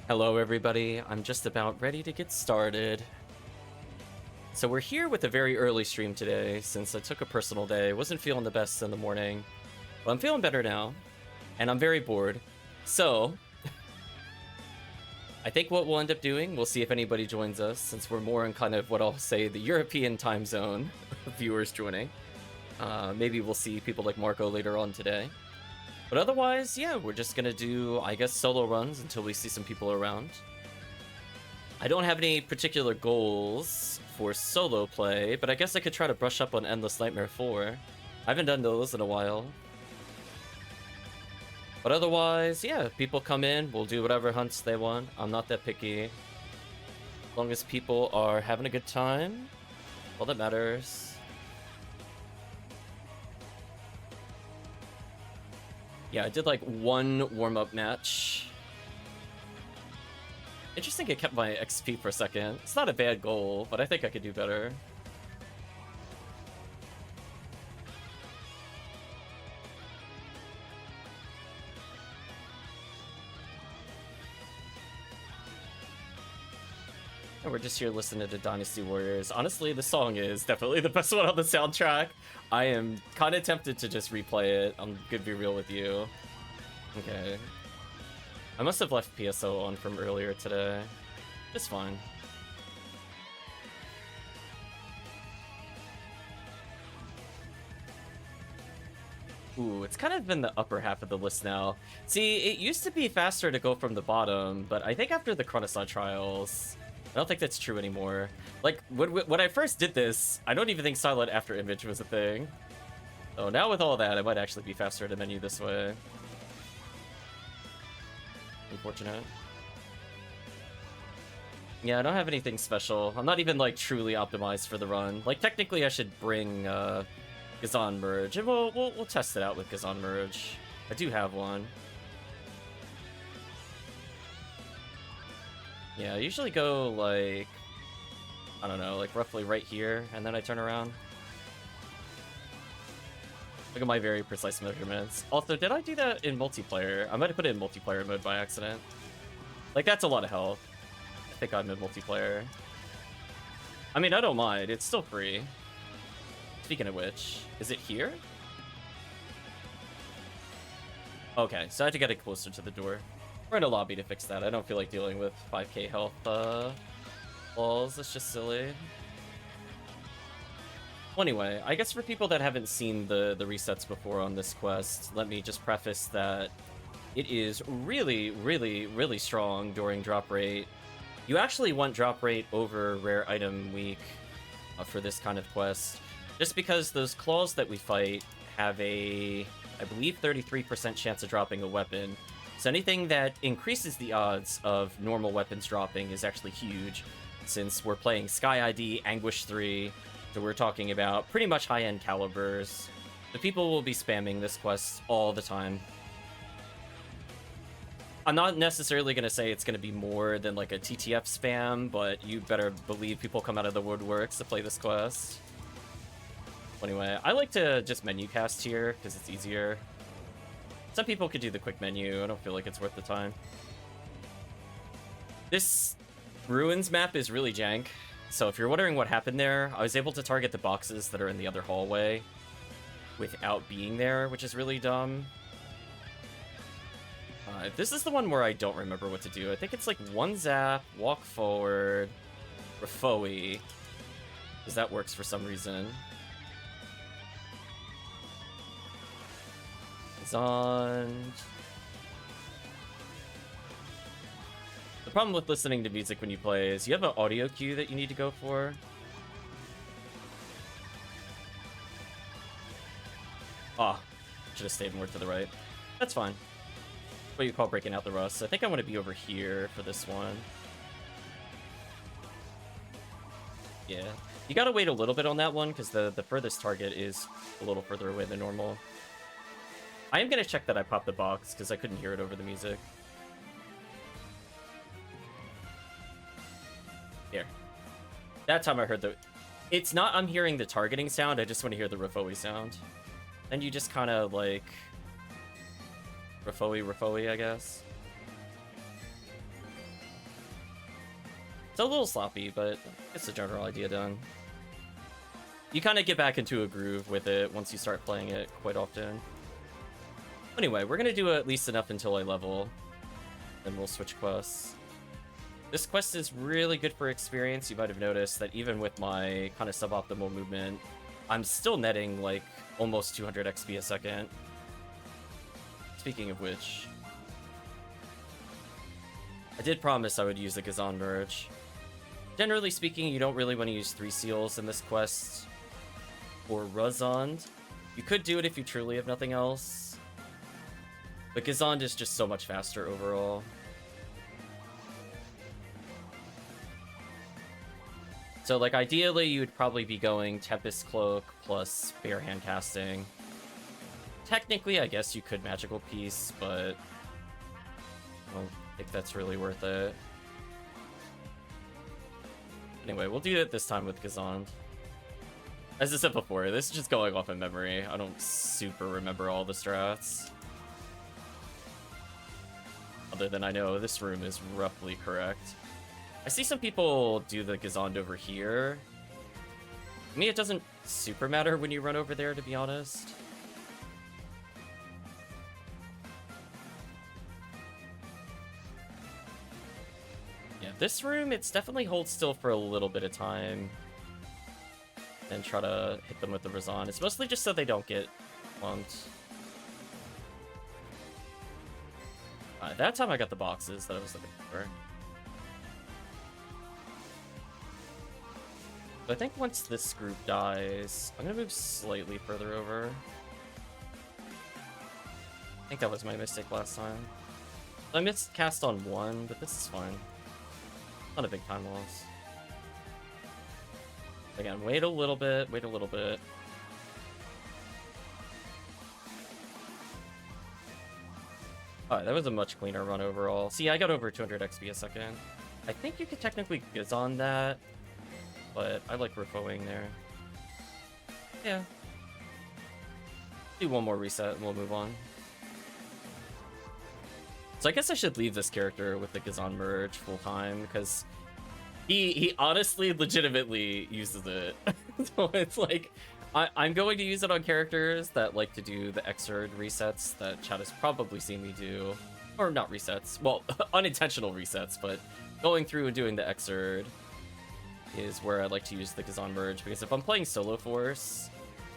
Hello everybody, I'm just about ready to get started. So we're here with a very early stream today, since I took a personal day, wasn't feeling the best in the morning. But I'm feeling better now, and I'm very bored. So, I think what we'll end up doing, we'll see if anybody joins us, since we're more in kind of what I'll say the European time zone viewers joining. Maybe we'll see people like Marco later on today. But otherwise, yeah, we're just gonna do, I guess, solo runs until we see some people around. I don't have any particular goals for solo play, but I guess I could try to brush up on Endless Nightmare 4. I haven't done those in a while. But otherwise, yeah, if people come in, we'll do whatever hunts they want. I'm not that picky. As long as people are having a good time, all that matters. Yeah, I did like one warm-up match. Interesting it kept my XP for a second. It's not a bad goal, but I think I could do better. And we're just here listening to Dynasty Warriors. Honestly, the song is definitely the best one on the soundtrack. I am kind of tempted to just replay it. I'm gonna be real with you. Okay. I must have left PSO on from earlier today. It's fine. Ooh, it's kind of in the upper half of the list now. See, it used to be faster to go from the bottom, but I think after the Chronosaur trials, I don't think that's true anymore. Like, when I first did this, I don't even think Silent After Image was a thing. Oh, now with all that, it might actually be faster to menu this way. Unfortunate. Yeah, I don't have anything special. I'm not even, like, truly optimized for the run. Like, technically I should bring, Gazan Merge, and we'll test it out with Gazan Merge. I do have one. Yeah, I usually go, like, I don't know, like roughly right here, and then I turn around. Look at my very precise measurements. Also, did I do that in multiplayer? I might have put it in multiplayer mode by accident. Like, that's a lot of health. I think I'm in multiplayer. I mean, I don't mind. It's still free. Speaking of which, is it here? Okay, so I had to get it closer to the door. We're in a lobby to fix that. I don't feel like dealing with 5k health walls. That's just silly. Well, anyway, I guess for people that haven't seen the resets before on this quest, let me just preface that it is really, really, really strong during drop rate. You actually want drop rate over rare item week for this kind of quest, just because those claws that we fight have a, I believe, 33% chance of dropping a weapon. So anything that increases the odds of normal weapons dropping is actually huge, since we're playing Sky ID, Anguish 3, so we're talking about pretty much high-end calibers. The people will be spamming this quest all the time. I'm not necessarily going to say it's going to be more than like a TTF spam, but you better believe people come out of the woodworks to play this quest. Anyway, I like to just menu cast here, because it's easier. Some people could do the quick menu. I don't feel like it's worth the time. This Ruins map is really jank. So if you're wondering what happened there, I was able to target the boxes that are in the other hallway without being there, which is really dumb. This is the one where I don't remember what to do. I think it's like one zap, walk forward, Refoe, because that works for some reason. On. The problem with listening to music when you play is you have an audio cue that you need to go for. Ah, should have stayed more to the right. That's fine. What you call breaking out the rust. I think I want to be over here for this one. Yeah. You gotta wait a little bit on that one, because the furthest target is a little further away than normal. I am going to check that I popped the box, because I couldn't hear it over the music. Here. That time I heard the... It's not I'm hearing the targeting sound, I just want to hear the Refoe sound. Then you just kind of, like... Refoe, I guess. It's a little sloppy, but it's the general idea done. You kind of get back into a groove with it once you start playing it quite often. Anyway, we're going to do at least enough until I level, then we'll switch quests. This quest is really good for experience. You might have noticed that even with my kind of suboptimal movement, I'm still netting like almost 200 XP a second. Speaking of which, I did promise I would use the Gazan merge. Generally speaking, you don't really want to use 3 seals in this quest or Razond. You could do it if you truly have nothing else, but Gazan is just so much faster overall. So, like, ideally, you would probably be going Tempest Cloak plus Bare Hand Casting. Technically, I guess you could Magical Piece, but I don't think that's really worth it. Anyway, we'll do it this time with Gazan. As I said before, this is just going off of memory. I don't super remember all the strats. Other than I know this room is roughly correct. I see some people do the Gazand over here. To me, it doesn't super matter when you run over there, to be honest. Yeah, this room, it's definitely hold still for a little bit of time. And try to hit them with the Razan. It's mostly just so they don't get clumped. That time I got the boxes that I was looking for. I think once this group dies, I'm gonna move slightly further over. I think that was my mistake last time. I missed cast on 1, but this is fine. Not a big time loss. Again, wait a little bit, wait a little bit. Alright, that was a much cleaner run overall. See, I got over 200 XP a second. I think you could technically Gazan that, but I like refoing there. Yeah. Do one more reset and we'll move on. So I guess I should leave this character with the Gazan merge full time, because he honestly legitimately uses it. So it's like, I'm going to use it on characters that like to do the Xrd resets that chat has probably seen me do. Or not resets, well, unintentional resets, but going through and doing the Xrd is where I like to use the Gazan merge, because if I'm playing Solo Force,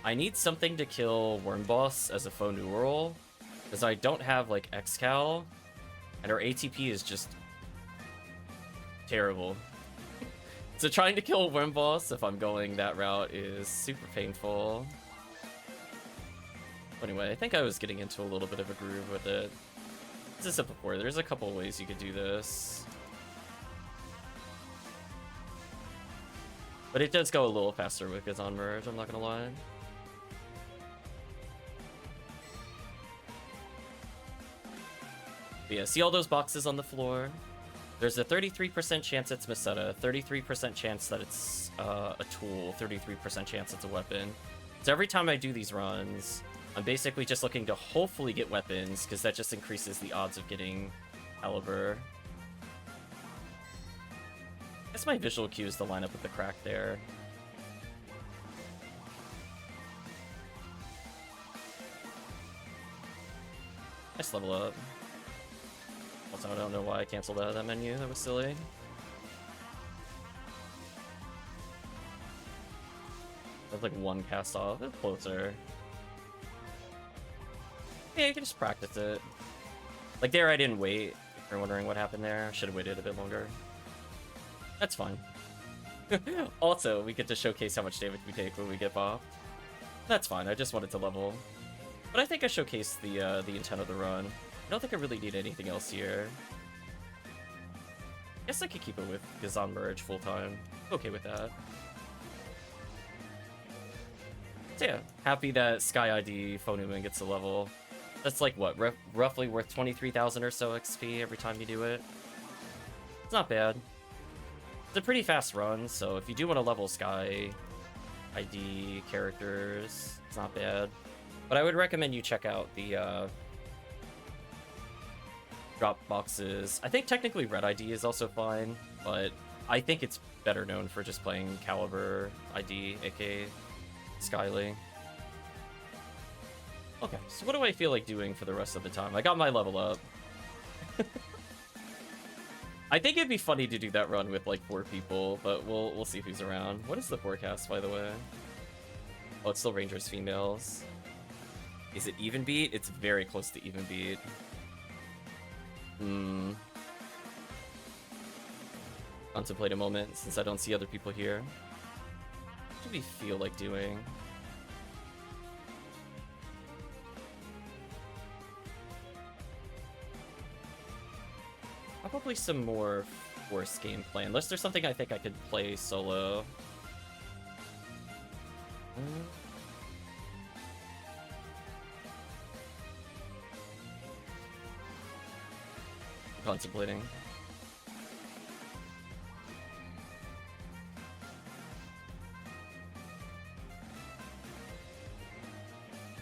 I need something to kill Worm Boss as a faux numeral, because I don't have like Xcal, and our ATP is just terrible. So trying to kill Worm Boss if I'm going that route is super painful. Anyway, I think I was getting into a little bit of a groove with it. As I said before, there's a couple ways you could do this. But it does go a little faster with Gazan merge, I'm not gonna lie. But yeah, see all those boxes on the floor? There's a 33% chance it's Meseta, 33% chance that it's a tool, 33% chance it's a weapon. So every time I do these runs, I'm basically just looking to hopefully get weapons, because that just increases the odds of getting caliber. I guess my visual cue is to line up with the crack there. Nice level up. Also, I don't know why I canceled out of that menu. That was silly. That's like one cast off. It's closer. Yeah, you can just practice it. Like there, I didn't wait. If you're wondering what happened there, I should have waited a bit longer. That's fine. Also, we get to showcase how much damage we take when we get bopped. That's fine. I just wanted to level. But I think I showcased the intent of the run. I don't think I really need anything else here. Guess I could keep it with Gazan merge full time. Okay with that. So yeah, happy that Sky ID Phonuman gets a level. That's like what, roughly worth 23,000 or so XP every time you do it. It's not bad. It's a pretty fast run, so if you do want to level Sky ID characters, it's not bad. But I would recommend you check out the drop boxes. I think technically Red ID is also fine, but I think it's better known for just playing Caliber ID, aka Skyly. Okay, so what do I feel like doing for the rest of the time? I got my level up. I think it'd be funny to do that run with like 4 people, but we'll see who's around. What is the forecast, by the way? Oh, it's still Rangers females. Is it even beat? It's very close to even beat. Contemplate a moment, since I don't see other people here. What do we feel like doing? Probably some more forced gameplay, unless there's something I think I could play solo. Contemplating.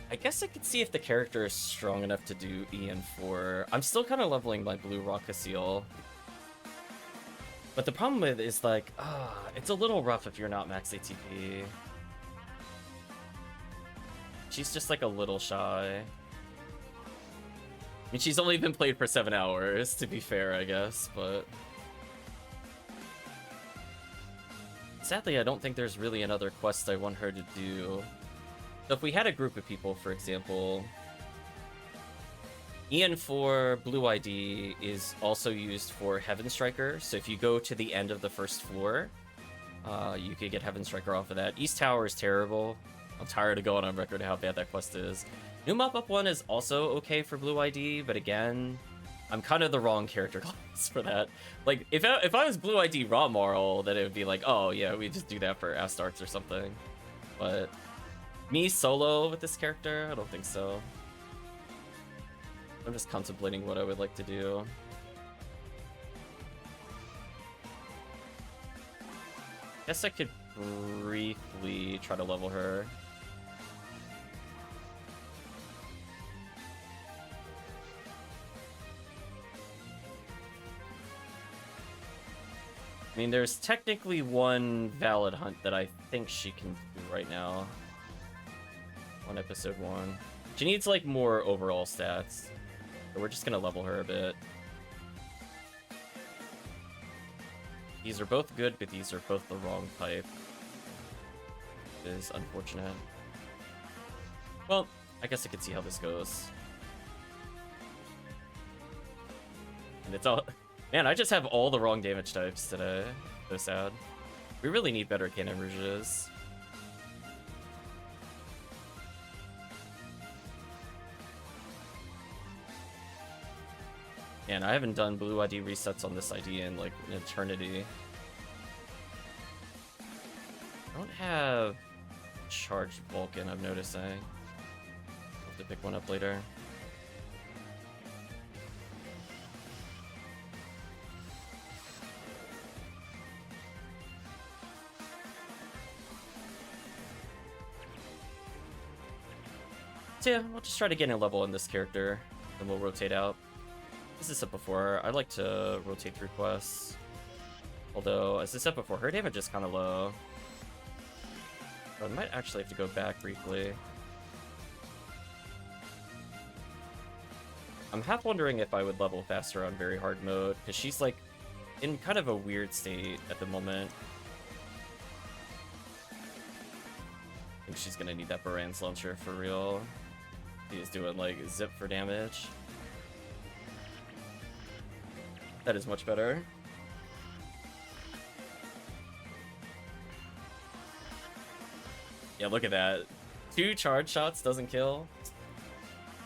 I guess I could see if the character is strong enough to do EN4. I'm still kind of leveling my blue Rockasiel. But the problem with it is like, it's a little rough if you're not max ATP. She's just like a little shy. I mean, she's only been played for 7 hours, to be fair, I guess, but... Sadly, I don't think there's really another quest I want her to do. So if we had a group of people, for example, EN4 Blue ID is also used for Heaven Striker. So if you go to the end of the first floor, you could get Heaven Striker off of that. East Tower is terrible. I'm tired of going on record how bad that quest is. New Mop-Up 1 is also okay for Blue ID, but again, I'm kind of the wrong character class for that. Like, if I was Blue ID Raw Marl, then it would be like, oh yeah, we just do that for Astartes or something. But... me solo with this character? I don't think so. I'm just contemplating what I would like to do. Guess I could briefly try to level her. I mean, there's technically one valid hunt that I think she can do right now. On episode 1. She needs like more overall stats. So we're just gonna level her a bit. These are both good, but these are both the wrong type. It is unfortunate. Well, I guess I could see how this goes. And it's all... Man, I just have all the wrong damage types today. So sad. We really need better Cannon Rouges. Man, I haven't done Blue ID resets on this ID in like an eternity. I don't have Charged Vulcan, I'm noticing. I'll have to pick one up later. So yeah, we'll just try to get a level in this character, and we'll rotate out. As I said before, I like to rotate through quests. Although, as I said before, her damage is kind of low. So I might actually have to go back briefly. I'm half wondering if I would level faster on very hard mode, because she's like in kind of a weird state at the moment. I think she's gonna need that Baran's launcher for real. He's doing like zip for damage. That is much better. Yeah, look at that. 2 charge shots doesn't kill.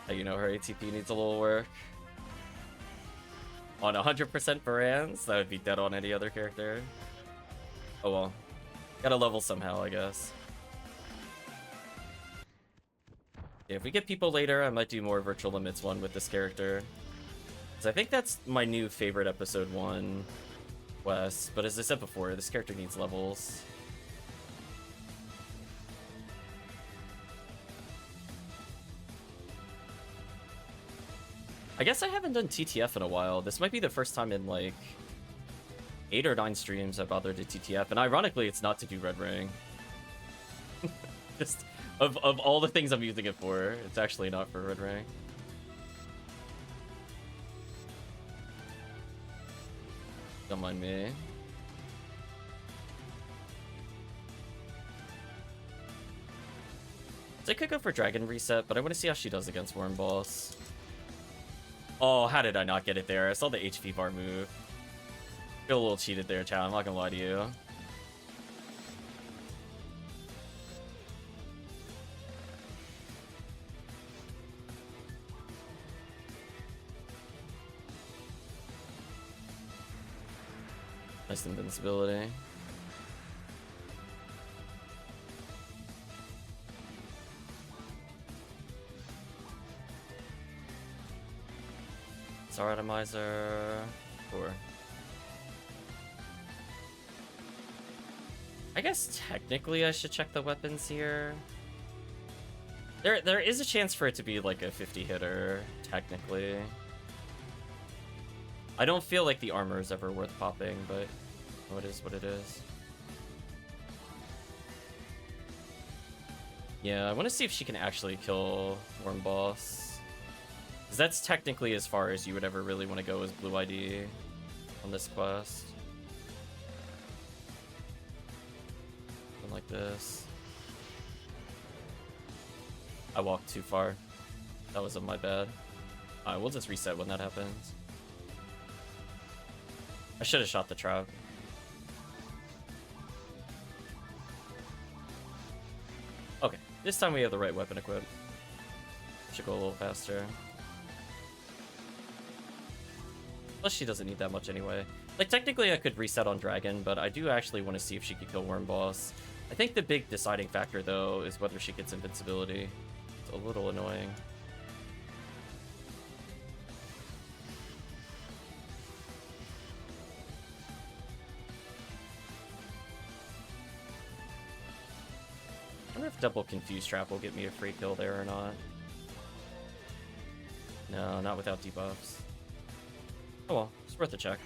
You know her ATP needs a little work. On 100% Barans, that would be dead on any other character. Oh well. Gotta level somehow, I guess. Yeah, if we get people later, I might do more Virtual Limits 1 with this character. I think that's my new favorite episode 1 quest, but as I said before, this character needs levels. I guess I haven't done TTF in a while. This might be the first time in like 8 or 9 streams I bothered to TTF, and ironically, it's not to do Red Ring. Just of all the things I'm using it for, it's actually not for Red Ring. Don't mind me. So I could go for Dragon Reset, but I want to see how she does against Worm Boss. Oh, how did I not get it there? I saw the HP bar move. Feel a little cheated there, chat. I'm not gonna lie to you. Nice invincibility. Star Atomizer. Sure. I guess technically I should check the weapons here. There is a chance for it to be like a 50 hitter, technically. I don't feel like the armor is ever worth popping, but it is what it is. Yeah, I want to see if she can actually kill Worm Boss. Because that's technically as far as you would ever really want to go as Blue ID on this quest. Something like this. I walked too far. That was my bad. Alright, we'll just reset when that happens. I should have shot the trap. Okay, this time we have the right weapon equipped. Should go a little faster. Plus she doesn't need that much anyway. Like, technically I could reset on Dragon, but I do actually want to see if she could kill Worm Boss. I think the big deciding factor, though, is whether she gets invincibility. It's a little annoying. I wonder if double Confuse Trap will get me a free kill there or not. No, not without debuffs. Oh well, it's worth a check.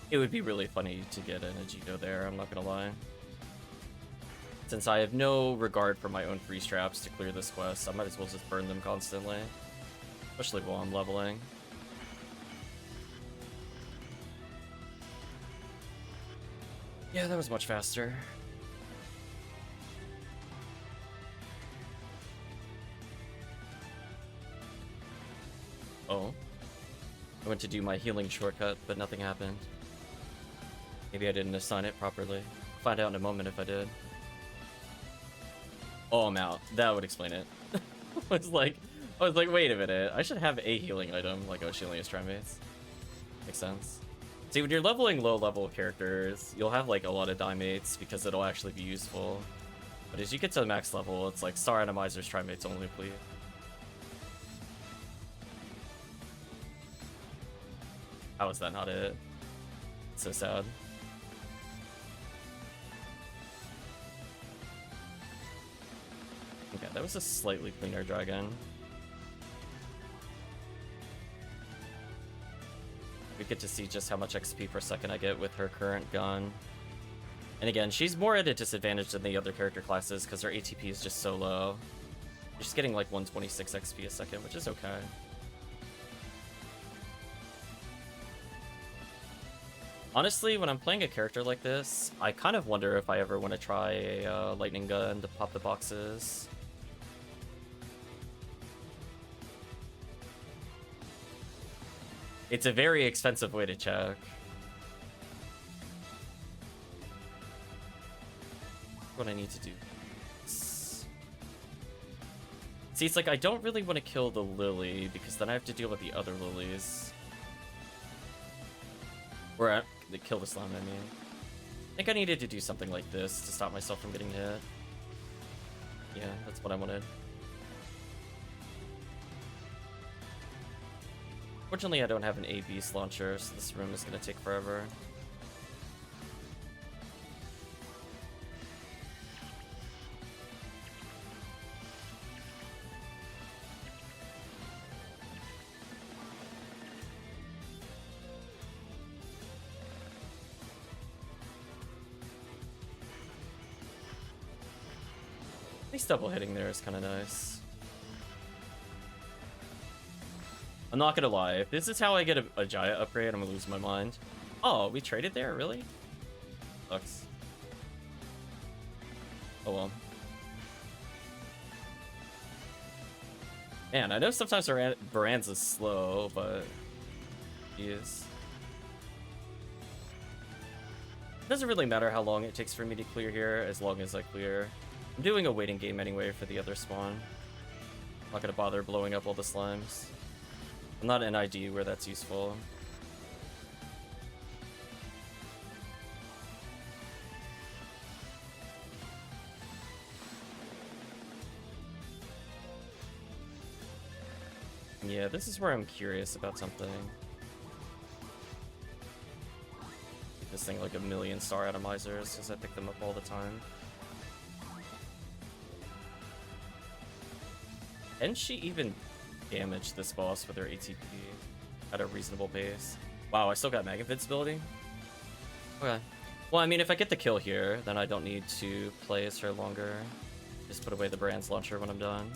It would be really funny to get an Agito there, I'm not gonna lie. Since I have no regard for my own freeze traps to clear this quest, I might as well just burn them constantly. Especially while I'm leveling. Yeah, that was much faster. Oh. I went to do my healing shortcut, but nothing happened. Maybe I didn't assign it properly. I'll find out in a moment if I did. Oh, I'm out. That would explain it. I was like, wait a minute. I should have a healing item, like she only has Trimates. Makes sense. See, when you're leveling low-level characters, you'll have like a lot of Dimates because it'll actually be useful. But as you get to the max level, it's like Star Atomizers, Trimates only, please. How is that not it? It's so sad. Okay, that was a slightly cleaner dragon. We get to see just how much XP per second I get with her current gun. And again, she's more at a disadvantage than the other character classes because her ATP is just so low. She's getting like 126 XP a second, which is okay. Honestly, when I'm playing a character like this, I kind of wonder if I ever want to try a lightning gun to pop the boxes. It's a very expensive way to check. What I need to do. See, it's like I don't really want to kill the Lily because then I have to deal with the other Lilies. Or kill the slime, I mean. I think I needed to do something like this to stop myself from getting hit. Yeah, that's what I wanted. Fortunately, I don't have an A-Beast launcher, so this room is going to take forever. least double hitting there is kind of nice. I'm not gonna lie, if this is how I get a Jaya upgrade, I'm gonna lose my mind. Oh, we traded there? Really? Sucks. Oh well. Man, I know sometimes Baran's is slow, but he is. It doesn't really matter how long it takes for me to clear here, as long as I clear. I'm doing a waiting game anyway for the other spawn. I'm not gonna bother blowing up all the slimes. I'm not an ID where that's useful. Yeah, this is where I'm curious about something. This thing like 1,000,000 star atomizers, because I pick them up all the time. Can she even damage this boss with her ATP at a reasonable pace? Wow, I still got Mag Invincibility? Okay. Well, I mean, if I get the kill here, then I don't need to play as her longer. Just put away the Brand's launcher when I'm done.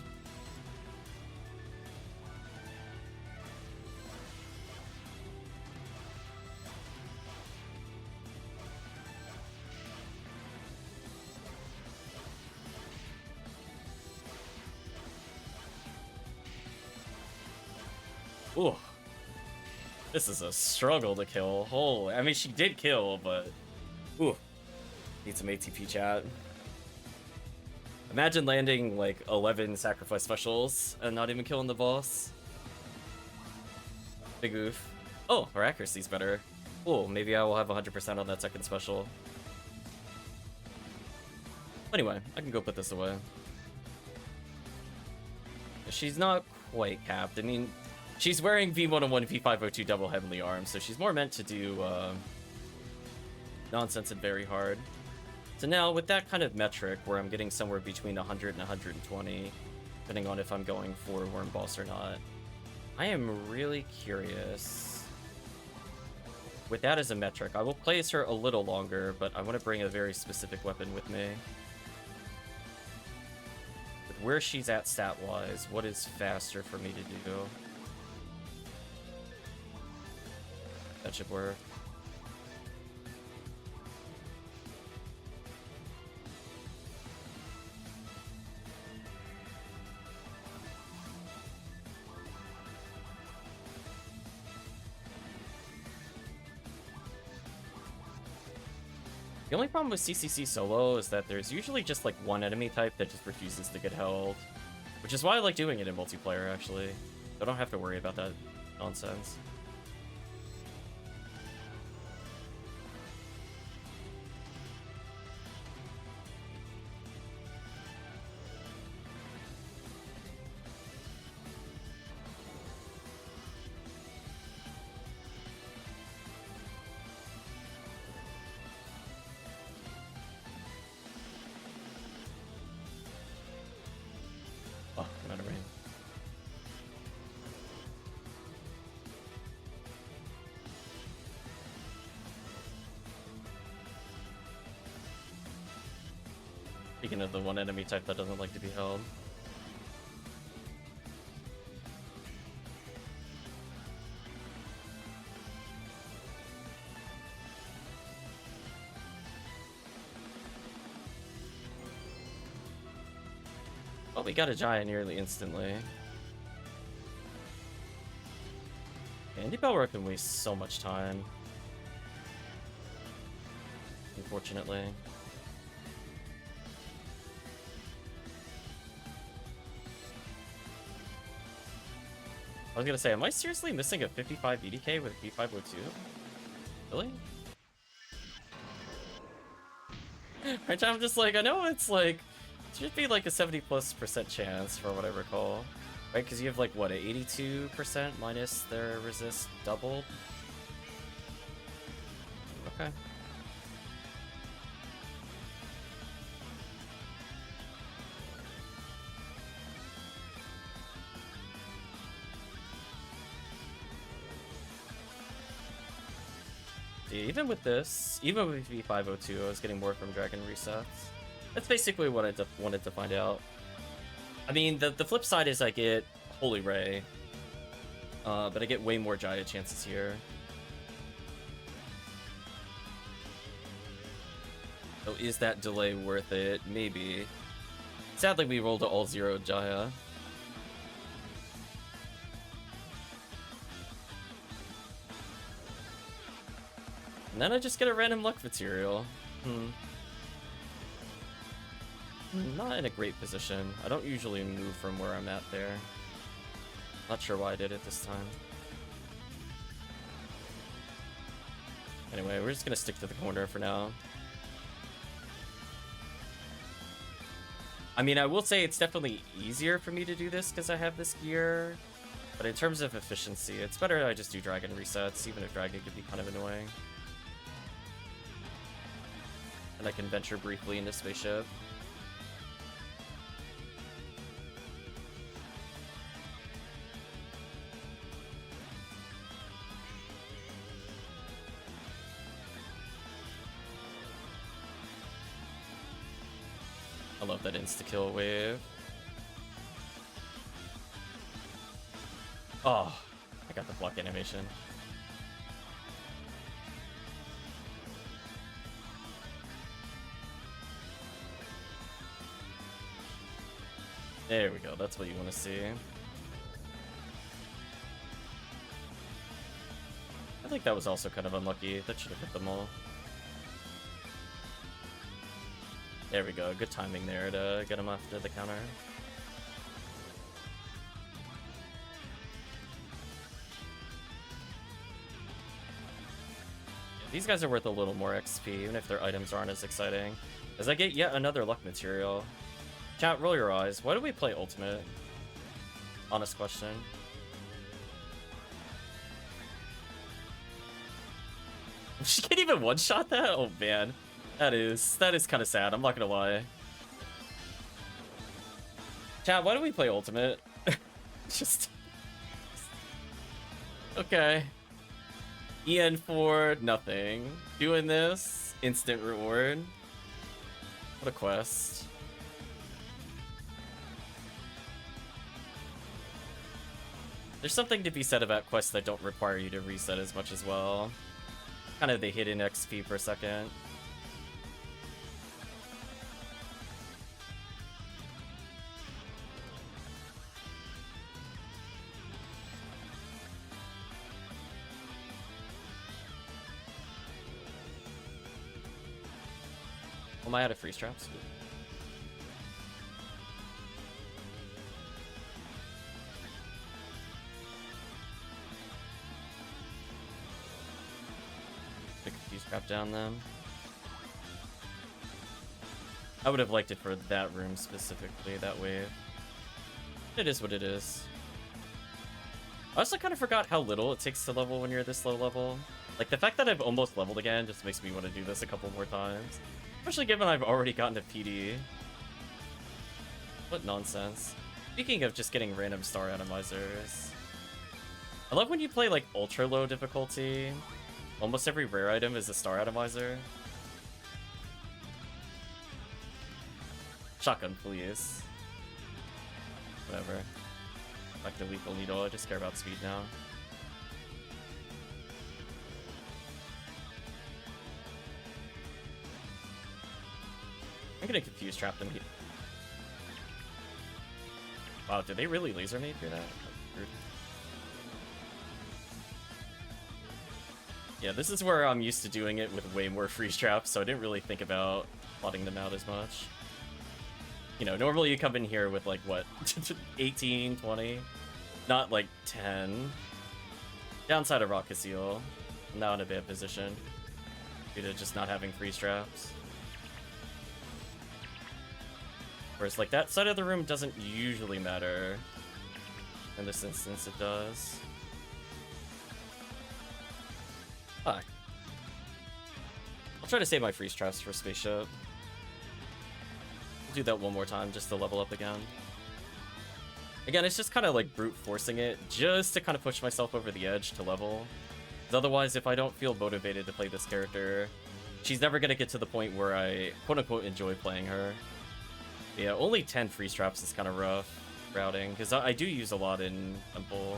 Ooh. This is a struggle to kill. Holy, I mean, she did kill, but... Ooh. Need some ATP chat. Imagine landing, like, 11 sacrifice specials and not even killing the boss. Big oof. Oh, her accuracy's better. Cool, maybe I will have 100% on that second special. Anyway, I can go put this away. She's not quite capped. I mean... She's wearing V101, V502 double heavenly arms, so she's more meant to do nonsense and very hard. So now, with that kind of metric, where I'm getting somewhere between 100 and 120, depending on if I'm going for Worm Boss or not, I am really curious. With that as a metric, I will place her a little longer, but I want to bring a very specific weapon with me. With where she's at stat-wise, what is faster for me to do? That should work. The only problem with CCC solo is that there's usually just like one enemy type that just refuses to get held, which is why I like doing it in multiplayer, actually. I don't have to worry about that nonsense. Speaking of the one enemy type that doesn't like to be held. Well, we got a giant nearly instantly. Andy Belrook can waste so much time. Unfortunately. I was gonna say, am I seriously missing a 55 EDK with P502? Really? Right, I'm just like, I know it's like, it should be like a 70+% chance for what I recall. Right, because you have like, what, a 82% minus their resist doubled? Okay. Even with this, even with V502, I was getting more from Dragon resets. That's basically what I wanted to find out. I mean, the flip side is I get Holy Ray, but I get way more Jaya chances here. So is that delay worth it? Maybe. Sadly, we rolled an all-zero Jaya. And then I just get a random luck material. Not in a great position. I don't usually move from where I'm at there. Not sure why I did it this time. Anyway, we're just gonna stick to the corner for now. I mean, I will say it's definitely easier for me to do this because I have this gear. But in terms of efficiency, it's better I just do dragon resets, even if dragon could be kind of annoying. And I can venture briefly into spaceship. I love that insta-kill wave. Oh, I got the block animation. There we go, that's what you want to see. I think that was also kind of unlucky. That should have hit them all. There we go, good timing there to get him after the counter. Yeah, these guys are worth a little more XP, even if their items aren't as exciting. As I get yet another luck material. Chat, roll your eyes. Why do we play ultimate? Honest question. She can't even one-shot that? Oh man. That is kind of sad, I'm not gonna lie. Chat, why do we play ultimate? Just... Okay. EN for nothing. Doing this, instant reward. What a quest. There's something to be said about quests that don't require you to reset as much as well. Kind of the hidden XP per second. Am I out of freeze traps? Pick a fuse trap down them. I would have liked it for that room specifically, that wave. It is what it is. I also kind of forgot how little it takes to level when you're this low level. Like, the fact that I've almost leveled again just makes me want to do this a couple more times. Especially given I've already gotten to PD. What nonsense. Speaking of just getting random star atomizers. I love when you play, like, ultra low difficulty. Almost every rare item is a star atomizer. Shotgun, please. Whatever. Back to lethal needle, I just care about speed now. I'm gonna confuse trap them here. Wow, did they really laser me through that? Rude. Yeah, this is where I'm used to doing it with way more freeze traps, so I didn't really think about plotting them out as much. You know, normally you come in here with like, what, 18, 20? Not like 10. Downside of Rocket Seal. I'm now in a bad position due to just not having freeze traps. Whereas, like, that side of the room doesn't usually matter. In this instance, it does. Fuck. I'll try to save my freeze traps for spaceship. I'll do that one more time just to level up again. Again, it's just kind of like brute forcing it just to kind of push myself over the edge to level. Because otherwise, if I don't feel motivated to play this character, she's never gonna get to the point where I quote-unquote enjoy playing her. Yeah, only 10 free straps is kind of rough routing, because I do use a lot in Temple.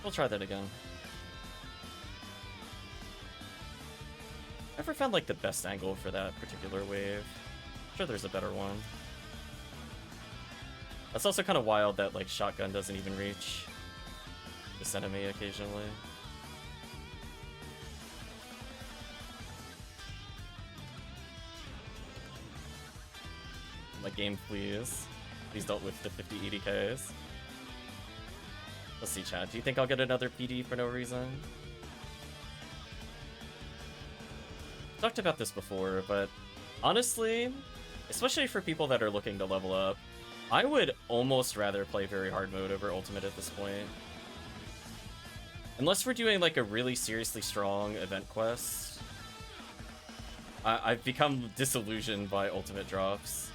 We'll try that again. Never found like the best angle for that particular wave. I'm sure there's a better one. That's also kind of wild that like shotgun doesn't even reach this enemy occasionally. My game, please. Please don't whiff the 50 EDKs. Let's see, chat. Do you think I'll get another PD for no reason? Talked about this before, but honestly, especially for people that are looking to level up, I would almost rather play very hard mode over ultimate at this point. Unless we're doing like a really seriously strong event quest. I've become disillusioned by ultimate drops.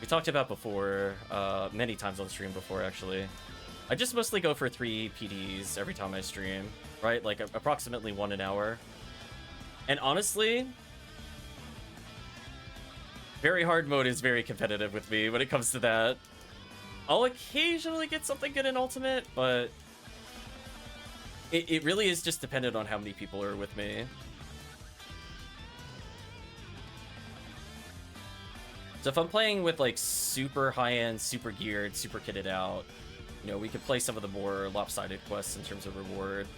We talked about before, many times on stream before actually. I just mostly go for 3 PDs every time I stream, right? Like approximately 1 an hour. And honestly, very hard mode is very competitive with me when it comes to that. I'll occasionally get something good in ultimate, but it really is just dependent on how many people are with me. So if I'm playing with like super high-end, super geared, super kitted out, you know, we could play some of the more lopsided quests in terms of reward.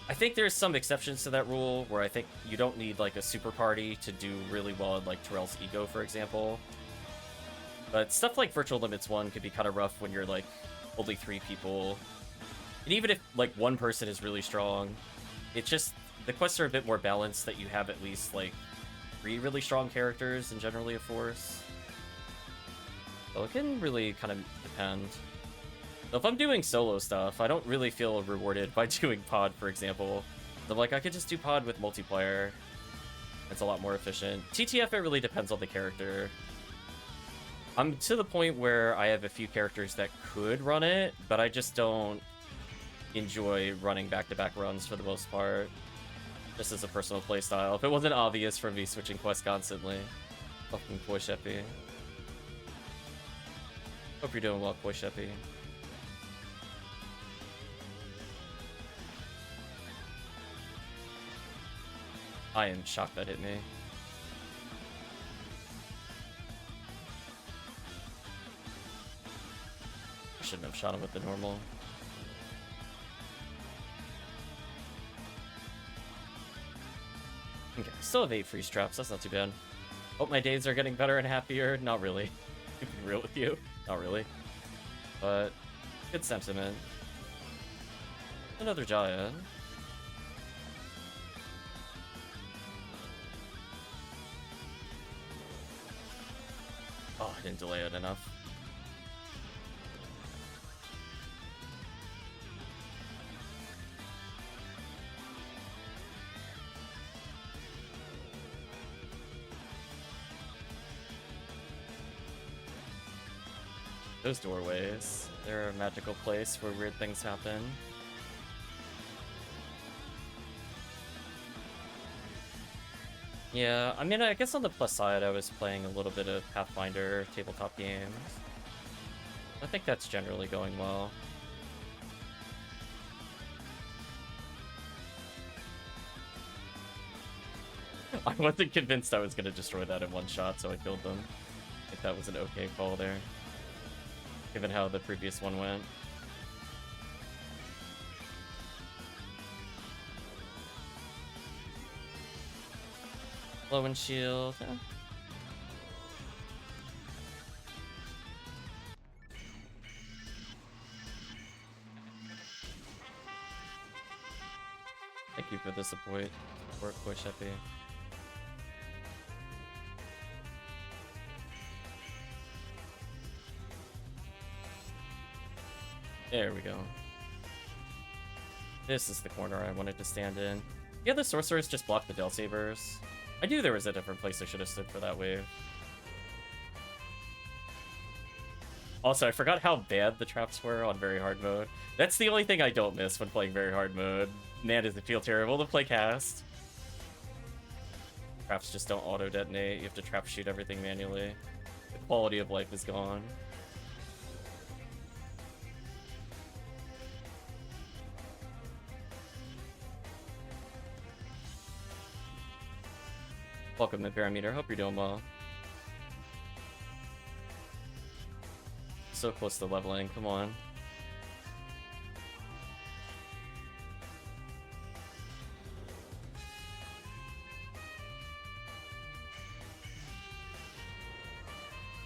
I think there's some exceptions to that rule where I think you don't need like a super party to do really well in like Terrell's Ego, for example. But stuff like Virtual Limits 1 could be kind of rough when you're like only 3 people. And even if like one person is really strong, it's just the quests are a bit more balanced that you have at least like 3 really strong characters and generally a force. So it can really kind of depend. So if I'm doing solo stuff, I don't really feel rewarded by doing pod, for example. I'm like, I could just do pod with multiplayer. It's a lot more efficient. TTF, it really depends on the character. I'm to the point where I have a few characters that could run it, but I just don't enjoy running back-to-back runs for the most part. Just as a personal playstyle. If it wasn't obvious for me switching quests constantly. Fucking Koi Sheppy. Hope you're doing well, Koi Sheppy. I am shocked that hit me. I shouldn't have shot him with the normal. Okay, still have 8 free straps, that's not too bad. Hope my days are getting better and happier. Not really. To be real with you. Not really. But, good sentiment. Another giant. Oh, I didn't delay it enough. Those doorways, they're a magical place where weird things happen. Yeah, I mean, I guess on the plus side, I was playing a little bit of Pathfinder tabletop games. I think that's generally going well. I wasn't convinced I was going to destroy that in one shot, so I killed them. I think that was an okay call there, given how the previous one went. Blow and shield. Yeah. Thank you for the support, Koi Sheppy. There we go. This is the corner I wanted to stand in. Yeah, the sorcerers just blocked the Del Sabers. I knew there was a different place I should have stood for that wave. Also, I forgot how bad the traps were on very hard mode. That's the only thing I don't miss when playing very hard mode. Man, does it feel terrible to play cast. Traps just don't auto-detonate. You have to trap shoot everything manually. The quality of life is gone. Welcome to Parameter. Hope you're doing well. So close to leveling. Come on.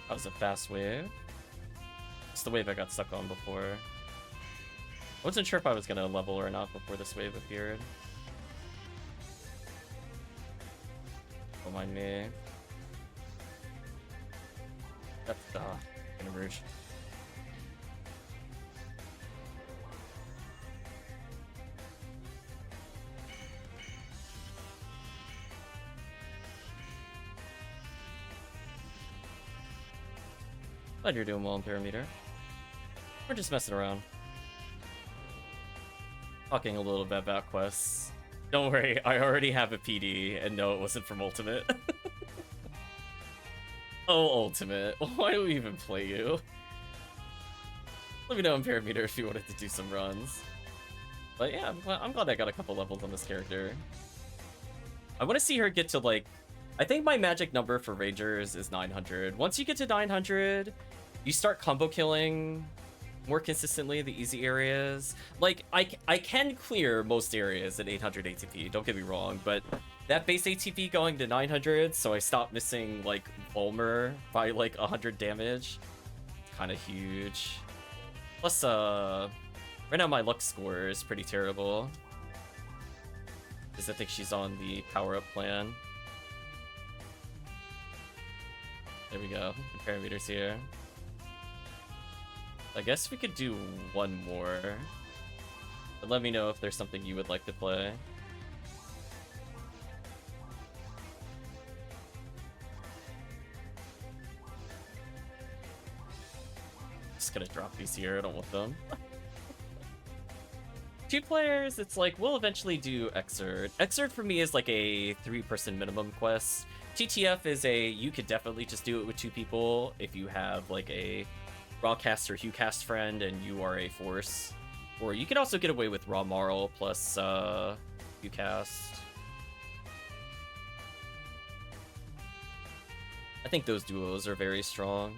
That was a fast wave. It's the wave I got stuck on before. I wasn't sure if I was gonna level or not before this wave appeared. Don't mind me. That's gonna rouge. Glad you're doing well in Parameter. We're just messing around. Talking a little bit about quests. Don't worry, I already have a PD, and no, it wasn't from Ultimate. Oh, Ultimate. Why do we even play you? Let me know in Parameter if you wanted to do some runs. But yeah, I'm glad I got a couple levels on this character. I want to see her get to, like... I think my magic number for Rangers is 900. Once you get to 900, you start combo killing more consistently the easy areas. Like, I can clear most areas at 800 ATP, don't get me wrong, but that base ATP going to 900, so I stop missing, like, Volmer by, like, 100 damage. Kind of huge. Plus, right now my luck score is pretty terrible. Because I think she's on the power-up plan. There we go. The parameters here. I guess we could do one more. But let me know if there's something you would like to play. Just gonna drop these here, I don't want them. 2 players, it's like, we'll eventually do Exert. Exert for me is like a 3-person minimum quest. TTF is a, you could definitely just do it with 2 people if you have like a Rawcast or HughCast friend and you are a force. Or you could also get away with Raw Marl plus HughCast. I think those duos are very strong.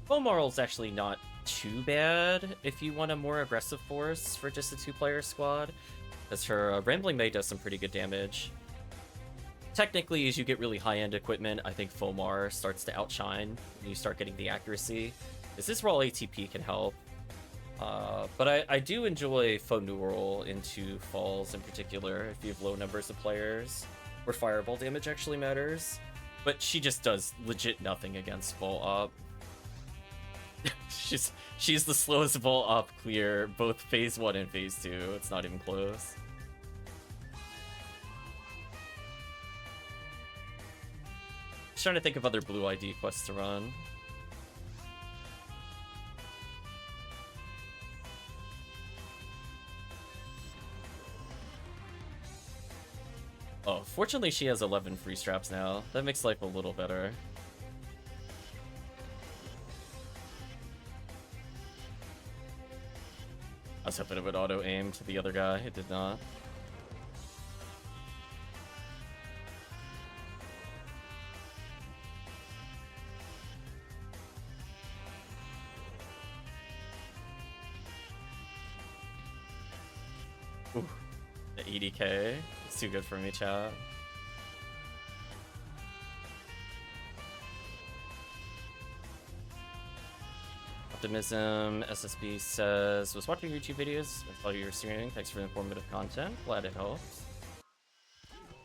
Raw Marl's actually not too bad if you want a more aggressive force for just a 2-player squad, because her Rambling May does some pretty good damage. Technically, as you get really high-end equipment, I think Fomar starts to outshine when you start getting the accuracy. This raw ATP can help. But I do enjoy Faux Neural into Falls in particular, if you have low numbers of players, where Fireball damage actually matters. But she just does legit nothing against Vol Up. She's the slowest Vol Up clear, both Phase 1 and Phase 2. It's not even close. Just trying to think of other blue ID quests to run. Oh, fortunately she has 11 free straps now. That makes life a little better. I was hoping it would auto-aim to the other guy. It did not. Ooh, the 80k. It's too good for me, chat. Optimism SSB says, was watching YouTube videos. I thought you were streaming. Thanks for the informative content. Glad it helps.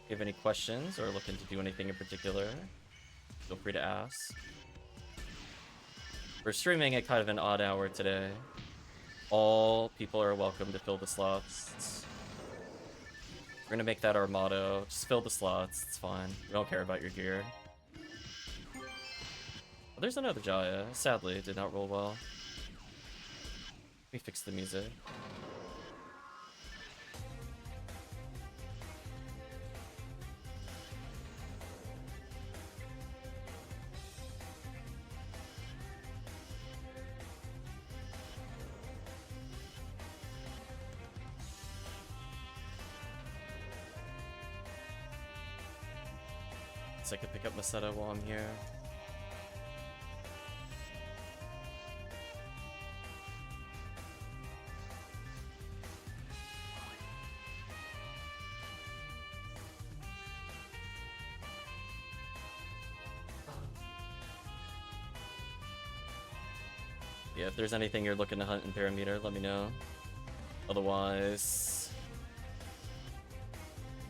If you have any questions or looking to do anything in particular, feel free to ask. We're streaming at kind of an odd hour today. All people are welcome to fill the slots. We're gonna make that our motto. Just fill the slots, it's fine. We don't care about your gear. Oh, there's another Jaya. Sadly, it did not roll well. me fix the music. So I could pick up Masetta while I'm here. Yeah, if there's anything you're looking to hunt in Parameter, let me know. Otherwise,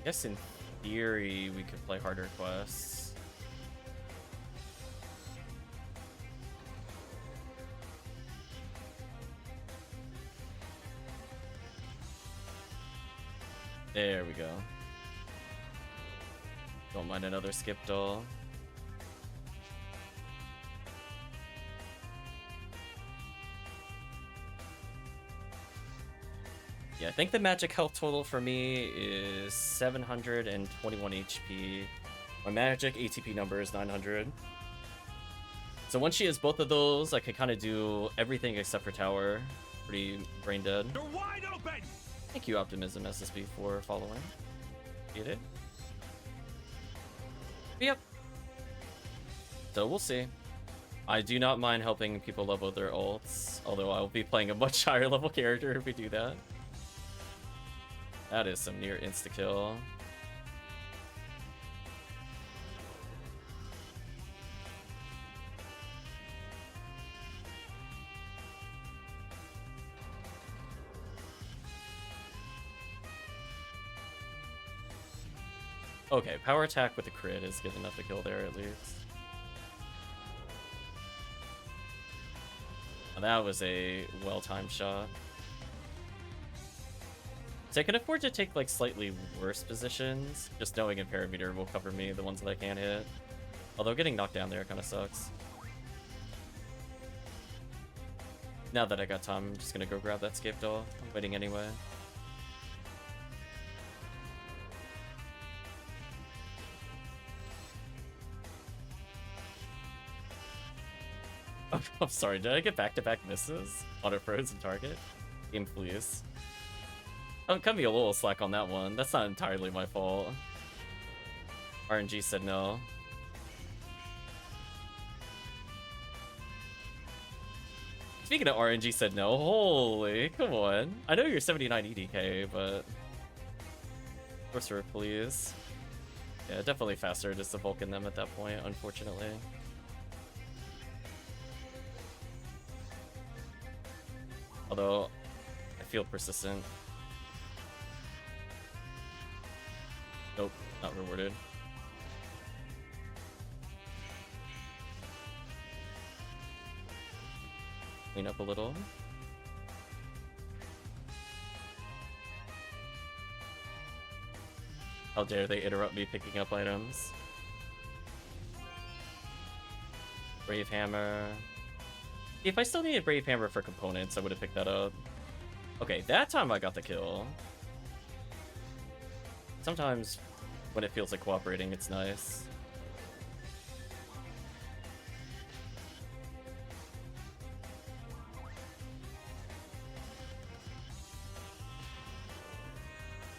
I guess in theory we could play harder quests. There we go. Don't mind another skip doll. Yeah, I think the magic health total for me is 721 HP. My magic ATP number is 900. So once she has both of those, I can kind of do everything except for tower. Pretty brain dead. You're wide open! Thank you, Optimism SSB, for following. Get it? Yep. So we'll see. I do not mind helping people level their ults, although I'll be playing a much higher level character if we do that. That is some near insta-kill. Okay, power attack with a crit is good enough to kill there at least. Well, that was a well-timed shot. So I can afford to take like slightly worse positions, just knowing Parameter will cover me, the ones that I can't hit. Although getting knocked down there kind of sucks. Now that I got time, I'm just gonna go grab that scape doll. I'm waiting anyway. Oh, I'm sorry, did I get back-to-back misses? Auto frozen target? Game please. Don't cut me a little slack on that one. That's not entirely my fault. RNG said no. Speaking of RNG said no, holy, come on. I know you're 79 EDK, but... Sorcerer, please. Yeah, definitely faster just to Vulcan them at that point, unfortunately. Although, I feel persistent. Nope, not rewarded. Clean up a little. How dare they interrupt me picking up items. Brave Hammer. If I still needed Brave Hammer for components, I would have picked that up. Okay, that time I got the kill. Sometimes when it feels like cooperating, it's nice.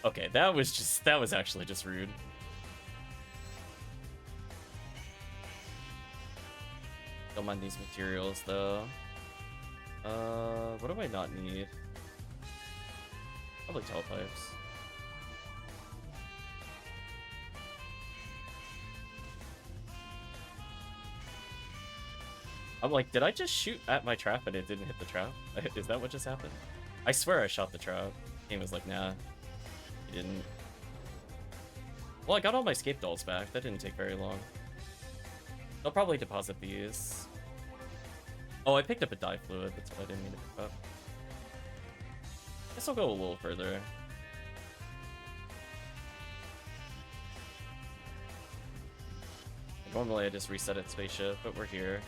Okay, that was actually just rude. Don't mind these materials though. What do I not need? Probably telepipes. I'm like, did I just shoot at my trap and it didn't hit the trap? Is that what just happened? I swear I shot the trap. Game was like, nah, he didn't. Well, I got all my scape dolls back. That didn't take very long. I'll probably deposit these. Oh, I picked up a dye fluid. That's what I didn't mean to pick up. Guess I'll go a little further. Normally I just reset at spaceship, but we're here.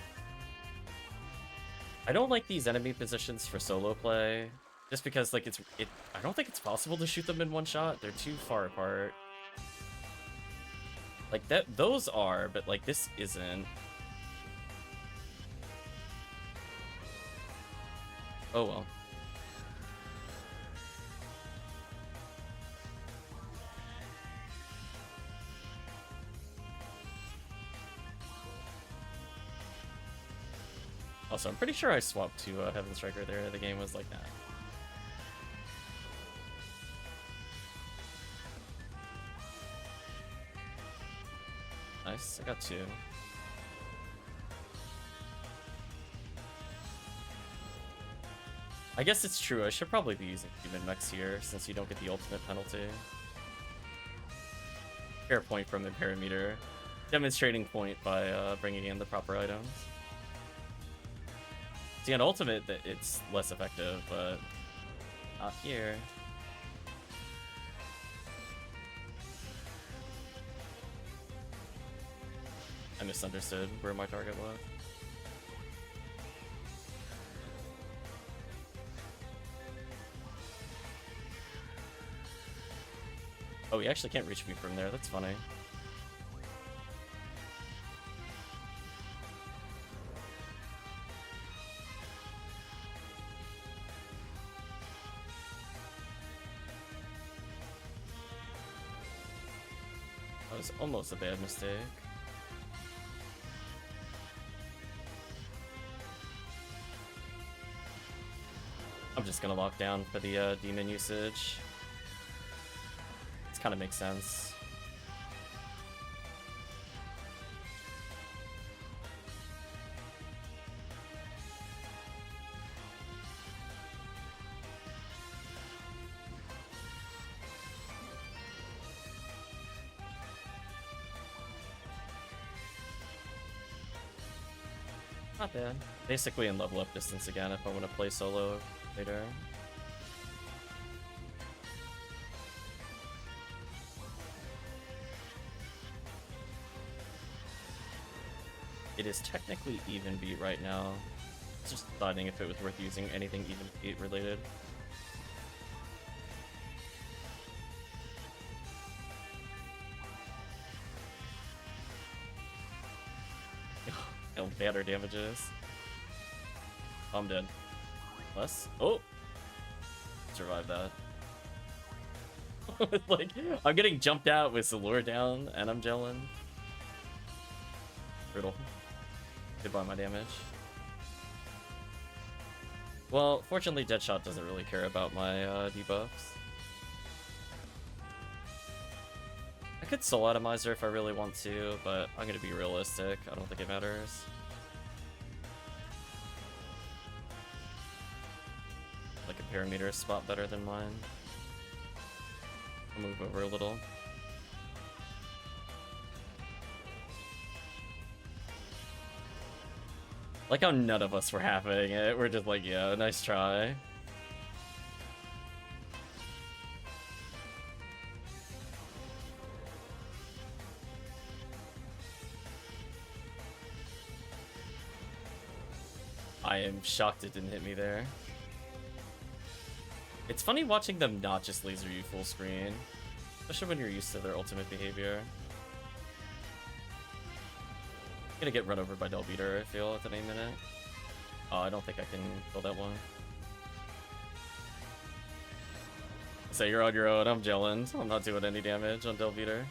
I don't like these enemy positions for solo play, just because like I don't think it's possible to shoot them in one shot. They're too far apart. Like those are, but like this isn't. Oh well. Also, I'm pretty sure I swapped to Heaven Striker there. The game was like that. Nice, I got 2. I guess it's true, I should probably be using human mechs here, since you don't get the ultimate penalty. Fair point from Ertamperometer. Demonstrating point by bringing in the proper items. See, on ultimate, it's less effective, but not here. I misunderstood where my target was. Oh, he actually can't reach me from there. That's funny. That was almost a bad mistake. I'm just gonna lock down for the demon usage. This kind of makes sense. Not bad. Basically in level up distance again if I want to play solo later. It is technically even beat right now. Just deciding if it was worth using anything even beat related. How bad our damage is. I'm dead. Less? Oh! Survive that. Like, I'm getting jumped out with the lure down, and I'm gelling. Brutal. Goodbye my damage. Well, fortunately Deadshot doesn't really care about my debuffs. I could Soul Atomizer if I really want to, but I'm gonna be realistic. I don't think it matters. Like a parameter spot better than mine. I'll move over a little. Like how none of us were having it. We're just like, yeah, nice try. I am shocked it didn't hit me there. It's funny watching them not just laser you full screen, especially when you're used to their ultimate behavior. I'm gonna get run over by Delbeater, I feel, at any minute. Oh, I don't think I can kill that one. So you're on your own, I'm gelling. I'm not doing any damage on Delbeater.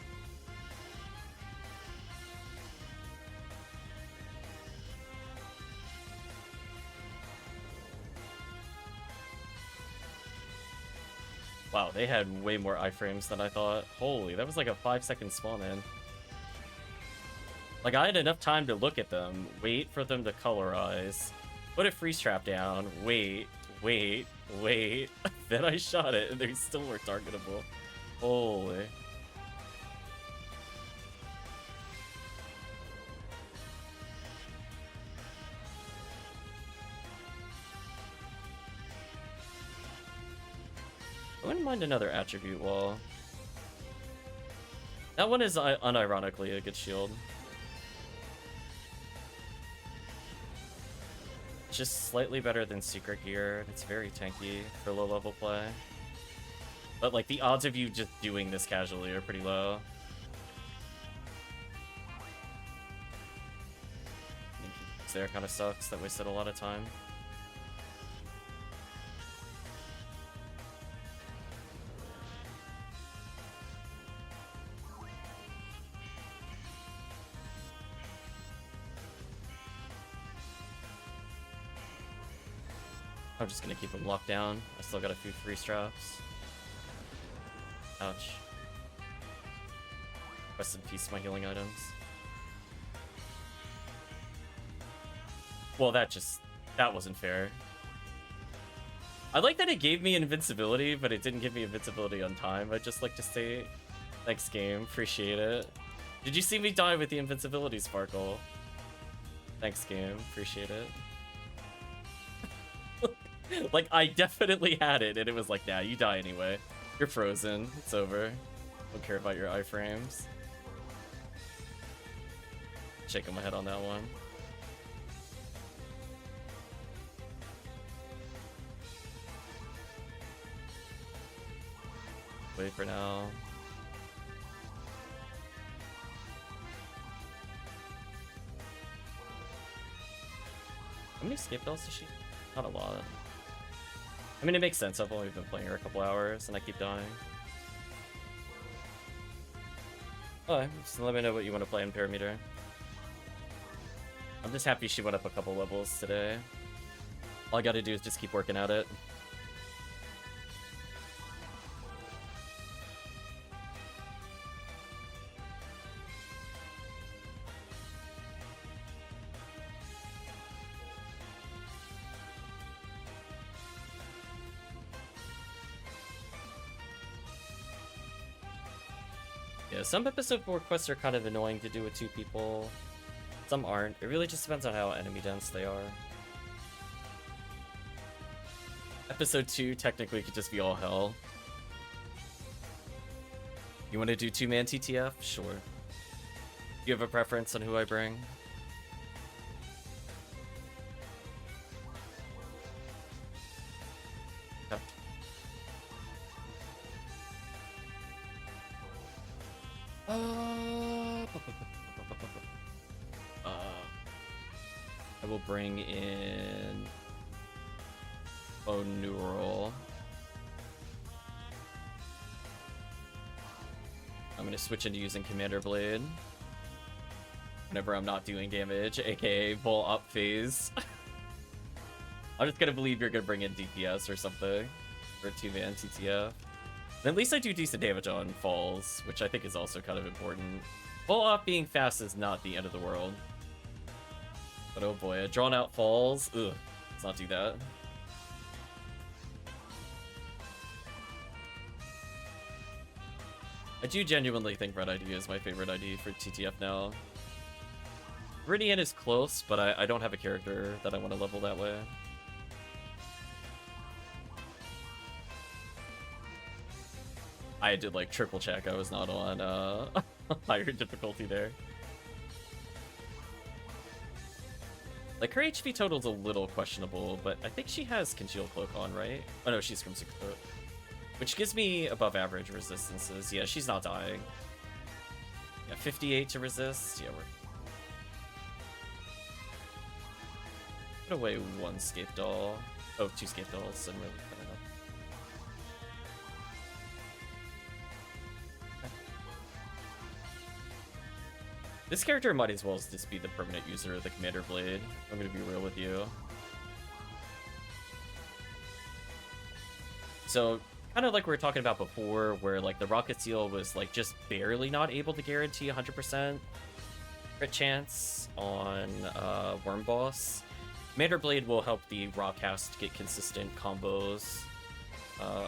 Wow, they had way more iframes than I thought. Holy, that was like a 5-second spawn in. Like, I had enough time to look at them, wait for them to colorize, put a freeze trap down, wait, then I shot it, and they still were targetable. Holy. I wouldn't mind another attribute wall. That one is unironically a good shield. It's just slightly better than Secret Gear. It's very tanky for low-level play. But, like, the odds of you just doing this casually are pretty low. There kind of sucks. That wasted a lot of time. I'm just gonna keep him locked down. I still got a few free straps. Ouch. Rest in peace, my healing items. Well, that wasn't fair. I like that it gave me invincibility, but it didn't give me invincibility on time. I'd just like to say, thanks game, appreciate it. Did you see me die with the invincibility sparkle? Thanks game, appreciate it. Like, I definitely had it, and it was like, nah, you die anyway. You're frozen, it's over. Don't care about your iframes. Shaking my head on that one. Wait for now. How many escape dolls does she? Not a lot. I mean, it makes sense. I've only been playing her a couple hours, and I keep dying. Alright, so let me know what you want to play in Parameter. I'm just happy she went up a couple levels today. All I gotta do is just keep working at it. Yeah, some episode 4 quests are kind of annoying to do with 2 people. Some aren't. It really just depends on how enemy dense they are. Episode 2 technically could just be all hell. You want to do 2-man TTF? Sure. Do you have a preference on who I bring? Okay. I will bring in Neural. I'm gonna switch into using Commander Blade whenever I'm not doing damage, aka Bull Up phase. I'm just gonna believe you're gonna bring in DPS or something for a 2-man TTF. And at least I do decent damage on falls, which I think is also kind of important. Bull Up being fast is not the end of the world. But oh boy, a drawn out falls. Ugh, let's not do that. I do genuinely think Red ID is my favorite ID for TTF now. Viridian is close, but I don't have a character that I want to level that way. I did like triple check. I was not on higher difficulty there. Like, her HP total's a little questionable, but I think she has Congealed Cloak on, right? Oh no, she's Crimson Cloak. Which gives me above average resistances. Yeah, she's not dying. Yeah, 58 to resist. Yeah, we're... Put away 1 Scape Doll. Oh, 2 Scape Dolls. I'm really cutting up. This character might as well just be the permanent user of the Commander Blade. I'm gonna be real with you. So, kind of like we were talking about before, where like the Rocket Seal was like just barely not able to guarantee 100% crit chance on Worm Boss. Commander Blade will help the Rockcast get consistent combos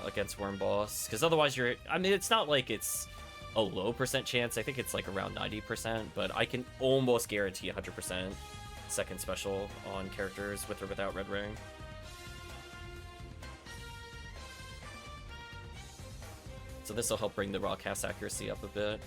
against Worm Boss, because otherwise you're... I mean, it's not like it's a low percent chance. I think it's like around 90%, but I can almost guarantee 100% second special on characters with or without Red Ring. So this will help bring the raw cast accuracy up a bit.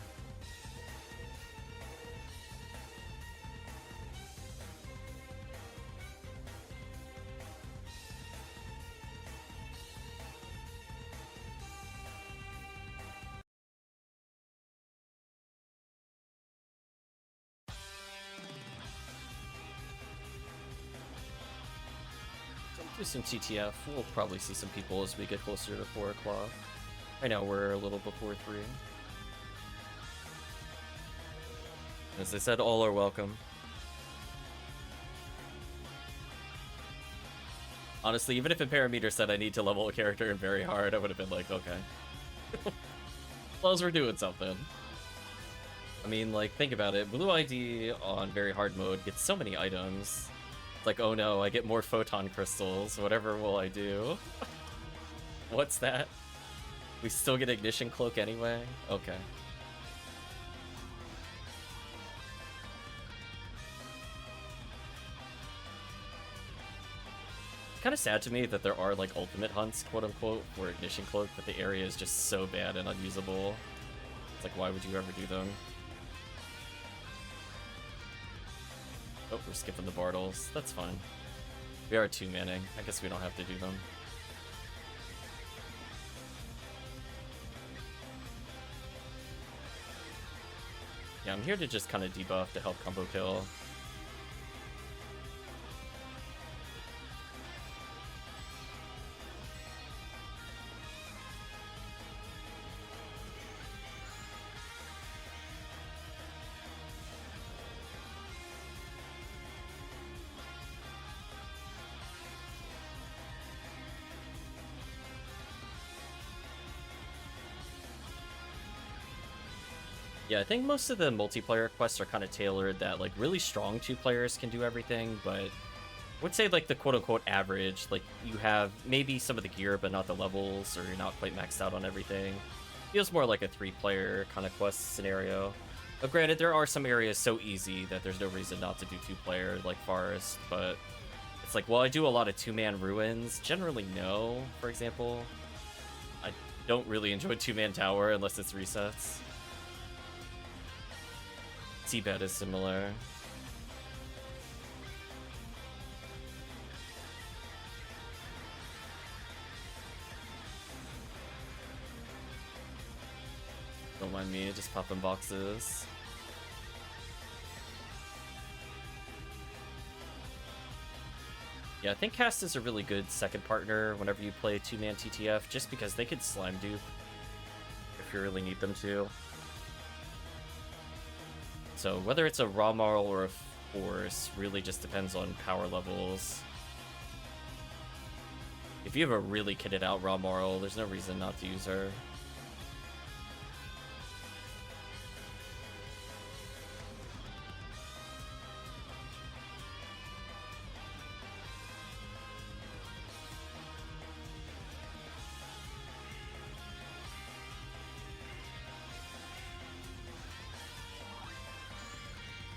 Do some TTF. We'll probably see some people as we get closer to 4 o'clock. Right now we're a little before 3. As I said, all are welcome. Honestly, even if Parameter said I need to level a character in very hard, I would have been like, okay. As long as we're doing something. I mean, like, think about it. Blue ID on very hard mode gets so many items. It's like, oh no, I get more photon crystals. Whatever will I do? What's that? We still get Ignition Cloak anyway? Okay. Kind of sad to me that there are like ultimate hunts, quote unquote, for Ignition Cloak, but the area is just so bad and unusable. It's like, why would you ever do them? Oh, we're skipping the Bartles. That's fine. We are 2-manning. I guess we don't have to do them. Yeah, I'm here to just kind of debuff to help combo kill. Yeah, I think most of the multiplayer quests are kind of tailored that, like, really strong 2 players can do everything, but I would say, like, the quote-unquote average, like, you have maybe some of the gear, but not the levels, or you're not quite maxed out on everything. Feels more like a 3-player kind of quest scenario. But granted, there are some areas so easy that there's no reason not to do 2-player, like Forest, but it's like, well, I do a lot of 2-man ruins. Generally, no, for example. I don't really enjoy 2-man tower unless it's resets. Seabed is similar. Don't mind me, just popping boxes. Yeah, I think Cast is a really good second partner whenever you play 2-man TTF, just because they could slime dupe if you really need them to. So whether it's a raw Marl or a force really just depends on power levels. If you have a really kitted out raw Marl, there's no reason not to use her.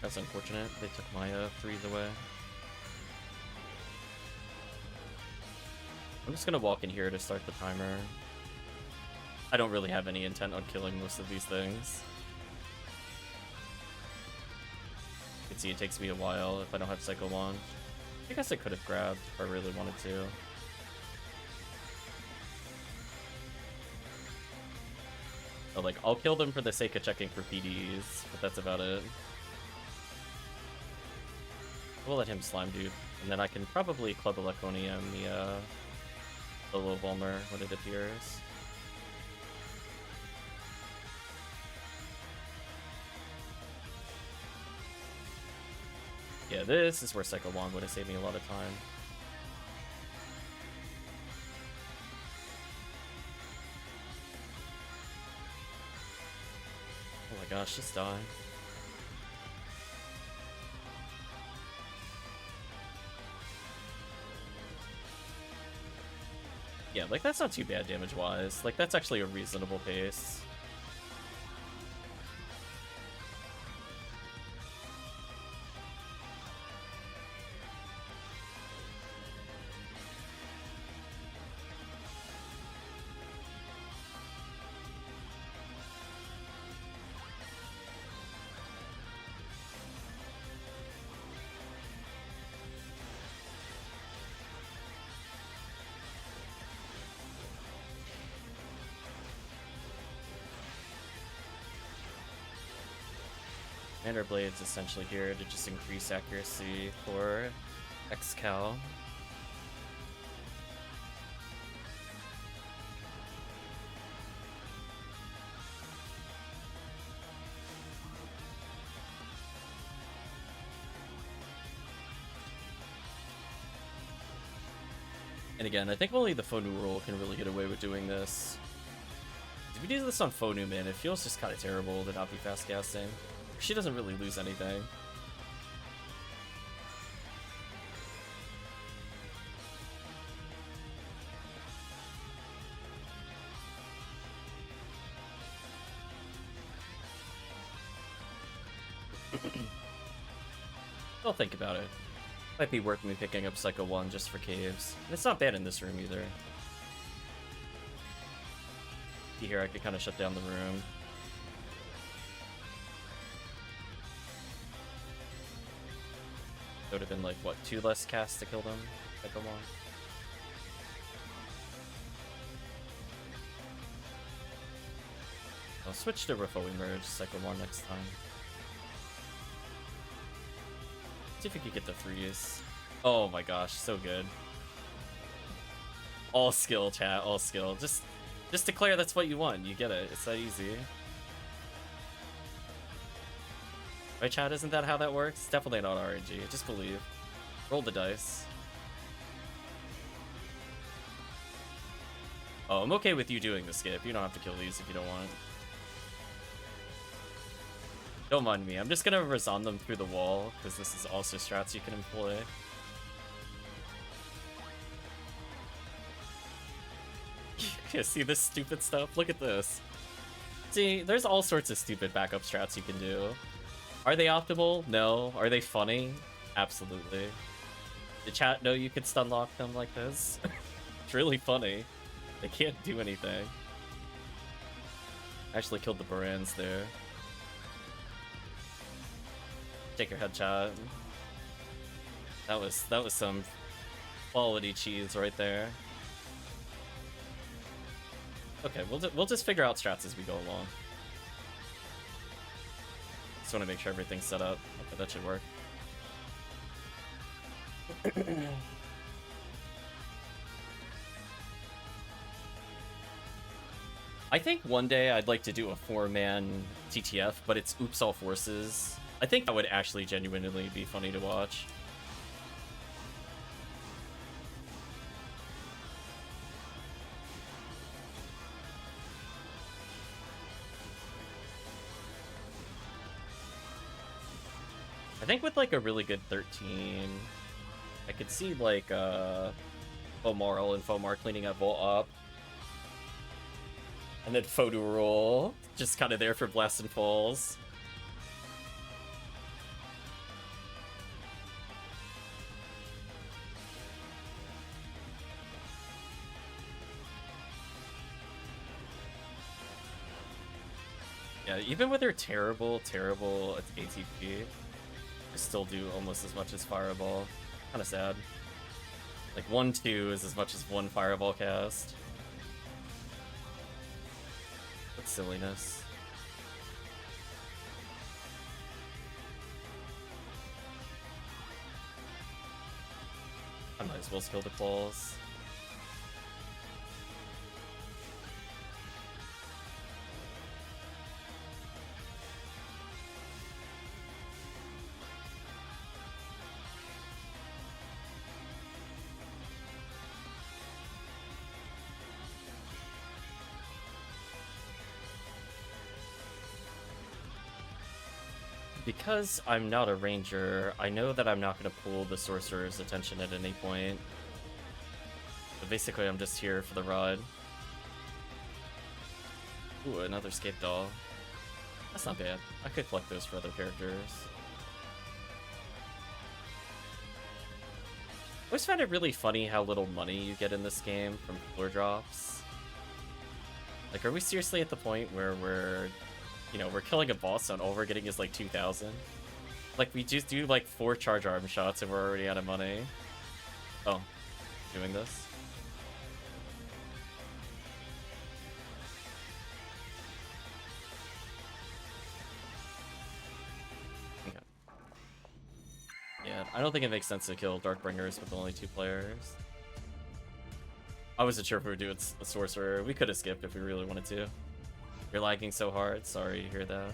That's unfortunate. They took my 3s away. I'm just gonna walk in here to start the timer. I don't really have any intent on killing most of these things. You can see it takes me a while if I don't have Cycle Wand. I guess I could have grabbed if I really wanted to. So, like, I'll kill them for the sake of checking for PDs, but that's about it. We'll let him slime dupe, and then I can probably Club Eleconium the low Vulmer when it appears. Yeah, this is where Cycle Wand would have saved me a lot of time. Oh my gosh, just die. Yeah, like, that's not too bad damage-wise. Like, that's actually a reasonable pace. Commander Blade's essentially here to just increase accuracy for X-Cal. And again, I think only the Fonu role can really get away with doing this. If we do this on Fonu, man, it feels just kind of terrible to not be fast casting. She doesn't really lose anything. I'll think about it. Might be worth me picking up Psycho 1 just for caves. And it's not bad in this room either. Here, I could kind of shut down the room. It would have been like, what, 2 less casts to kill them? Psycho 1. I'll switch to before we merge Psycho 1 next time. See if we could get the freeze. Oh my gosh, so good. All skill, chat, all skill. Just declare that's what you want. You get it. It's that easy. Right, chat? Isn't that how that works? It's definitely not RNG. Just believe. Roll the dice. Oh, I'm okay with you doing the skip. You don't have to kill these if you don't want. Don't mind me. I'm just gonna reson them through the wall, because this is also strats you can employ. Yeah, see this stupid stuff? Look at this. See, there's all sorts of stupid backup strats you can do. Are they optimal? No. Are they funny? Absolutely. Did chat know you could stun lock them like this? It's really funny. They can't do anything. Actually killed the Barans there. Take your head, chat. That was some quality cheese right there. Okay, we'll just figure out strats as we go along. Just want to make sure everything's set up. Okay, that should work. I think one day I'd like to do a 4-man TTF, but it's oops all forces. I think that would actually genuinely be funny to watch. I think with like a really good 13, I could see like Fomarl and Fomar cleaning up Volt up. And then Fodurul, just kind of there for Blast and Falls. Yeah, even with her terrible ATP, I still do almost as much as Fireball. Kind of sad. Like 1-2 is as much as 1 Fireball cast. What silliness. I might as well skill the claws. Because I'm not a ranger, I know that I'm not going to pull the sorcerer's attention at any point. But basically, I'm just here for the ride. Ooh, another Scape Doll. That's not bad. I could collect those for other characters. I always find it really funny how little money you get in this game from floor drops. Like, are we seriously at the point where we're killing a boss and all we're getting is like 2,000? Like, we just do like 4 charge arm shots and we're already out of money. Oh, doing this? Okay. Yeah, I don't think it makes sense to kill Darkbringers with only 2 players. I wasn't sure if we would do a sorcerer. We could have skipped if we really wanted to. You're lagging so hard. Sorry to hear that.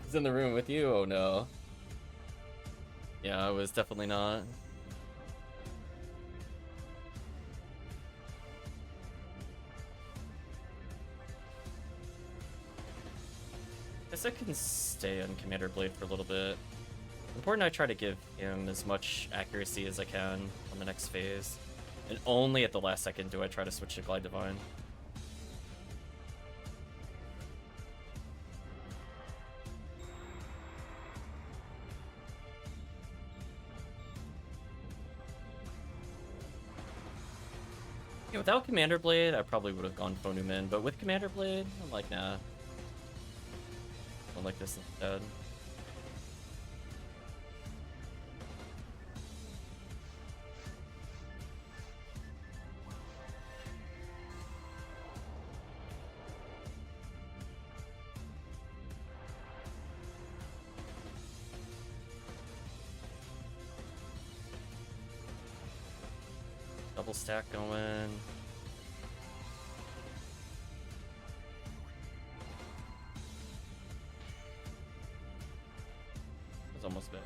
He's in the room with you? Oh no. Yeah, I was definitely not. Guess I can stay on Commander Blade for a little bit. Important I try to give him as much accuracy as I can on the next phase. And only at the last second do I try to switch to Glide Divine. Yeah, without Commander Blade, I probably would have gone Phonumin, but with Commander Blade, I'm like, nah. I like this instead. Double stack going. It's almost bad.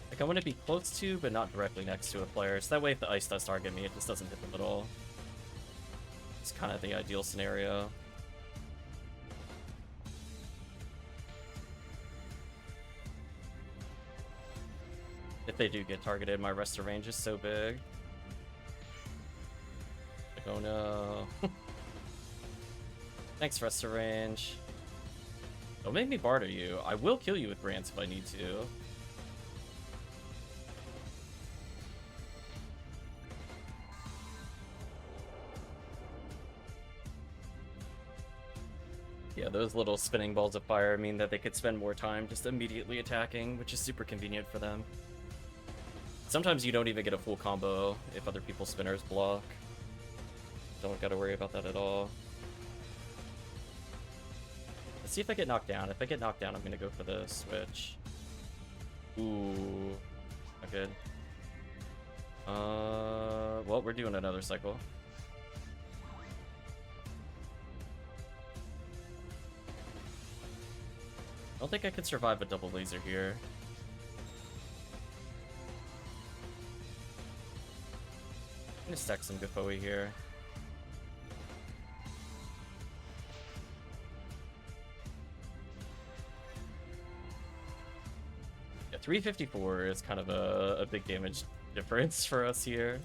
Like, I want to be close to, but not directly next to a player, so that way if the ice does target me, it just doesn't hit them at all. It's kind of the ideal scenario. If they do get targeted, my rest of range is so big. Like, oh no. Thanks, rest of range. Don't make me barter you. I will kill you with Brants if I need to. Yeah, those little spinning balls of fire mean that they could spend more time just immediately attacking, which is super convenient for them. Sometimes you don't even get a full combo if other people's spinners block. Don't gotta worry about that at all. Let's see if I get knocked down. If I get knocked down, I'm gonna go for the switch. Ooh, not good. Well, we're doing another cycle. I don't think I could survive a double laser here. I'm gonna stack some Gafoi here. Yeah, 354 is kind of a big damage difference for us here.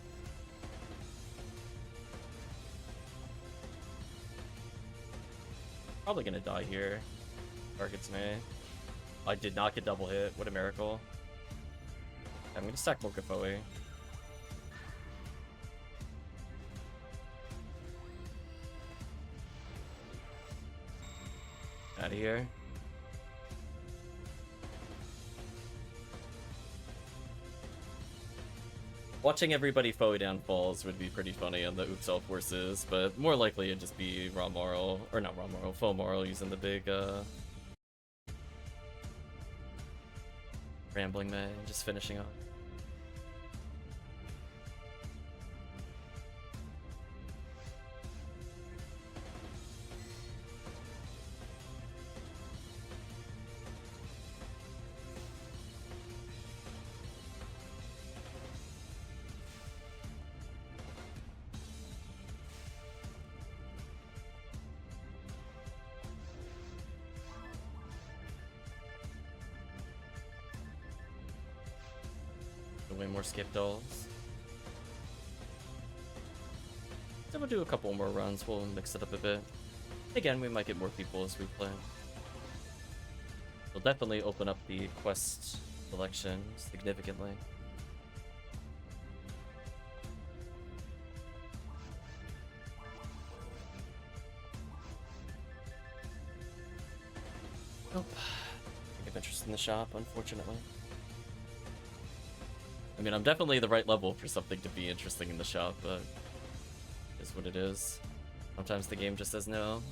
Probably gonna die here. Targets me. I did not get double hit. What a miracle. I'm gonna stack more Gafoi. Out of here. Watching everybody Foe down falls would be pretty funny on the Uxel forces, but more likely it'd just be Raw Moral, or not Raw Moral, Foe Moral using the big Rambling Man, just finishing off. Way more skip dolls. So we'll do a couple more runs, we'll mix it up a bit. Again, we might get more people as we play. We'll definitely open up the quest selection significantly. Nope. I think I'm interested in the shop, unfortunately. I mean, I'm definitely the right level for something to be interesting in the shop, but it is what it is. Sometimes the game just says no.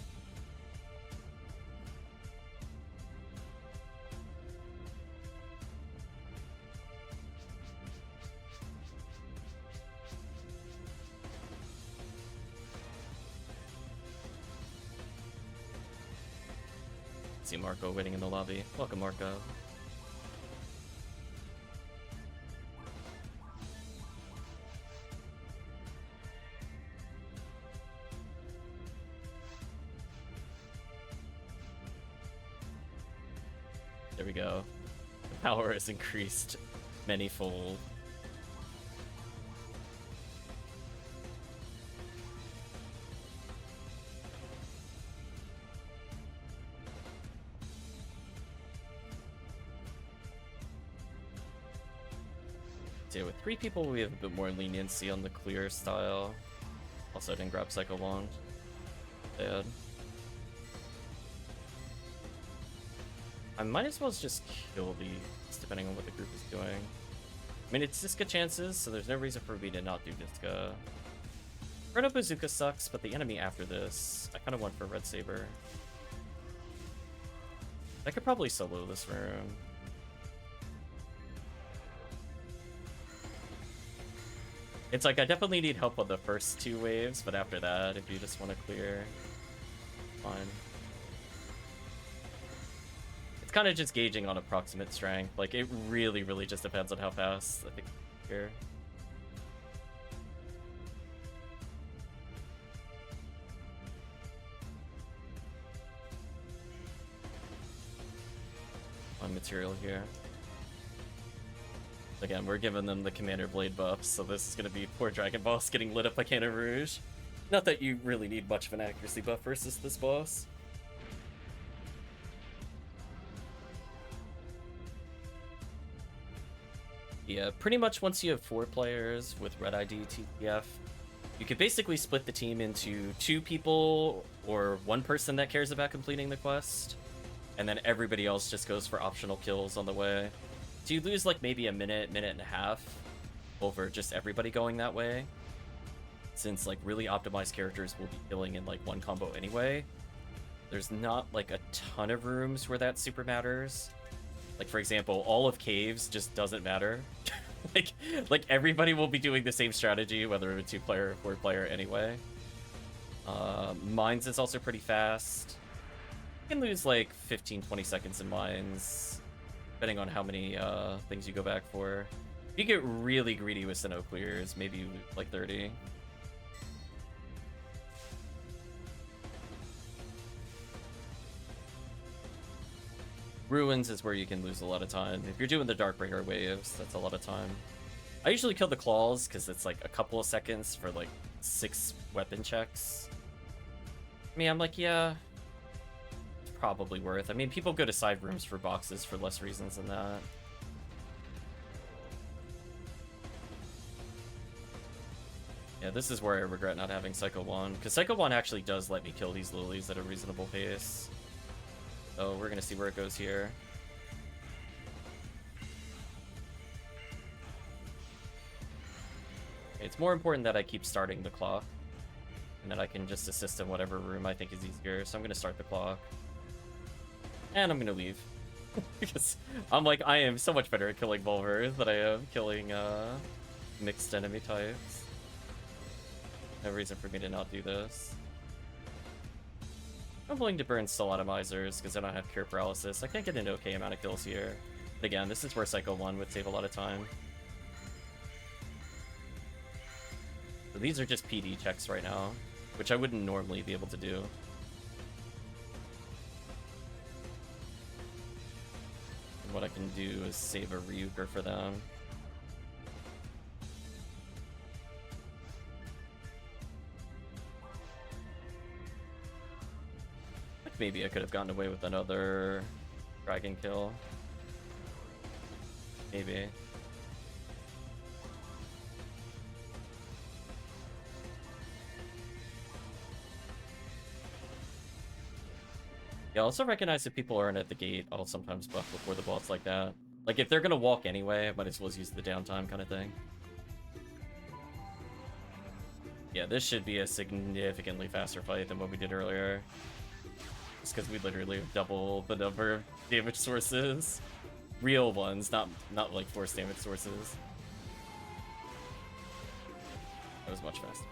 see Marco waiting in the lobby. Welcome, Marco. There we go. The power is increased manyfold. So with 3 people, we have a bit more leniency on the clear style. Also, I didn't grab Psycho Wand. Bad. I might as well just kill these, depending on what the group is doing. I mean, it's Ziska chances, so there's no reason for me to not do Ziska. Chrono Bazooka sucks, but the enemy after this, I kind of went for Red Saber. I could probably solo this room. It's like, I definitely need help on the first 2 waves, but after that, if you just want to clear, fine. It's kind of just gauging on approximate strength. Like, it really, really just depends on how fast I think here. On material here. Again, we're giving them the Commander Blade buffs, so this is going to be poor Dragon Boss getting lit up by Cannon Rouge. Not that you really need much of an accuracy buff versus this boss. Yeah, pretty much once you have 4 players with Red ID TTF, you could basically split the team into 2 people or 1 person that cares about completing the quest, and then everybody else just goes for optional kills on the way. So you lose like maybe a minute and a half over just everybody going that way, since like really optimized characters will be killing in like 1 combo anyway. There's not like a ton of rooms where that super matters. Like, for example, all of Caves just doesn't matter. like everybody will be doing the same strategy, whether it's 2-player or 4-player anyway. Mines is also pretty fast. You can lose like 15-20 seconds in Mines, depending on how many things you go back for. If you get really greedy with Sinnoh clears, maybe like 30. Ruins is where you can lose a lot of time. If you're doing the Darkbringer waves, that's a lot of time. I usually kill the claws because it's like a couple of seconds for like 6 weapon checks. I mean, I'm like, yeah, it's probably worth. I mean, people go to side rooms for boxes for less reasons than that. Yeah, this is where I regret not having Psycho 1, because Psycho 1 actually does let me kill these lilies at a reasonable pace. So we're gonna see where it goes here. It's more important that I keep starting the clock, and that I can just assist in whatever room I think is easier. So I'm gonna start the clock, and I'm gonna leave. Because I'm like, I am so much better at killing Volvers than I am killing mixed enemy types. No reason for me to not do this. I'm willing to burn Soul-Atomizers because I don't have Cure Paralysis. I can get an okay amount of kills here. But again, this is where Psycho 1 would save a lot of time. So these are just PD checks right now, which I wouldn't normally be able to do. And what I can do is save a Ryuger for them. Maybe I could have gotten away with another dragon kill. Maybe. Yeah, I also recognize that people aren't at the gate. I'll sometimes buff before the boss like that. Like, if they're gonna walk anyway, I might as well use the downtime kind of thing. Yeah, this should be a significantly faster fight than what we did earlier. Just because we literally have double the number of damage sources. Real ones, not like force damage sources. That was much faster.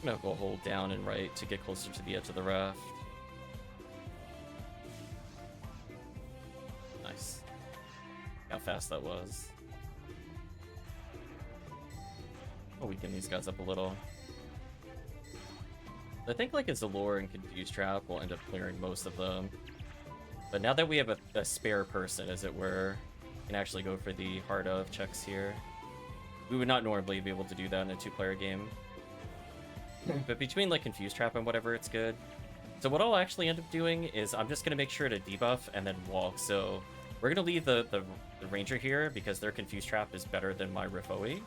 I'm gonna go hold down and right to get closer to the edge of the raft. Nice. How fast that was. I'll weaken these guys up a little. I think like a Zalor and Confuse Trap will end up clearing most of them. But now that we have a spare person, as it were, we can actually go for the Heart of checks here. We would not normally be able to do that in a 2-player game. But between like Confuse Trap and whatever, it's good. So what I'll actually end up doing is I'm just going to make sure to debuff and then walk. So we're going to leave the Ranger here because their Confuse Trap is better than my Rifoe.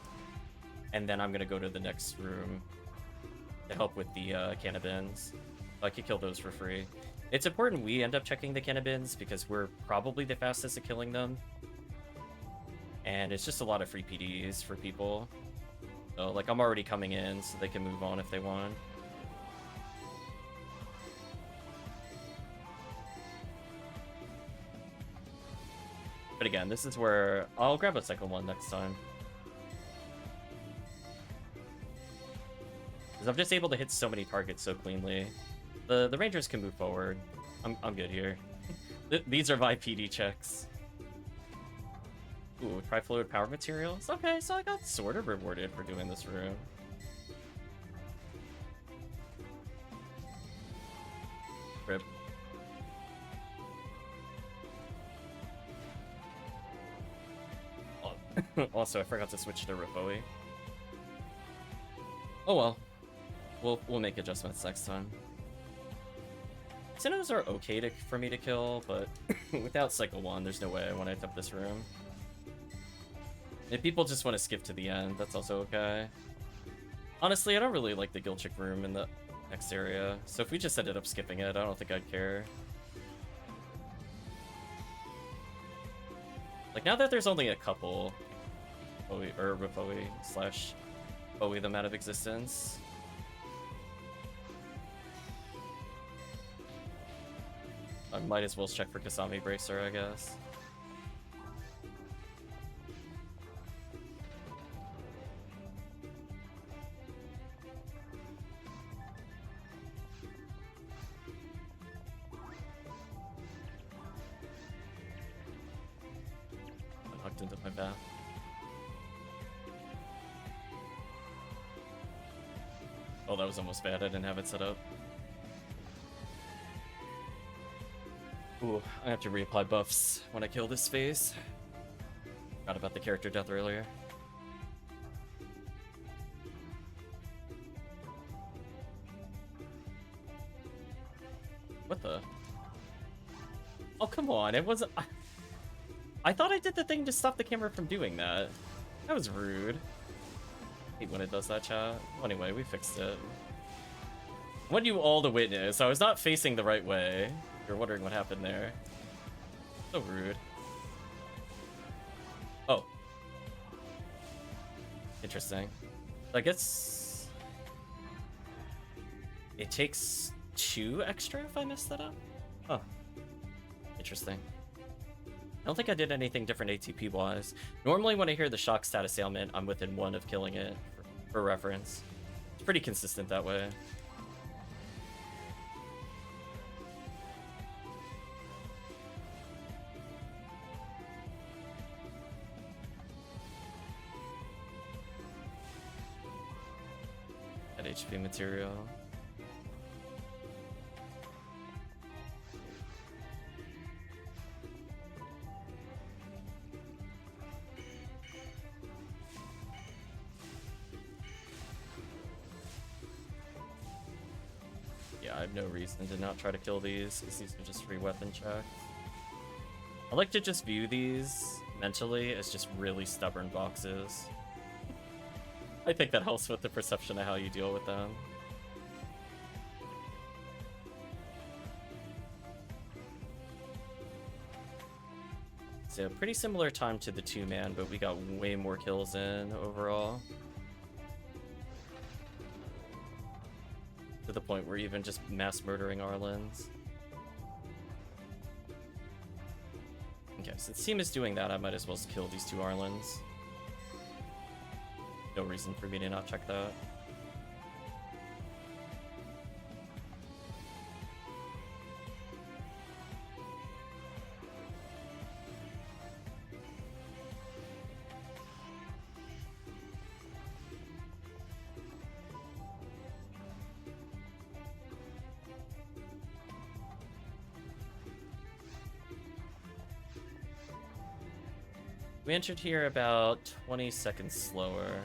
And then I'm going to go to the next room to help with the Cannabins. I could kill those for free. It's important we end up checking the Cannabins because we're probably the fastest at killing them. And it's just a lot of free PDs for people. So, like, I'm already coming in, so they can move on if they want. But again, this is where I'll grab a Cycle 1 next time. Because I'm just able to hit so many targets so cleanly. The Rangers can move forward. I'm good here. These are my PD checks. Ooh, Trifluid Power Materials? Okay, so I got sort of rewarded for doing this room. Rip. Oh, also, I forgot to switch to Rifoe. Oh well. We'll make adjustments next time. Sinnohs are okay for me to kill, but without Cycle 1, there's no way I want to attempt this room. If people just want to skip to the end, that's also okay. Honestly, I don't really like the Gilchick room in the next area, so if we just ended up skipping it, I don't think I'd care. Like, now that there's only a couple Rifoe slash Bowie them out of existence, I might as well check for Kasami Bracer, I guess. I knocked into my path. Oh, that was almost bad. I didn't have it set up. Ooh, I have to reapply buffs when I kill this phase. Forgot about the character death earlier. What the? Oh, come on. It wasn't... I thought I did the thing to stop the camera from doing that. That was rude. I hate when it does that, chat. Well, anyway, we fixed it. I want you all to witness. I was not facing the right way. You're wondering what happened there. So rude. Oh. Interesting. I guess... it takes 2 extra if I messed that up? Oh. Interesting. I don't think I did anything different ATP-wise. Normally when I hear the shock status ailment, I'm within 1 of killing it, for reference. It's pretty consistent that way. That HP material. Yeah, I have no reason to not try to kill these, because these are just free weapon checks. I like to just view these mentally as just really stubborn boxes. I think that helps with the perception of how you deal with them. So pretty similar time to the 2-man, but we got way more kills in overall. To the point where even just mass murdering Arlens. Okay, since team is doing that, I might as well kill these 2 Arlens. No reason for me to not check that. We entered here about 20 seconds slower.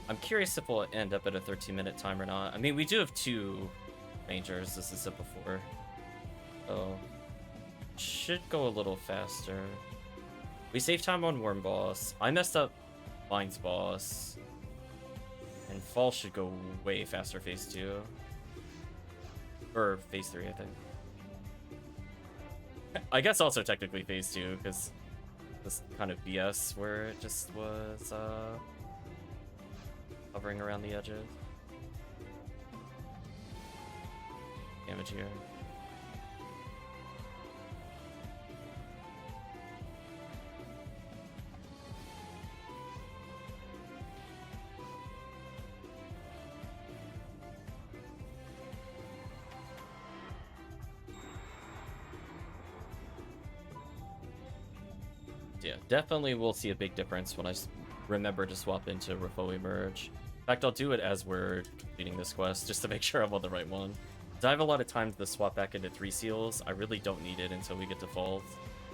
I'm curious if we'll end up at a 13-minute time or not. I mean, we do have 2 Rangers, as I said before. So, should go a little faster. We saved time on Worm Boss. I messed up Mines Boss. And Fall should go way faster phase 2. Or phase 3, I think. I guess also technically phase 2, because this kind of BS where it just was hovering around the edges. Damage here. Yeah, definitely we'll see a big difference when I remember to swap into RemoteBattery. In fact, I'll do it as we're completing this quest, just to make sure I'm on the right one. I have a lot of time to swap back into 3 seals. I really don't need it until we get to Falls.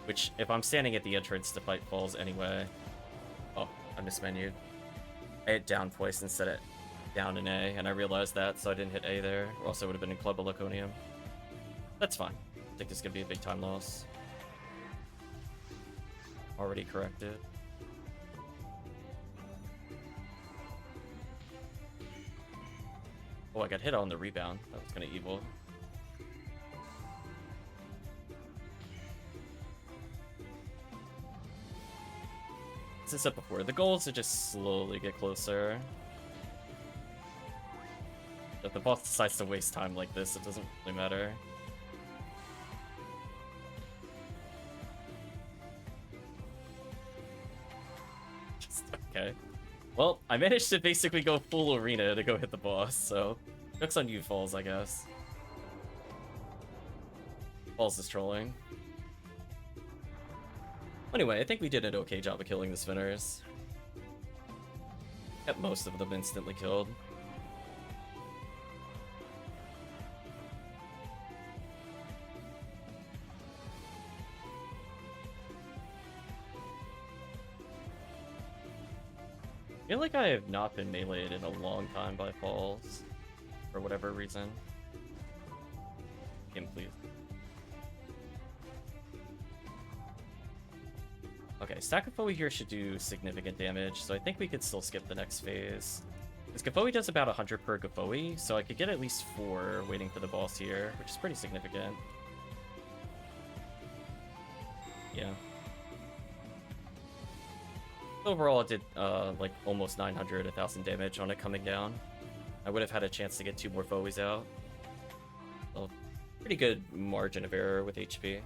Which, if I'm standing at the entrance to fight Falls anyway... Oh, I mismenued. I hit down twice instead of down in A, and I realized that, so I didn't hit A there. Or else I would have been in Club of Laconium. That's fine. I think this is going to be a big time loss. Already corrected. Oh, I got hit on the rebound. That was kind of evil. As I said before, the goal is to just slowly get closer. If the boss decides to waste time like this, it doesn't really matter. Okay. Well, I managed to basically go full arena to go hit the boss, so... Joke's on you, Falls, I guess. Falls is trolling. Anyway, I think we did an okay job of killing the spinners. Got most of them instantly killed. I feel like I have not been meleeed in a long time by Falls, for whatever reason. Him, please. Okay, Stack of Foe here should do significant damage, so I think we could still skip the next phase. Because Gafoe does about 100 per Gafoe, so I could get at least 4 waiting for the boss here, which is pretty significant. Yeah. Overall, it did like almost 900, 1,000 damage on it coming down. I would have had a chance to get 2 more foes out. So, pretty good margin of error with HP.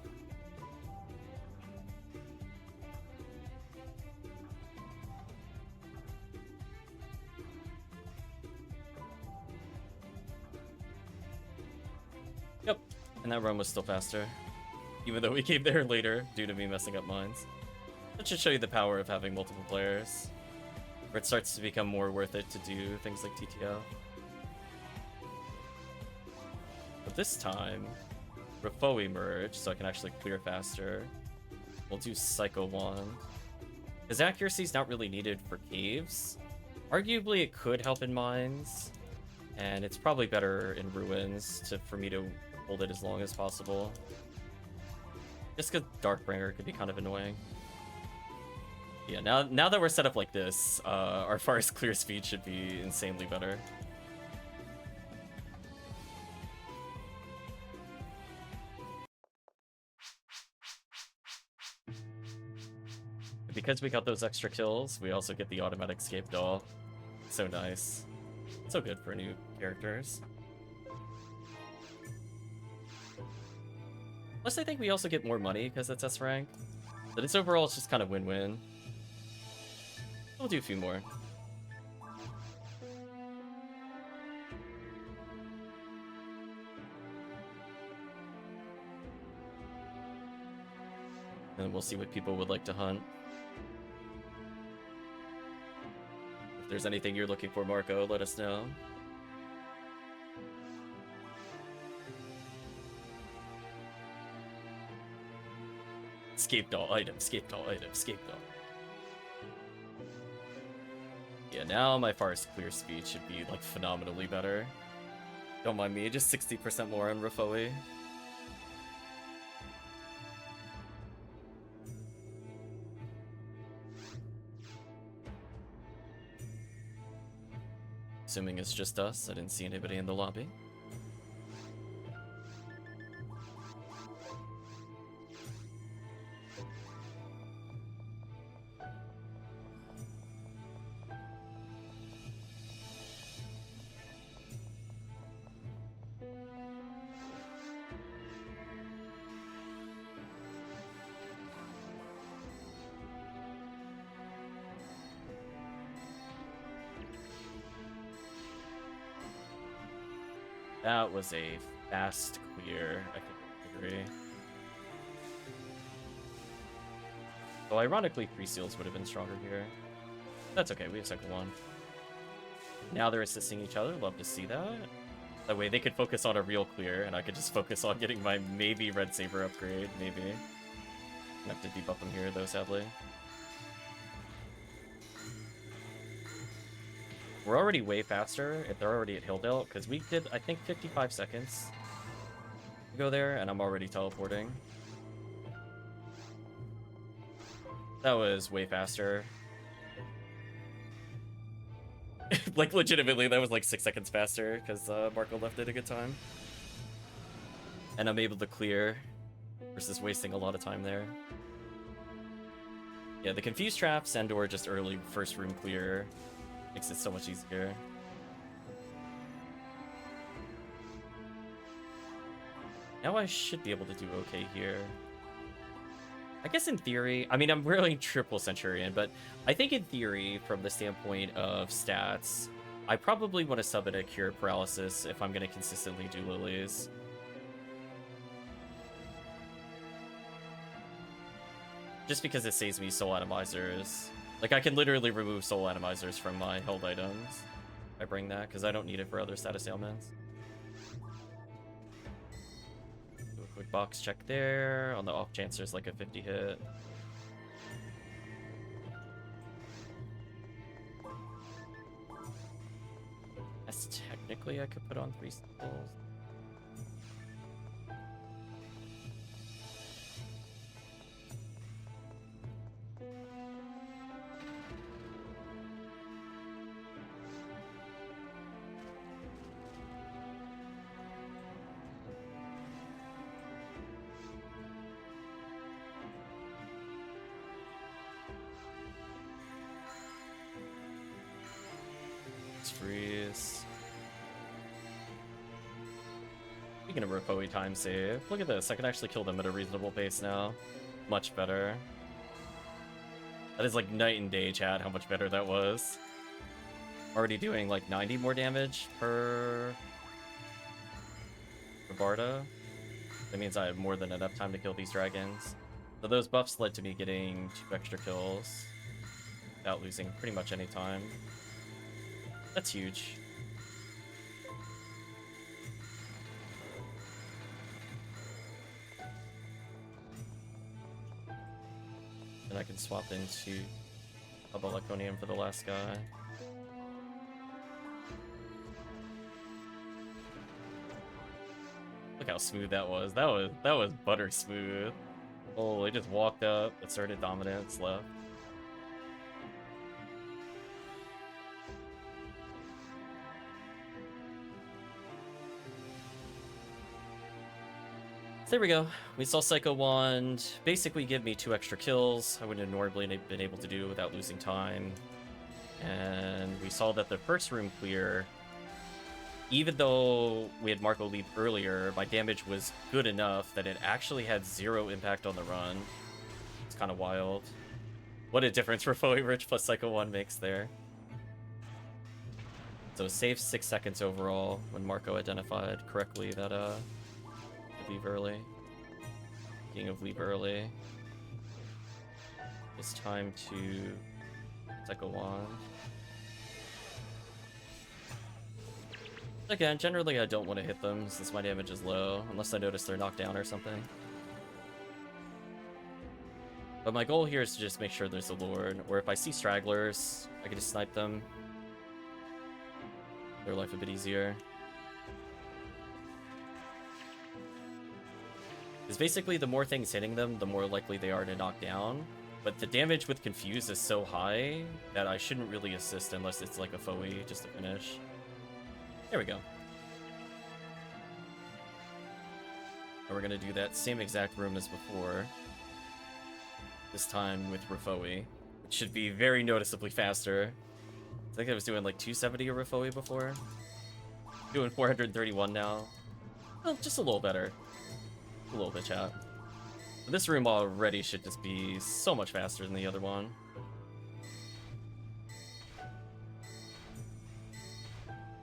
Yep, and that run was still faster, even though we came there later due to me messing up mines. That should show you the power of having multiple players, where it starts to become more worth it to do things like TTO. But this time, Refoe merge, so I can actually clear faster. We'll do Psycho Wand. His accuracy is not really needed for caves. Arguably, it could help in mines, and it's probably better in ruins for me to hold it as long as possible. Just because Darkbringer could be kind of annoying. Yeah, now that we're set up like this, our forest clear speed should be insanely better. Because we got those extra kills, we also get the automatic escape doll. So nice. So good for new characters. Plus, I think we also get more money because it's S rank. But it's overall, it's just kind of win-win. We'll do a few more. And we'll see what people would like to hunt. If there's anything you're looking for, Marco, let us know. Escape doll item, escape doll item, escape doll. Yeah, now my forest clear speed should be, like, phenomenally better. Don't mind me, just 60% more on Rafoi. Assuming it's just us, I didn't see anybody in the lobby. That was a fast clear, I can agree. So ironically, 3 seals would have been stronger here. That's okay, we have cycle 1. Now they're assisting each other, love to see that. That way they could focus on a real clear, and I could just focus on getting my maybe Red Saber upgrade, maybe. I have to debuff them here though, sadly. We're already way faster if they're already at Hilldale, because we did, I think, 55 seconds to go there, and I'm already teleporting. That was way faster. Like, legitimately, that was like 6 seconds faster, because Marco left at a good time. And I'm able to clear, versus wasting a lot of time there. Yeah, the confused traps and or just early first room clear makes it so much easier. Now I should be able to do okay here. I guess in theory, I mean, I'm really triple Centurion, but I think in theory, from the standpoint of stats, I probably want to sub it at Cure Paralysis if I'm going to consistently do Lilies. Just because it saves me Soul Atomizers. Like, I can literally remove Soul Atomizers from my held items if I bring that, because I don't need it for other status ailments. Do a quick box check there. On the off chance there's like a 50 hit. Yes, technically I could put on 3 symbols. Freeze. Speaking of Rafoi time save, look at this. I can actually kill them at a reasonable pace now. Much better. That is like night and day, chat, how much better that was. Already doing like 90 more damage per Barda. That means I have more than enough time to kill these dragons. So those buffs led to me getting 2 extra kills without losing pretty much any time. That's huge. And I can swap into Hubble Iconium for the last guy. Look how smooth that was. That was butter smooth. Oh, it just walked up, asserted dominance, left. There we go. We saw Psycho Wand basically give me 2 extra kills. I wouldn't have normally been able to do without losing time. And we saw that the first room clear, even though we had Marco leave earlier, my damage was good enough that it actually had 0 impact on the run. It's kind of wild. What a difference Rafoi Rich plus Psycho Wand makes there. So save 6 seconds overall when Marco identified correctly that leave early. Speaking of leave early, it's time to Psycho Wand. Again, generally I don't want to hit them since my damage is low, unless I notice they're knocked down or something. But my goal here is to just make sure there's a Lord, or if I see stragglers, I can just snipe them their life a bit easier. Because basically, the more things hitting them, the more likely they are to knock down. But the damage with Confuse is so high that I shouldn't really assist unless it's like a Foe just to finish. There we go. And we're going to do that same exact room as before. This time with Refoe, which should be very noticeably faster. I think I was doing like 270 a Refoe before. Doing 431 now. Well, just a little better. A little bit, chat. But this room already should just be so much faster than the other one.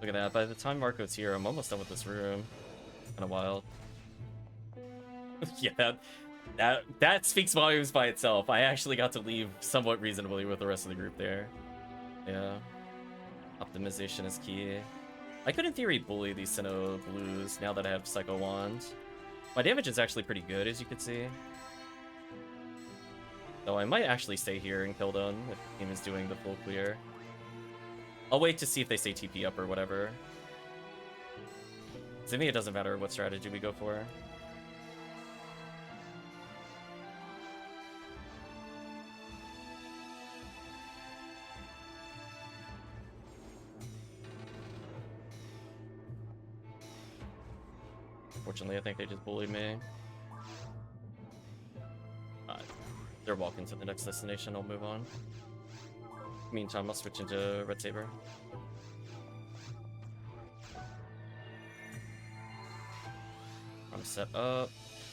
Look at that. By the time Marco's here, I'm almost done with this room. Kind of wild. Yeah, that speaks volumes by itself. I actually got to leave somewhat reasonably with the rest of the group there. Yeah. Optimization is key. I could, in theory, bully these Sinnoh blues now that I have Psycho Wand. My damage is actually pretty good, as you can see. Though I might actually stay here and kill them if the team is doing the full clear. I'll wait to see if they say TP up or whatever. To me, it doesn't matter what strategy we go for. Unfortunately, I think they just bullied me. They're walking to the next destination. I'll move on. Meantime, I'll switch into Red Saber. I'm set up.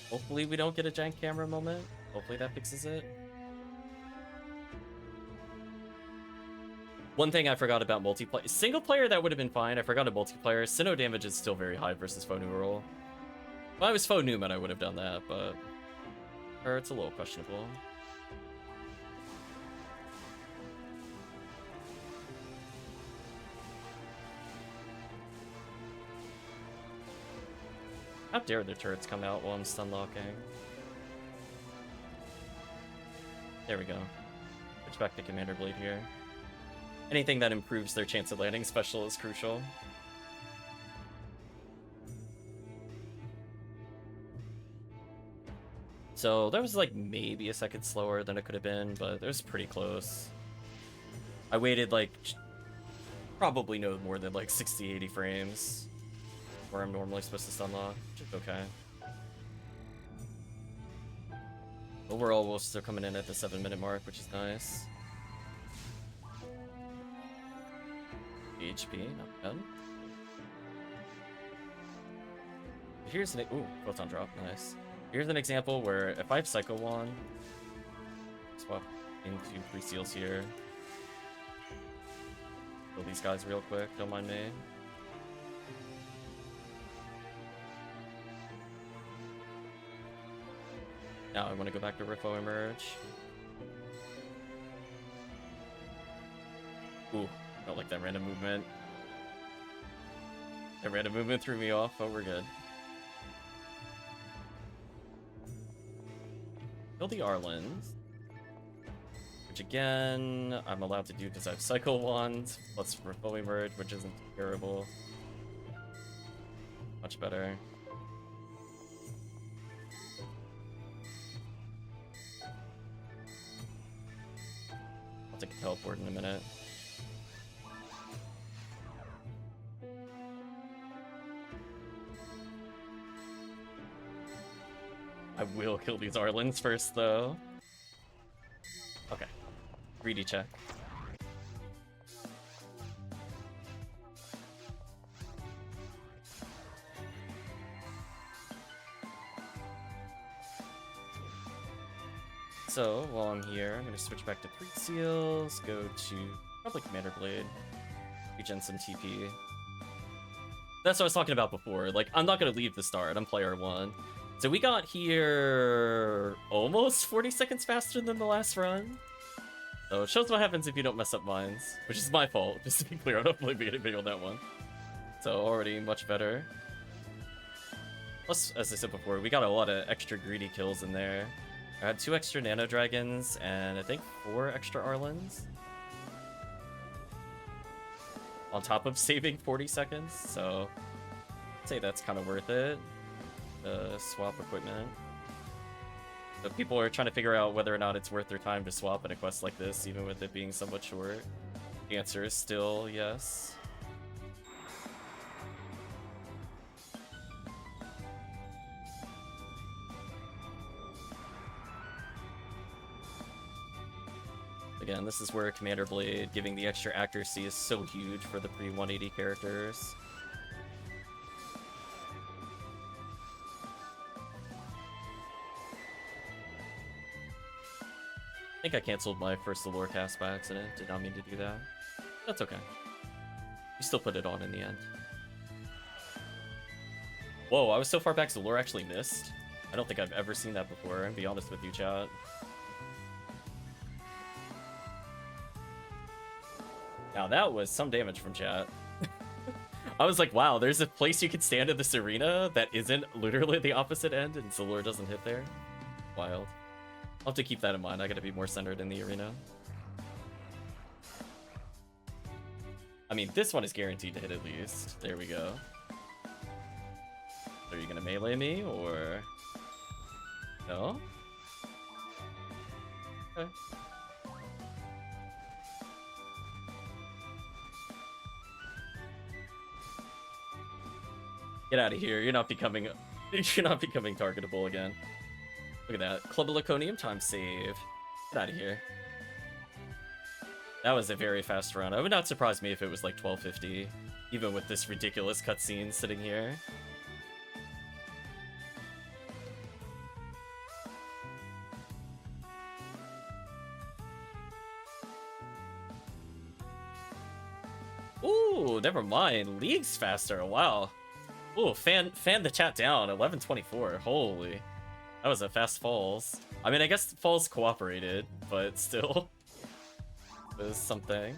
Hopefully we don't get a giant camera moment. Hopefully that fixes it. One thing I forgot about multiplayer. Single player, that would have been fine. I forgot a multiplayer. Sinnoh damage is still very high versus Foe New roll. If I was Foe Newman, I would have done that, but... Or it's a little questionable. How dare the turrets come out while I'm stun locking? There we go. Switch back to Commander Blade here. Anything that improves their chance of landing special is crucial. So that was like maybe a second slower than it could have been, but it was pretty close. I waited like probably no more than like 60-80 frames where I'm normally supposed to stun lock, which is okay. Overall, we're still coming in at the 7-minute mark, which is nice. HP, not bad. Here's an photon drop, nice. Here's an example where if I have Psycho Wand, swap into 3 seals here. Kill these guys real quick, don't mind me. Now I want to go back to Rifo Emerge. Ooh, don't like that random movement. That random movement threw me off, but we're good. Kill the Arlens. Which again, I'm allowed to do because I have Cycle Wand, plus Rifo Emerge, which isn't terrible. Much better. I'll take a teleport in a minute. I will kill these Arlens first, though. Okay. Greedy check. So, while I'm here, I'm going to switch back to 3 seals, go to probably Commander Blade, regen some TP. That's what I was talking about before. Like, I'm not going to leave the start. I'm player 1. So we got here almost 40 seconds faster than the last run. So it shows what happens if you don't mess up mines, which is my fault, just to be clear. I don't really made a video on that one. So already much better. Plus, as I said before, we got a lot of extra greedy kills in there. I had 2 extra Nano Dragons and I think 4 extra Arlens. on top of saving 40 seconds, so I'd say that's kind of worth it. Swap equipment. But people are trying to figure out whether or not it's worth their time to swap in a quest like this, even with it being somewhat short. The answer is still yes. Again, this is where Commander Blade giving the extra accuracy is so huge for the pre-180 characters. I think I canceled my first Allure cast by accident. Did not mean to do that. That's okay. We still put it on in the end. Whoa, I was so far back Allure actually missed. I don't think I've ever seen that before, and be honest with you, chat. Now that was some damage from chat. I was like, wow, there's a place you can stand in this arena that isn't literally the opposite end and Zalur doesn't hit there. Wild. I'll have to keep that in mind. I gotta be more centered in the arena. I mean, this one is guaranteed to hit at least. There we go. Are you gonna melee me or... No? Okay. Get out of here. You're not becoming targetable again. Look at that. Club of Laconium time save. Get out of here. That was a very fast run. It would not surprise me if it was like 1250, even with this ridiculous cutscene sitting here. Ooh, never mind. League's faster. Wow. Ooh, fan the chat down. 11:24. Holy. That was a fast falls. I mean, I guess falls cooperated, but still. It was something.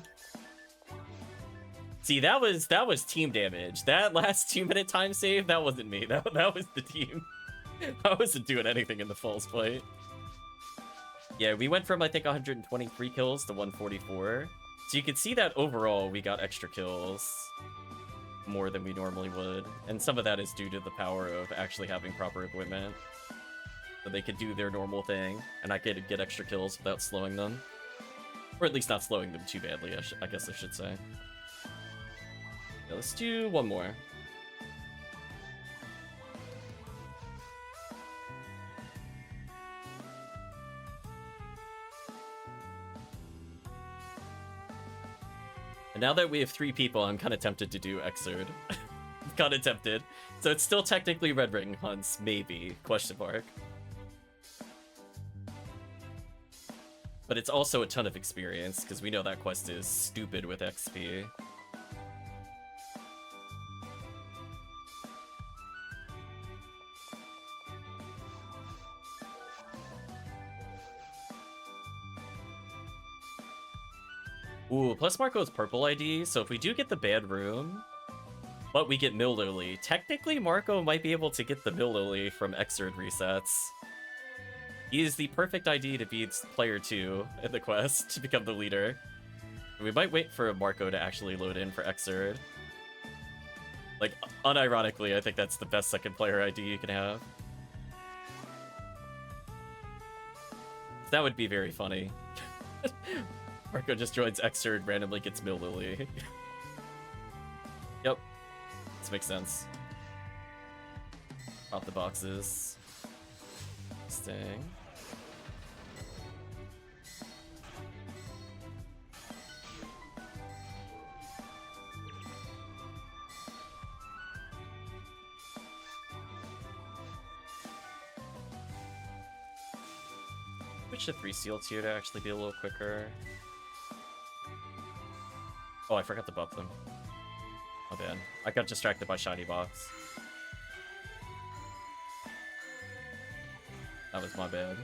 See, that was team damage. That last 2-minute time save, that wasn't me. That was the team. I wasn't doing anything in the falls fight. Yeah, we went from, I think, 123 kills to 144. So you can see that overall we got extra kills. More than we normally would. And some of that is due to the power of actually having proper equipment. So they could do their normal thing, and I could get extra kills without slowing them. Or at least not slowing them too badly, I guess I should say. Yeah, let's do one more. And now that we have 3 people, I'm kind of tempted to do Xrd. I'm kind of tempted. So it's still technically Red Ring hunts, maybe, question mark. But it's also a ton of experience, because we know that quest is stupid with XP. Ooh, plus Marco's purple ID, so if we do get the bad room, but we get Mill Lily, technically Marco might be able to get the Mill Lily from Xrd resets. He is the perfect ID to be player 2 in the quest to become the leader. We might wait for Marco to actually load in for Xrd. Like, unironically, I think that's the best second player ID you can have. That would be very funny. Marco just joins Xrd, randomly gets Mill Lily. Yep. This makes sense. Pop the boxes. Sting. Switch to 3 seals here to actually be a little quicker. Oh, I forgot to buff them. Oh, bad. I got distracted by Shiny Box. That was my bad.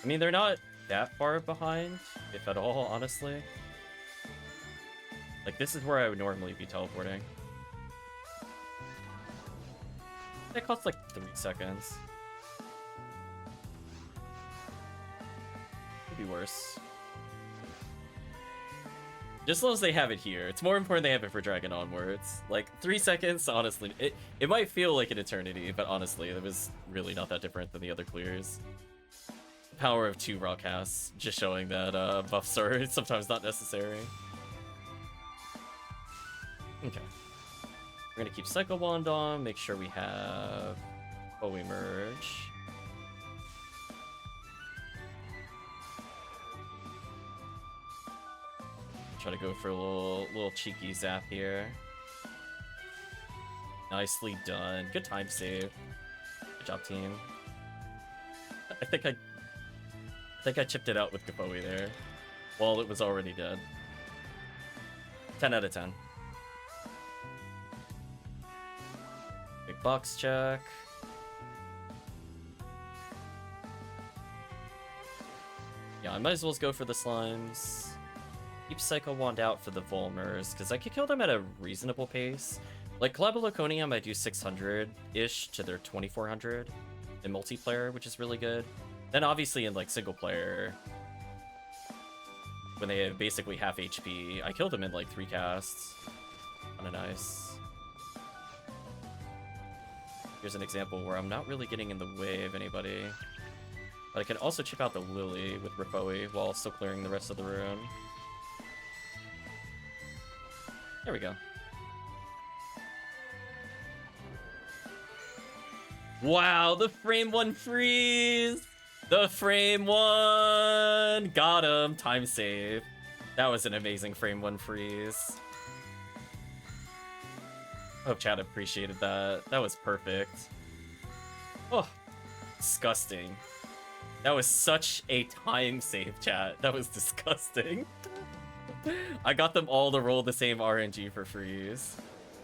I mean, they're not that far behind, if at all, honestly. Like, this is where I would normally be teleporting. That costs like 3 seconds. Could be worse. Just as long as they have it here. It's more important they have it for Dragon Onwards. Like, 3 seconds, honestly, it might feel like an eternity, but honestly, it was really not that different than the other clears. The power of 2 raw casts, just showing that buffs are sometimes not necessary. Okay. We're gonna keep Cycle Wand on, make sure we have Bowie Merge. Try to go for a little cheeky zap here. Nicely done. Good time save. Good job, team. I think I chipped it out with Bowie there, while it was already dead. 10 out of 10. Big box check. Yeah, I might as well go for the slimes. Keep Psycho Wand out for the Volmers, because I could kill them at a reasonable pace. Like, Collabulaconium, I do 600-ish to their 2400 in multiplayer, which is really good. Then obviously in, like, single player, when they have basically half HP, I killed them in, like, 3 casts. Kinda nice. Here's an example where I'm not really getting in the way of anybody. But I can also chip out the Lily with Ripoe while still clearing the rest of the room. There we go. Wow, the frame 1 freeze! The frame 1! Got him! Time save. That was an amazing frame 1 freeze. Hope chat appreciated that. That was perfect. Oh, disgusting. That was such a time save, chat. That was disgusting. I got them all to roll the same RNG for freeze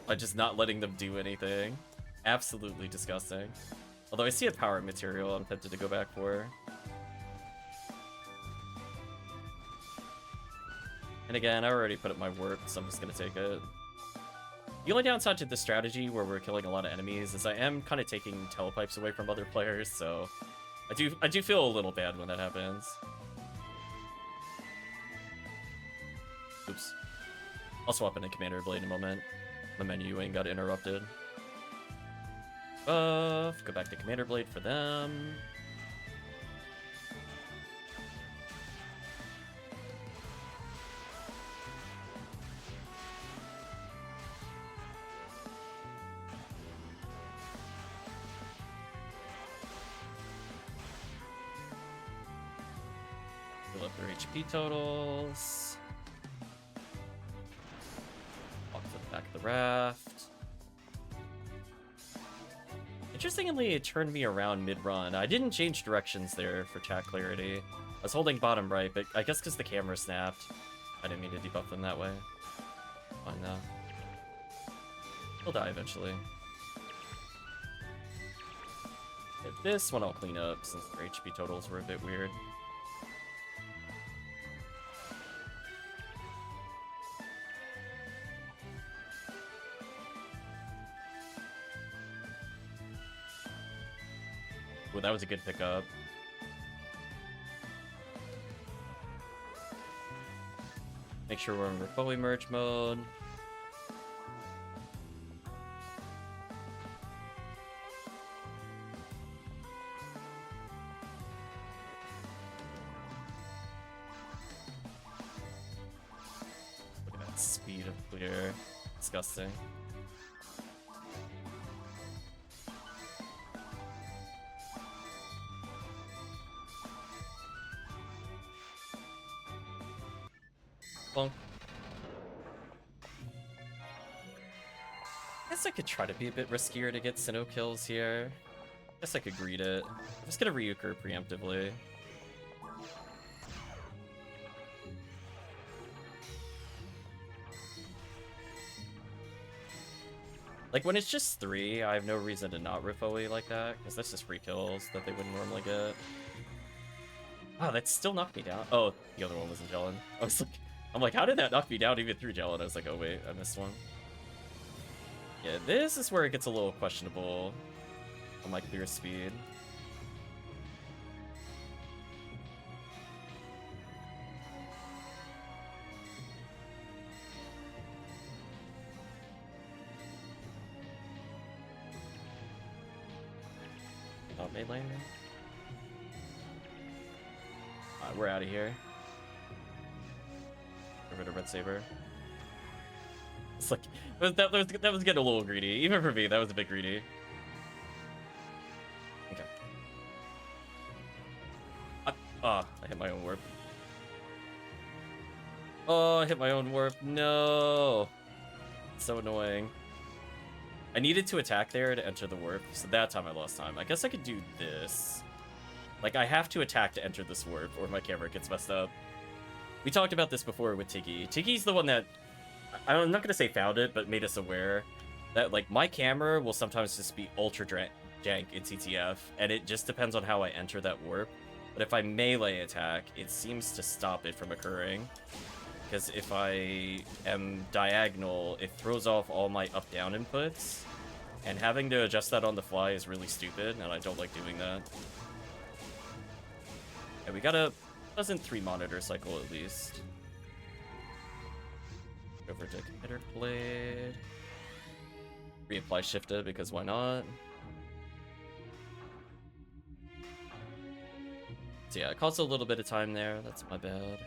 by just not letting them do anything. Absolutely disgusting. Although I see a power material I'm tempted to go back for. And again, I already put up my work, so I'm just gonna take it. The only downside to this strategy where we're killing a lot of enemies is I am kind of taking telepipes away from other players, so I do feel a little bad when that happens. Oops. I'll swap in a Commander Blade in a moment. The menuing got interrupted. Go back to Commander Blade for them. Fill up their HP totals. Walk to the back of the raft. Interestingly, it turned me around mid-run. I didn't change directions there for chat clarity. I was holding bottom right, but I guess because the camera snapped. I didn't mean to debuff them that way. Fine now. He'll die eventually. Okay, this one I'll clean up since their HP totals were a bit weird. Ooh, that was a good pickup. Make sure we're in Ripoe merge mode. Look at that speed of clear. Disgusting. Bonk. Guess I could try to be a bit riskier to get Sinnoh kills here. Guess I could greed it. I'm just gonna Ryuker preemptively. Like, when it's just 3, I have no reason to not Ripoe like that, because that's just free kills that they wouldn't normally get. Wow, that still knocked me down. Oh, the other one wasn't gelling. I'm like, how did that knock me down even through gel? And I was like, oh wait, I missed one. Yeah, this is where it gets a little questionable on my clear speed. not melee me. Alright, we're out of here. Get rid of Red Saber. It's like that was getting a little greedy. Even for me, that was a bit greedy. Okay. I hit my own warp. Oh, I hit my own warp. No. It's so annoying. I needed to attack there to enter the warp, so that time I lost time. I guess I could do this. Like, I have to attack to enter this warp, or my camera gets messed up. We talked about this before with Tiki. Tiki's the one that, I'm not going to say found it, but made us aware that, like, my camera will sometimes just be ultra jank in TTF, and it just depends on how I enter that warp. But if I melee attack, it seems to stop it from occurring. Because if I am diagonal, it throws off all my up-down inputs, and having to adjust that on the fly is really stupid, and I don't like doing that. Yeah, we got a pleasant 3 monitor cycle at least. Go for Hitter Blade. Reapply Shifted, because why not? So yeah, it costs a little bit of time there, that's my bad.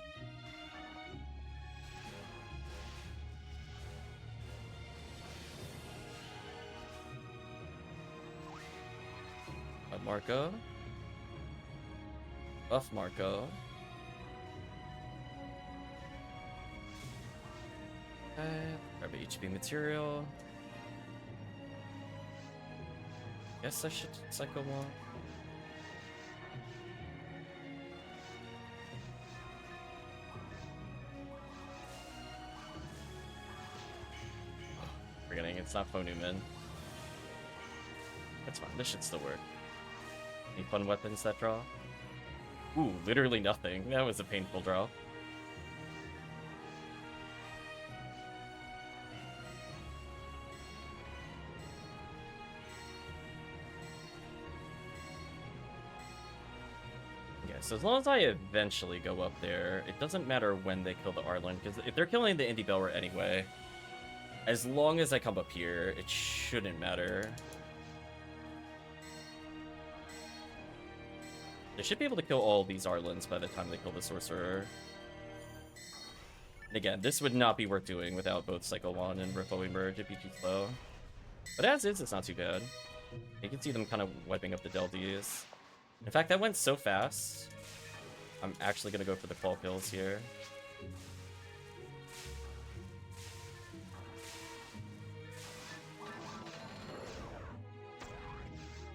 Marco. Buff Marco. Okay, grab a HP material. Guess I should cycle one. Forgetting it's not Ponyman. That's fine, this should still work. Any fun weapons that draw? Ooh, literally nothing. That was a painful draw. Okay, so as long as I eventually go up there, it doesn't matter when they kill the Arlen, because if they're killing the Indie Belwer anyway, as long as I come up here, it shouldn't matter. They should be able to kill all these Arlens by the time they kill the Sorcerer. And again, this would not be worth doing without both Cycle 1 and Repo Emerge. It'd be too slow. But as is, it's not too bad. You can see them kind of wiping up the Deldies. In fact, that went so fast. I'm actually going to go for the claw kills here.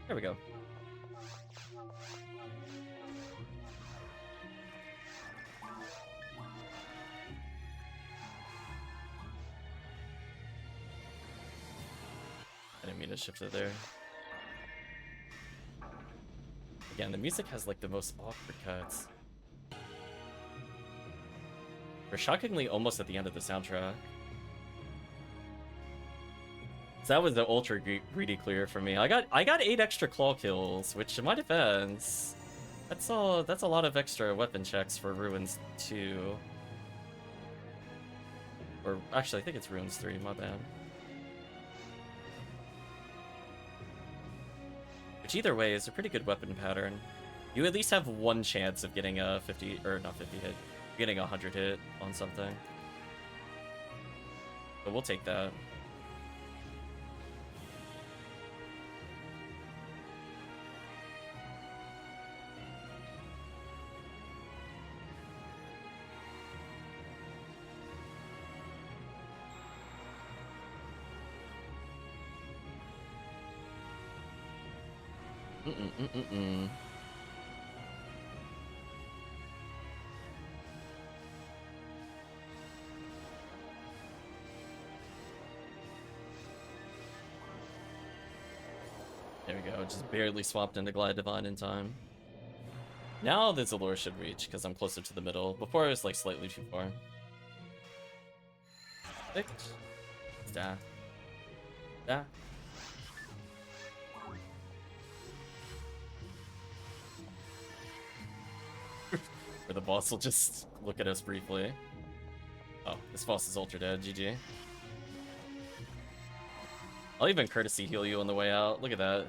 There we go. I didn't mean to shift it there. Again, the music has like the most awkward cuts. We're shockingly almost at the end of the soundtrack. So that was the ultra greedy clear for me. I got 8 extra claw kills, which in my defense, that's a lot of extra weapon checks for Ruins 2. Or actually, I think it's Ruins 3, my bad. Which either way is a pretty good weapon pattern. You at least have one chance of getting a 50, or not 50 hit, getting a 100 hit on something. But we'll take that. There we go, just barely swapped into Glide Divine in time. Now the Zalor should reach, because I'm closer to the middle. Before I was like slightly too far. Perfect. Da. Da. Or the boss will just look at us briefly. Oh, this boss is ultra dead, GG. I'll even courtesy heal you on the way out. Look at that.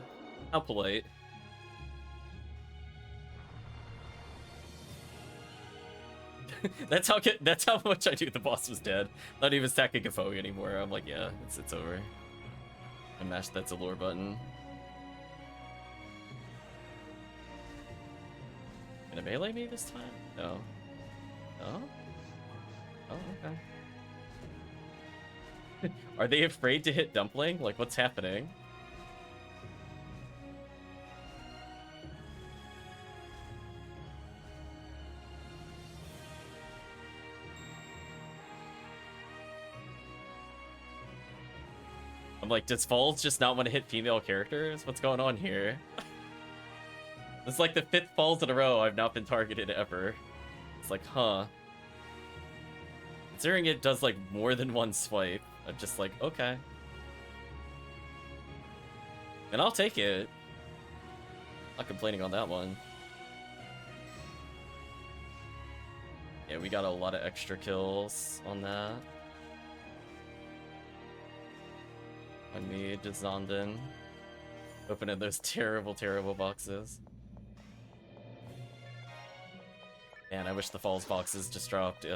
How polite. That's how much I knew the boss was dead. Not even stacking a foe anymore. I'm like, yeah, it's over. I mashed that Zalor button. Gonna melee me this time? No. No? Oh, okay. Are they afraid to hit Dumpling? Like, what's happening? I'm like, does Falls just not want to hit female characters? What's going on here? It's like the 5th Falls in a row I've not been targeted ever. It's like, huh. Considering it does like more than one swipe, I'm just like, okay. And I'll take it. Not complaining on that one. Yeah, we got a lot of extra kills on that. I need Zonden. Opening those terrible, terrible boxes. Man, I wish the Falls boxes just dropped.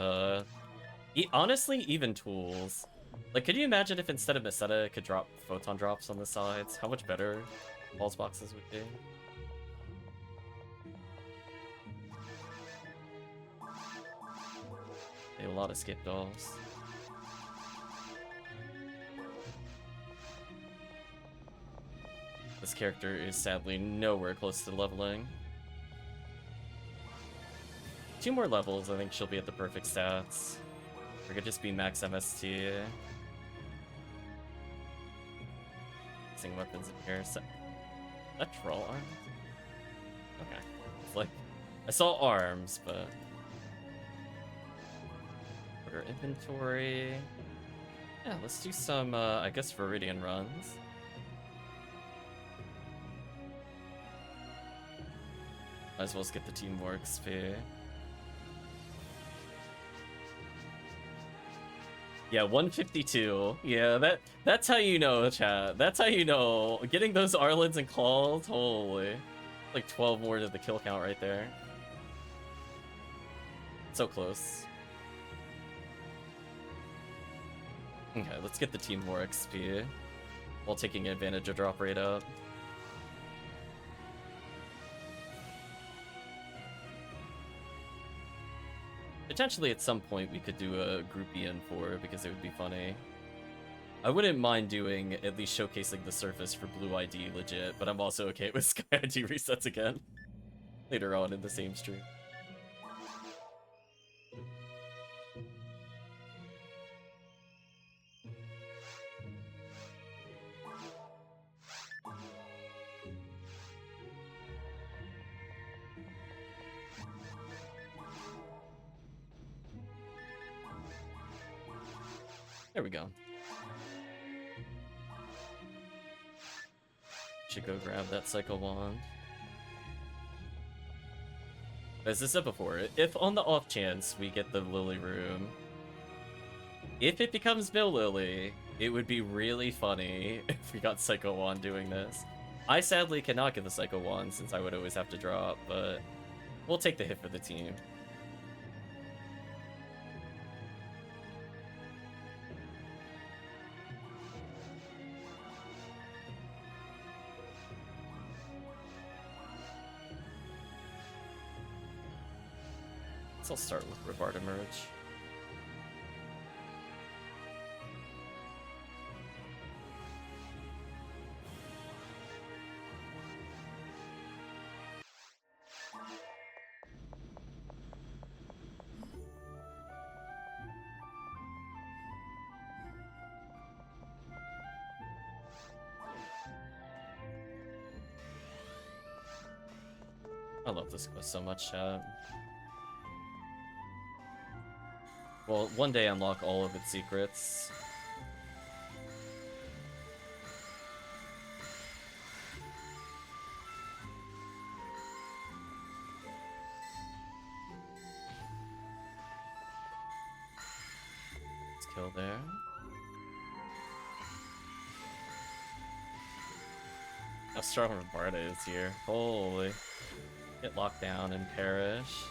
Honestly, even tools. Like, could you imagine if instead of Meseta, it could drop photon drops on the sides? How much better Falls boxes would be? A lot of skip dolls. This character is sadly nowhere close to leveling. 2 more levels, I think she'll be at the perfect stats. Or could just be max MST. Missing weapons in here. That troll arms? Okay. It's like, I saw arms, but... Order inventory. Yeah, let's do some, I guess, Viridian runs. Might as well get the team more XP. Yeah, 152. Yeah, that's how you know, chat. That's how you know. Getting those Arlens and Claws, holy. Like 12 more to the kill count right there. So close. Okay, let's get the team more XP while taking advantage of drop rate up. Potentially at some point we could do a group EN4 because it would be funny. I wouldn't mind doing at least showcasing the surface for Blue ID legit, but I'm also okay with Sky ID resets again later on in the same stream. There we go. Should go grab that Cycle Wand. As I said before, if on the off chance we get the Lily Room, if it becomes Bill Lily, it would be really funny if we got Psycho Wand doing this. I sadly cannot get the Psycho Wand since I would always have to drop, but we'll take the hit for the team. I'll start with Rivard Emerge. I love this quest so much, chat. Well, one day unlock all of its secrets. Let's kill there. How strong Barda is here. Holy. Get locked down and perish.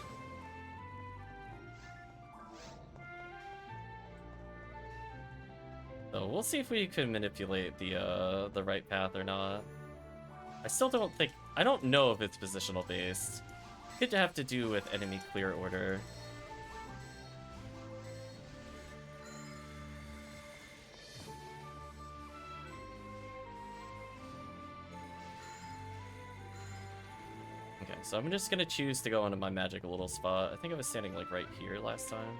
So we'll see if we can manipulate the right path or not. I still don't think... I don't know if it's positional based. Could have to do with enemy clear order. Okay, so I'm just gonna choose to go into my magical little spot. I think I was standing like right here last time.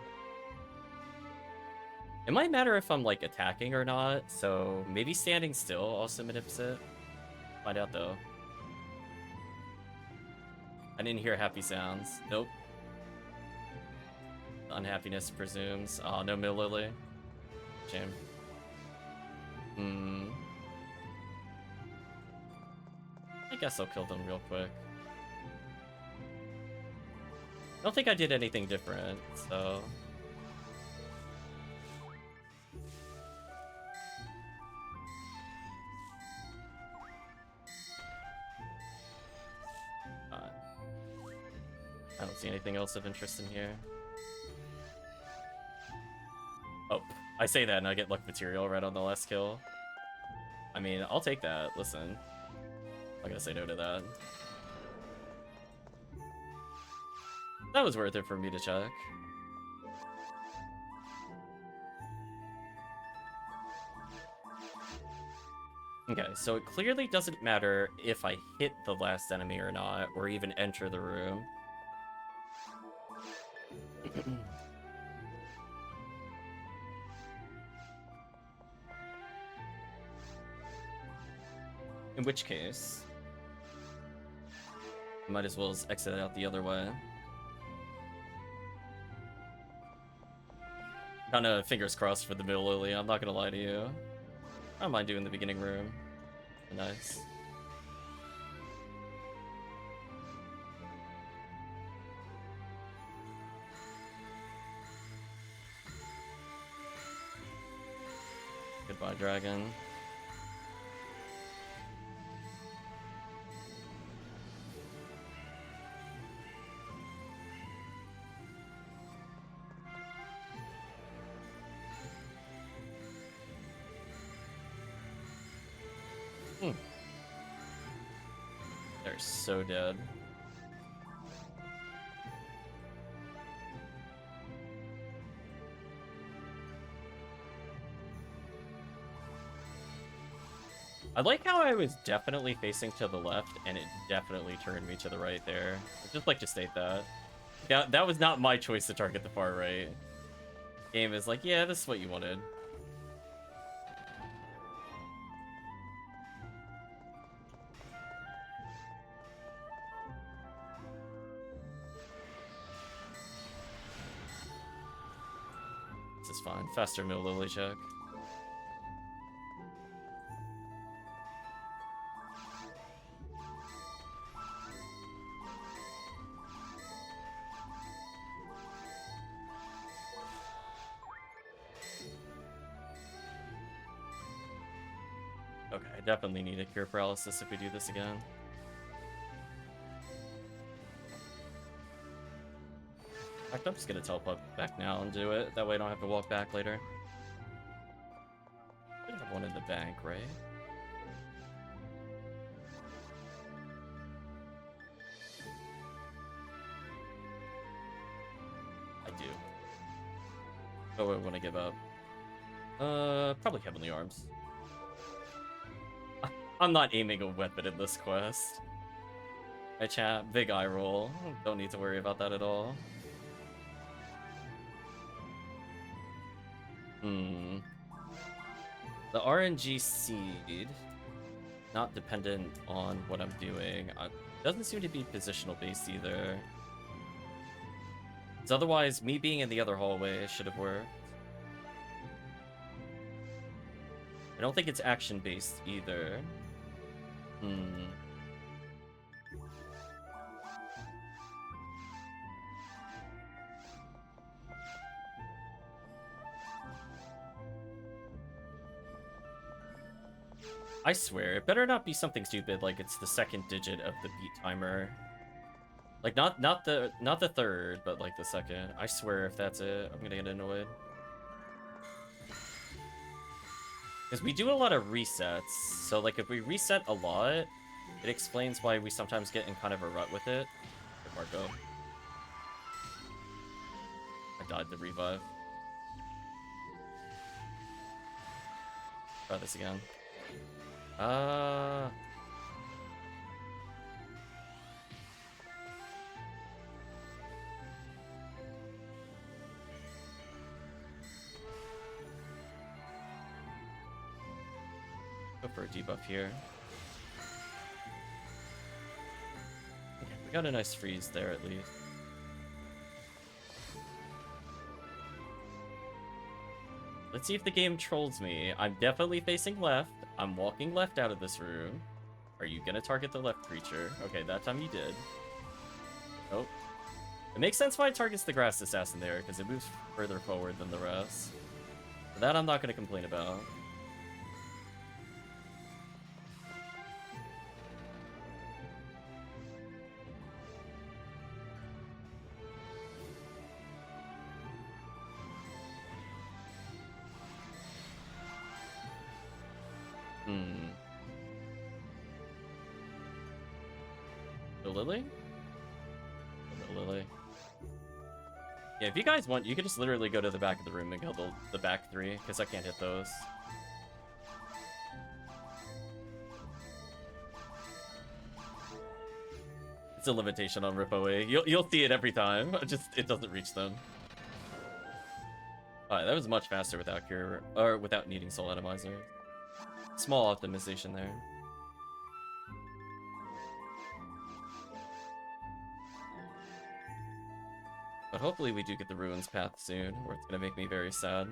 It might matter if I'm like attacking or not, so maybe standing still also manips it. Find out though. I didn't hear happy sounds. Nope. Unhappiness presumes. Oh, no Mill Lily. Shame. I guess I'll kill them real quick. I don't think I did anything different, so... I don't see anything else of interest in here. Oh, I say that and I get luck material right on the last kill. I mean, I'll take that. Listen. I'm not gonna say no to that. That was worth it for me to check. Okay, so it clearly doesn't matter if I hit the last enemy or not, or even enter the room. In which case, I might as well just exit out the other way. Kinda fingers crossed for the middle Lily, I'm not gonna lie to you. I don't mind doing the beginning room. Nice. Goodbye, dragon. They're so dead. I like how I was definitely facing to the left, and it definitely turned me to the right there. I'd just like to state that. That was not my choice to target the far right. Game is like, yeah, this is what you wanted. This is fine. Faster mill Lily check. Okay, I definitely need a cure paralysis if we do this again. In fact, I'm just gonna teleport back now and do it. That way I don't have to walk back later. I have one in the bank, right? I do. Oh, I want to give up. Probably Heavenly Arms. I'm not aiming a weapon in this quest. Hey chat, big eye roll. Don't need to worry about that at all. The RNG seed, not dependent on what I'm doing. Doesn't seem to be positional based either. Because otherwise, me being in the other hallway should have worked. I don't think it's action based either. I swear, it better not be something stupid like it's the second digit of the beat timer. Like not the third, but like the second. I swear if that's it, I'm gonna get annoyed. Because we do a lot of resets, so like if we reset a lot, it explains why we sometimes get in kind of a rut with it. Good Marco. I died to revive. Try this again. Go for a debuff here. Okay, we got a nice freeze there at least. Let's see if the game trolls me. I'm definitely facing left. I'm walking left out of this room. Are you gonna target the left creature? Okay, that time you did. Nope. It makes sense why it targets the grass assassin there, because it moves further forward than the rest. That I'm not gonna complain about. The Lily? The Lily. Yeah, if you guys want, you could just literally go to the back of the room and kill the back three, because I can't hit those. It's a limitation on RipoA. You'll see it every time. Just it doesn't reach them. Alright, that was much faster without cure or without needing soul atomizer. Small optimization there. But hopefully we do get the Ruins path soon, or it's gonna make me very sad.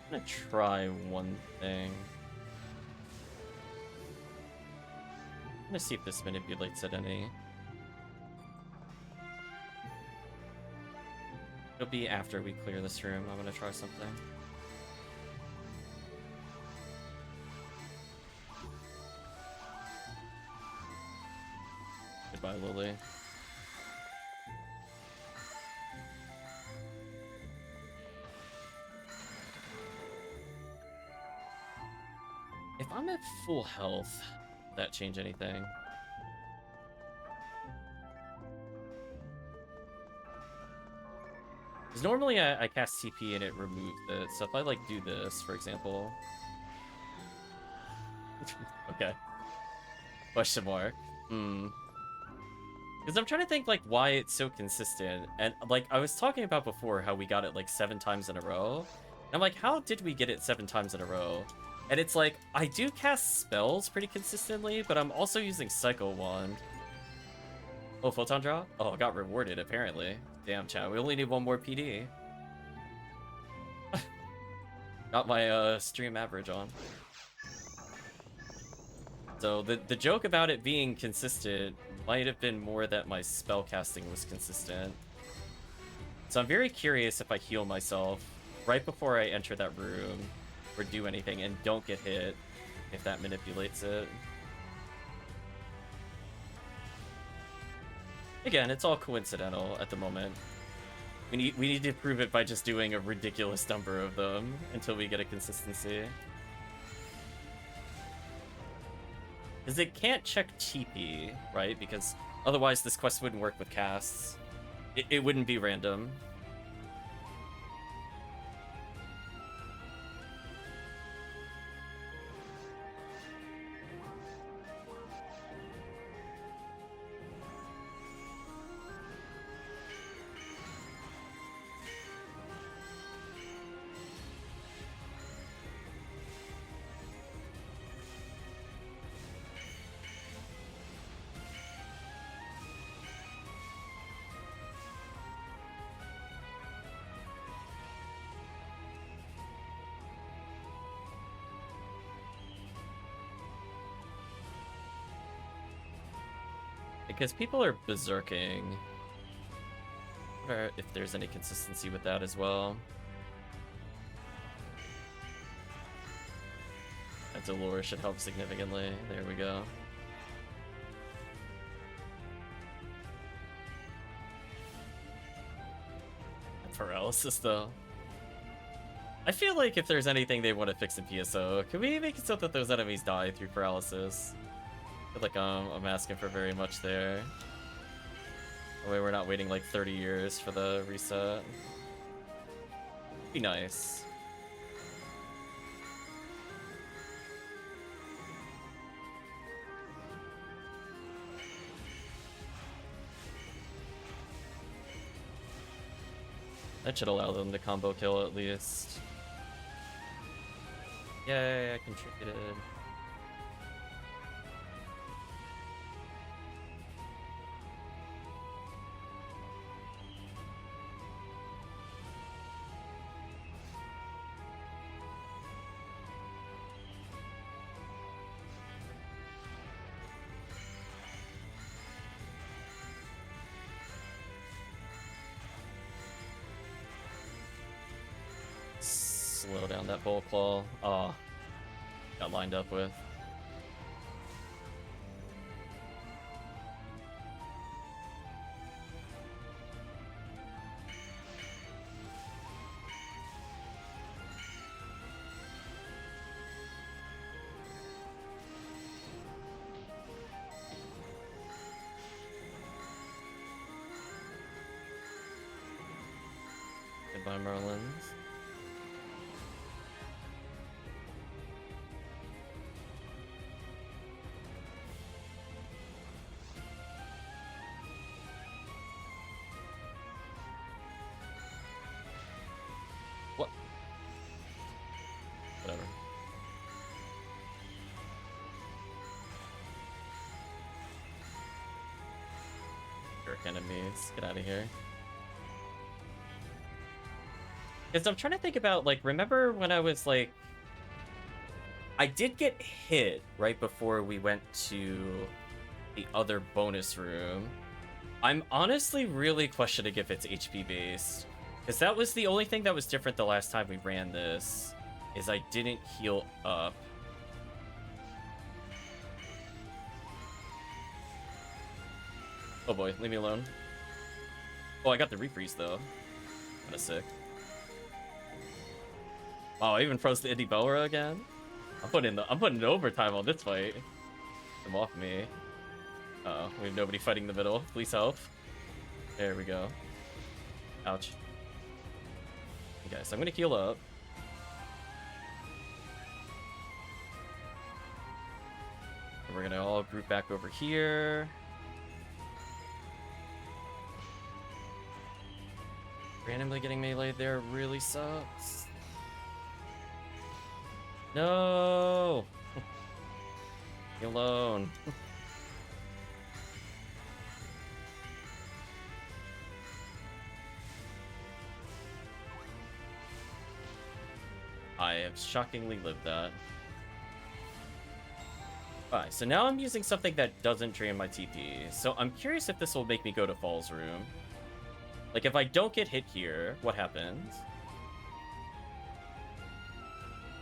I'm gonna try one thing. I'm gonna see if this manipulates it any. It'll be after we clear this room. I'm gonna try something. Goodbye, Lily. If I'm at full health, will that change anything? Because normally I cast TP and it removes it, so if I like do this, for example... Okay. Question mark. Because I'm trying to think like why it's so consistent, and like I was talking about before how we got it like 7 times in a row. And I'm like, how did we get it 7 times in a row? And it's like, I do cast spells pretty consistently, but I'm also using Psycho Wand. Oh, Photon Draw? Oh, I got rewarded, apparently. Damn, chat, we only need 1 more PD. Got my stream average on. So the joke about it being consistent might have been more that my spell casting was consistent. So I'm very curious if I heal myself right before I enter that room or do anything and don't get hit, if that manipulates it. Again, it's all coincidental at the moment. We need to prove it by just doing a ridiculous number of them until we get a consistency. Because it can't check TP, right? Because otherwise this quest wouldn't work with casts. It wouldn't be random. Because people are berserking. I wonder if there's any consistency with that as well. That Delore should help significantly. There we go. Paralysis, though. I feel like if there's anything they want to fix in PSO, can we make it so that those enemies die through paralysis? I feel like I'm asking for very much there. That way we're not waiting like 30 years for the reset. Be nice. That should allow them to combo kill at least. Yay, I contributed. Slow down that Bull Claw. Oh, got lined up with. Goodbye, Merlins. What? Whatever. Jerk enemies, get out of here. Because I'm trying to think about, like, remember when I was, like... I did get hit right before we went to the other bonus room. I'm honestly really questioning if it's HP based. Because that was the only thing that was different the last time we ran this, is I didn't heal up. Oh boy, leave me alone. Oh, I got the refreeze though. Kinda sick. Oh, I even froze the Indie Belra again. I'm putting overtime on this fight. Come off me. Uh-oh, we have nobody fighting the middle. Please help. There we go. Ouch. Okay, so I'm gonna heal up. And we're gonna all group back over here. Randomly getting meleeed there really sucks. No! Leave me alone. I have shockingly lived that. Alright, so now I'm using something that doesn't drain my TP. So I'm curious if this will make me go to Fall's room. Like, if I don't get hit here, what happens?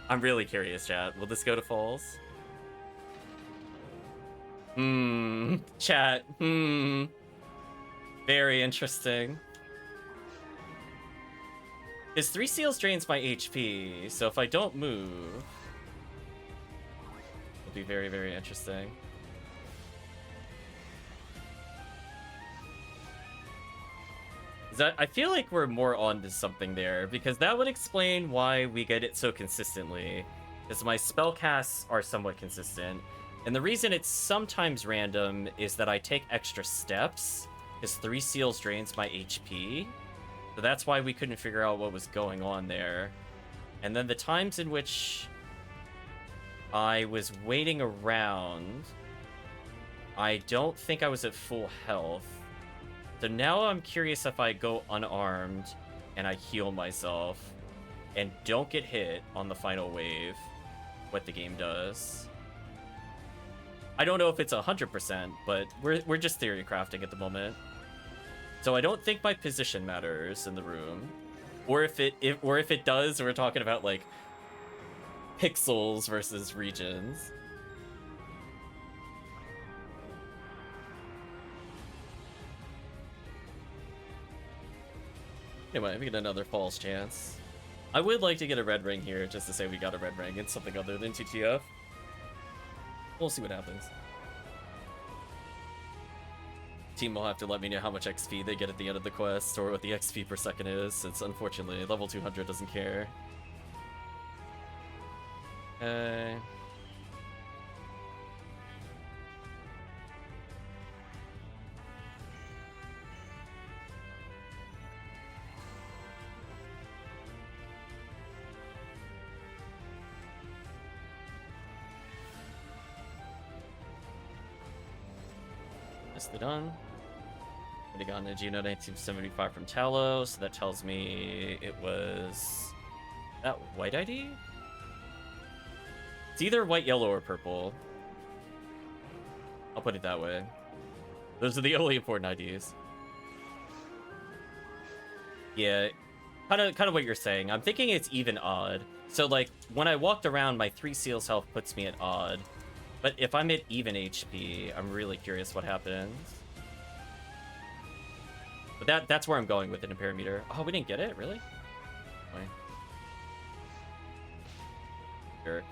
I'm really curious, chat. Will this go to Falls? Chat. Very interesting. His 3 seals drains my HP, so if I don't move, it'll be very, very interesting. I feel like we're more on to something there, because that would explain why we get it so consistently. Because my spell casts are somewhat consistent, and the reason it's sometimes random is that I take extra steps, because 3 seals drains my HP. So that's why we couldn't figure out what was going on there. And then the times in which I was waiting around, I don't think I was at full health. So now I'm curious if I go unarmed and I heal myself and don't get hit on the final wave, what the game does. I don't know if it's 100%, but we're just theory crafting at the moment. So I don't think my position matters in the room, or if it does, we're talking about like pixels versus regions. Anyway, we get another false chance. I would like to get a red ring here, just to say we got a red ring. It's something other than TTF. We'll see what happens. Team will have to let me know how much XP they get at the end of the quest, or what the XP per second is, since unfortunately level 200 doesn't care. Okay. Nicely done. Would have gotten a Geno 1975 from Talos, so that tells me it was that white ID? It's either white, yellow, or purple. I'll put it that way. Those are the only important IDs. Yeah, kind of what you're saying. I'm thinking it's even odd. So like when I walked around, my 3 seals health puts me at odd. But if I'm at even HP, I'm really curious what happens. But that's where I'm going with an Amperameter. Oh, we didn't get it? Really? Wait. Jerk.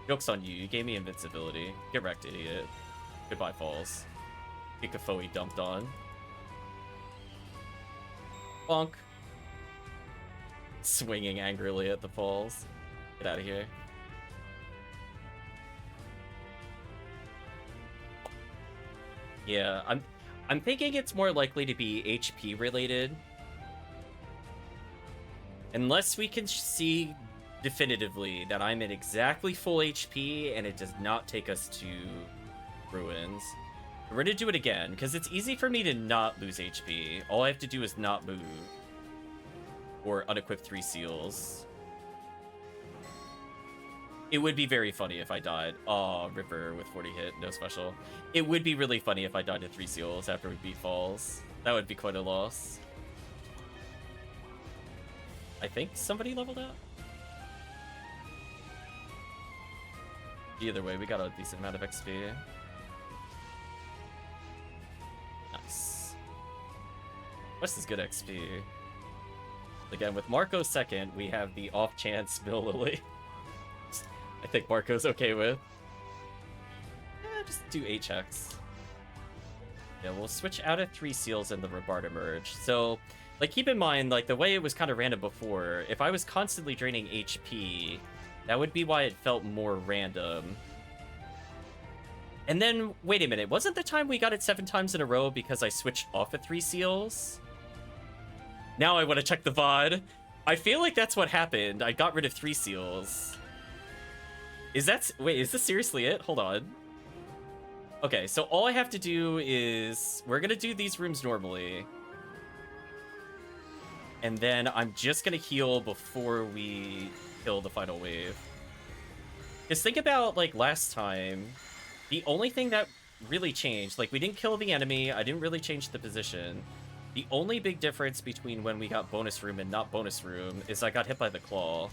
Joke's on you. You gave me invincibility. Get wrecked, idiot. Goodbye, Falls. Pick a foe he dumped on. Bonk. Swinging angrily at the Falls. Get out of here. Yeah, I'm thinking it's more likely to be HP related. Unless we can see definitively that I'm at exactly full HP and it does not take us to ruins. We're gonna do it again, because it's easy for me to not lose HP. All I have to do is not move. Or unequip 3 seals. It would be very funny if I died. Aw, Ripper with 40 hit, no special. It would be really funny if I died to 3 seals after we beat Falls. That would be quite a loss. I think somebody leveled up? Either way, we got a decent amount of XP. Nice. What's this good XP? Again, with Marco second, we have the off chance Mill Lily. I think Marco's okay with. Just do 8 checks. Yeah, we'll switch out of 3 seals and the Rebard emerge. So, like, keep in mind, like, the way it was kind of random before, if I was constantly draining HP, that would be why it felt more random. And then, wait a minute, wasn't the time we got it 7 times in a row because I switched off of 3 seals? Now I want to check the VOD. I feel like that's what happened. I got rid of 3 seals. Is that... Wait, is this seriously it? Hold on. Okay, so all I have to do is... We're gonna do these rooms normally. And then I'm just gonna heal before we kill the final wave. Because think about, like, last time. The only thing that really changed... Like, we didn't kill the enemy. I didn't really change the position. The only big difference between when we got bonus room and not bonus room is I got hit by the claw.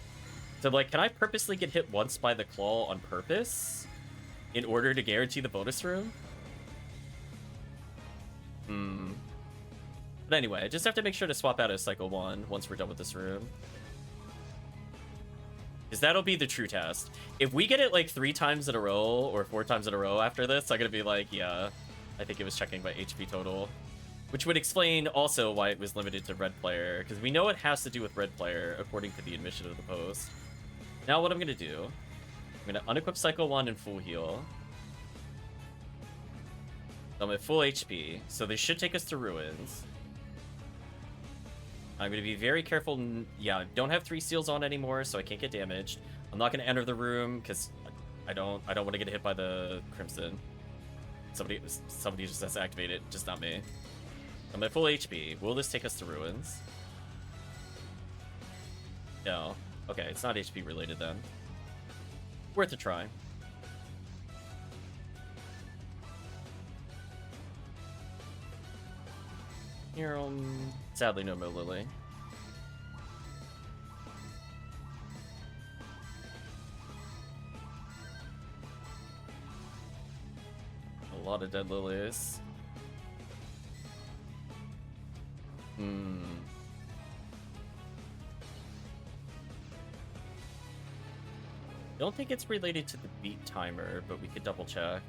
So, like, can I purposely get hit once by the claw on purpose in order to guarantee the bonus room? But anyway, I just have to make sure to swap out as Cycle 1 once we're done with this room. Because that'll be the true test. If we get it, like, 3 times in a row or 4 times in a row after this, I'm gonna be like, yeah, I think it was checking my HP total. Which would explain also why it was limited to red player, because we know it has to do with red player, according to the admission of the post. Now what I'm going to do, I'm going to unequip Cycle 1 and full heal. I'm at full HP, so they should take us to ruins. I'm going to be very careful. Yeah, don't have 3 seals on anymore, so I can't get damaged. I'm not going to enter the room, because I don't want to get hit by the Crimson. Somebody just has to activate it, just not me. I'm at full HP. Will this take us to ruins? No. Okay, it's not HP related then. Worth a try. Sadly, no Mo Lily. A lot of dead lilies. Don't think it's related to the beat timer, but we could double check.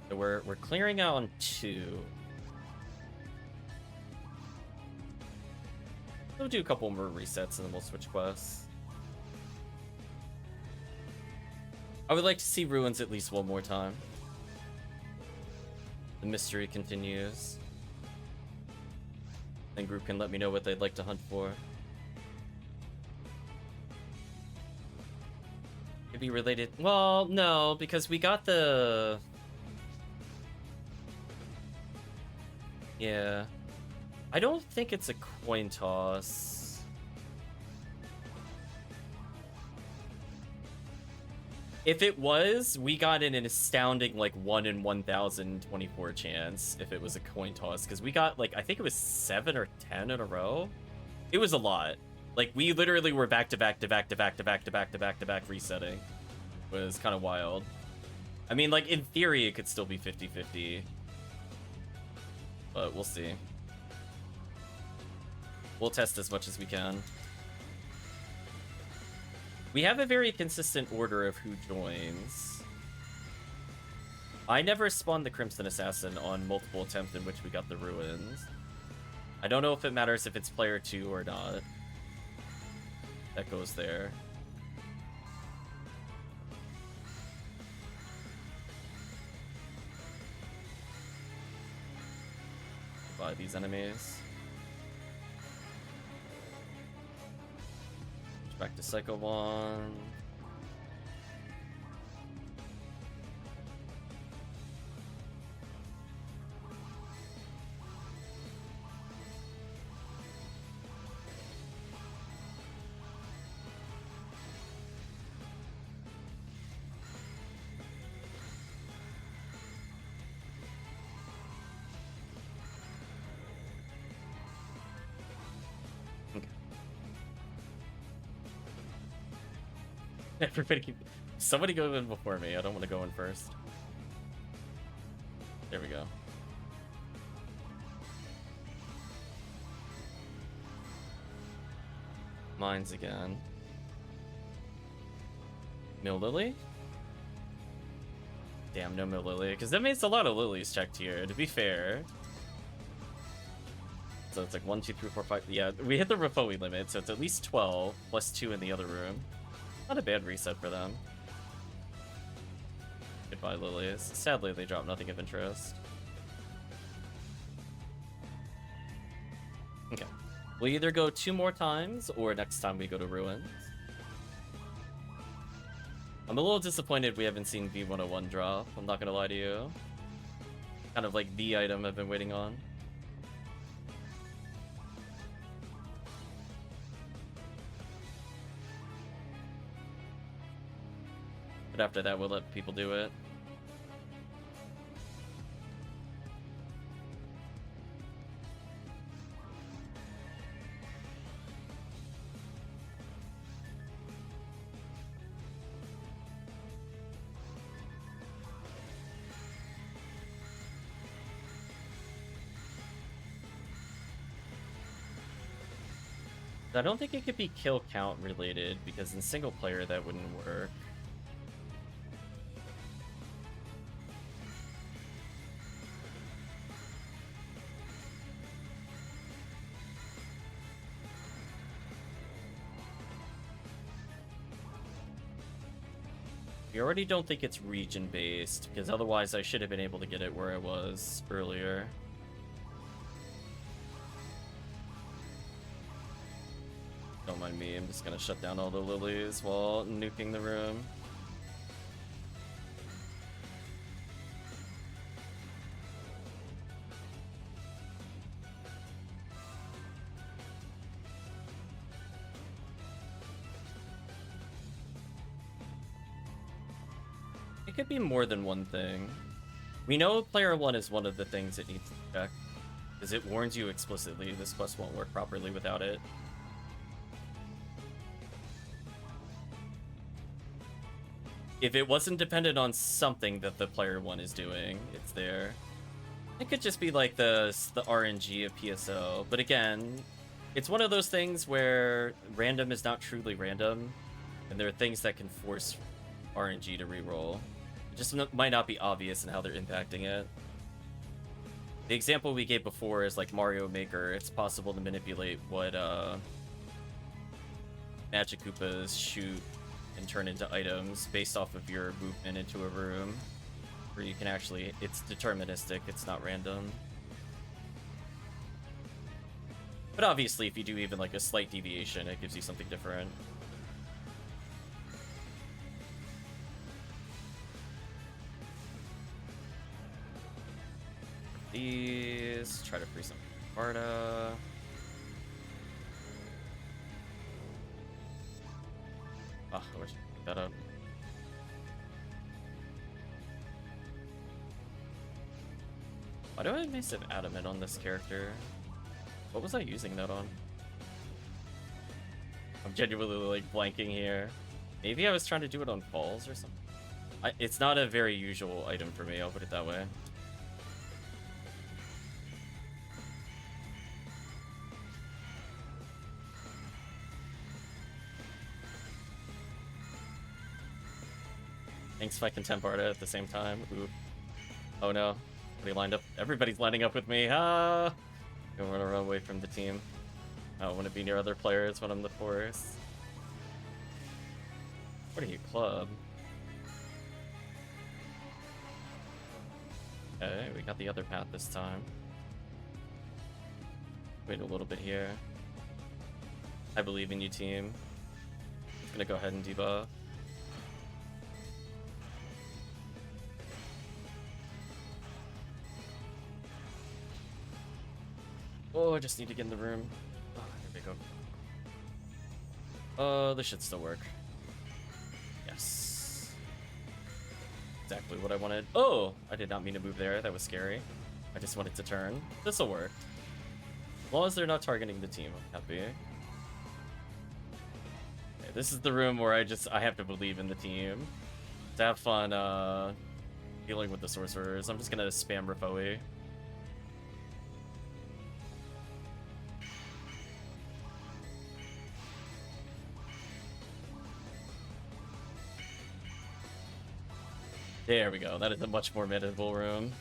So we're clearing out on 2. We'll do a couple more resets and then we'll switch quests. I would like to see Ruins at least one more time. The mystery continues. And group can let me know what they'd like to hunt for. Could be related. Well, no, because we got the... Yeah. I don't think it's a coin toss. If it was, we got an astounding, like, 1 in 1,024 chance if it was a coin toss. Because we got, like, I think it was 7 or 10 in a row. It was a lot. Like, we literally were back-to-back resetting. It was kind of wild. I mean, like, in theory, it could still be 50-50. But we'll see. We'll test as much as we can. We have a very consistent order of who joins. I never spawned the Crimson Assassin on multiple attempts in which we got the Ruins. I don't know if it matters if it's player 2 or not. That goes there. By these enemies. Back to Psycho 1. Everybody keep... Somebody go in before me. I don't want to go in first. There we go. Mines again. Mill Lily? Damn, no Mill Lily. Because that means a lot of lilies checked here, to be fair. So it's like 1, 2, 3, 4, 5. Yeah, we hit the Rafoi limit, so it's at least 12, plus 2 in the other room. Not a bad reset for them. Goodbye, lilies. Sadly, they drop nothing of interest. Okay. We'll either go 2 more times, or next time we go to Ruins. I'm a little disappointed we haven't seen V101 drop, I'm not gonna lie to you. Kind of like the item I've been waiting on. But after that, we'll let people do it. I don't think it could be kill count related, because in single player that wouldn't work. We already don't think it's region-based, because otherwise I should have been able to get it where I was earlier. Don't mind me, I'm just gonna shut down all the lilies while nuking the room. It could be more than one thing. We know player 1 is one of the things it needs to check. Because it warns you explicitly this quest won't work properly without it. If it wasn't dependent on something that the player one is doing, it's there. It could just be like the RNG of PSO, but again, it's one of those things where random is not truly random, and there are things that can force RNG to reroll. It just might not be obvious in how they're impacting it. The example we gave before is like Mario Maker. It's possible to manipulate what Magic Koopas shoot and turn into items based off of your movement into a room, where you can actually, it's deterministic, it's not random. But obviously, if you do even like a slight deviation, it gives you something different. These, try to free some Varda. Ah, I wish I could pick that up. Why do I have Massive Adamant on this character? What was I using that on? I'm genuinely like blanking here. Maybe I was trying to do it on falls or something. It's not a very usual item for me, I'll put it that way. Thanks if I can temp Arda at the same time. Ooh. Oh no. Everybody lined up. Everybody's lining up with me. Ah! I want to run away from the team. I don't want to be near other players when I'm the force. What are you, club? Okay, we got the other path this time. Wait a little bit here. I believe in you, team. I'm gonna go ahead and debuff. Oh, I just need to get in the room. Oh, there we go. This should still work. Yes. Exactly what I wanted. Oh, I did not mean to move there. That was scary. I just wanted to turn. This'll work. As long as they're not targeting the team, I'm happy. Okay, this is the room where I have to believe in the team. To have fun, dealing with the sorcerers. I'm just gonna spam Rifoe. There we go. That is a much more manageable room.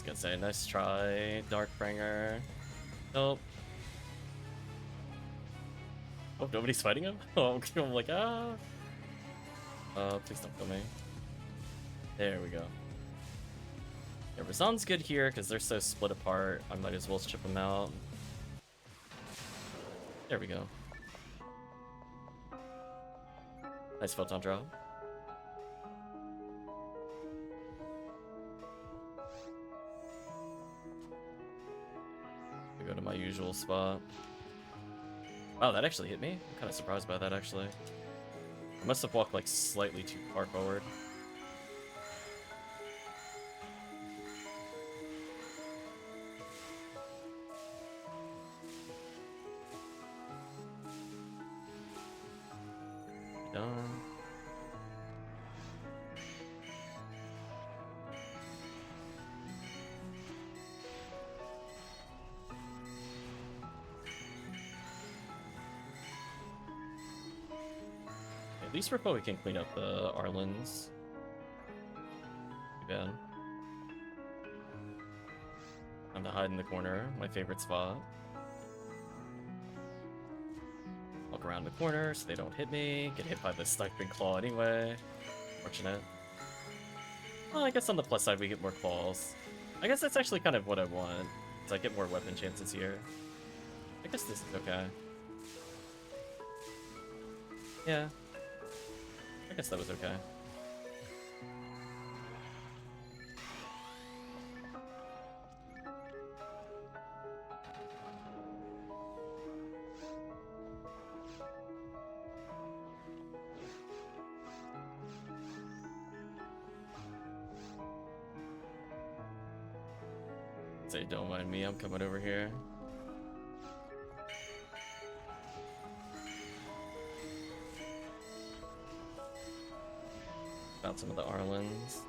Gonna say, nice try, Darkbringer. Nope. Oh, nobody's fighting him? Oh, I'm like, ah. Please don't kill me. There we go. Yeah, Razan's good here because they're so split apart. I might as well chip them out. There we go. Nice photon drop. Go to my usual spot. Wow, that actually hit me? I'm kind of surprised by that, actually. I must have walked, like, slightly too far forward. Done. At least we're probably can clean up the Arlens. Too bad. I'm to hide in the corner, my favorite spot. Walk around the corner so they don't hit me. Get hit by the Stifling Claw anyway. Fortunate. Well, I guess on the plus side we get more claws. I guess that's actually kind of what I want. Because I get more weapon chances here. I guess this is okay. Yeah. I guess that was okay. Say, don't mind me, I'm coming over here. Found some of the Arlens.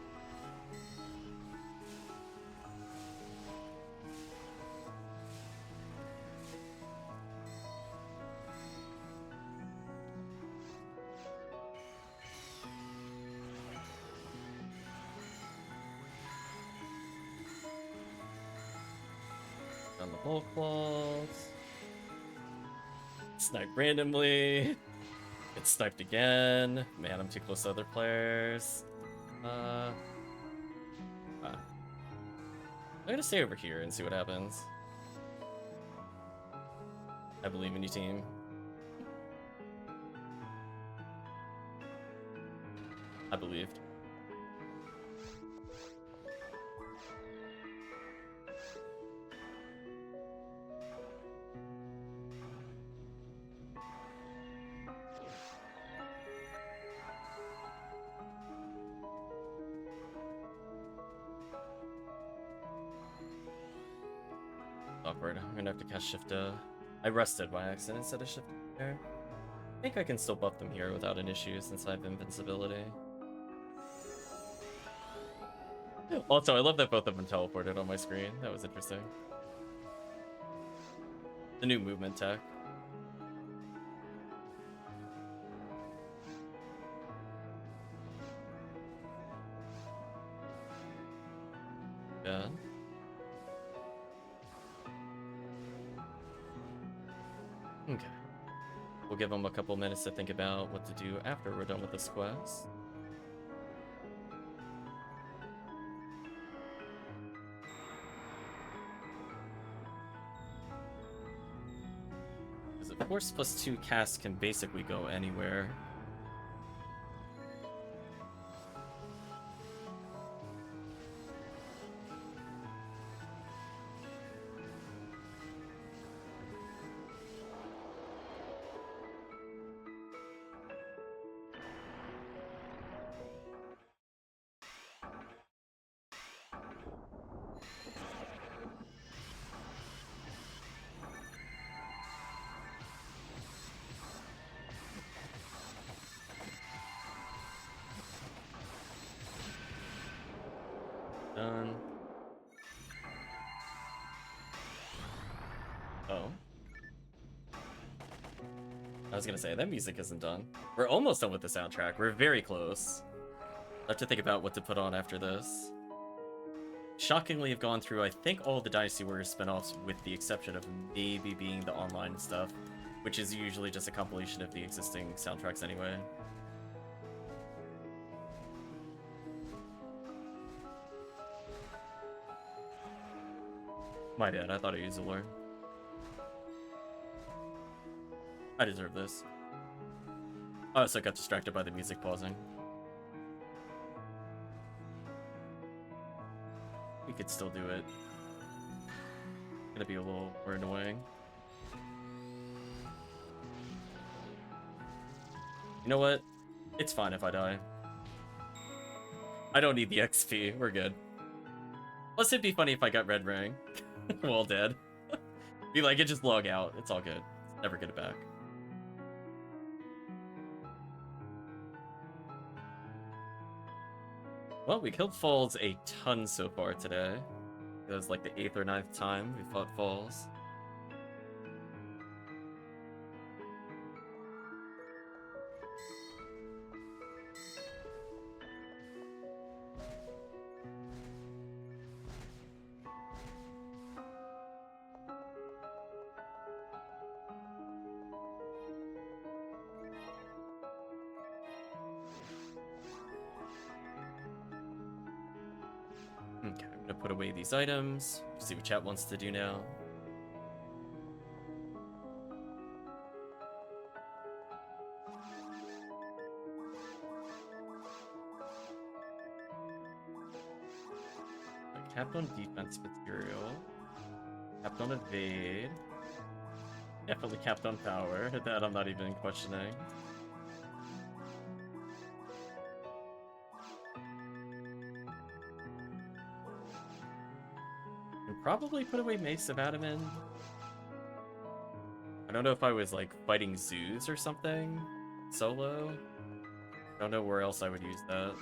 On the bulk balls. Snipe randomly. Get sniped again. Man, I'm too close to other players. I'm gonna stay over here and see what happens. I believe in you, team. I believed. Awkward. I'm gonna have to cast Shift. I rested by accident instead of Shift there. I think I can still buff them here without an issue since I have invincibility. Also, I love that both of them teleported on my screen. That was interesting. The new movement tech. Yeah. Okay. We'll give them a couple minutes to think about what to do after we're done with this quest. Because a Force plus 2 cast can basically go anywhere. Done. Oh. I was gonna say, that music isn't done. We're almost done with the soundtrack. We're very close. I have to think about what to put on after this. Shockingly, I've gone through, I think, all the Dynasty Warriors spin-offs with the exception of maybe being the online stuff, which is usually just a compilation of the existing soundtracks anyway. My bad, I thought I used a lure. I deserve this. I also got distracted by the music pausing. We could still do it. It's gonna be a little more annoying. You know what? It's fine if I die. I don't need the XP. We're good. Plus, it'd be funny if I got red ring. Well, dead. Be like, it just log out. It's all good. Never get it back. Well, we killed Falls a ton so far today. It was like the 8th or 9th time we fought Falls. Okay, I'm gonna put away these items. See what chat wants to do now. Tapped on defense material. Capped on evade. Definitely capped on power. That I'm not even questioning. And probably put away Mace of Adamant. I don't know if I was like fighting zoos or something solo. I don't know where else I would use that.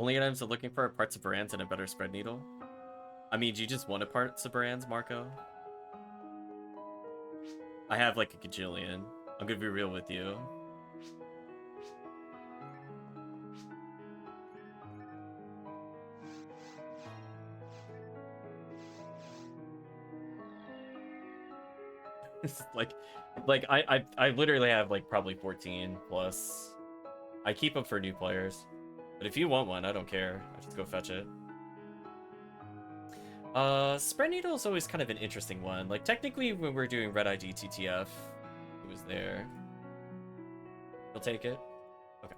Only items I'm looking for are parts of brands and a better spread needle. I mean, do you just want a parts of brands, Marco? I have like a gajillion. I'm gonna be real with you. It's like I literally have like probably 14 plus. I keep them for new players. But if you want one, I don't care. I just go fetch it. Spread Needle is always kind of an interesting one. Like, technically, when we're doing Red ID TTF, it was there. You'll take it? Okay.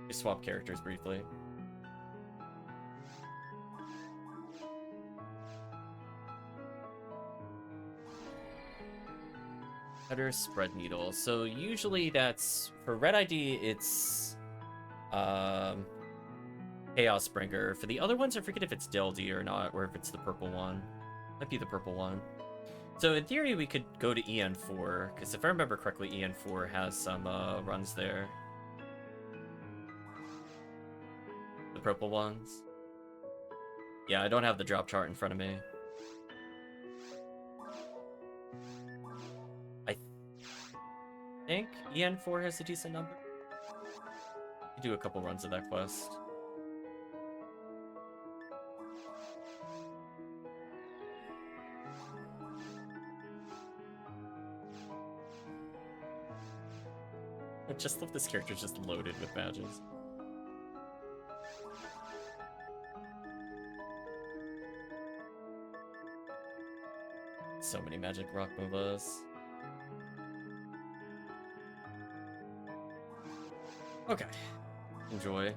We swap characters briefly. Better Spread Needle. So, usually that's... For Red ID, it's... Chaos Springer. For the other ones, I forget if it's Deldy or not, or if it's the purple one. Might be the purple one. So in theory, we could go to EN4, because if I remember correctly, EN4 has some runs there. The purple ones. Yeah, I don't have the drop chart in front of me. I think EN4 has a decent number. You do a couple runs of that quest. I just love this character just loaded with badges. So many magic rock movas. Okay. Enjoy.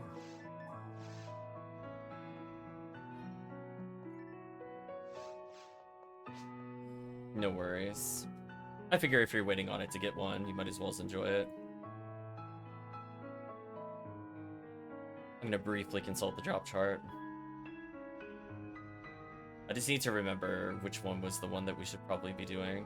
No worries. I figure if you're waiting on it to get one, you might as well enjoy it. I'm gonna briefly consult the drop chart. I just need to remember which one was the one that we should probably be doing.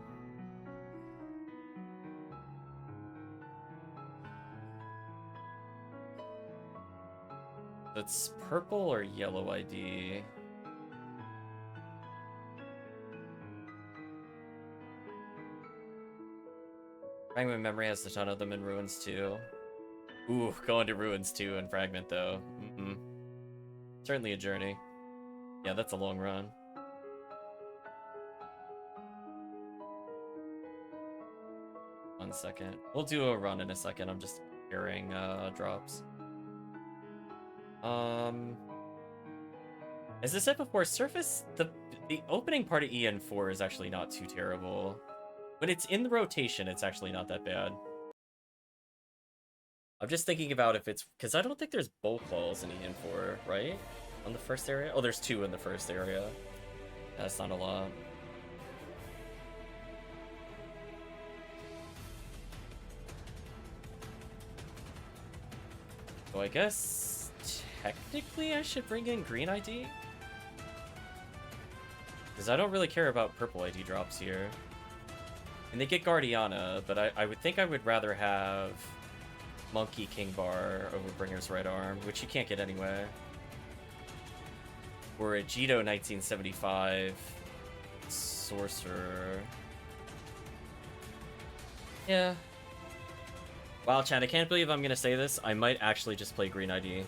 It's purple or yellow ID. Fragment Memory has a ton of them in Ruins too. Ooh, going to Ruins too and Fragment though. Certainly a journey. Yeah, that's a long run. One second. We'll do a run in a second. I'm just comparing drops. As I said before, Surface, the opening part of EN4 is actually not too terrible. When it's in the rotation, it's actually not that bad. I'm just thinking about if it's... Because I don't think there's bow claws in EN4, right? On the first area? Oh, there's 2 in the first area. That's not a lot. So I guess... Technically, I should bring in green ID? Because I don't really care about purple ID drops here. And they get Guardiana, but I would think I would rather have Monkey King Bar over Bringer's Right Arm, which you can't get anyway. Or a Jito 1975 Sorcerer. Yeah. Wow, chat, I can't believe I'm gonna say this. I might actually just play green ID.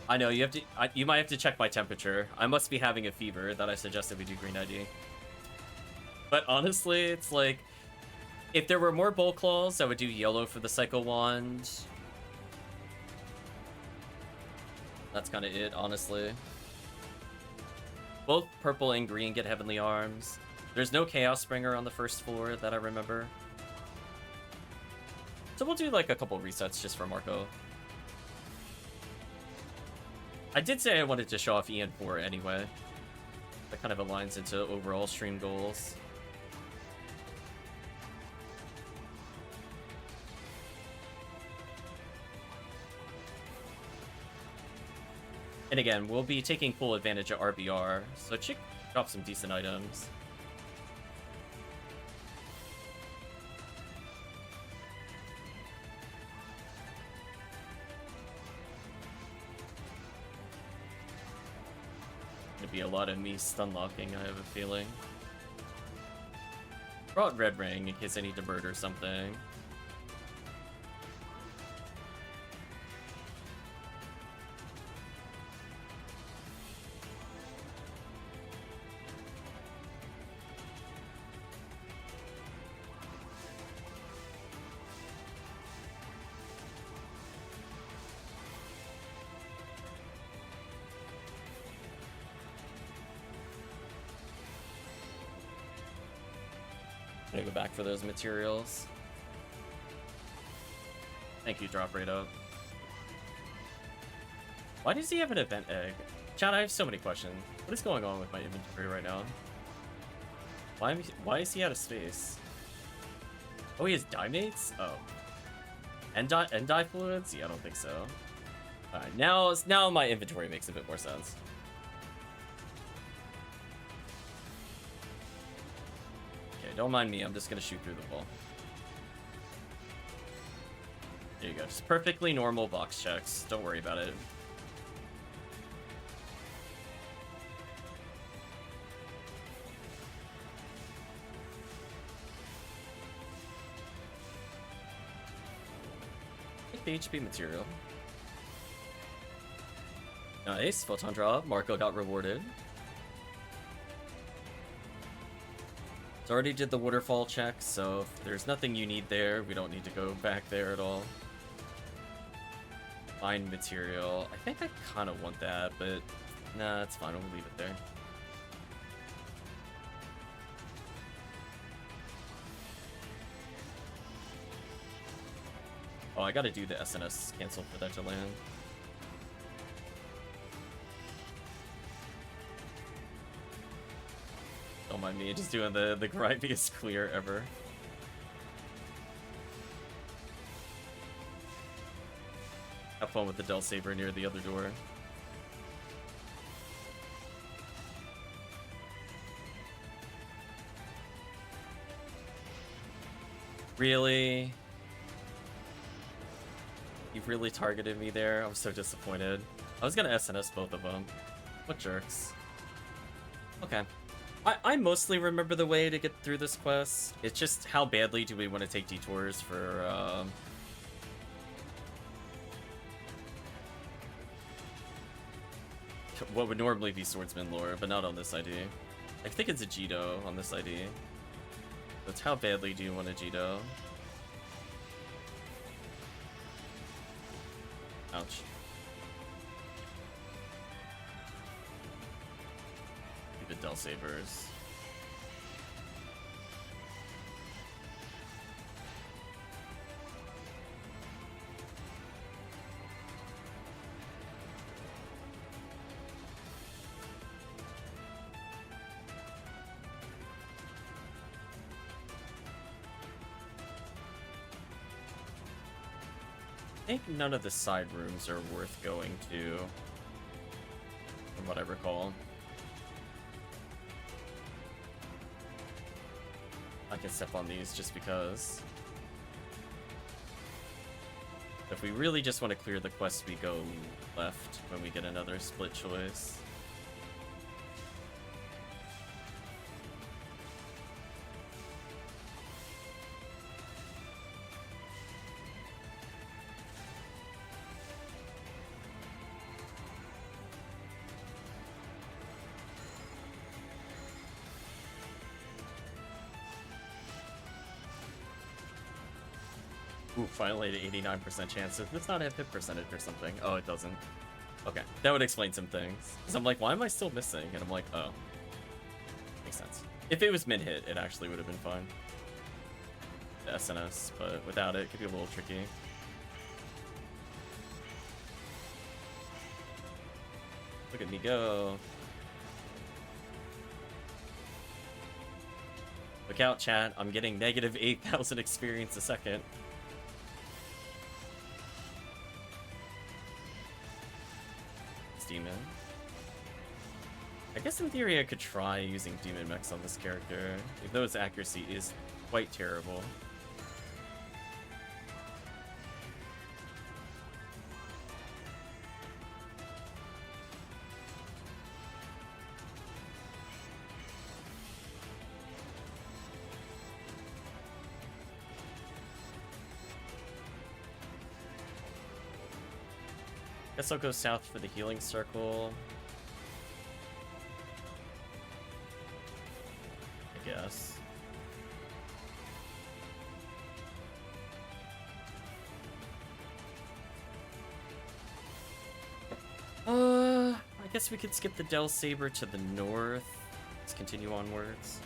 I know, you have to. You might have to check my temperature. I must be having a fever that I suggested we do green ID. But honestly, it's like, if there were more Bolt Claws, I would do yellow for the Psycho Wand. That's kind of it, honestly. Both purple and green get Heavenly Arms. There's no Chaos Springer on the first floor that I remember. So we'll do like a couple resets just for Marco. I did say I wanted to show off EN4 anyway. That kind of aligns into overall stream goals. And again, we'll be taking full advantage of RBR, so it should drop some decent items. Gonna be a lot of me stun locking, I have a feeling. Brought Red Ring in case I need to murder something. I'm gonna go back for those materials. Thank you, Drop Rate Up. Why does he have an event egg? Chad, I have so many questions. What is going on with my inventory right now? Why is he out of space? Oh, he has dye mates? Oh. And dye fluids? Yeah, I don't think so. Alright, now my inventory makes a bit more sense. Don't mind me, I'm just gonna shoot through the wall. There you go, just perfectly normal box checks. Don't worry about it. Take the HP material. Nice, photon drop. Marco got rewarded. So already did the waterfall check, so if there's nothing you need there, we don't need to go back there at all. Find material. I think I kind of want that, but nah, it's fine. We'll leave it there. Oh, I gotta do the SNS cancel for that to land. Don't mind me, just doing the grindiest clear ever. Have fun with the Del Saber near the other door. Really? You've really targeted me there? I was so disappointed. I was gonna SNS both of them. What jerks. Okay. I mostly remember the way to get through this quest. It's just how badly do we want to take detours for, what would normally be Swordsman lore, but not on this ID. I think it's a Jito on this ID. That's how badly do you want a Jito? Ouch. The Del Sabers. I think none of the side rooms are worth going to, from what I recall. I can step on these just because. If we really just want to clear the quest, we go left when we get another split choice. Ooh, finally an 89% chance. Does this not have hit percentage or something? Oh, it doesn't. Okay, that would explain some things. Because I'm like, why am I still missing? And I'm like, oh. Makes sense. If it was mid-hit, it actually would have been fine. The SNS, but without it, it could be a little tricky. Look at me go. Look out, chat. I'm getting negative 8,000 experience a second. Demon. I guess in theory I could try using Demon Mechs on this character, even though its accuracy is quite terrible. Guess I'll go south for the healing circle. I guess. I guess we could skip the Del Saber to the north. Let's continue onwards.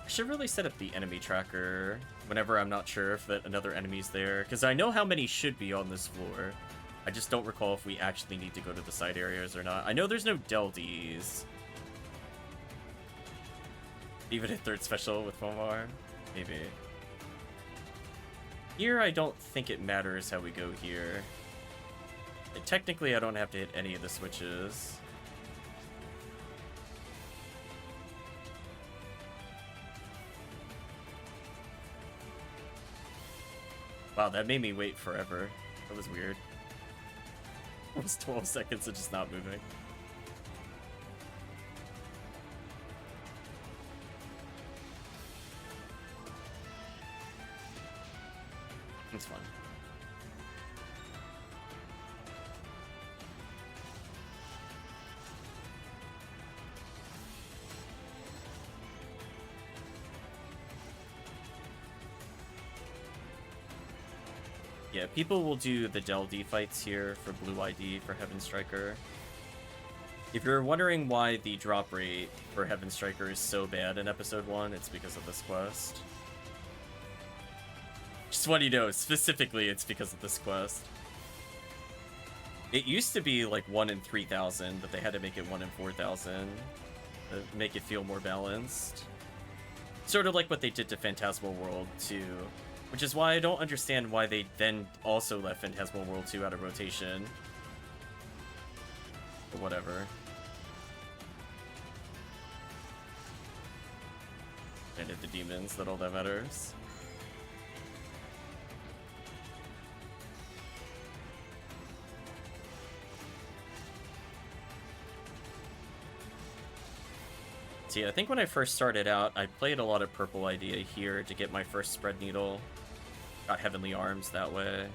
Should really set up the enemy tracker whenever I'm not sure if that another enemy's there, because I know how many should be on this floor. I just don't recall if we actually need to go to the side areas or not. I know there's no Deldies. Even a third special with Fomar? Maybe. Here, I don't think it matters how we go here. And technically, I don't have to hit any of the switches. Wow, that made me wait forever. That was weird. Almost 12 seconds of just not moving. It's fun. Yeah, people will do the Del D fights here for Blue ID for Heaven Striker. If you're wondering why the drop rate for Heaven Striker is so bad in Episode 1, it's because of this quest. Just want you to know, specifically, it's because of this quest. It used to be like 1 in 3,000, but they had to make it 1 in 4,000 to make it feel more balanced. Sort of like what they did to Phantasmal World 2. Which is why I don't understand why they then also left Phantasmal World 2 out of rotation. But whatever. And hit the demons, that all that matters. See, I think when I first started out, I played a lot of Purple Idea here to get my first Spread Needle. Got Heavenly Arms that way.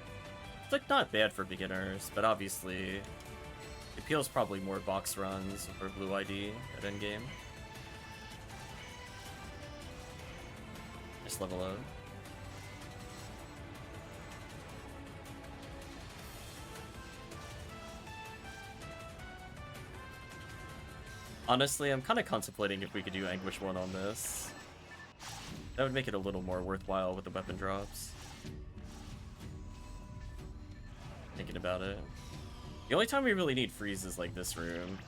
It's like not bad for beginners, but obviously it feels probably more box runs for Blue ID at endgame. Just level up. Honestly, I'm kind of contemplating if we could do Anguish 1 on this. That would make it a little more worthwhile with the weapon drops. Thinking about it. The only time we really need freeze is like this room.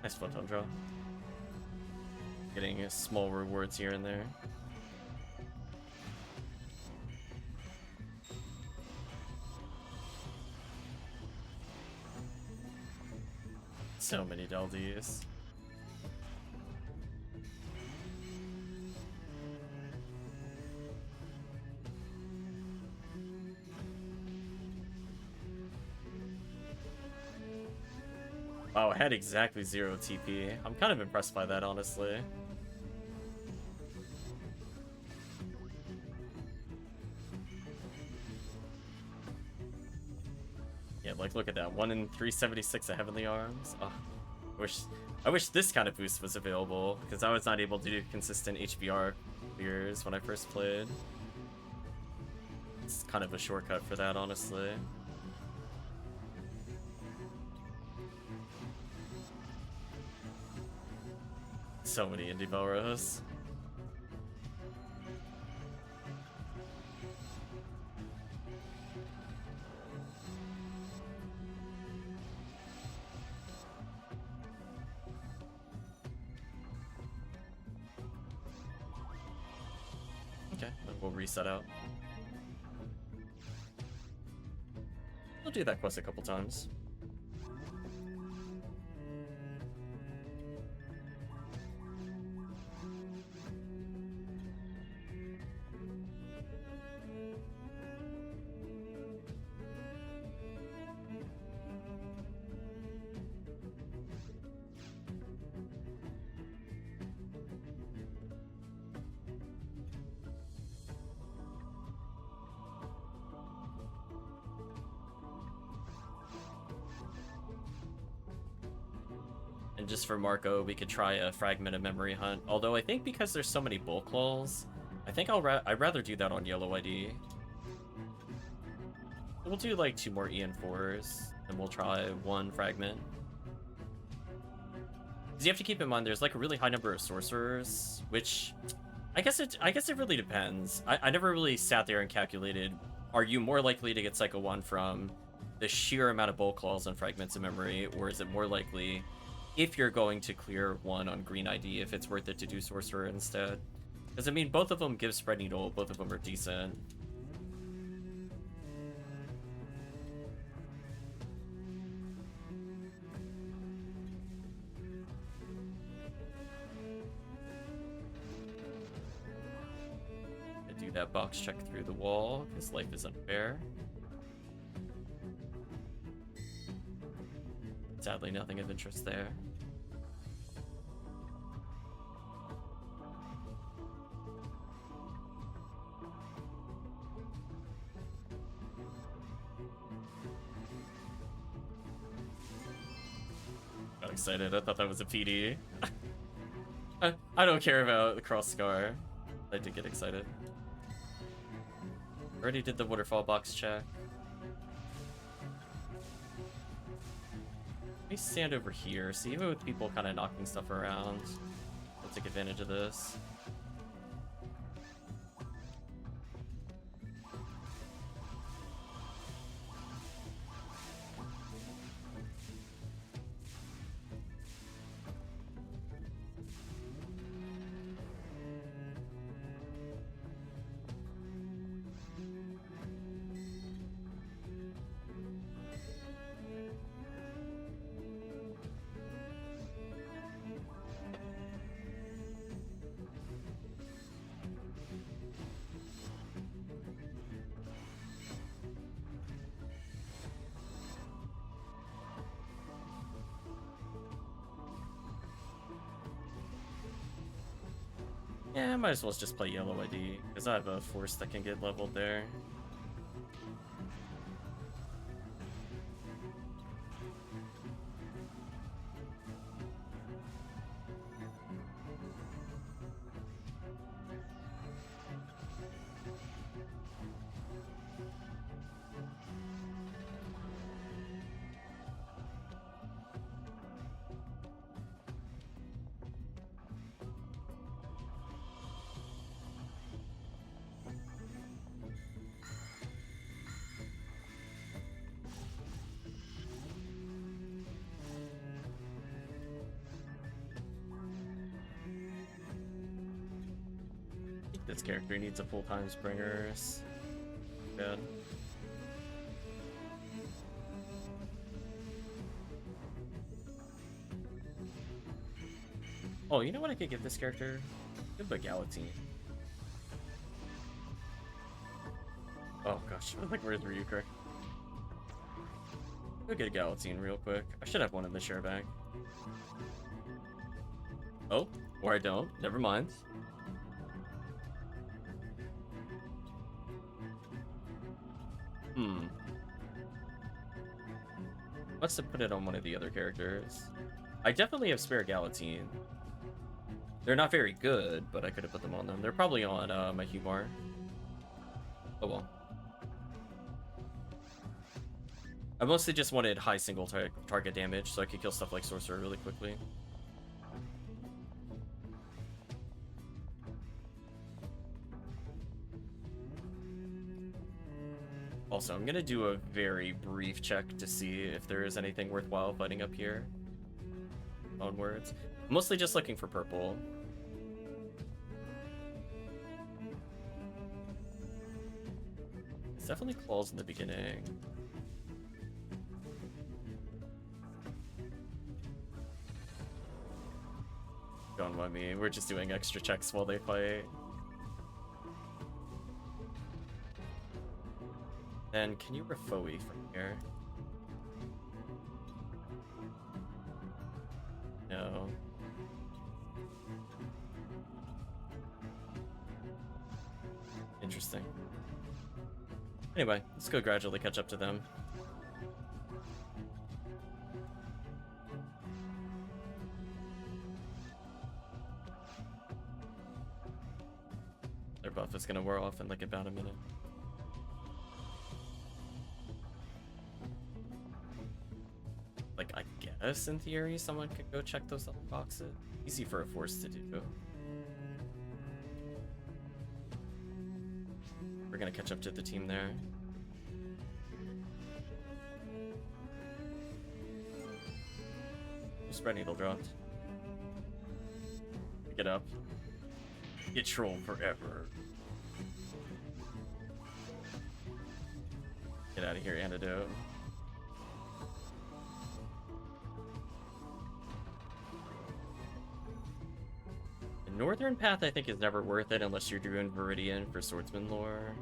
Nice photon draw. Getting small rewards here and there. So many Deldies. Wow, I had exactly 0 TP. I'm kind of impressed by that, honestly. Yeah, like, look at that. 1 in 376 of Heavenly Arms. Oh, I wish this kind of boost was available, because I was not able to do consistent HBR clears when I first played. It's kind of a shortcut for that, honestly. So many indie Belros. Okay, then we'll reset out. I'll do that quest a couple times. And just for Marco, we could try a Fragment of Memory hunt. Although I think because there's so many bulk walls, I think I'd rather do that on Yellow ID. We'll do like 2 more EN4s, and we'll try 1 Fragment. Because you have to keep in mind there's like a really high number of sorcerers, which I guess it really depends. I never really sat there and calculated, are you more likely to get Cycle 1 from the sheer amount of bulk walls and Fragments of Memory, or is it more likely if you're going to clear 1 on green ID, if it's worth it to do Sorcerer instead? Because, I mean, both of them give Spread Needle, both of them are decent. I do that box check through the wall, because life is unfair. Sadly, nothing of interest there. Got excited. I thought that was a PD. I don't care about the Cross Scar. I did get excited. Already did the waterfall box check. Let me stand over here, see if with people kind of knocking stuff around. We'll take advantage of this. Yeah, I might as well just play Yellow ID, because I have a Force that can get leveled there. This character needs a full-time springers. Bad. Oh, you know what I could give this character? Give a Galatine. Oh gosh, like where's Ryuker? Go get a Galatine real quick. I should have one in the share bag. Oh, or I don't. Never mind. Must have put it on one of the other characters. I definitely have spare Galatine. They're not very good, but I could have put them on them. They're probably on my Humar. Oh well. I mostly just wanted high single target damage so I could kill stuff like Sorcerer really quickly. Also, I'm gonna do a very brief check to see if there is anything worthwhile fighting up here. Onwards. I'm mostly just looking for purple. It's definitely claws in the beginning. Don't mind me, we're just doing extra checks while they fight. And can you Refoe from here? No. Interesting. Anyway, let's go gradually catch up to them. Their buff is gonna wear off in like about a minute. Like, I guess in theory someone could go check those other boxes. Easy for a force to do. We're gonna catch up to the team there. Spread needle dropped. Pick it up. Get trolled forever. Get out of here, Antidote. The Northern Path, I think, is never worth it unless you're doing Viridian for Swordsman lore.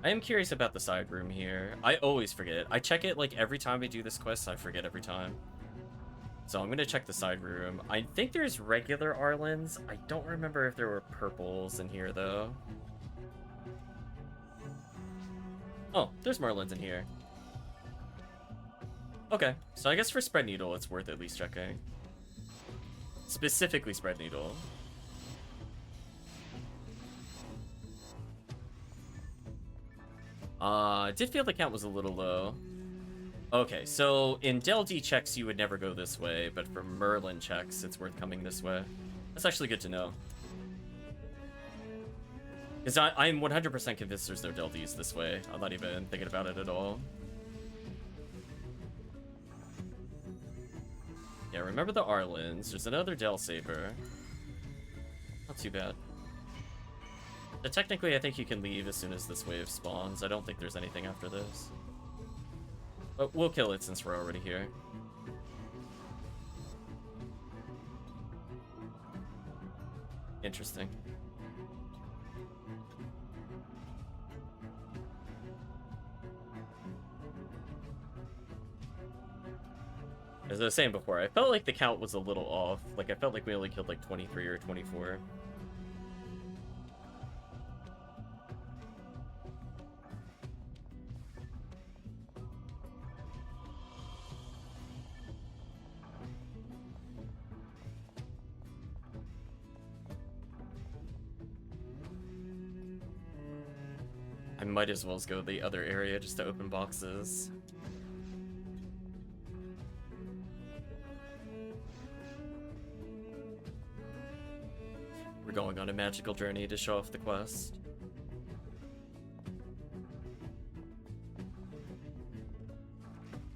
I am curious about the side room here. I always forget. I check it like every time I do this quest, I forget every time. So I'm gonna check the side room. I think there's regular Arlens. I don't remember if there were purples in here though. Oh, there's Marlins in here. Okay, so I guess for Spread Needle, it's worth at least checking. Specifically Spread Needle. Did feel the count was a little low. Okay, so in Del D checks, you would never go this way, but for Merlin checks, it's worth coming this way. That's actually good to know. Because I'm 100% convinced there's no Del Ds this way. I'm not even thinking about it at all. Yeah, remember the Arlens. There's another Del Saber. Not too bad. But technically, I think you can leave as soon as this wave spawns. I don't think there's anything after this. But we'll kill it since we're already here. Interesting. As I was saying before, I felt like the count was a little off. Like, I felt like we only killed like 23 or 24. I might as well go the other area just to open boxes. We're going on a magical journey to show off the quest.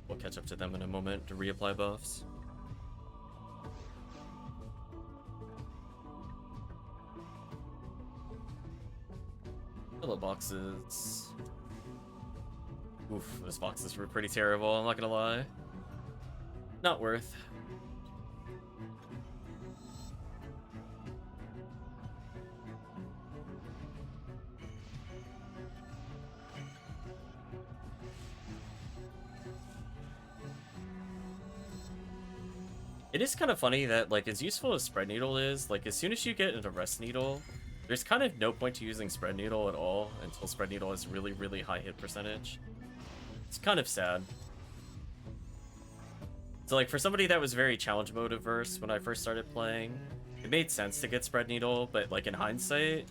We'll catch up to them in a moment to reapply buffs. Pillow boxes. Oof, those boxes were pretty terrible, I'm not gonna lie. Not worth. It is kind of funny that, like, as useful as Spread Needle is, like, as soon as you get an Arrest Needle, there's kind of no point to using Spread Needle at all until Spread Needle has really, really high hit percentage. It's kind of sad. So, like, for somebody that was very challenge mode averse when I first started playing, it made sense to get Spread Needle, but, like, in hindsight,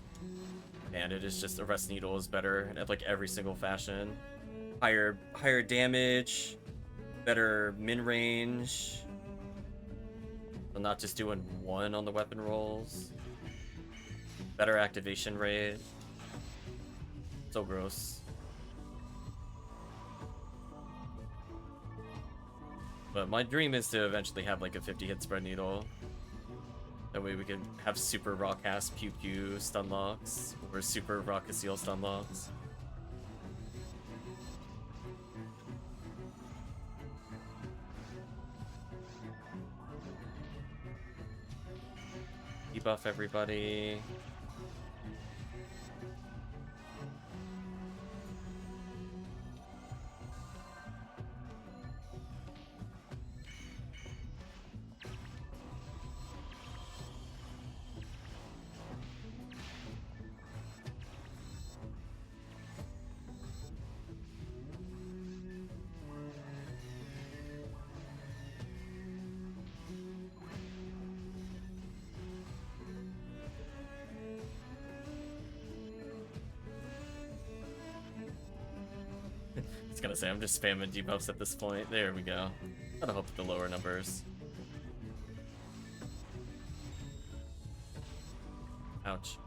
man, it is just Arrest Needle is better in, like, every single fashion. Higher damage, better min range. So not just doing one on the weapon rolls. Better activation rate. So gross. But my dream is to eventually have like a 50 hit Spread Needle. That way we can have super Rock Cast Pew Pew stun locks or super Rock Seal stun locks. Debuff everybody. Gonna say I'm just spamming debuffs at this point. There we go. Gotta hope for the lower numbers. Ouch.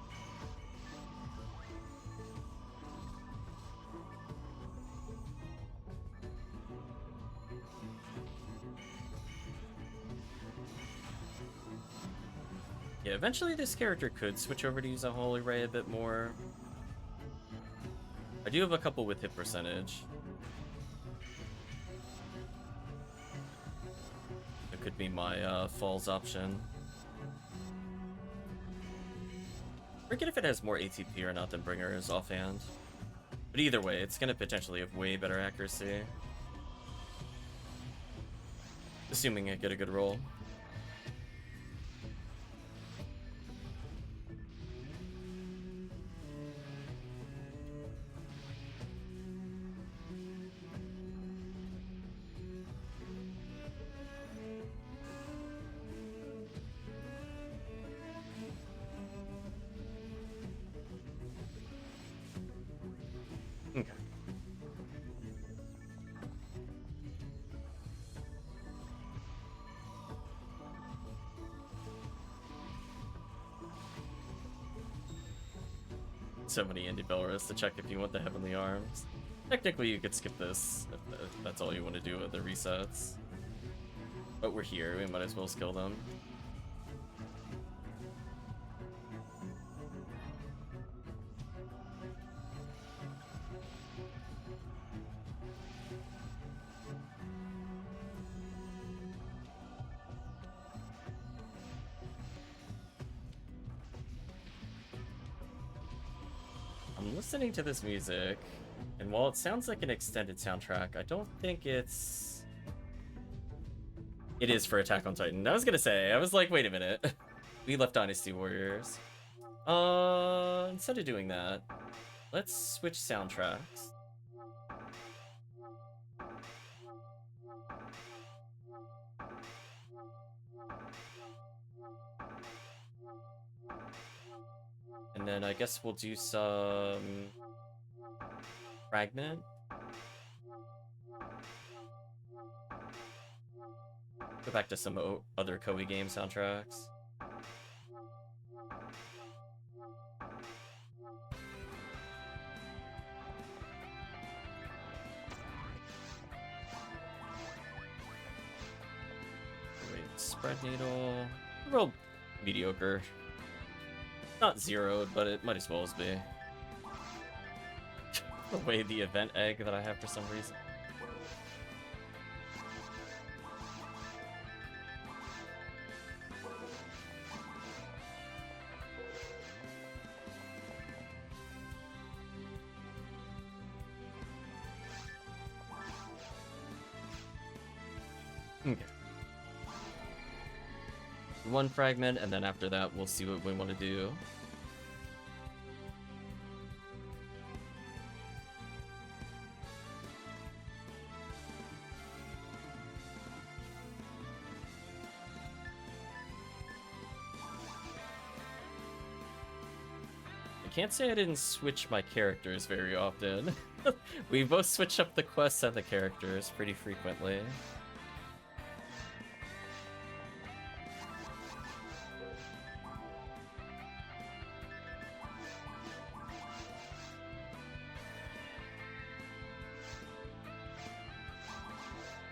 Yeah, eventually this character could switch over to use a Holy Ray a bit more. I do have a couple with hit percentage. Could be my falls option. Forget if it has more ATP or not than Bringer's offhand. But either way, it's gonna potentially have way better accuracy. Assuming I get a good roll. Okay. So many indie Belarus to check if you want the Heavenly Arms. Technically, you could skip this if that's all you want to do with the resets. But we're here, we might as well skill them. I'm listening to this music, and while it sounds like an extended soundtrack, I don't think it is for Attack on Titan. I was gonna say, I was like, wait a minute. We left Dynasty Warriors. Instead of doing that, let's switch soundtracks. And then I guess we'll do some Fragment. Go back to some other Koei game soundtracks. Wait, Spread Needle. Real mediocre. Not zeroed, but it might as well be. away the event egg that I have for some reason. Okay. One fragment, and then after that, we'll see what we want to do. I can't say I didn't switch my characters very often. We both switch up the quests and the characters pretty frequently.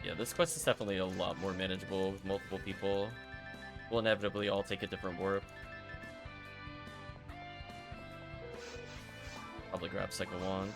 Yeah, this quest is definitely a lot more manageable with multiple people. We'll inevitably all take a different warp. Probably grab Cycle Wand.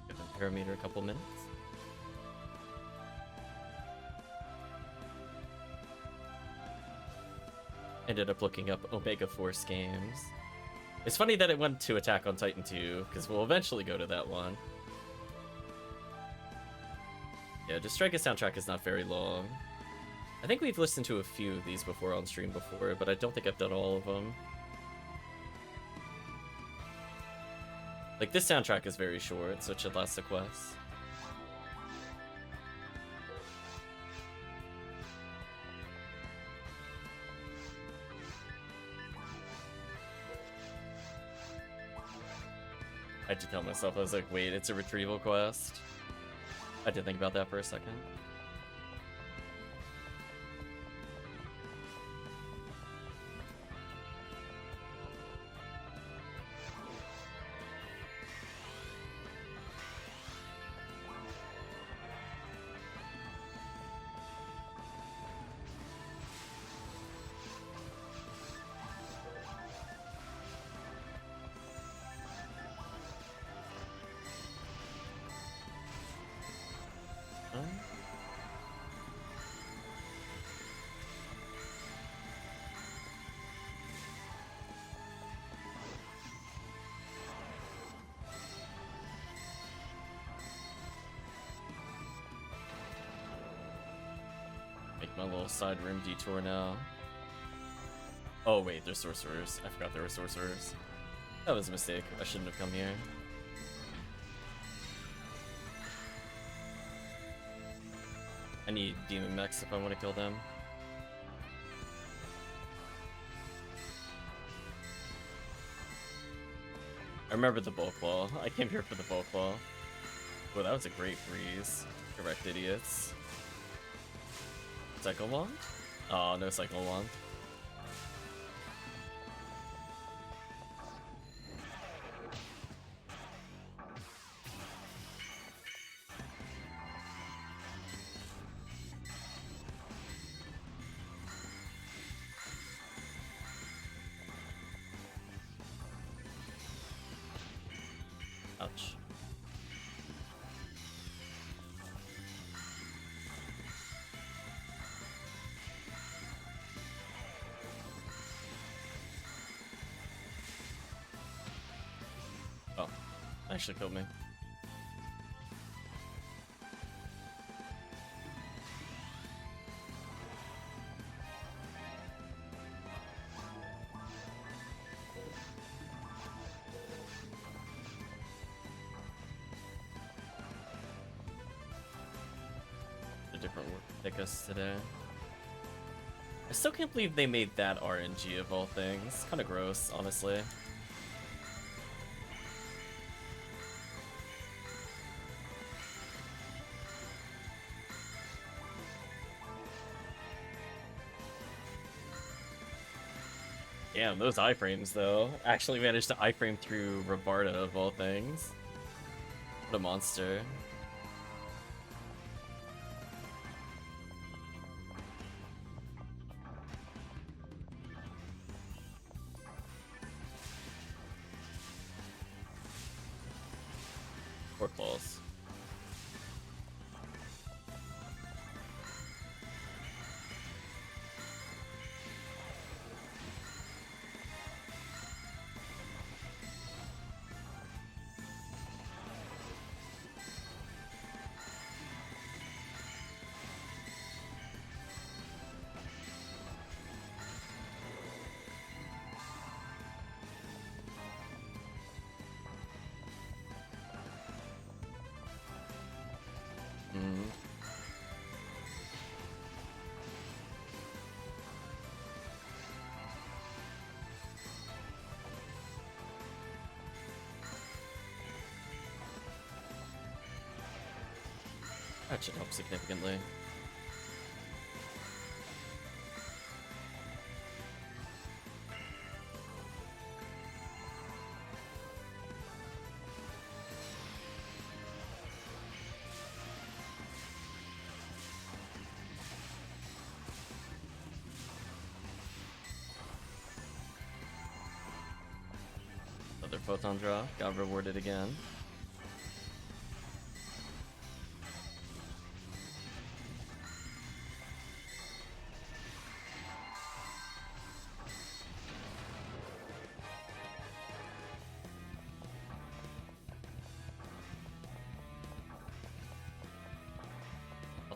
Give the parameter a couple minutes. Ended up looking up Omega Force games. It's funny that it went to Attack on Titan 2, because we'll eventually go to that one. Yeah, Distrega soundtrack is not very long. I think we've listened to a few of these before on stream before, but I don't think I've done all of them. Like, this soundtrack is very short, so it should last the quest. I had to tell myself, I was like, wait, it's a retrieval quest. I did think about that for a second. Make my little side room detour now. Oh wait, there's sorcerers. I forgot there were sorcerers. That was a mistake. I shouldn't have come here. I need demon mechs if I want to kill them. I remember the bulk claw. I came here for the bulk claw. Well, that was a great freeze. Correct, idiots. Cycle wand? Oh, no cycle wand. Ouch. Oh, actually killed me. different warp to pick us today. I still can't believe they made that RNG of all things. Kind of gross, honestly. Damn, those iframes, though. Actually managed to iframe through Robarda, of all things. What a monster. Poor claws. That should help significantly. Another photon draw, got rewarded again.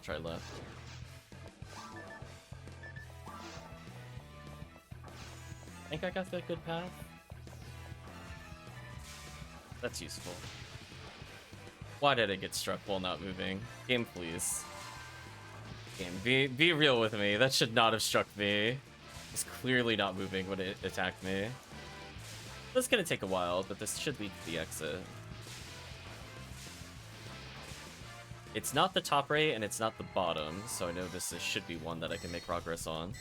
Try left. I think I got the good path. That's useful. Why did it get struck while not moving? Game, please. Game, be real with me. That should not have struck me. It's clearly not moving when it attacked me. It's gonna take a while, but this should lead to the exit. It's not the top right, and it's not the bottom, so I know this should be one that I can make progress on.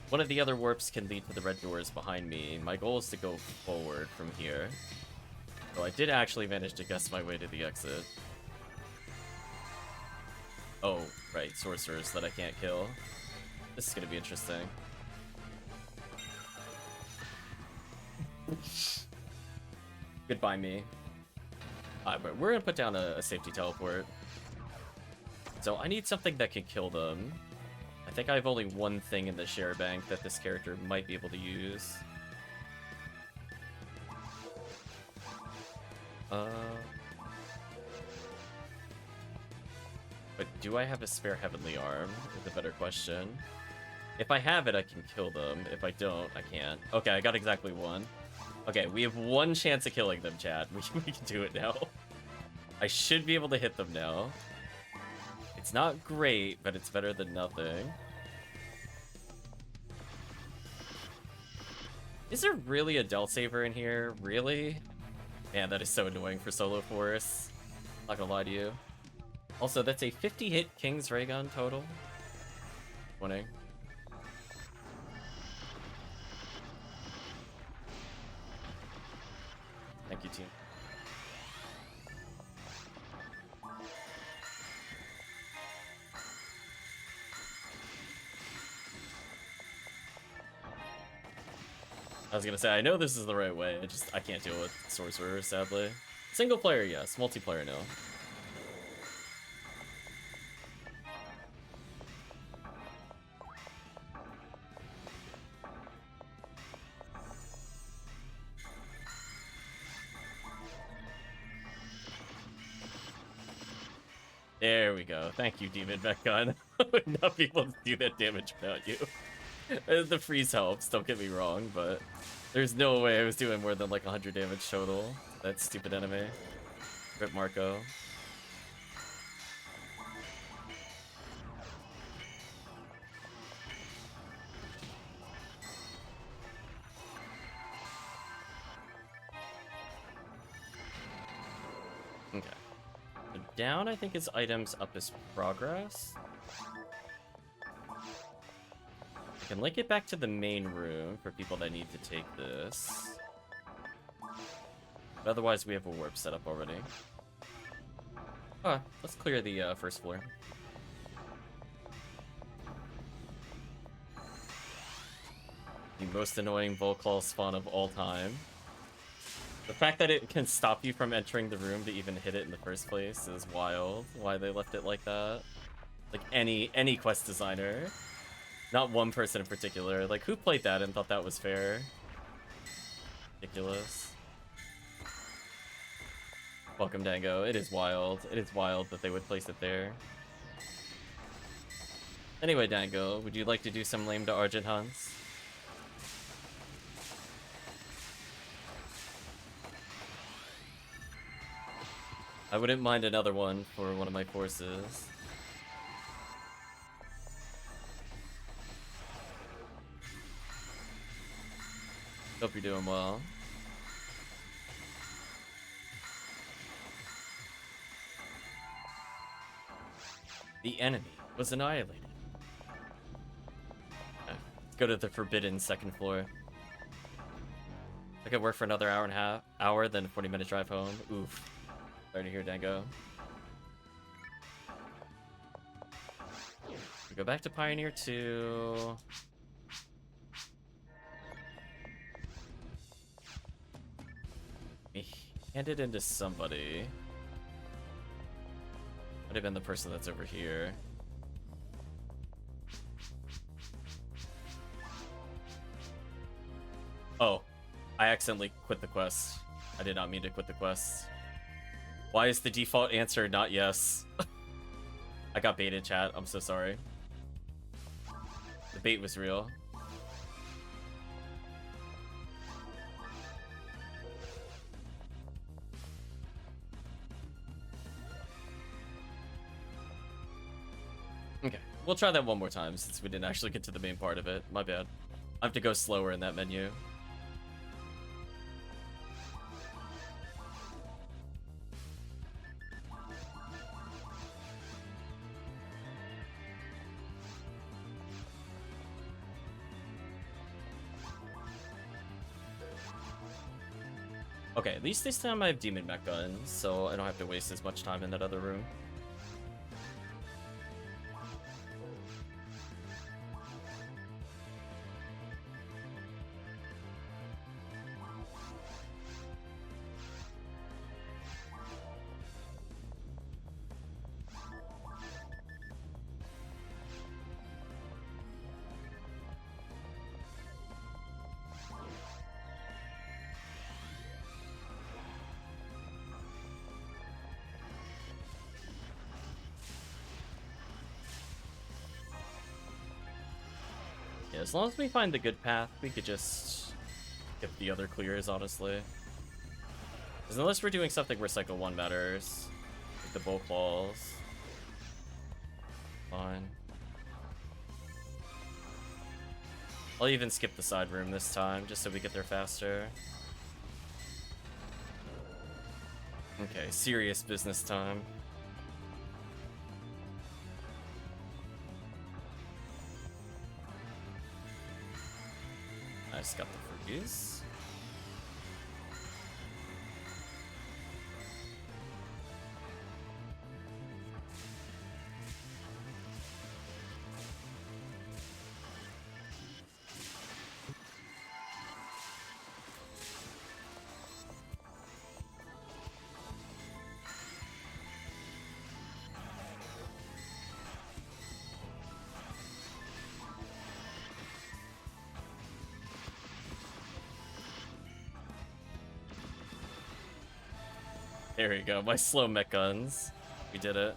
One of the other warps can lead to the red doors behind me. My goal is to go forward from here. So I did actually manage to guess my way to the exit. Oh, right, sorcerers that I can't kill. This is gonna be interesting. Goodbye, me. But we're gonna put down a safety teleport. So I need something that can kill them. I think I have only one thing in the share bank that this character might be able to use. But do I have a spare Heavenly Arm? Is a better question. If I have it, I can kill them. If I don't, I can't. Okay, I got exactly one. Okay, we have one chance of killing them, chat. We can do it now. I should be able to hit them now. It's not great, but it's better than nothing. Is there really a Del Saver in here? Really? Man, that is so annoying for solo force. Not gonna lie to you. Also, that's a 50 hit King's Ray Gun total. Winning. Thank you, team. I was gonna say, I know this is the right way, I can't deal with sorcerers, sadly. Single player, yes. Multiplayer, no. There we go. Thank you, Demon Mech Gun. I would not be able to do that damage without you. The freeze helps, don't get me wrong, but there's no way I was doing more than like 100 damage total. That stupid enemy. Rip Marco. Okay. So down, I think, is items, up is progress. I can link it back to the main room for people that need to take this. But otherwise, we have a warp set up already. Alright, let's clear the first floor. The most annoying Volclaw spawn of all time. The fact that it can stop you from entering the room to even hit it in the first place is wild. Why they left it like that. Like any quest designer. Not one person in particular. Like, who played that and thought that was fair? Ridiculous. Welcome, Dango. It is wild. It is wild that they would place it there. Anyway, Dango, would you like to do some lame to Argent hunts? I wouldn't mind another one for one of my forces. Hope you're doing well. The enemy was annihilated. Okay, let's go to the forbidden second floor. I could work for another hour, then a 40-minute drive home. Oof. Sorry to hear, Dango. We go back to Pioneer 2. We hand it into somebody. Might have been the person that's over here. Oh, I accidentally quit the quest. I did not mean to quit the quest. Why is the default answer not yes? I got baited, chat. I'm so sorry. The bait was real. Okay, we'll try that one more time since we didn't actually get to the main part of it. My bad. I have to go slower in that menu. Okay, at least this time I have demon mech guns, so I don't have to waste as much time in that other room. Yeah, as long as we find the good path, we could just skip the other clears, honestly. Because unless we're doing something where Cycle 1 matters, like the Bull Claws. Fine. I'll even skip the side room this time, just so we get there faster. Okay, serious business time. Nice, got the freeze. There we go, my slow mech guns. We did it.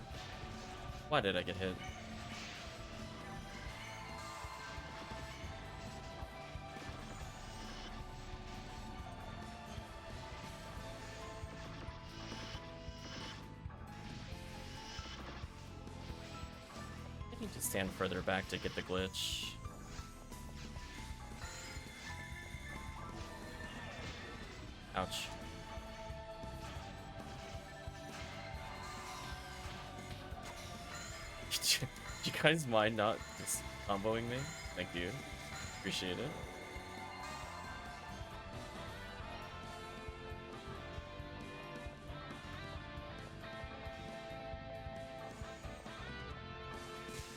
Why did I get hit? I need to stand further back to get the glitch. Ouch. guys mind not just comboing me? Thank you. Appreciate it.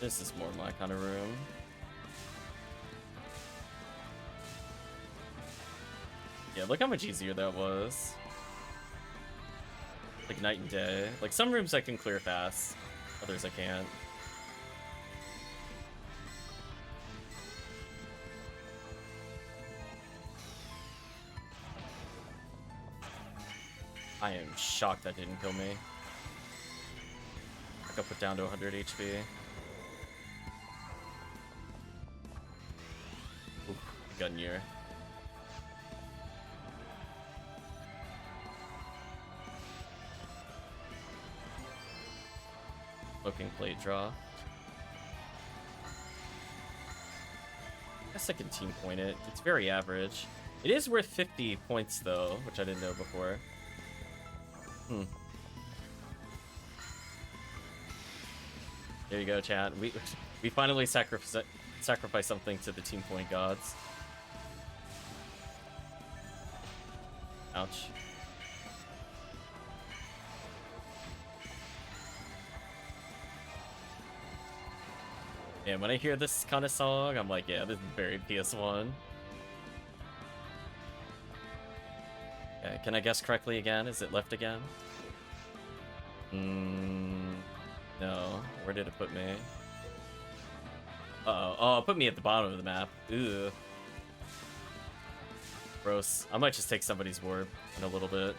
This is more my kind of room. Yeah, look how much easier that was. Like night and day. Like some rooms I can clear fast, others I can't. I am shocked that didn't kill me. I got put down to 100 HP. Oof, Gunyear. Smoking plate draw. I guess I can team point it. It's very average. It is worth 50 points though, which I didn't know before. There you go, chat. We finally sacrifice something to the team point gods. Ouch. And when I hear this kind of song, I'm like, yeah, this is very PS1. Okay, can I guess correctly again? Is it left again? No. Where did it put me? Uh-oh. Oh, it put me at the bottom of the map. Ew. Gross. I might just take somebody's warp in a little bit.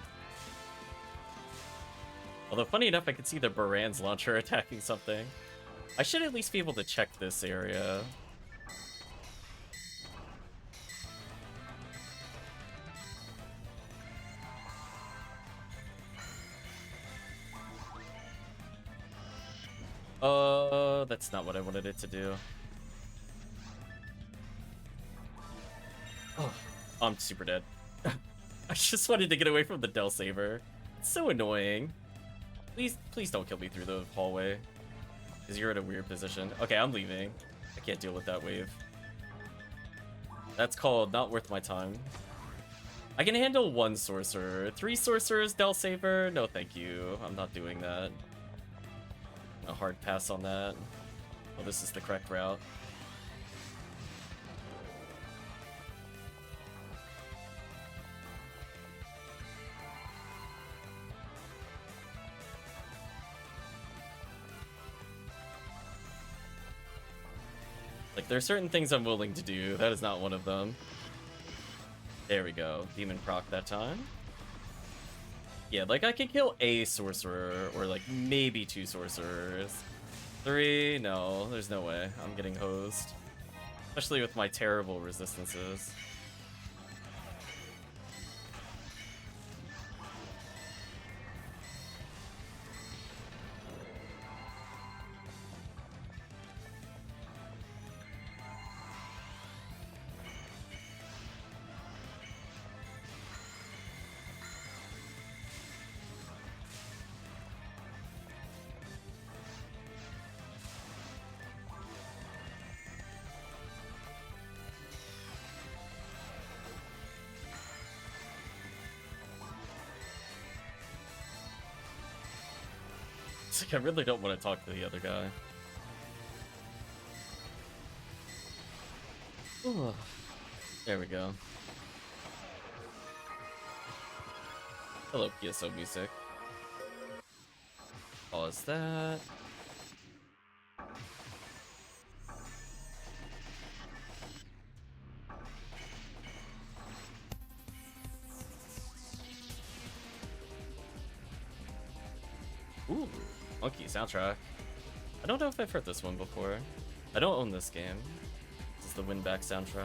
Although, funny enough, I could see the Baran's launcher attacking something. I should at least be able to check this area. That's not what I wanted it to do. Oh, I'm super dead. I just wanted to get away from the Del Saber. It's so annoying. Please don't kill me through the hallway. Because you're in a weird position. Okay, I'm leaving. I can't deal with that wave. That's called not worth my time. I can handle one sorcerer. 3 sorcerers, Del Saber? No, thank you. I'm not doing that. A hard pass on that. Well, this is the correct route. Like, there are certain things I'm willing to do. That is not one of them. There we go. Demon proc that time. Yeah, like, I could kill a sorcerer, or, like, maybe 2 sorcerers. 3? No, there's no way. I'm getting hosed. Especially with my terrible resistances. Like, I really don't want to talk to the other guy. Ooh. There we go. Hello, PSO music. Pause that. Ooh. Monkey soundtrack. I don't know if I've heard this one before. I don't own this game. This is the Win Back soundtrack.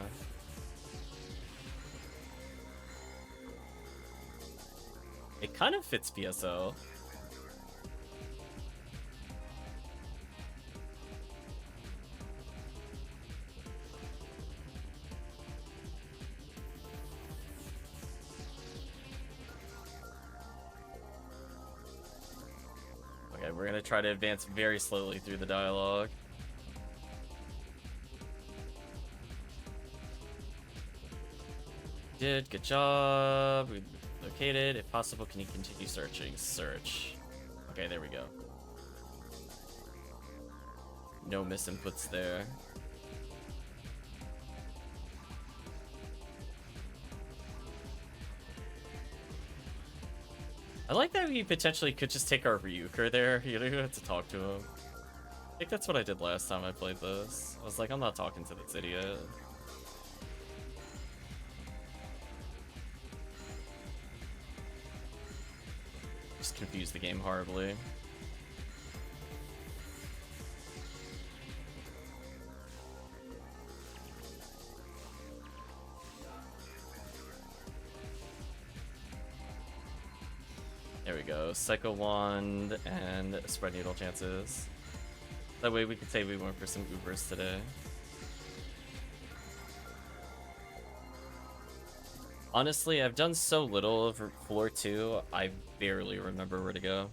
It kind of fits PSO. We're gonna try to advance very slowly through the dialogue. Good job. We located. If possible, can you continue searching? Search. Okay, there we go. No misinputs there. I like that we potentially could just take our Ryuker there. You don't even have to talk to him. I think that's what I did last time I played this. I was like, I'm not talking to this idiot. Just confused the game horribly. There we go. Psycho Wand and Spread Needle chances. That way we could say we went for some Ubers today. Honestly, I've done so little of floor 2, I barely remember where to go.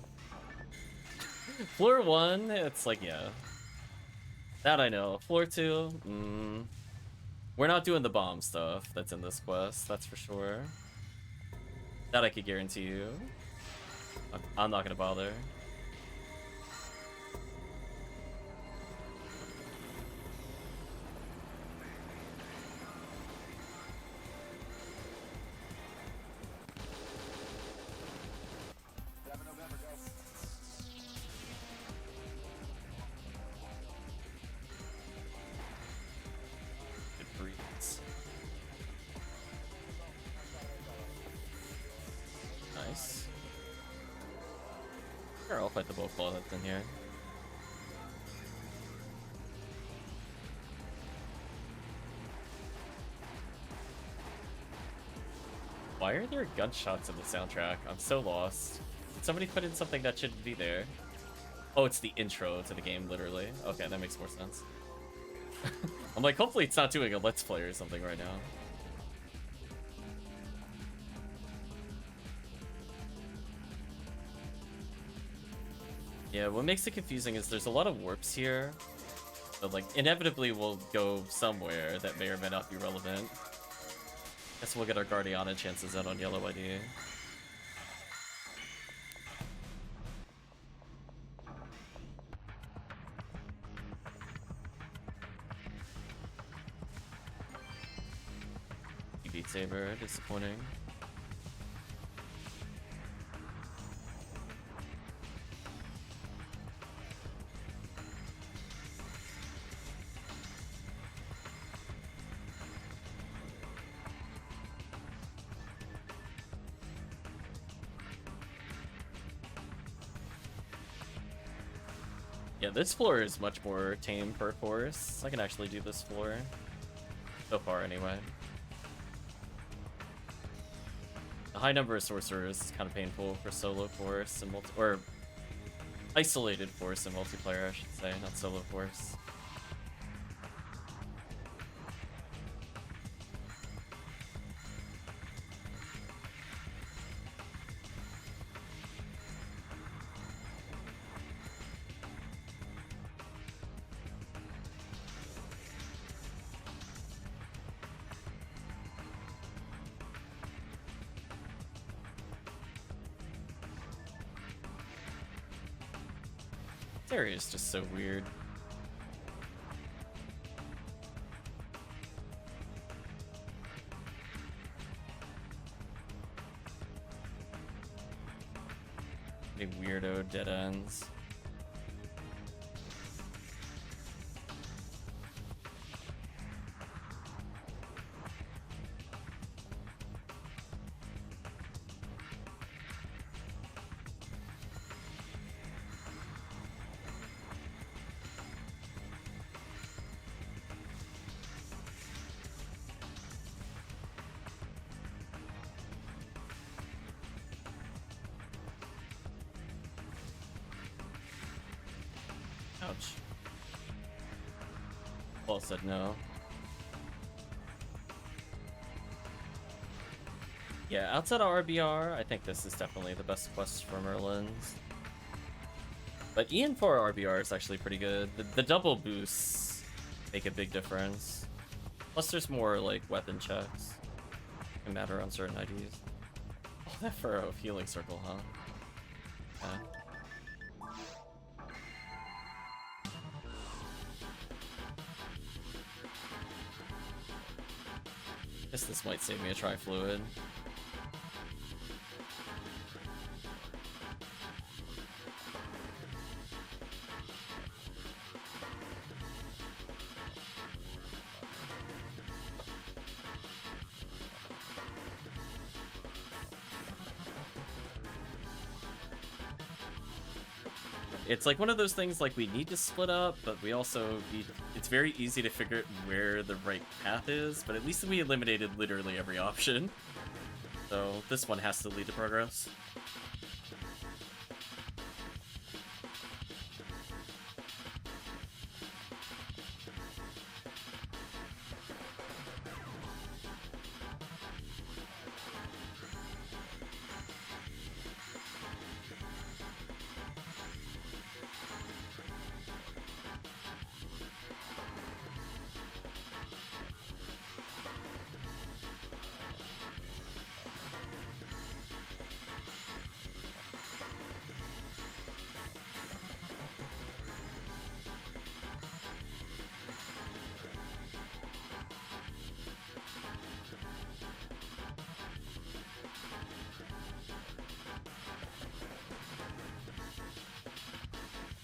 Floor 1, it's like, yeah. That I know. Floor 2, we're not doing the bomb stuff that's in this quest, that's for sure. That I could guarantee you. I'm not gonna bother. Nice. Sure, I'll fight the Bowclaw that's in here. Why are there gunshots in the soundtrack? I'm so lost. Did somebody put in something that shouldn't be there? Oh, it's the intro to the game, literally. Okay, that makes more sense. I'm like, hopefully it's not doing a Let's Play or something right now. Yeah, what makes it confusing is there's a lot of warps here. But, like, inevitably we'll go somewhere that may or may not be relevant. Guess we'll get our Guardiana chances out on yellow ID. Beat Saber, disappointing. Yeah, this floor is much more tame per course. I can actually do this floor. So far, anyway. The high number of sorcerers is kind of painful for solo force and or isolated force and multiplayer, I should say, not solo force. This area is just so weird. Big weirdo dead ends. Ouch. Paul said no. Yeah, outside of RBR, I think this is definitely the best quest for Merlin's. But Ian for RBR is actually pretty good. The double boosts make a big difference. Plus there's more like weapon checks. matter on certain IDs. Oh, that furrow of healing circle, huh? Yeah. Guess this might save me a tri-fluid. It's like one of those things, like, we need to split up, but we also need... It's very easy to figure out where the right path is, but at least we eliminated literally every option. So this one has to lead to progress.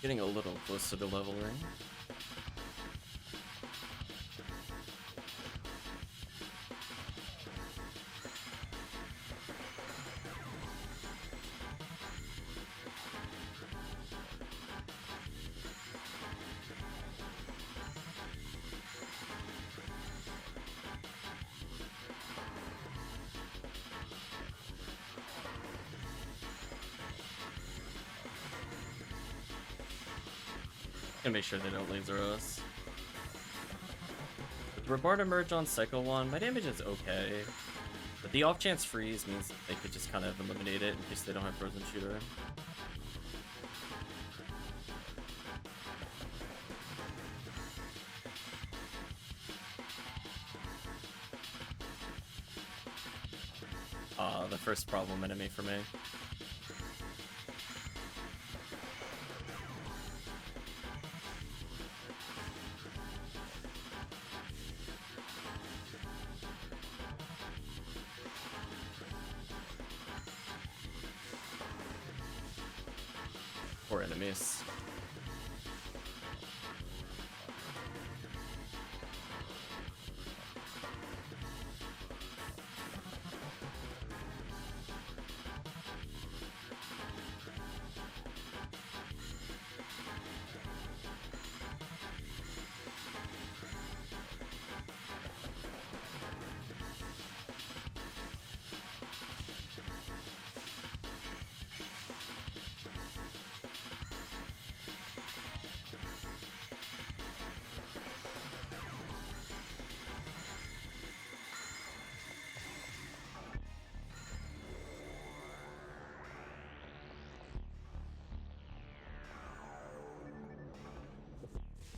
Getting a little closer to leveling. Gonna make sure they don't laser us. With Rebarda merge on Cycle 1, my damage is okay. But the off chance freeze means that they could just kind of eliminate it in case they don't have Frozen Shooter. The first problem enemy for me. Poor enemies.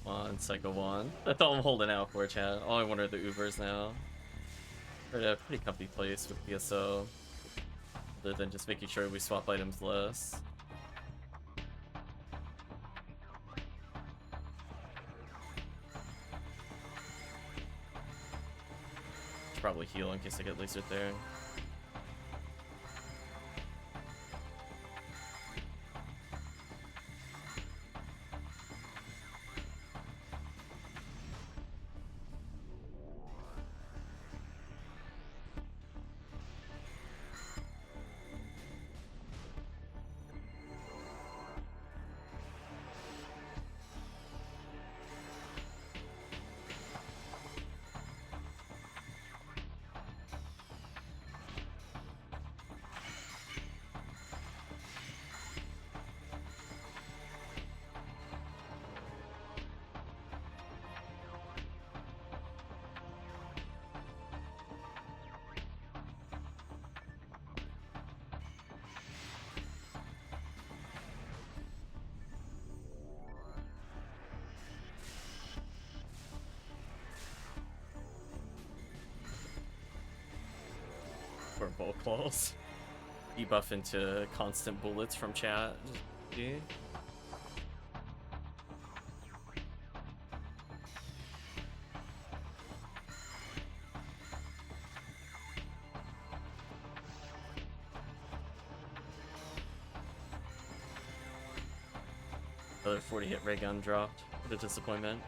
On Cycle 1. That's all I'm holding out for, chat. All I want are the Ubers now. We're at a pretty comfy place with PSO. Other than just making sure we swap items less. Should probably heal in case I get lasered there. bulk claws. Debuff into constant bullets from chat. See? Another 40 hit ray gun dropped. What a disappointment.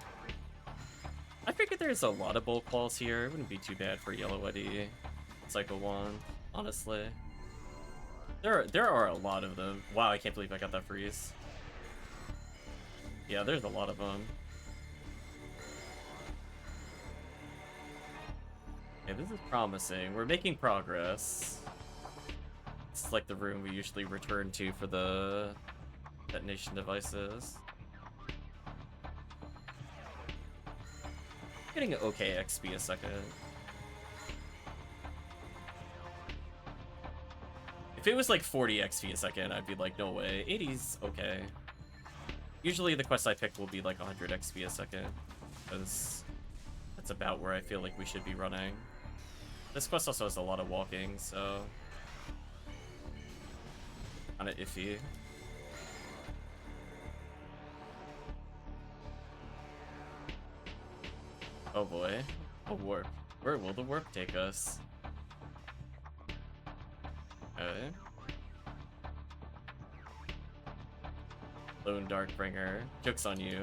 I figured there's a lot of bulk claws here. It wouldn't be too bad for Yellow Eddie. Cycle 1, honestly. There are a lot of them. Wow, I can't believe I got that freeze. Yeah, there's a lot of them. Okay, this is promising. We're making progress. It's like the room we usually return to for the detonation devices. Getting an okay XP a second. If it was like 40 XP a second, I'd be like, no way. 80's okay. Usually the quest I pick will be like 100 XP a second, because that's about where I feel like we should be running. This quest also has a lot of walking, so kinda iffy. Oh boy. A warp. Where will the warp take us? Okay. Lone Darkbringer. Joke's on you.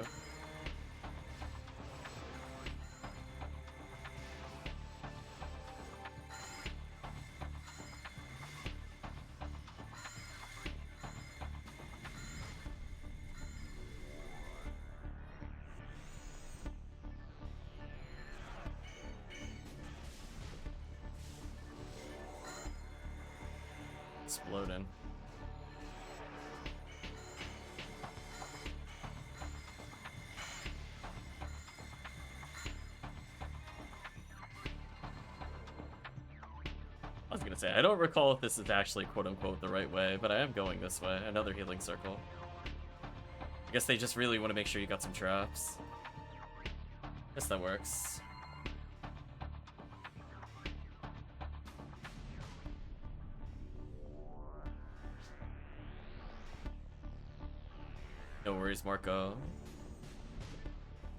Exploding. I was gonna say, I don't recall if this is actually quote-unquote the right way, but I am going this way. Another healing circle. I guess they just really want to make sure you got some traps. Guess that works. No worries, Marco.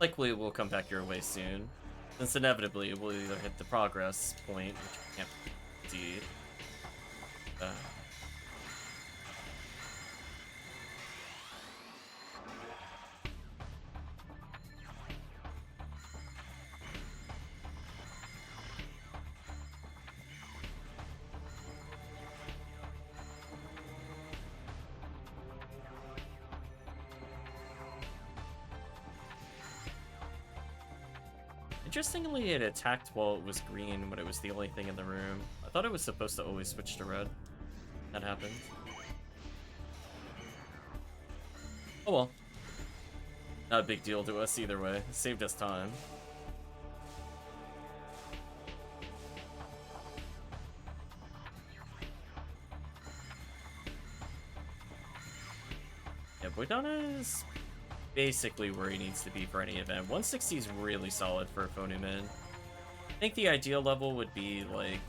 Likely we'll come back your way soon, since inevitably we'll either hit the progress point, which we can't indeed. Interestingly, it attacked while it was green when it was the only thing in the room. I thought it was supposed to always switch to red. That happened. Oh well. Not a big deal to us either way. It saved us time. Yeah, Boydana is basically where he needs to be for any event. 160 is really solid for a Phonuman. I think the ideal level would be like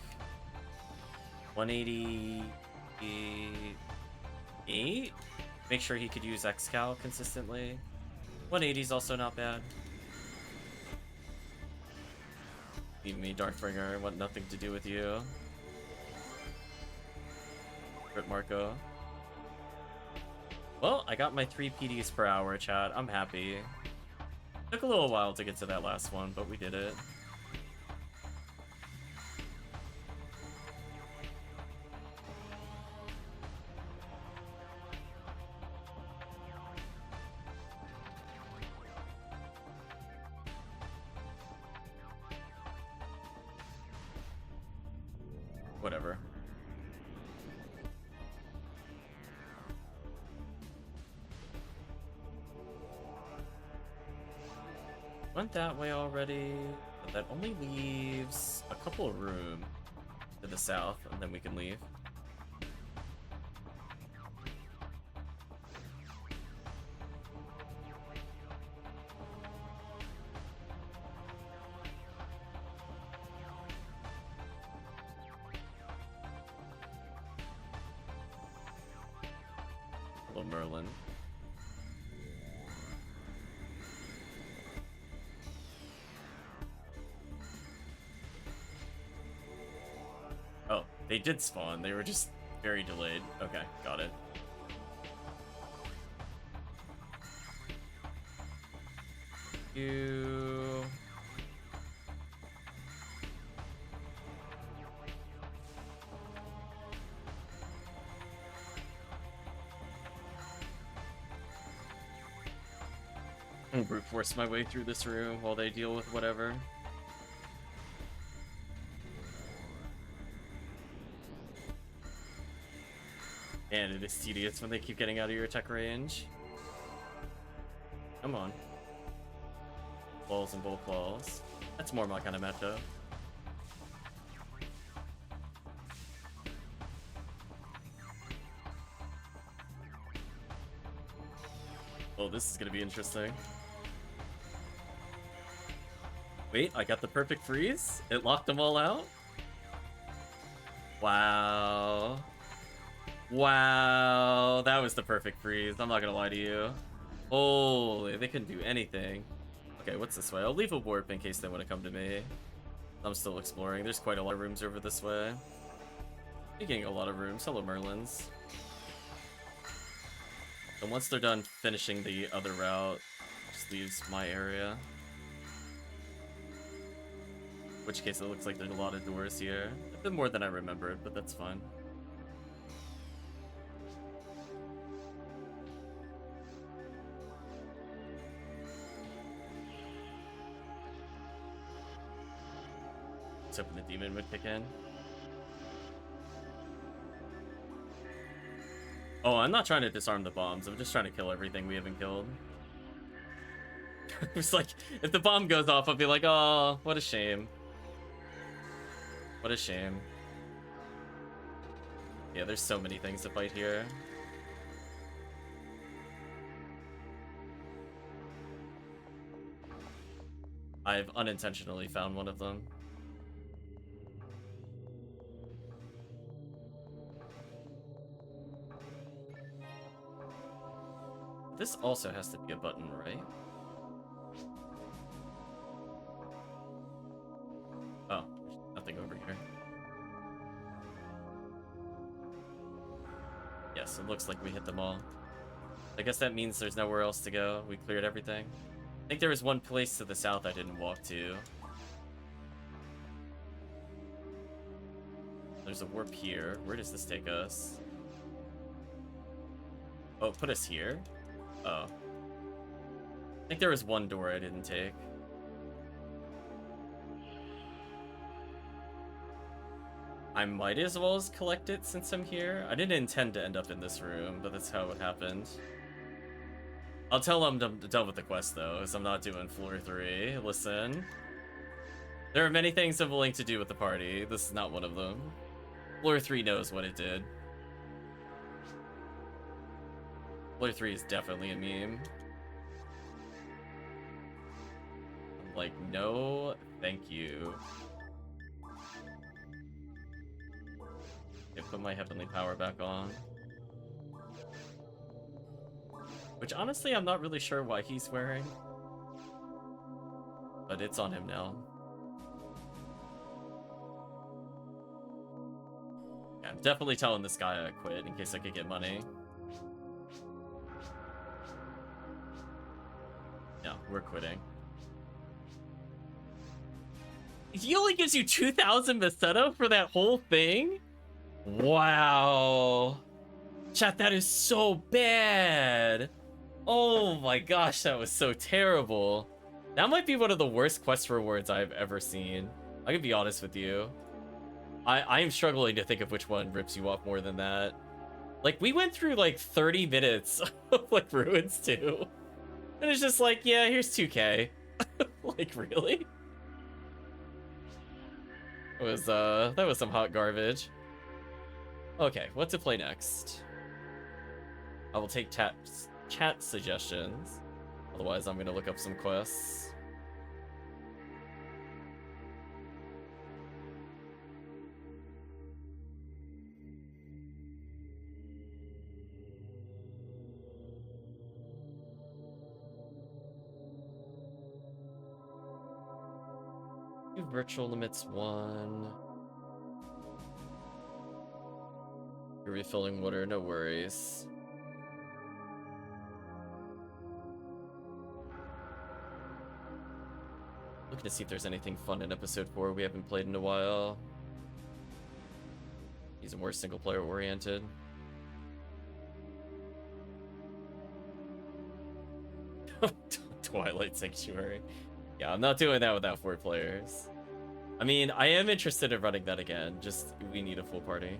188. Make sure he could use X-Cal consistently. 180 is also not bad. Leave me, Darkbringer. I want nothing to do with you. Crit Marco. Well, I got my 3 PDs per hour, chat. I'm happy. Took a little while to get to that last one, but we did it. Whatever. Went that way already, but that only leaves a couple of room to the south, and then we can leave. Hello, Merlin. Oh, they did spawn. They were just very delayed. Okay, got it. You... I'm brute force my way through this room while they deal with whatever. And it is tedious when they keep getting out of your attack range. Come on. Claws and bull claws. That's more my kind of matchup. Oh, this is gonna be interesting. Wait, I got the perfect freeze? It locked them all out? Wow. Wow, that was the perfect freeze. I'm not gonna lie to you. Holy, they couldn't do anything. Okay, what's this way? I'll leave a warp in case they want to come to me. I'm still exploring. There's quite a lot of rooms over this way. You're getting a lot of rooms. Hello, Merlins. And once they're done finishing the other route, just leaves my area. In which case, it looks like there's a lot of doors here. A bit more than I remembered, but that's fine. Let's hoping the demon would kick in. Oh, I'm not trying to disarm the bombs. I'm just trying to kill everything we haven't killed. It's like, if the bomb goes off, I'll be like, oh, what a shame. What a shame. Yeah, there's so many things to fight here. I've unintentionally found one of them. This also has to be a button, right? Oh, there's nothing over here. Yes, it looks like we hit them all. I guess that means there's nowhere else to go. We cleared everything. I think there was one place to the south I didn't walk to. There's a warp here. Where does this take us? Oh, put us here? Oh. I think there was one door I didn't take. I might as well as collect it since I'm here. I didn't intend to end up in this room, but that's how it happened. I'll tell them I'm done with the quest, though, because I'm not doing floor 3. Listen. There are many things I'm willing to do with the party. This is not one of them. Floor 3 knows what it did. Floor 3 is definitely a meme. I'm like, no, thank you. Okay, put my heavenly power back on. Which, honestly, I'm not really sure why he's wearing. But it's on him now. Yeah, I'm definitely telling this guy I quit in case I could get money. No, we're quitting. He only gives you 2,000 Meseta for that whole thing? Wow. Chat, that is so bad. Oh my gosh, that was so terrible. That might be one of the worst quest rewards I've ever seen. I can be honest with you. I am struggling to think of which one rips you off more than that. Like, we went through like 30 minutes of like ruins too. And it's just like, yeah, here's 2K. Like, really? That was some hot garbage. Okay, what to play next? I will take chat suggestions. Otherwise, I'm gonna look up some quests. virtual limits 1. You're refilling water, no worries. Looking to see if there's anything fun in episode 4 we haven't played in a while. He's more single player oriented. Twilight Sanctuary. Yeah, I'm not doing that without 4 players. I mean, I am interested in running that again, just we need a full party.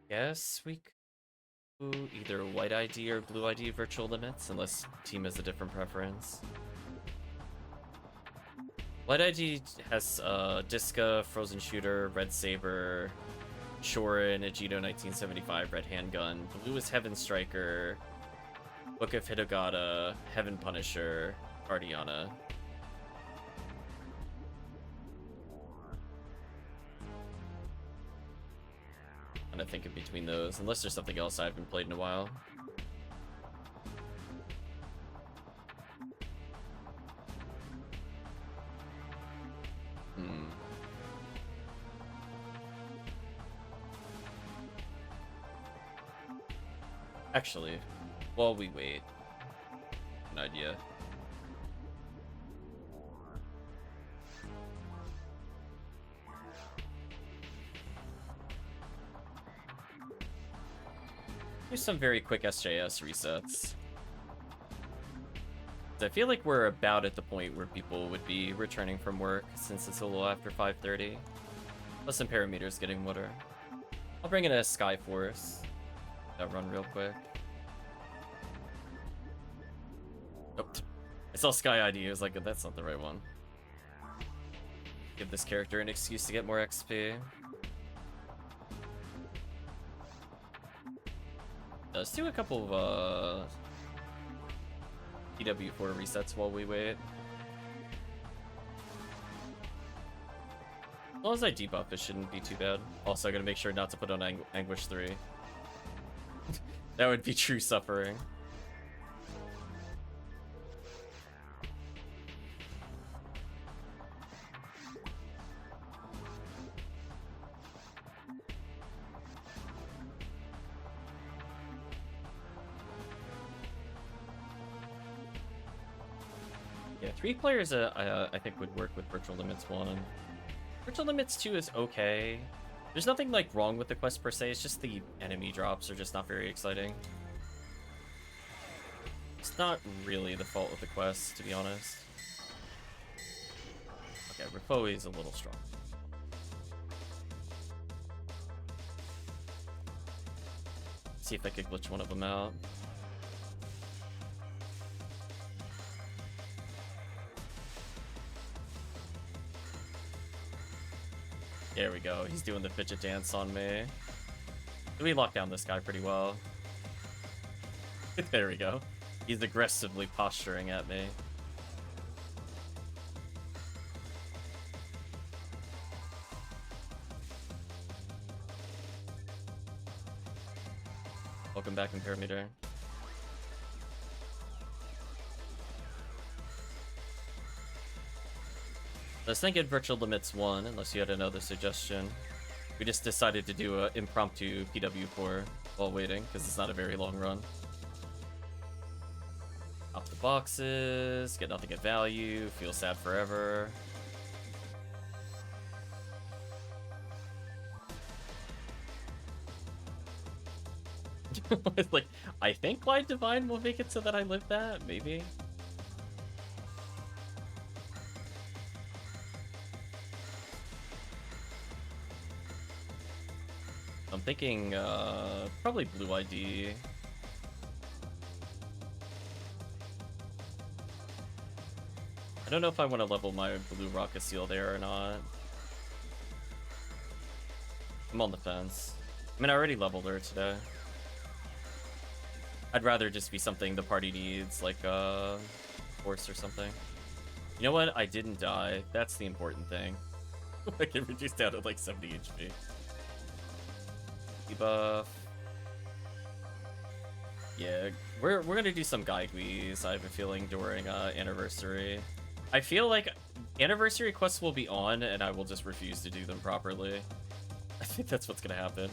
Guess we could do either white ID or blue ID virtual limits, unless team has a different preference. White ID has Diska, Frozen Shooter, Red Saber, Shorin, Agito 1975, Red Handgun. Blue is Heaven Striker, Book of Hitogata, Heaven Punisher, Guardiana. I think in between those, unless there's something else I haven't played in a while. Actually, while we wait, an idea. Do some very quick SJS resets. I feel like we're about at the point where people would be returning from work since it's a little after 5:30. Plus some parameters getting water. I'll bring in a Skyforce. That run real quick. Oh, I saw Sky ID. I was like, that's not the right one. Give this character an excuse to get more XP. Let's do a couple of PW4 resets while we wait. As long as I debuff, it shouldn't be too bad. Also, I gotta make sure not to put on Anguish 3. That would be true suffering. Yeah, 3 players I think would work with Virtual Limits 1. Virtual Limits 2 is okay. There's nothing like wrong with the quest per se, it's just the enemy drops are just not very exciting. It's not really the fault of the quest, to be honest. Okay, Rifoi is a little strong. See if I could glitch one of them out. There we go. He's doing the fidget dance on me. We locked down this guy pretty well. There we go. He's aggressively posturing at me. Welcome back, Parameter. I was thinking Virtual Limits 1, unless you had another suggestion. We just decided to do an impromptu PW4 while waiting, because it's not a very long run. Pop the boxes, get nothing at value, feel sad forever. It's like, I think Light Divine will make it so that I live that, maybe? I'm thinking, probably Blue ID. I don't know if I want to level my blue rocket seal there or not. I'm on the fence. I mean, I already leveled her today. I'd rather just be something the party needs, like force or something. You know what? I didn't die. That's the important thing. I can reduce down to like 70 HP. Debuff. Yeah, we're gonna do some Gaigwees, I have a feeling, during Anniversary. I feel like Anniversary quests will be on, and I will just refuse to do them properly. I think that's what's gonna happen.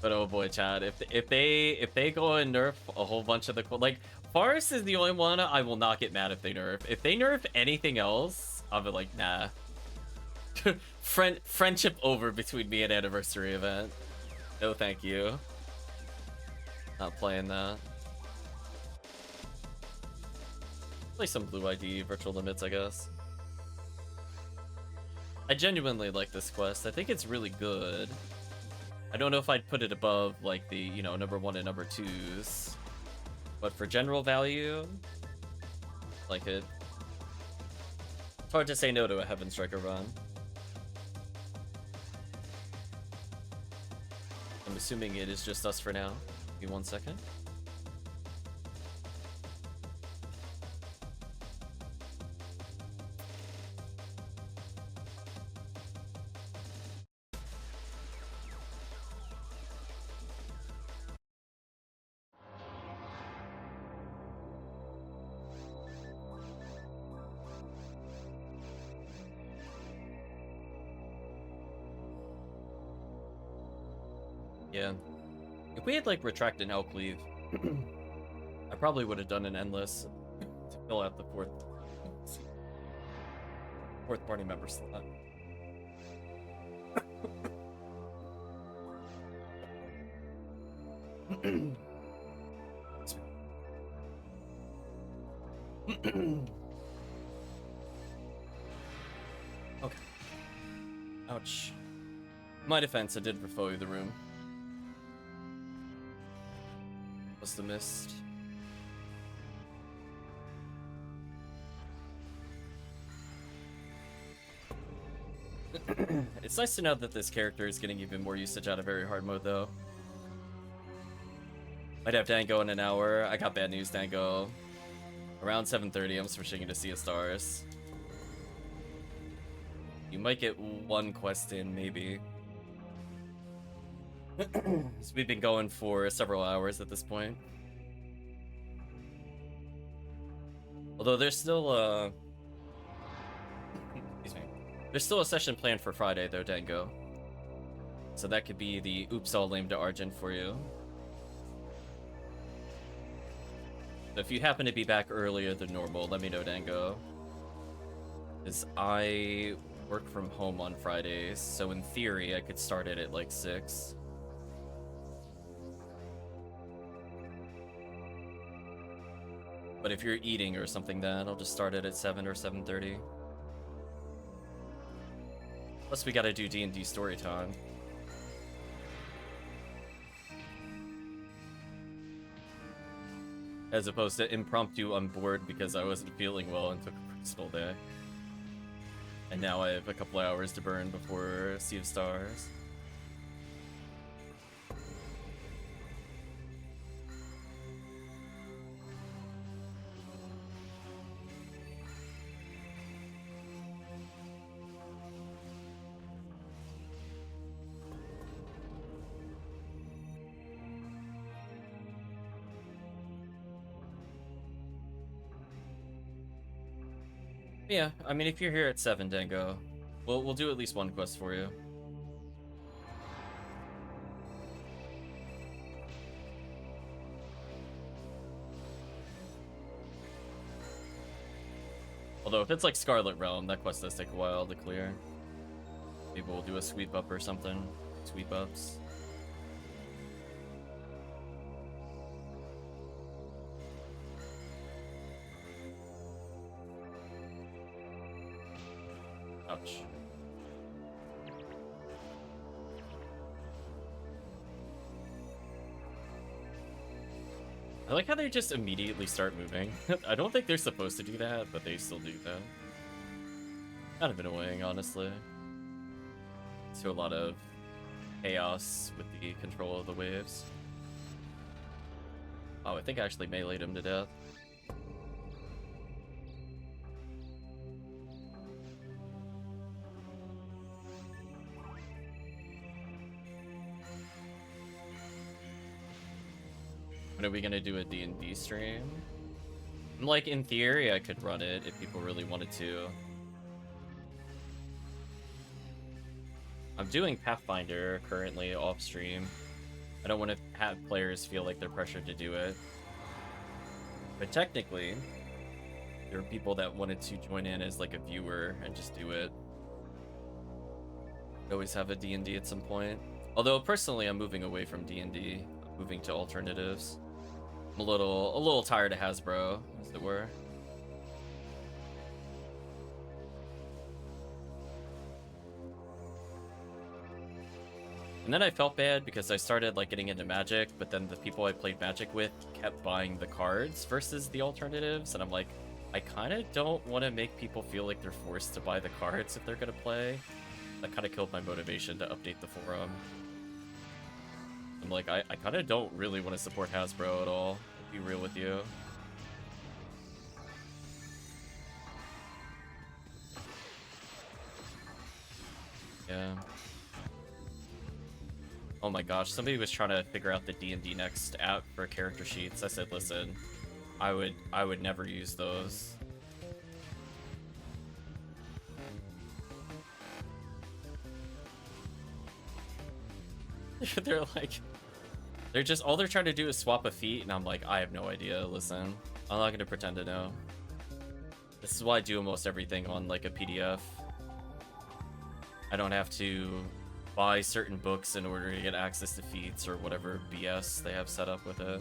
But oh boy, Chad, if they go and nerf a whole bunch of the like, Forest is the only one I will not get mad if they nerf. If they nerf anything else, I'll be like, nah. Friendship over between me and Anniversary event. No, thank you. Not playing that. Play some Blue ID virtual limits, I guess. I genuinely like this quest. I think it's really good. I don't know if I'd put it above, like, the, you know, #1 and #2s. But for general value, like it. It's hard to say no to a Heaven Striker run. I'm assuming it is just us for now. Give me 1 second. Yeah. If we had, like, retracted HellCleave, I probably would have done an endless to fill out the fourth party member slot. Okay. Ouch. My defense, I did refoil the room. Must have missed. It's nice to know that this character is getting even more usage out of very hard mode, though. Might have Dango in an hour. I got bad news, Dango. Around 7:30, I'm switching into Sea of Stars. You might get one quest in, maybe. So we've been going for several hours at this point. Although there's still excuse me. There's still a session planned for Friday though, Dango. So that could be the oops all lame to Argent for you. So if you happen to be back earlier than normal, let me know, Dango. Because I work from home on Fridays, so in theory I could start it at like 6. But if you're eating or something, then I'll just start it at 7 or 7:30. Plus, we gotta do D&D story time. As opposed to impromptu on board because I wasn't feeling well and took a personal day. And now I have a couple hours to burn before Sea of Stars. Yeah, I mean, if you're here at 7, Dango, we'll do at least one quest for you. Although if it's like Scarlet Realm, that quest does take a while to clear. Maybe we'll do a sweep up or something. Sweep ups. Ouch. I like how they just immediately start moving. I don't think they're supposed to do that, but they still do that. Kind of annoying, honestly. To a lot of chaos with the control of the waves. Oh, I think I actually meleeed him to death. When are we gonna do a D&D stream? Like, in theory, I could run it if people really wanted to. I'm doing Pathfinder currently off stream. I don't want to have players feel like they're pressured to do it. But technically, there are people that wanted to join in as like a viewer and just do it. I always have a D&D at some point. Although personally, I'm moving away from D&D, moving to alternatives. I'm a little tired of Hasbro, as it were. And then I felt bad because I started like getting into Magic, but then the people I played Magic with kept buying the cards versus the alternatives, and I'm like, I kind of don't want to make people feel like they're forced to buy the cards if they're gonna play. That kind of killed my motivation to update the forum. I'm like, I kind of don't really want to support Hasbro at all, to be real with you. Yeah. Oh my gosh, somebody was trying to figure out the D&D Next app for character sheets. I said, listen, I would never use those. They're like, all they're trying to do is swap a feat, and I'm like, I have no idea, listen. I'm not gonna pretend to know. This is why I do almost everything on like a PDF. I don't have to buy certain books in order to get access to feats or whatever BS they have set up with it.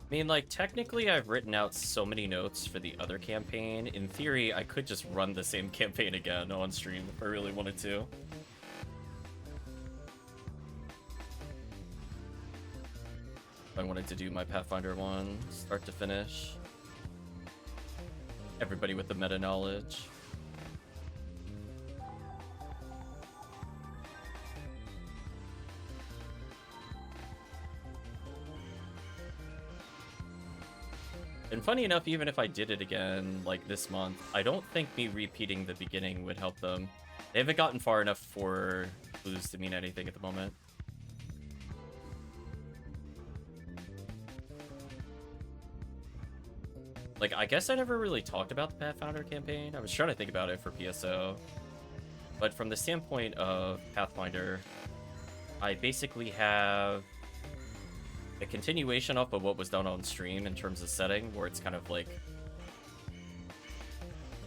I mean, like, technically I've written out so many notes for the other campaign. In theory, I could just run the same campaign again on stream if I really wanted to. If I wanted to do my Pathfinder one, start to finish. Everybody with the meta knowledge. And funny enough, even if I did it again, like this month, I don't think me repeating the beginning would help them. They haven't gotten far enough for clues to mean anything at the moment. Like, I guess I never really talked about the Pathfinder campaign. I was trying to think about it for PSO. But from the standpoint of Pathfinder, I basically have a continuation off of what was done on stream in terms of setting, where it's kind of like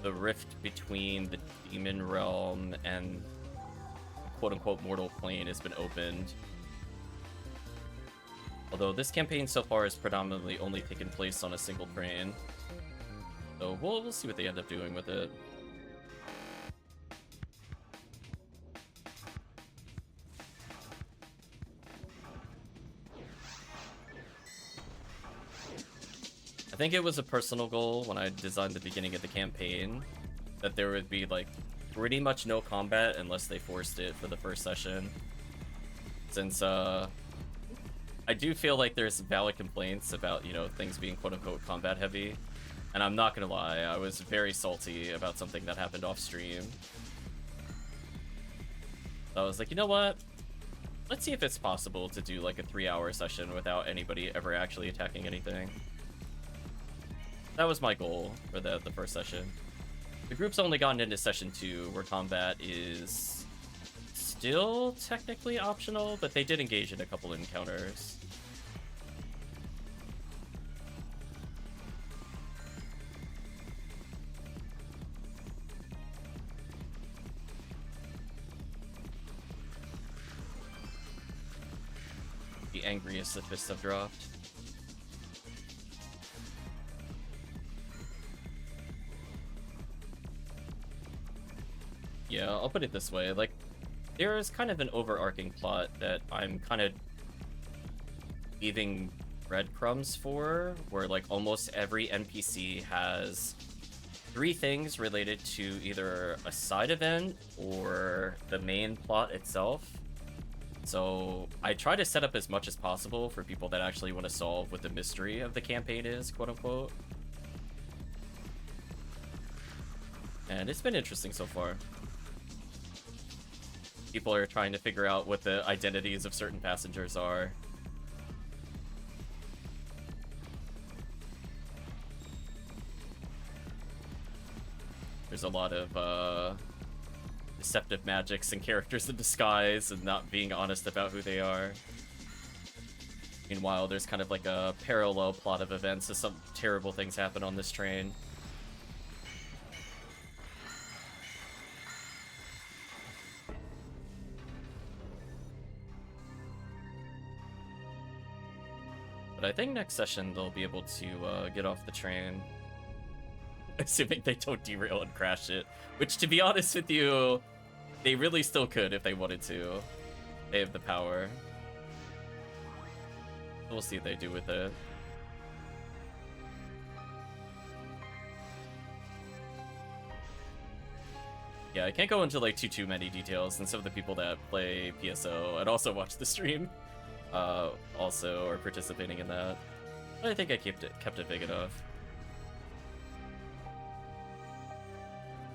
the rift between the demon realm and quote-unquote mortal plane has been opened. Although this campaign so far has predominantly only taken place on a single plane. So we'll see what they end up doing with it. I think it was a personal goal when I designed the beginning of the campaign that there would be like pretty much no combat unless they forced it for the first session. Since I do feel like there's valid complaints about, you know, things being quote-unquote combat heavy. And I'm not gonna lie, I was very salty about something that happened off stream. So I was like, you know what? Let's see if it's possible to do like a 3-hour session without anybody ever actually attacking anything. That was my goal for the first session. The group's only gotten into session 2, where combat is still technically optional, but they did engage in a couple of encounters. The angriest the fists have dropped. Yeah, I'll put it this way. Like, there's kind of an overarching plot that I'm kind of leaving breadcrumbs for, where like almost every NPC has 3 things related to either a side event or the main plot itself. So I try to set up as much as possible for people that actually want to solve what the mystery of the campaign is, quote unquote. And it's been interesting so far. People are trying to figure out what the identities of certain passengers are. There's a lot of deceptive magics and characters in disguise and not being honest about who they are. Meanwhile, there's kind of like a parallel plot of events as some terrible things happen on this train. But I think next session they'll be able to get off the train. Assuming they don't derail and crash it. Which, to be honest with you, they really still could if they wanted to. They have the power. We'll see what they do with it. Yeah, I can't go into like too many details, and some of the people that play PSO and also watch the stream also are participating in that. But I think I kept it big enough.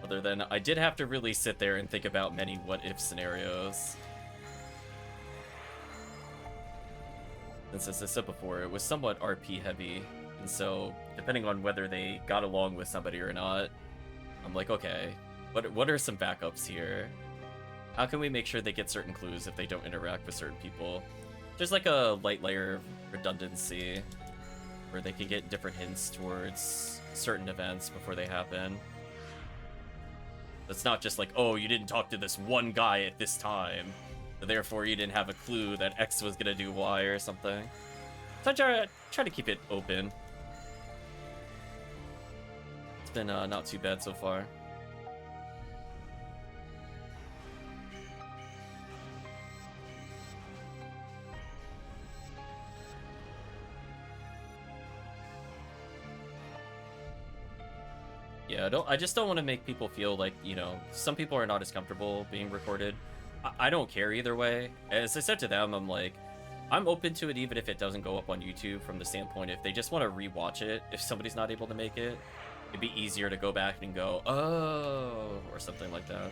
Other than I did have to really sit there and think about many what-if scenarios. And as I said before, it was somewhat RP heavy, and so depending on whether they got along with somebody or not, I'm like, okay, what are some backups here? How can we make sure they get certain clues if they don't interact with certain people? There's like a light layer of redundancy where they can get different hints towards certain events before they happen. It's not just like, oh, you didn't talk to this one guy at this time, so therefore you didn't have a clue that X was gonna do Y or something. So I try to keep it open. It's been not too bad so far. Yeah, I just don't want to make people feel like, you know, some people are not as comfortable being recorded. I don't care either way. As I said to them, I'm like, I'm open to it even if it doesn't go up on YouTube, from the standpoint if they just want to rewatch it, if somebody's not able to make it, it'd be easier to go back and go, oh, or something like that.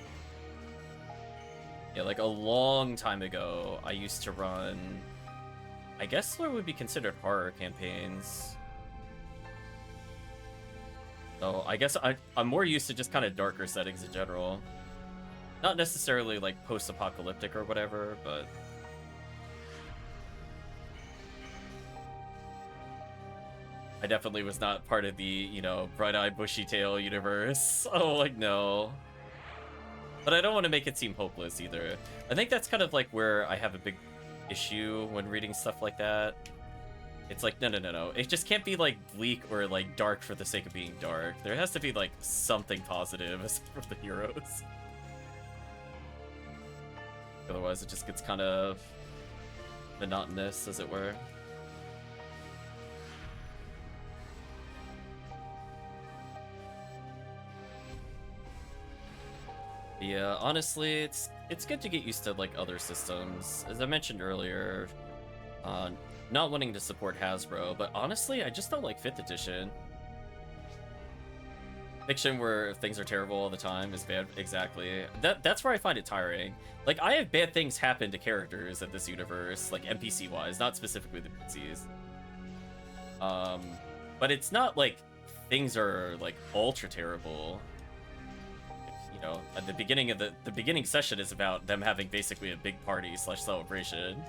Yeah, like a long time ago, I used to run, I guess what would be considered horror campaigns. So I guess I'm more used to just kind of darker settings in general. Not necessarily like post-apocalyptic or whatever, but... I definitely was not part of the, you know, bright-eyed, bushy-tail universe. Oh, like, no. But I don't want to make it seem hopeless either. I think that's kind of like where I have a big issue when reading stuff like that. It's like, no. It just can't be, like, bleak or, like, dark for the sake of being dark. There has to be, like, something positive for the heroes. Otherwise, it just gets kind of monotonous, as it were. Yeah, honestly, it's good to get used to, like, other systems. As I mentioned earlier, not wanting to support Hasbro, but honestly, I just don't like 5th edition. Fiction where things are terrible all the time is bad. Exactly. That's where I find it tiring. Like, I have bad things happen to characters in this universe, like NPC-wise, not specifically the PCs. But it's not like things are, like, ultra terrible. You know, at the beginning of the beginning session is about them having basically a big party / celebration.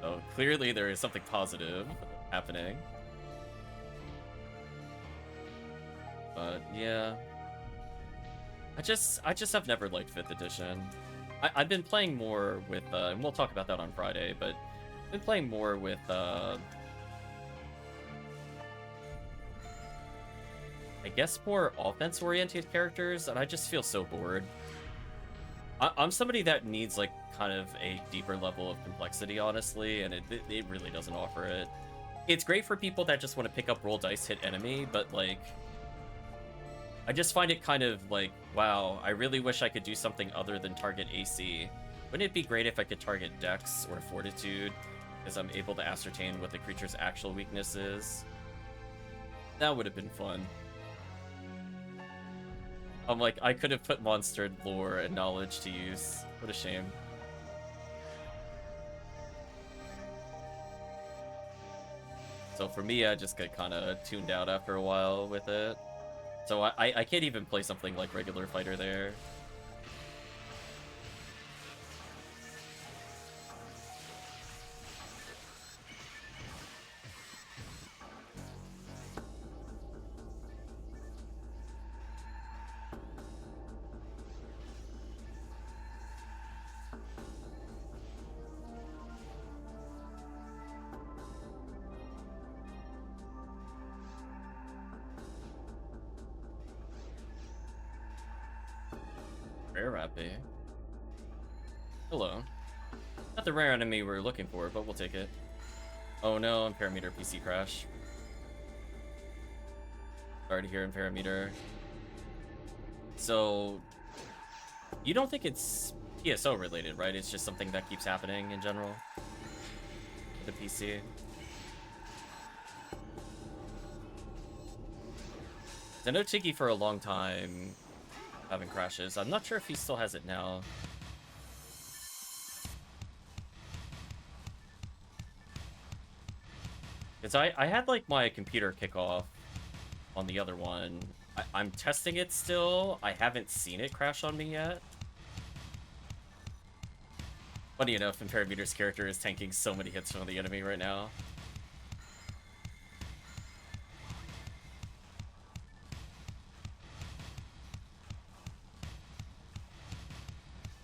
So clearly there is something positive happening. But yeah, I just have never liked 5th edition. I've been playing more with, and we'll talk about that on Friday, but I've been playing more with I guess more offense-oriented characters, and I just feel so bored. I'm somebody that needs, like, kind of a deeper level of complexity, honestly, and it really doesn't offer it. It's great for people that just want to pick up, roll dice, hit enemy, but, like, I just find it kind of like, wow, I really wish I could do something other than target AC. Wouldn't it be great if I could target Dex or Fortitude, as I'm able to ascertain what the creature's actual weakness is? That would have been fun. I'm like, I could have put monster lore and knowledge to use. What a shame. So for me, I just get kind of tuned out after a while with it. So I can't even play something like regular fighter there. Rare Rappy. Hello. Not the rare enemy we're looking for, but we'll take it. Oh no, Imperameter PC crash. Sorry to hear, Imperameter. So, you don't think it's PSO related, right? It's just something that keeps happening in general with the PC. I know Tiggy for a long time having crashes. I'm not sure if he still has it now. Because I had, like, my computer kick off on the other one. I'm testing it still. I haven't seen it crash on me yet. Funny enough, Imperameter's character is tanking so many hits from the enemy right now.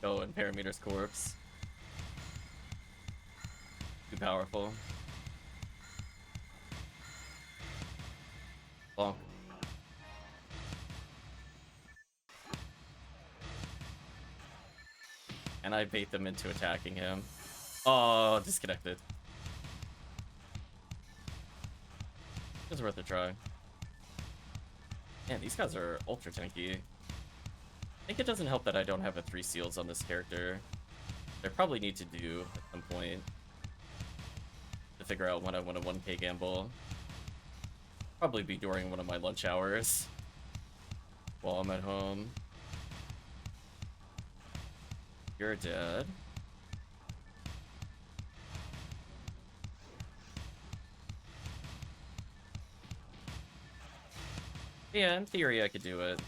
Oh, Imperameter's corpse. Too powerful. Bonk. And I bait them into attacking him. Oh, disconnected. It was worth a try. Man, these guys are ultra tanky. I think it doesn't help that I don't have a 3 seals on this character. I probably need to do at some point to figure out when I want a 1k gamble. Probably be during one of my lunch hours while I'm at home. You're dead. Yeah, in theory I could do it.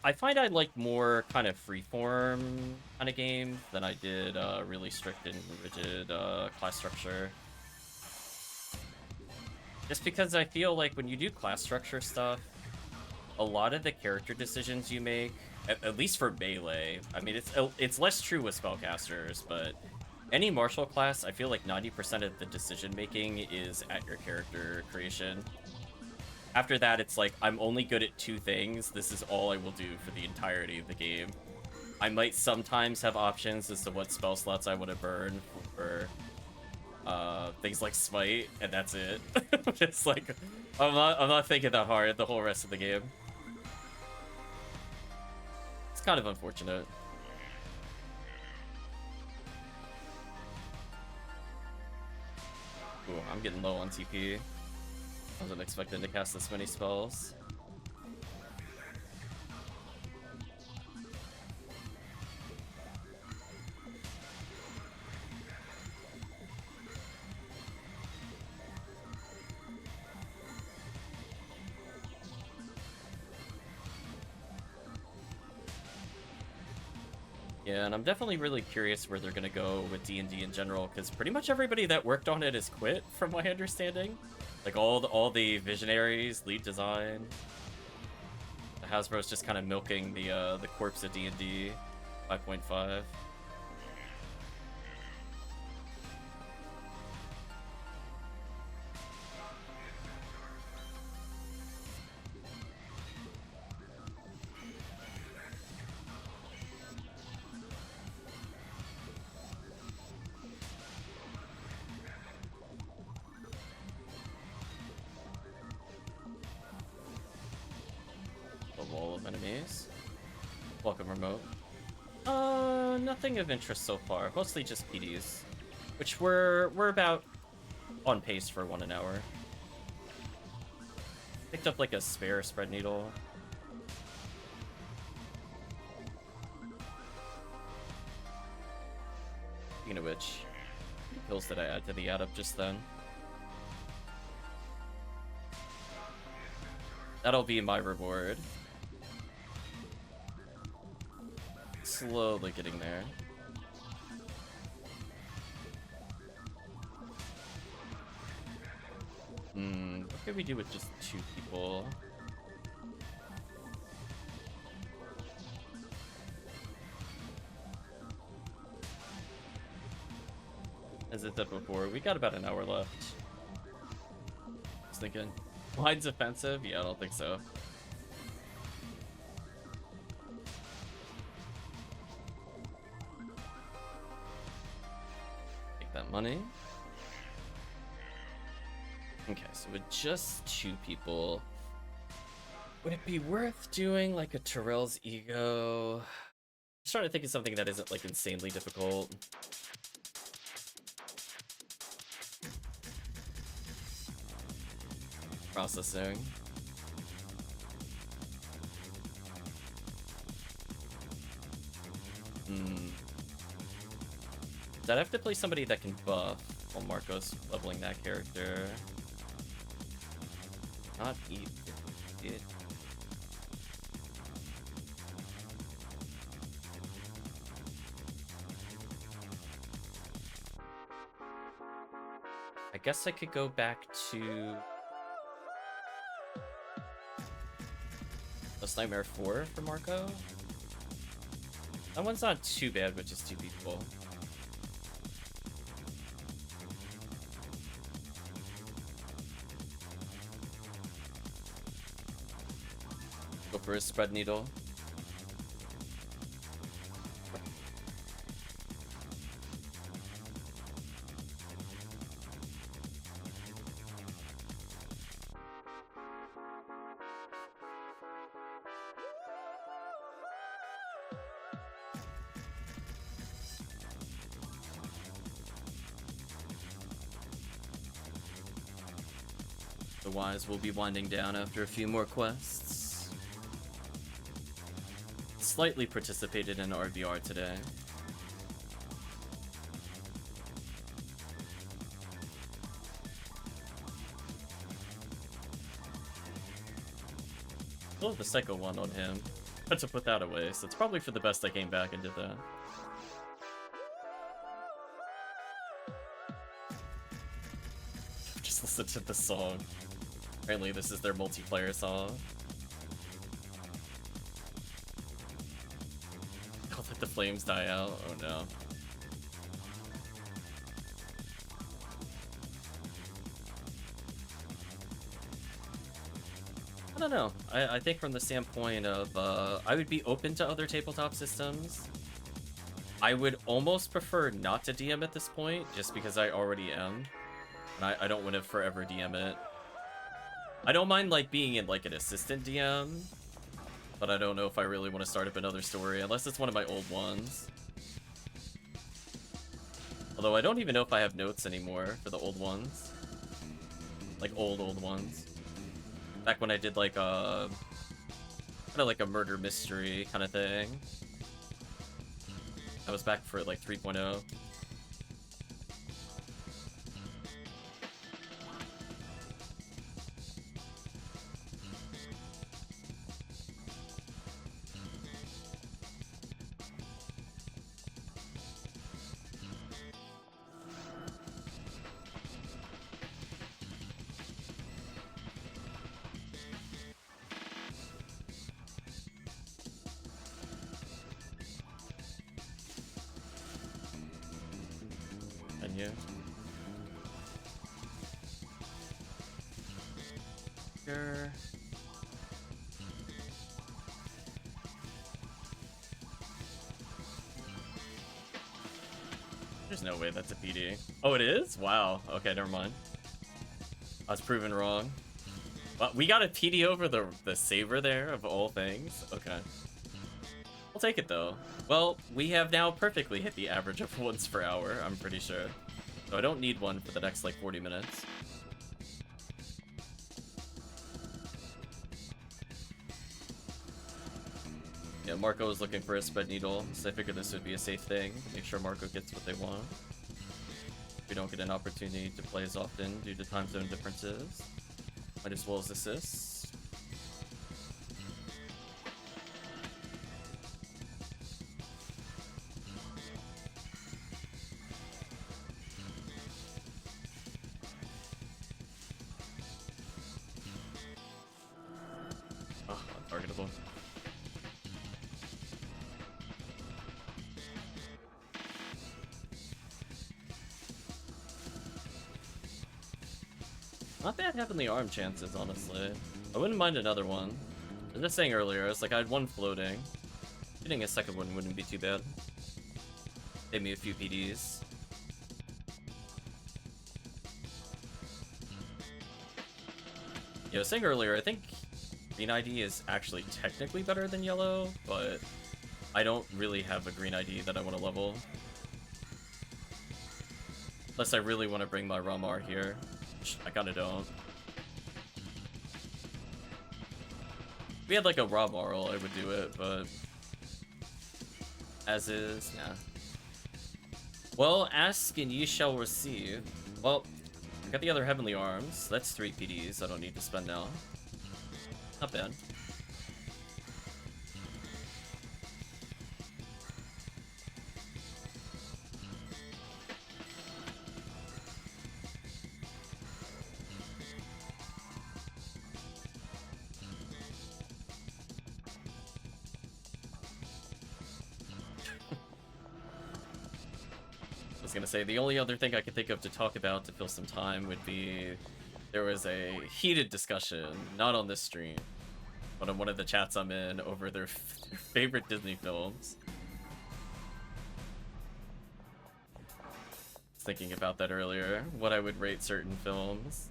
I find I like more kind of freeform kind of games than I did really strict and rigid class structure. Just because I feel like when you do class structure stuff, a lot of the character decisions you make, at least for melee, I mean, it's less true with spellcasters, but any martial class, I feel like 90% of the decision making is at your character creation. After that, it's like, I'm only good at 2 things. This is all I will do for the entirety of the game. I might sometimes have options as to what spell slots I want to burn for things like Smite, and that's it. It's like, I'm not thinking that hard the whole rest of the game. It's kind of unfortunate. Ooh, I'm getting low on TP. I wasn't expecting to cast this many spells. Yeah, and I'm definitely really curious where they're gonna go with D&D in general, because pretty much everybody that worked on it has quit, from my understanding. Like all the visionaries, lead design. Hasbro's just kind of milking the corpse of D&D 5.5. welcome, Remote. Nothing of interest so far. Mostly just PDs, which we're about on pace for 1 an hour. Picked up like a spare spread needle. Speaking of which, kills did I add to the add-up just then? That'll be my reward. Slowly getting there. What could we do with just 2 people? As I said before, we got about an hour left. I was thinking, blind's offensive? Yeah, I don't think so. Take that money. Okay, so with just 2 people, would it be worth doing like a Terrell's Ego? Just trying to think of something that isn't like insanely difficult. Processing. I'd have to play somebody that can buff while Marco's leveling that character. Not eat it. I guess I could go back to Last Nightmare 4 for Marco. That one's not too bad with just 2 people. Go for a spread needle. Otherwise, we'll be winding down after a few more quests. Slightly participated in RBR today. Still have the Psycho one on him. Had to put that away, so it's probably for the best I came back and did that. Just listen to the song. Apparently this is their multiplayer song. Don't let the flames die out. Oh no. I don't know. I think from the standpoint of, I would be open to other tabletop systems. I would almost prefer not to DM at this point, just because I already am. And I don't want to forever DM it. I don't mind, like, being in, like, an assistant DM, but I don't know if I really want to start up another story, unless it's one of my old ones. Although I don't even know if I have notes anymore for the old ones. Like, old ones. Back when I did, like, kind of like a murder mystery kind of thing. I was back for, like, 3.0. Sure. There's no way that's a PD. Oh, it is? Wow. Okay, never mind. I was proven wrong. Well, we got a PD over the saber there, of all things. Okay. I'll take it though. Well, we have now perfectly hit the average of once per hour, I'm pretty sure. So I don't need one for the next, like, 40 minutes. Yeah, Marco was looking for a spread needle, so I figured this would be a safe thing. Make sure Marco gets what they want. We don't get an opportunity to play as often due to time zone differences. Might as well as assists. Oh, untargetable. Not bad Heavenly Arm chances, honestly. I wouldn't mind another one. I was just saying earlier, it's like I had one floating. Getting a second one wouldn't be too bad. Save me a few PDs. Yeah, I was saying earlier, I think green ID is actually technically better than yellow, but I don't really have a green ID that I want to level. Unless I really want to bring my Ramar here. I kinda don't. If we had like a raw Marl, I would do it, but as is, nah. Well, ask and ye shall receive. Well, I got the other Heavenly Arms. That's 3 PDs I don't need to spend now. Not bad. I was gonna say, the only other thing I could think of to talk about to fill some time would be there was a heated discussion, not on this stream, but on one of the chats I'm in over their favorite Disney films. I was thinking about that earlier, what I would rate certain films.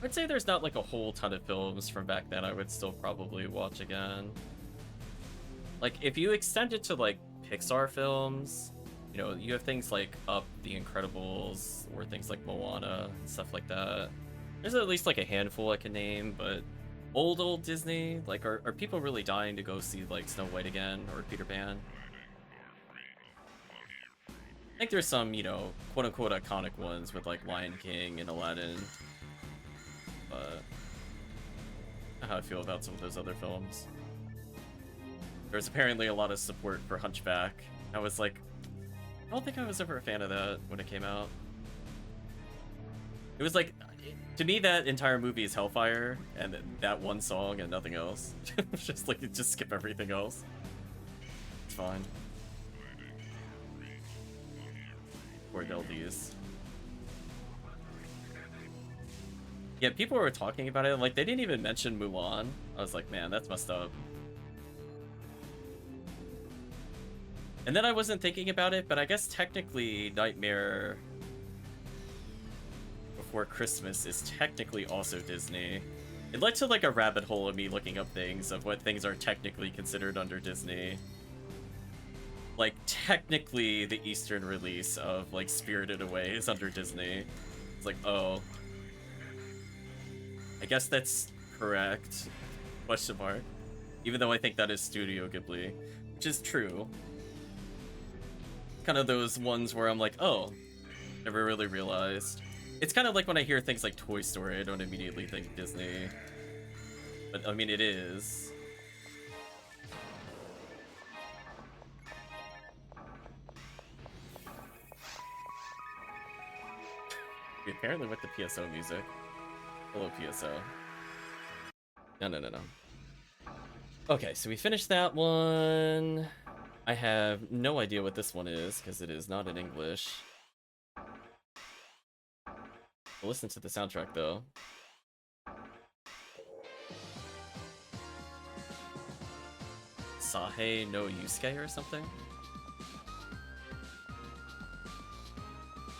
I'd say there's not like a whole ton of films from back then I would still probably watch again. Like, if you extend it to like Pixar films, you know, you have things like Up, The Incredibles, or things like Moana, and stuff like that. There's at least like a handful I can name, but old Disney, like, are people really dying to go see like Snow White again, or Peter Pan? I think there's some, you know, quote-unquote iconic ones with like Lion King and Aladdin. But how I feel about some of those other films. There's apparently a lot of support for Hunchback. I was like, I don't think I was ever a fan of that when it came out. It was like, to me, that entire movie is Hellfire, and that one song and nothing else. It's just like, just skip everything else. It's fine. Poor LDs. Yeah, people were talking about it, like, they didn't even mention Mulan. I was like, man, that's messed up. And then I wasn't thinking about it, but I guess technically Nightmare Before Christmas is technically also Disney. It led to, like, a rabbit hole of me looking up things of what things are technically considered under Disney. Like, technically the Eastern release of, like, Spirited Away is under Disney. It's like, oh. I guess that's correct, question mark. Even though I think that is Studio Ghibli, which is true. Kind of those ones where I'm like, oh, never really realized. It's kind of like when I hear things like Toy Story, I don't immediately think Disney. But, I mean, it is. We apparently went to PSO music. Hello, PSO. No. Okay, so we finished that one. I have no idea what this one is, because it is not in English. We'll listen to the soundtrack, though. Asahi no Yusuke or something?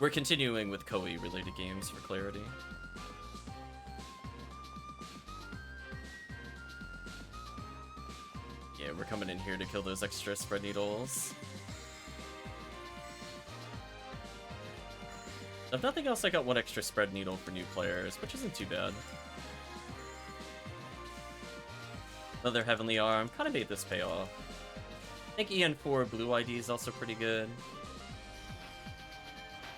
We're continuing with Koei-related games for clarity. Yeah, we're coming in here to kill those extra spread needles. If nothing else, I got one extra spread needle for new players, which isn't too bad. Another Heavenly Arm, kind of made this pay off. I think EN4 Blue ID is also pretty good.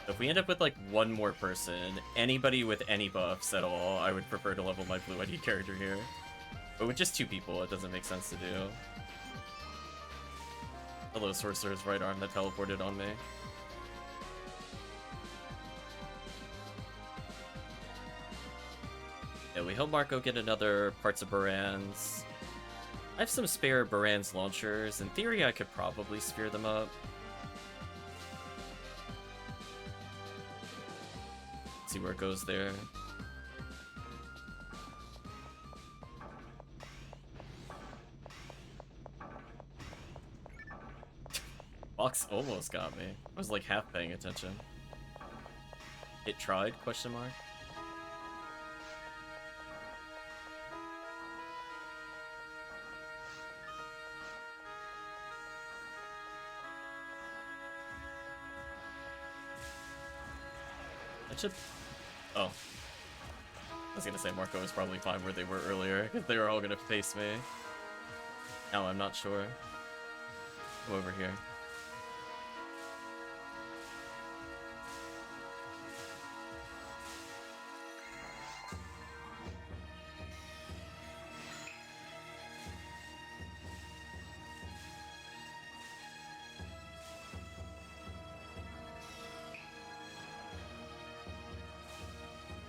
If we end up with like one more person, anybody with any buffs at all, I would prefer to level my Blue ID character here. But with just 2 people, it doesn't make sense to do. Hello, Sorcerer's right arm that teleported on me. Yeah, we help Marco get another parts of Baran's. I have some spare Baran's launchers. In theory, I could probably sphere them up. See where it goes there. Fox almost got me. I was like half paying attention. It tried? Question mark. That should. Oh. I was gonna say Marco was probably fine where they were earlier, because they were all gonna face me. Now I'm not sure. Come over here.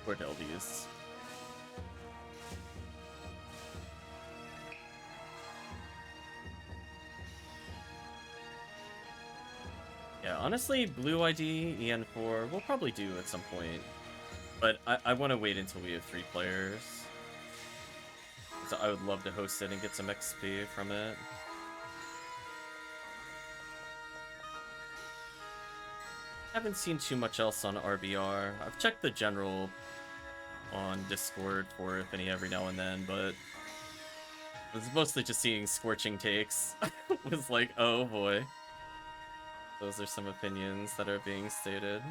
Poor Deldies. Yeah, honestly, Blue ID, EN4, we'll probably do at some point. But I want to wait until we have 3 players. So I would love to host it and get some XP from it. Haven't seen too much else on RBR. I've checked the general on Discord for Ephinea every now and then, but it was mostly just seeing scorching takes. It was like, oh boy. Those are some opinions that are being stated.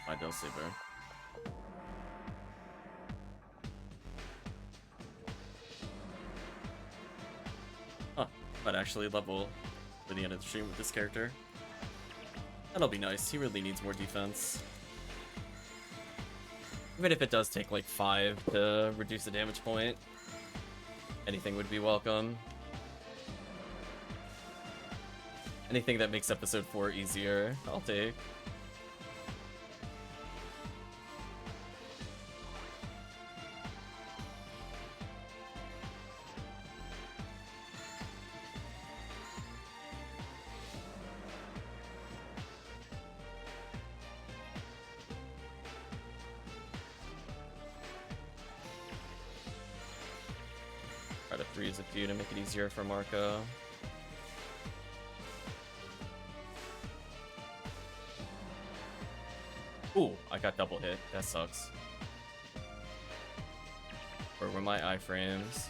My Del Saber. Huh, might actually level for the end of the stream with this character. That'll be nice, he really needs more defense. Even if it does take like 5 to reduce the damage point, anything would be welcome. Anything that makes episode 4 easier, I'll take. Try to freeze a few to make it easier for Marco. Ooh, I got double hit. That sucks. Where were my iframes?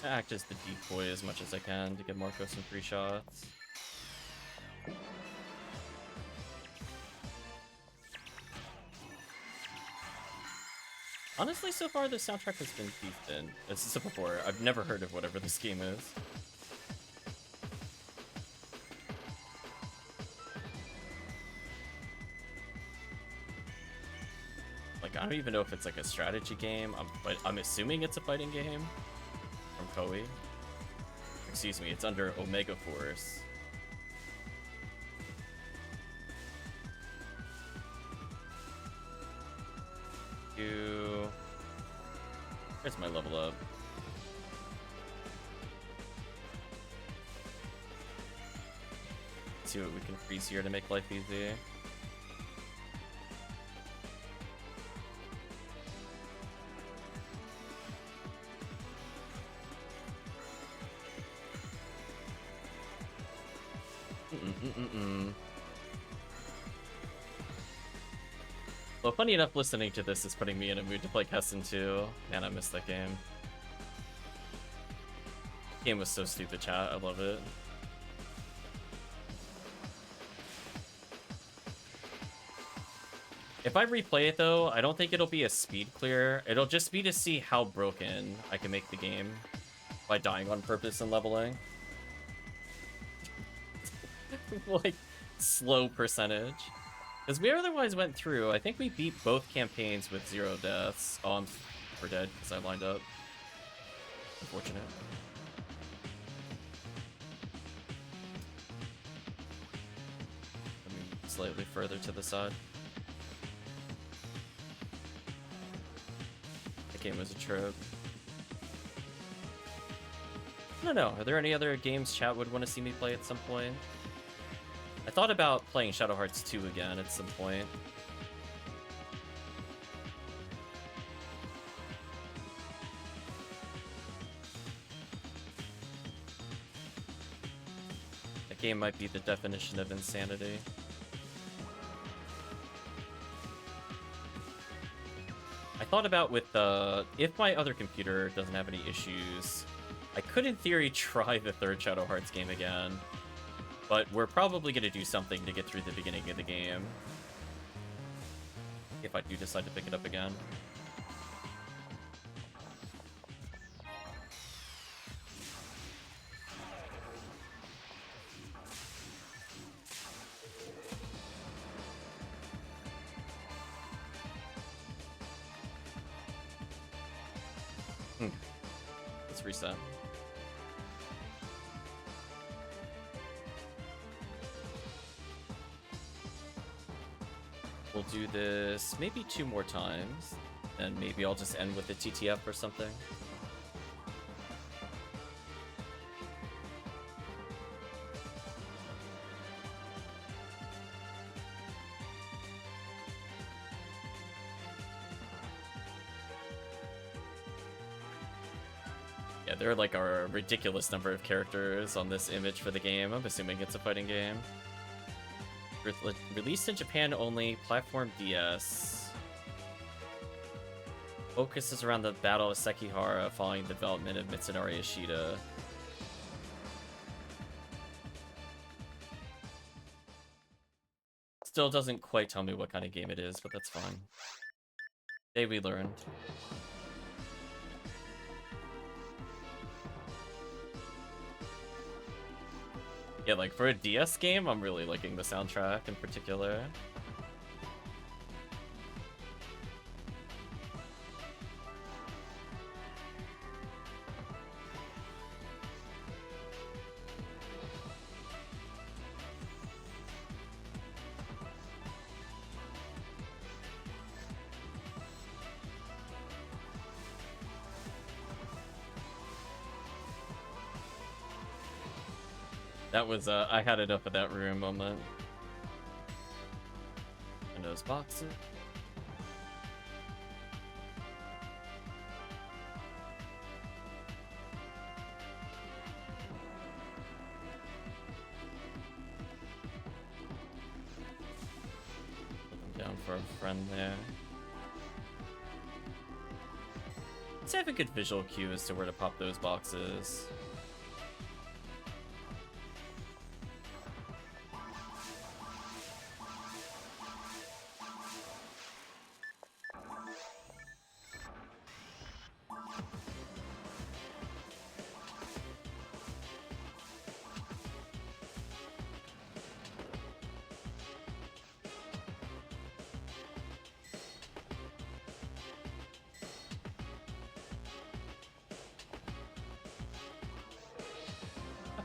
Act as the decoy as much as I can to give Marco some free shots. Honestly, so far the soundtrack has been decent. As I said before, I've never heard of whatever this game is. Like, I don't even know if it's like a strategy game. I'm assuming it's a fighting game from Koei. Excuse me, it's under Omega Force. Where's my level up? Let's see what we can freeze here to make life easy. Well, funny enough, listening to this is putting me in a mood to play Kessen 2. Man, I missed that game. The game was so stupid, chat. I love it. If I replay it, though, I don't think it'll be a speed clear. It'll just be to see how broken I can make the game by dying on purpose and leveling. Like, slow percentage. Because we otherwise went through, I think we beat both campaigns with 0 deaths. Oh, we're dead because I lined up. Unfortunate. Let me move slightly further to the side. That game was a trip. I don't know. Are there any other games chat would want to see me play at some point? I thought about playing Shadow Hearts 2 again at some point. That game might be the definition of insanity. I thought about with if my other computer doesn't have any issues, I could in theory try the third Shadow Hearts game again. But we're probably going to do something to get through the beginning of the game. If I do decide to pick it up again. Let's reset. We'll do this maybe 2 more times, and maybe I'll just end with a TTF or something. Yeah, there are like a ridiculous number of characters on this image for the game. I'm assuming it's a fighting game. Released in Japan only, platform DS. Focuses around the Battle of Sekihara following the development of Mitsunari Ishida. Still doesn't quite tell me what kind of game it is, but that's fine. Today we learned. Yeah, like for a DS game, I'm really liking the soundtrack in particular. That was, I had enough of that room moment. And those boxes. Put them down for a friend there. Let's have a good visual cue as to where to pop those boxes.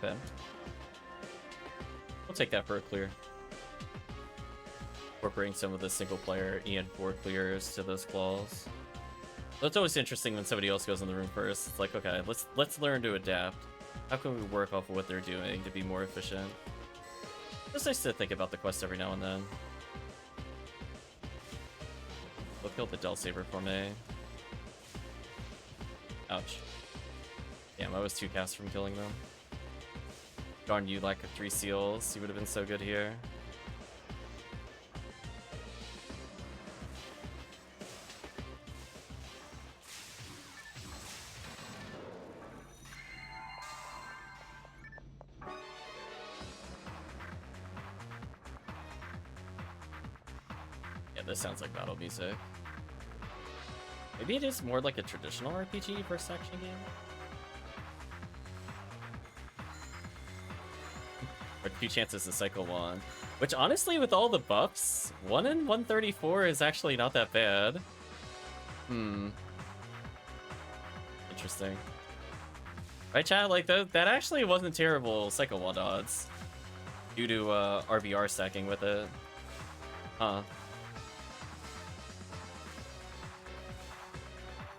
Not bad. We'll take that for a clear. Incorporating some of the single-player EN4 clears to those claws. So it's always interesting when somebody else goes in the room first. It's like, okay, let's learn to adapt. How can we work off of what they're doing to be more efficient? It's nice to think about the quest every now and then. They'll kill the Del Saber for me. Ouch. Damn, I was 2 casts from killing them. Darn you, lack of 3 seals. You would have been so good here. Yeah, this sounds like battle music. Maybe it is more like a traditional RPG first action game? Or 2 chances to cycle 1. Which honestly, with all the buffs, 1 in 134 is actually not that bad. Interesting. Right, chat? Like, that actually wasn't terrible cycle 1 odds. Due to RBR stacking with it. Huh.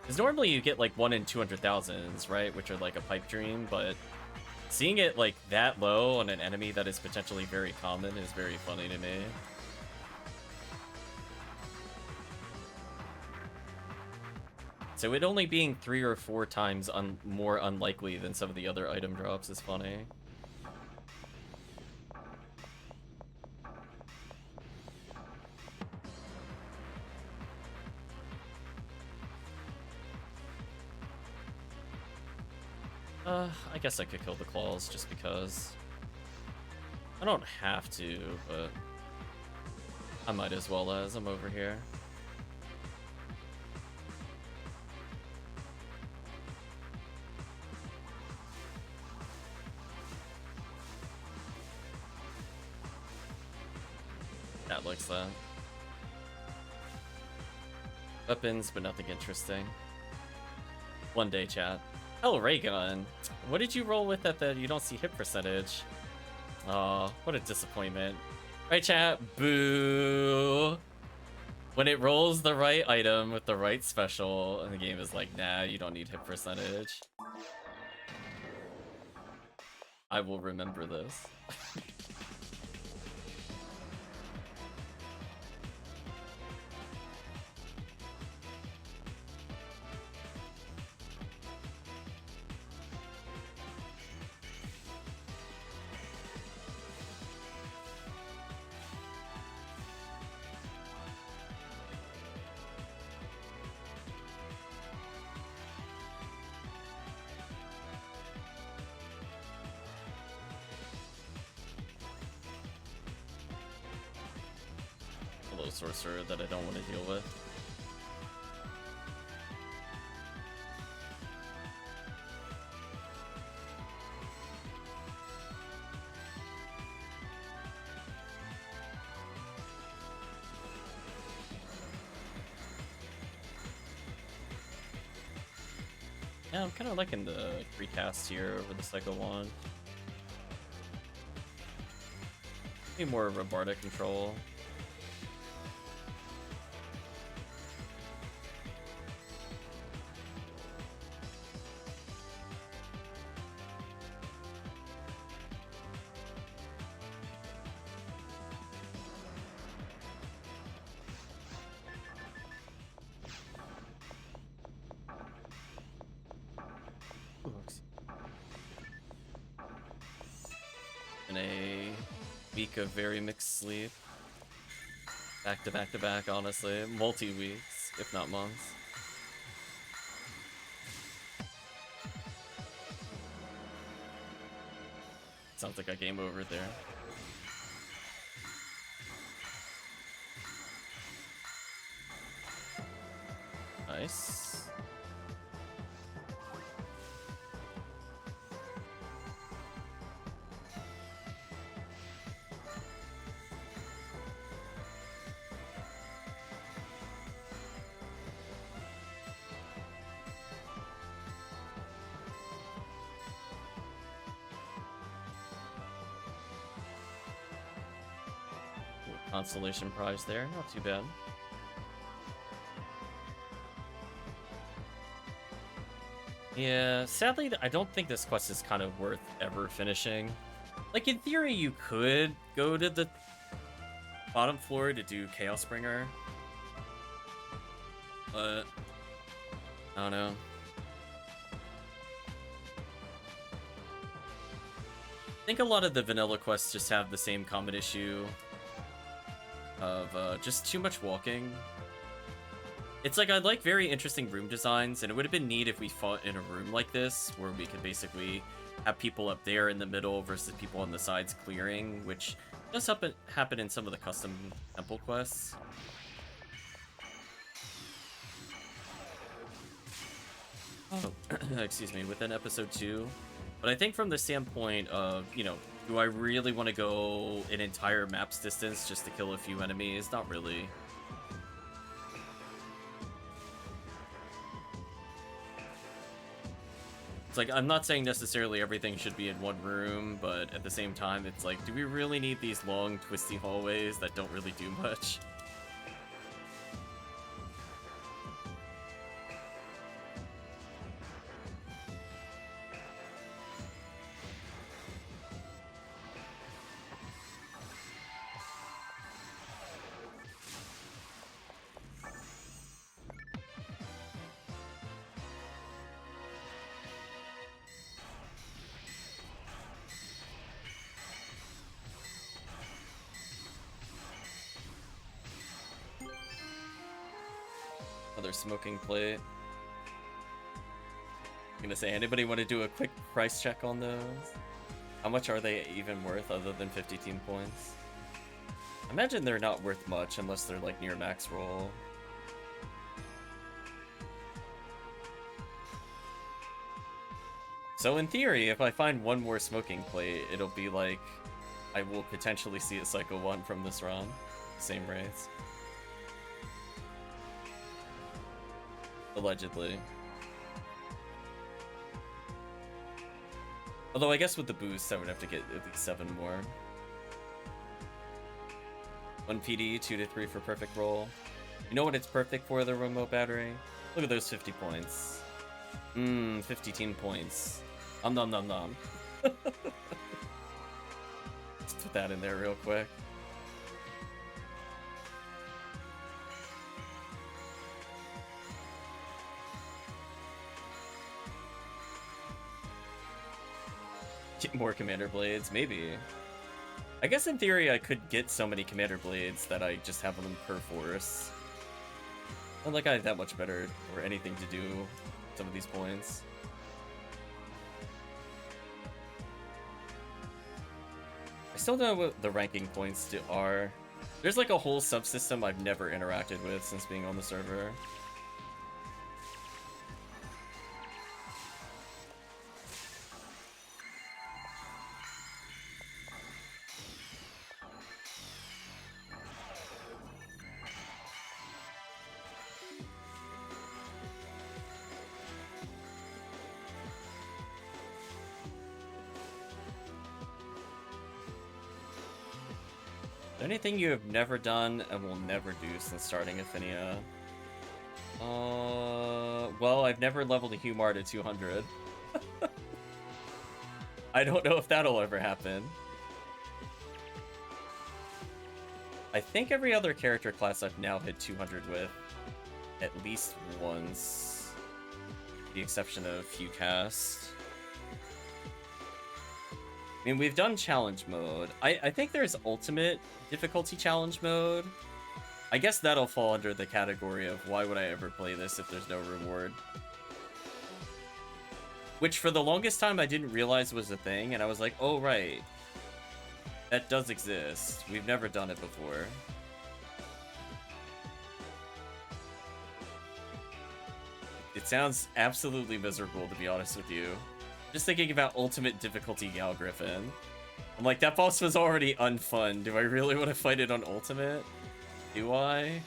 Because normally you get like 1 in 200,000s, right? Which are like a pipe dream, but seeing it like that low on an enemy that is potentially very common is very funny to me. So it only being 3 or 4 times more unlikely than some of the other item drops is funny. I guess I could kill the claws just because. I don't have to, but I might as well as I'm over here. That looks that. Weapons, but nothing interesting. One day, chat. Oh, ray gun. What did you roll with that you don't see hit percentage? Oh, what a disappointment. Right, chat? Boo. When it rolls the right item with the right special, and the game is like, nah, you don't need hit percentage. I will remember this. Sorcerer that I don't want to deal with. Yeah, I'm kind of liking the recast here over the cycle 1. Maybe more of a Bardic control. In a week of very mixed sleep. Back to back to back, honestly. Multi-weeks, if not months. Sounds like a game over there. Nice. consolation prize there. Not too bad. Yeah, sadly, I don't think this quest is kind of worth ever finishing. Like, in theory, you could go to the bottom floor to do Chaos Bringer. But I don't know. I think a lot of the vanilla quests just have the same common issue of just too much walking. It's like, I like very interesting room designs, and it would have been neat if we fought in a room like this, where we could basically have people up there in the middle versus people on the sides clearing, which does happen in some of the custom temple quests. Oh, excuse me, within episode 2. But I think from the standpoint of, you know, do I really want to go an entire map's distance just to kill a few enemies? Not really. It's like, I'm not saying necessarily everything should be in one room, but at the same time, it's like, do we really need these long, twisty hallways that don't really do much? Another smoking plate. I'm gonna say, anybody want to do a quick price check on those? How much are they even worth other than 50 team points? I imagine they're not worth much unless they're like near max roll. So in theory, if I find one more smoking plate, it'll be like I will potentially see a Cycle 1 from this run. Same rates. Allegedly. Although I guess with the boost, I would have to get at least 7 more. 1 PD, 2 to 3 for perfect roll. You know what it's perfect for, the remote battery? Look at those 50 points. 50 team points. Nom nom nom. Let's put that in there real quick. Get more commander blades, maybe. I guess in theory I could get so many commander blades that I just have them per force. Not like I have that much better or anything to do with some of these points. I still don't know what the ranking points are. There's like a whole subsystem I've never interacted with since being on the server. Anything you have never done and will never do since starting Ephinea? Well, I've never leveled a Humar to 200. I don't know if that'll ever happen. I think every other character class I've now hit 200 with at least once. With the exception of FewCast. I mean, we've done challenge mode. I think there's ultimate difficulty challenge mode. I guess that'll fall under the category of why would I ever play this if there's no reward. Which for the longest time I didn't realize was a thing, and I was like, oh right. That does exist. We've never done it before. It sounds absolutely miserable, to be honest with you. Just thinking about ultimate difficulty Gal Griffin. I'm like, that boss was already unfun. Do I really want to fight it on ultimate? Do I?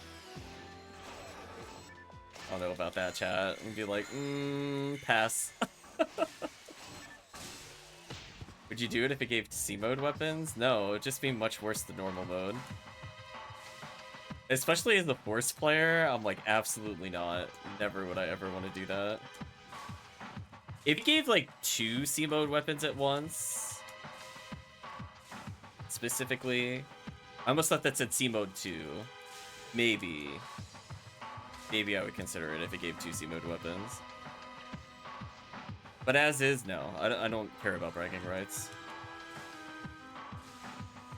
I don't know about that, chat. And be like, pass. Would you do it if it gave C mode weapons? No, it'd just be much worse than normal mode. Especially as a Force player, I'm like, absolutely not. Never would I ever want to do that. If you gave, like, 2 C-mode weapons at once, specifically, I almost thought that said C-mode 2. Maybe. Maybe I would consider it if it gave 2 C-mode weapons. But as is, no. I don't care about bragging rights.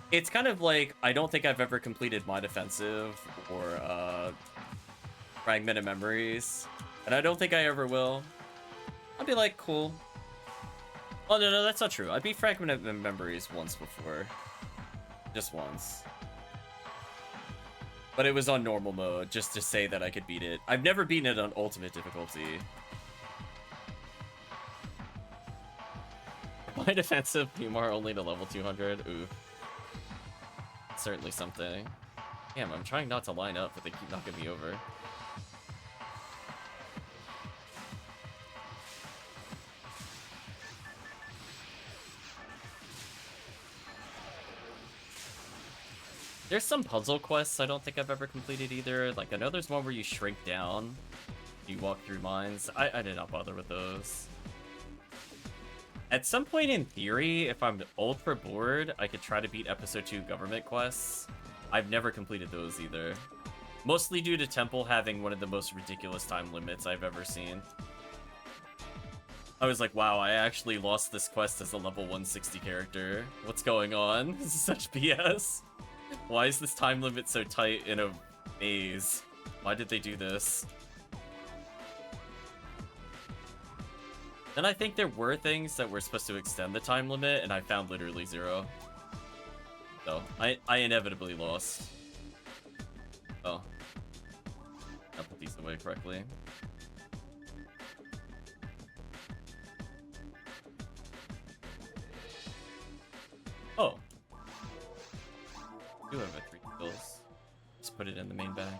It's kind of like, I don't think I've ever completed My Defensive or Fragmented Memories, and I don't think I ever will. I'll be like, cool. Oh, no, that's not true. I beat Fragmented Memories once before. Just once. But it was on normal mode, just to say that I could beat it. I've never beaten it on ultimate difficulty. My defensive Pumar only to level 200. Ooh. Certainly something. Damn, I'm trying not to line up, but they keep knocking me over. There's some puzzle quests I don't think I've ever completed either. Like, I know there's one where you shrink down. You walk through mines. I did not bother with those. At some point in theory, if I'm ultra bored, I could try to beat Episode 2 government quests. I've never completed those either. Mostly due to Temple having one of the most ridiculous time limits I've ever seen. I was like, wow, I actually lost this quest as a level 160 character. What's going on? This is such BS. Why is this time limit so tight in a maze? Why did they do this? Then I think there were things that were supposed to extend the time limit, and I found literally 0. So, I inevitably lost. Oh. I'll put these away correctly. Oh. I do have a 3 kills. Just put it in the main bag.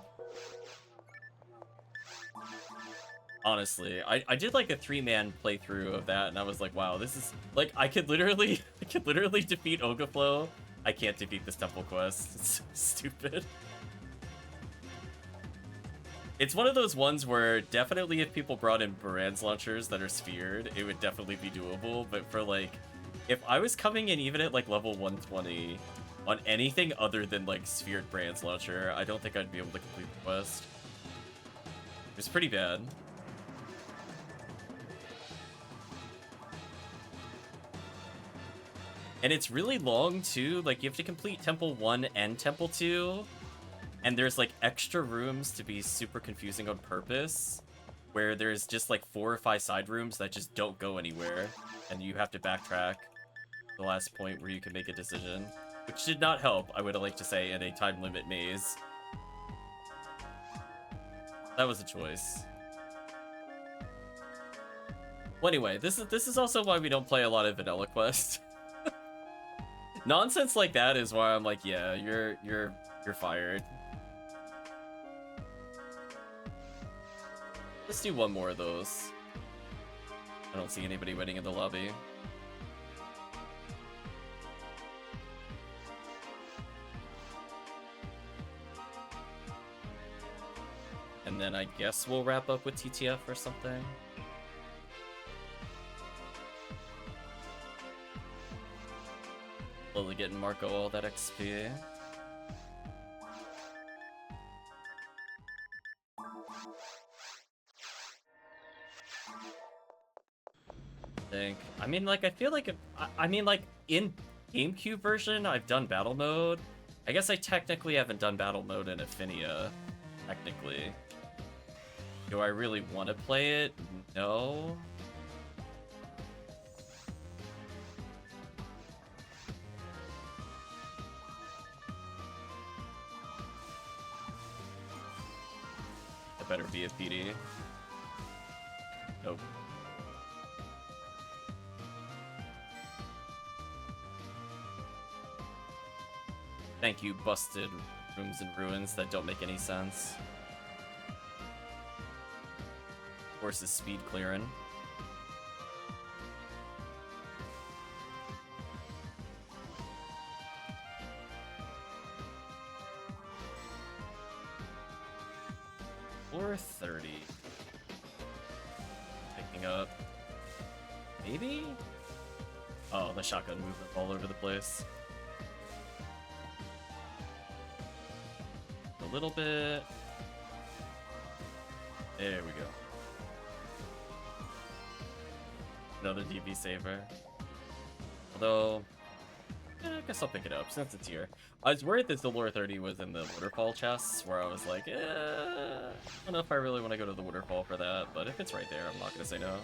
Honestly, I did like a 3-man playthrough of that, and I was like, wow, this is like I could literally defeat Ogaflow. I can't defeat this temple quest. It's so stupid. It's one of those ones where definitely if people brought in Baran's launchers that are sphered, it would definitely be doable. But for like, if I was coming in even at like level 120 on anything other than like sphered Baran's launcher, I don't think I'd be able to complete the quest. It's pretty bad. And it's really long, too. Like, you have to complete Temple 1 and Temple 2. And there's, like, extra rooms to be super confusing on purpose. Where there's just, like, 4 or 5 side rooms that just don't go anywhere. And you have to backtrack the last point where you can make a decision. Which did not help, I would like to say, in a time limit maze. That was a choice. Well, anyway, this is also why we don't play a lot of Vanilla Quest. Nonsense like that is why I'm like, yeah, you're fired. Let's do one more of those. I don't see anybody waiting in the lobby. And then I guess we'll wrap up with TTF or something. Slowly getting Marco all that XP. I mean, like, I feel like, I mean, like, in GameCube version, I've done battle mode. I guess I technically haven't done battle mode in Ephinea, technically. Do I really want to play it? No. It better be a PD. Nope. Thank you, busted rooms and ruins that don't make any sense. Horses speed clearing. Lure 30. Picking up. Maybe? Oh, the shotgun movement all over the place. A little bit. There we go. Another DB saver. Although, I guess I'll pick it up since it's here. I was worried that the Lure 30 was in the waterfall chests, where I was like, I don't know if I really want to go to the waterfall for that, but if it's right there, I'm not going to say no.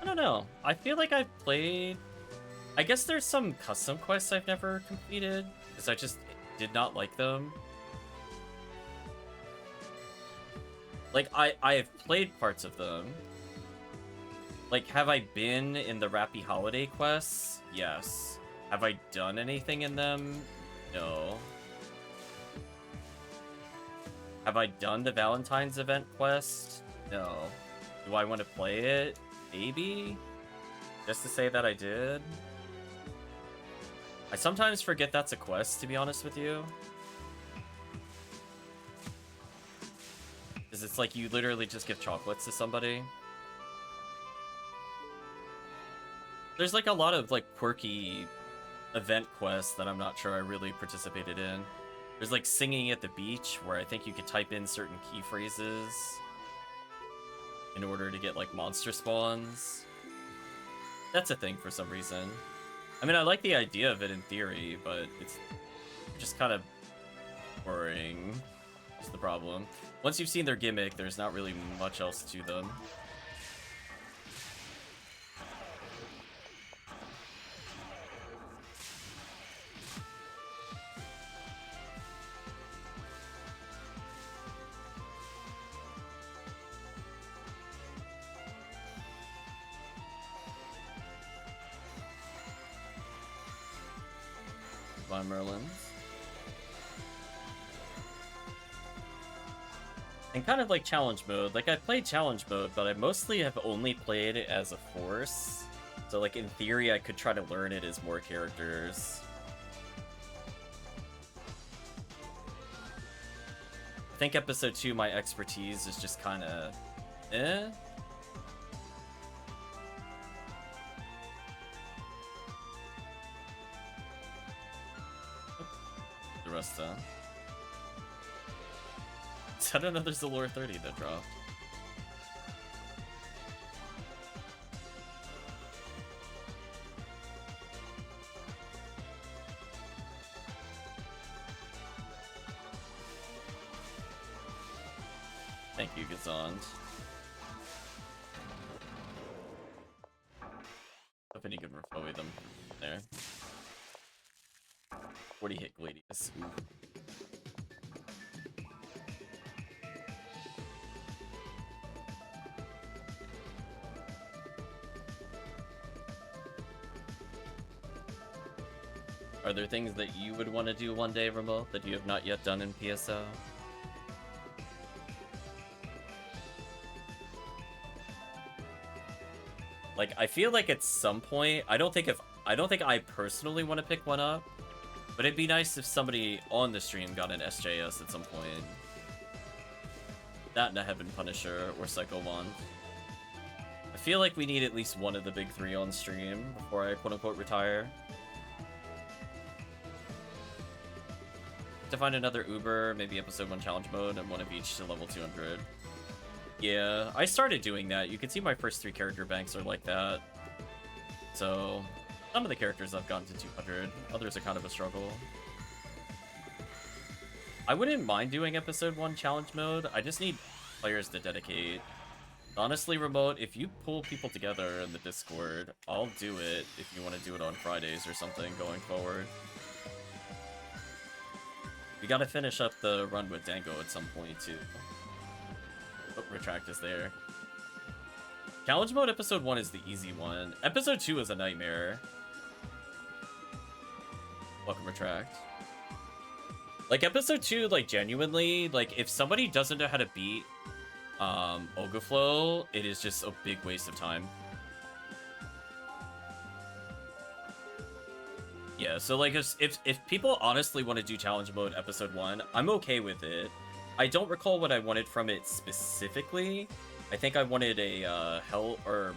I don't know. I feel like I've played... I guess there's some custom quests I've never completed, because I just did not like them. Like, I have played parts of them. Like, have I been in the Rappy Holiday quests? Yes. Have I done anything in them? No. Have I done the Valentine's event quest? No. Do I want to play it? Maybe? Just to say that I did? I sometimes forget that's a quest, to be honest with you. Because it's like you literally just give chocolates to somebody. There's like a lot of like quirky event quests that I'm not sure I really participated in. There's like singing at the beach, where I think you could type in certain key phrases in order to get like monster spawns. That's a thing for some reason. I mean, I like the idea of it in theory, but it's just kind of boring. That's the problem. Once you've seen their gimmick, there's not really much else to them. By Merlins. And kind of like challenge mode. Like, I played challenge mode, but I mostly have only played it as a force. So, like, in theory, I could try to learn it as more characters. I think episode 2, my expertise is just kind of eh. The rest, I don't know, there's the Lure 30 that dropped. Thank you, Gazond. Hoping you can refoe them there. 40 hit Gladius. Ooh. Are there things that you would want to do one day, Remote, that you have not yet done in PSO? Like, I feel like at some point, I don't think I personally want to pick one up, but it'd be nice if somebody on the stream got an SJS at some point. That and a Heaven Punisher or Psycho Wand. I feel like we need at least one of the big three on stream before I quote-unquote retire. To find another Uber, maybe episode 1 challenge mode, and one of each to level 200. Yeah, I started doing that. You can see my first 3 character banks are like that. So, some of the characters I've gotten to 200, others are kind of a struggle. I wouldn't mind doing episode 1 challenge mode, I just need players to dedicate. Honestly, Remote, if you pull people together in the Discord, I'll do it if you want to do it on Fridays or something going forward. We gotta finish up the run with Dango at some point, too. Oh, Retract is there. Challenge mode episode 1 is the easy one. Episode 2 is a nightmare. Welcome, Retract. Like, episode 2, like, genuinely, like, if somebody doesn't know how to beat Ogaflow, it is just a big waste of time. Yeah, so like if people honestly want to do challenge mode episode 1, I'm okay with it. I don't recall what I wanted from it specifically. I think I wanted a hell or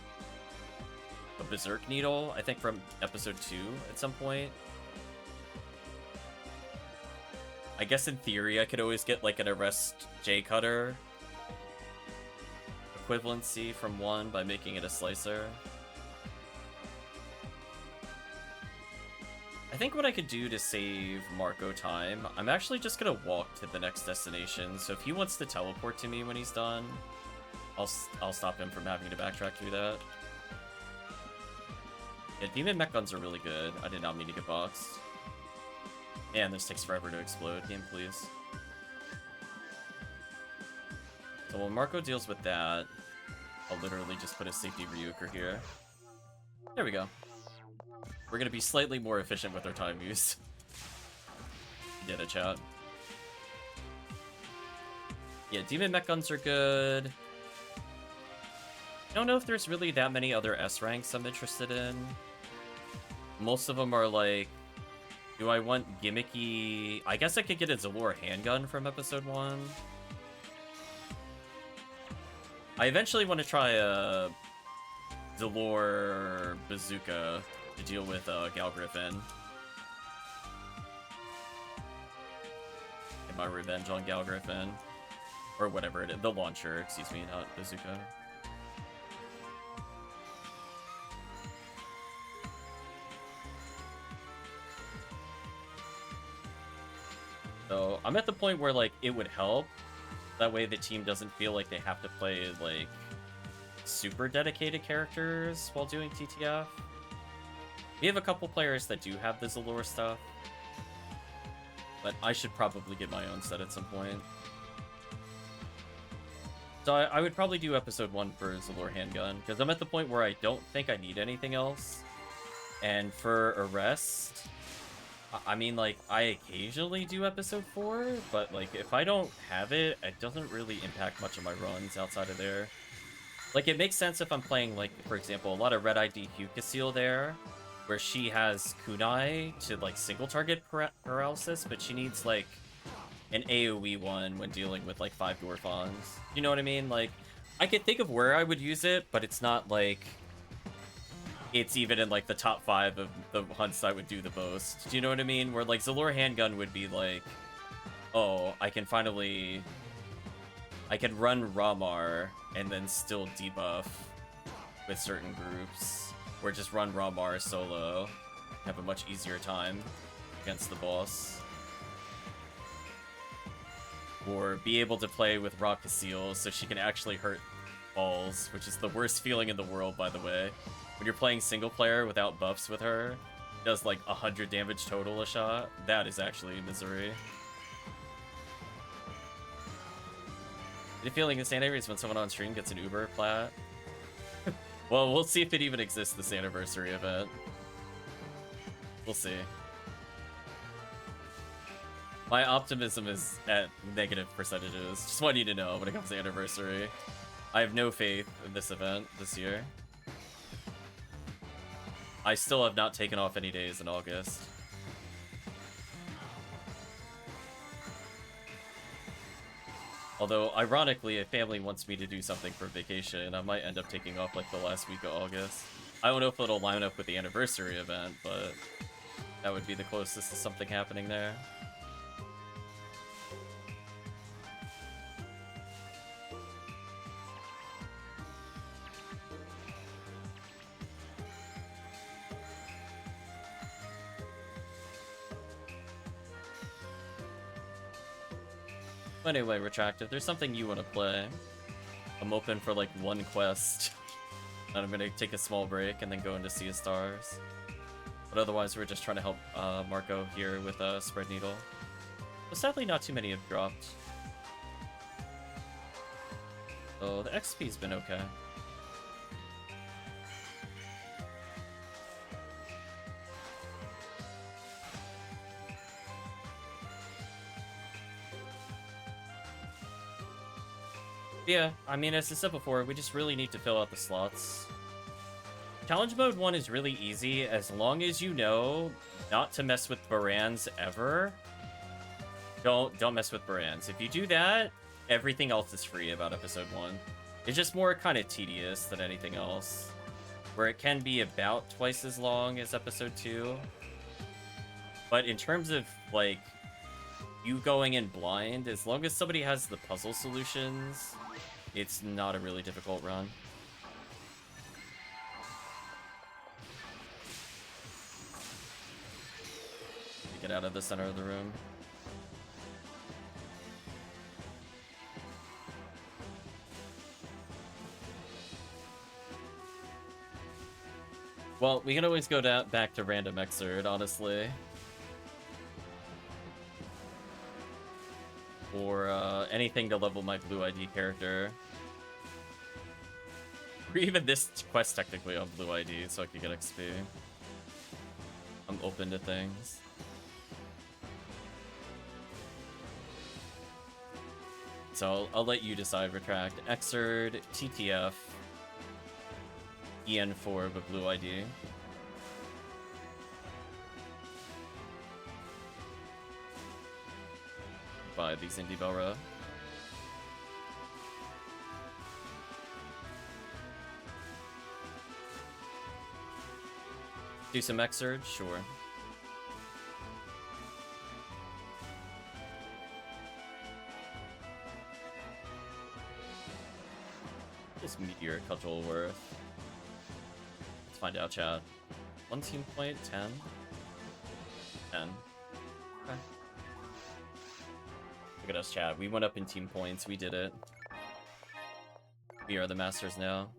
a berserk needle, I think from episode 2 at some point. I guess in theory I could always get like an arrest J cutter equivalency from 1 by making it a slicer. I think what I could do to save Marco time, I'm actually just gonna walk to the next destination, so if he wants to teleport to me when he's done, I'll stop him from having to backtrack through that. Yeah, demon mech guns are really good. I did not mean to get boxed. Man, this takes forever to explode. Game, please. So while Marco deals with that, I'll literally just put a safety Ryuker here. There we go. We're gonna be slightly more efficient with our time use. Get a chat. Yeah, demon mech guns are good. I don't know if there's really that many other S ranks I'm interested in. Most of them are like, do I want gimmicky... I guess I could get a Zalor handgun from episode 1. I eventually want to try a Zalor bazooka to deal with Gal Griffin. Get my revenge on Gal Griffin. Or whatever it is. The launcher, excuse me, not bazooka. So I'm at the point where like it would help. That way the team doesn't feel like they have to play like super dedicated characters while doing TTF. We have a couple players that do have the Zalor stuff, but I should probably get my own set at some point. So I would probably do episode 1 for Zalor handgun, because I'm at the point where I don't think I need anything else. And for arrest, I mean, like, I occasionally do episode 4, but, like, if I don't have it, it doesn't really impact much of my runs outside of there. Like, it makes sense if I'm playing, like, for example, a lot of Red ID Hukasil there, where she has kunai to, like, single target paralysis, but she needs, like, an AoE one when dealing with, like, 5 Dwarfons. You know what I mean? Like, I could think of where I would use it, but it's not, like... it's even in, like, the top 5 of the hunts I would do the most. Do you know what I mean? Where, like, Zalor handgun would be like, oh, I can finally... I can run Ramar and then still debuff with certain groups. Or just run Ramar solo. Have a much easier time against the boss. Or be able to play with Rockasiel so she can actually hurt balls, which is the worst feeling in the world, by the way. When you're playing single player without buffs with her, does like 100 damage total a shot. That is actually misery. The feeling in Santa is when someone on stream gets an Uber plat. Well, we'll see if it even exists this anniversary event. We'll see. My optimism is at negative percentages. Just want you to know when it comes to anniversary. I have no faith in this event this year. I still have not taken off any days in August. Although, ironically, if family wants me to do something for vacation, I might end up taking off like the last week of August. I don't know if it'll line up with the anniversary event, but that would be the closest to something happening there. Anyway, Retract, if there's something you want to play, I'm open for like one quest. And I'm gonna take a small break and then go into Sea of Stars. But otherwise, we're just trying to help Marco here with Spread Needle. But sadly, not too many have dropped. So the XP's been okay. Yeah, I mean, as I said before, we just really need to fill out the slots. Challenge Mode 1 is really easy as long as you know not to mess with Barans ever. Don't mess with Barans. If you do that, everything else is free about episode 1. It's just more kind of tedious than anything else. Where it can be about twice as long as episode 2. But in terms of, like, you going in blind, as long as somebody has the puzzle solutions, it's not a really difficult run. Get out of the center of the room. Well, we can always go back to random excerpt, honestly. Or anything to level my blue ID character. Or even this quest technically on blue ID, so I could get XP. I'm open to things. So I'll let you decide. Retract. Exerd, TTF, EN4 with blue ID. Buy these Indie Belra. Do some Exerd? Sure. This Meteor Cudgel worth. Let's find out, chat. 1 team point, 10. 10. Okay. Look at us, chat. We went up in team points. We did it. We are the masters now.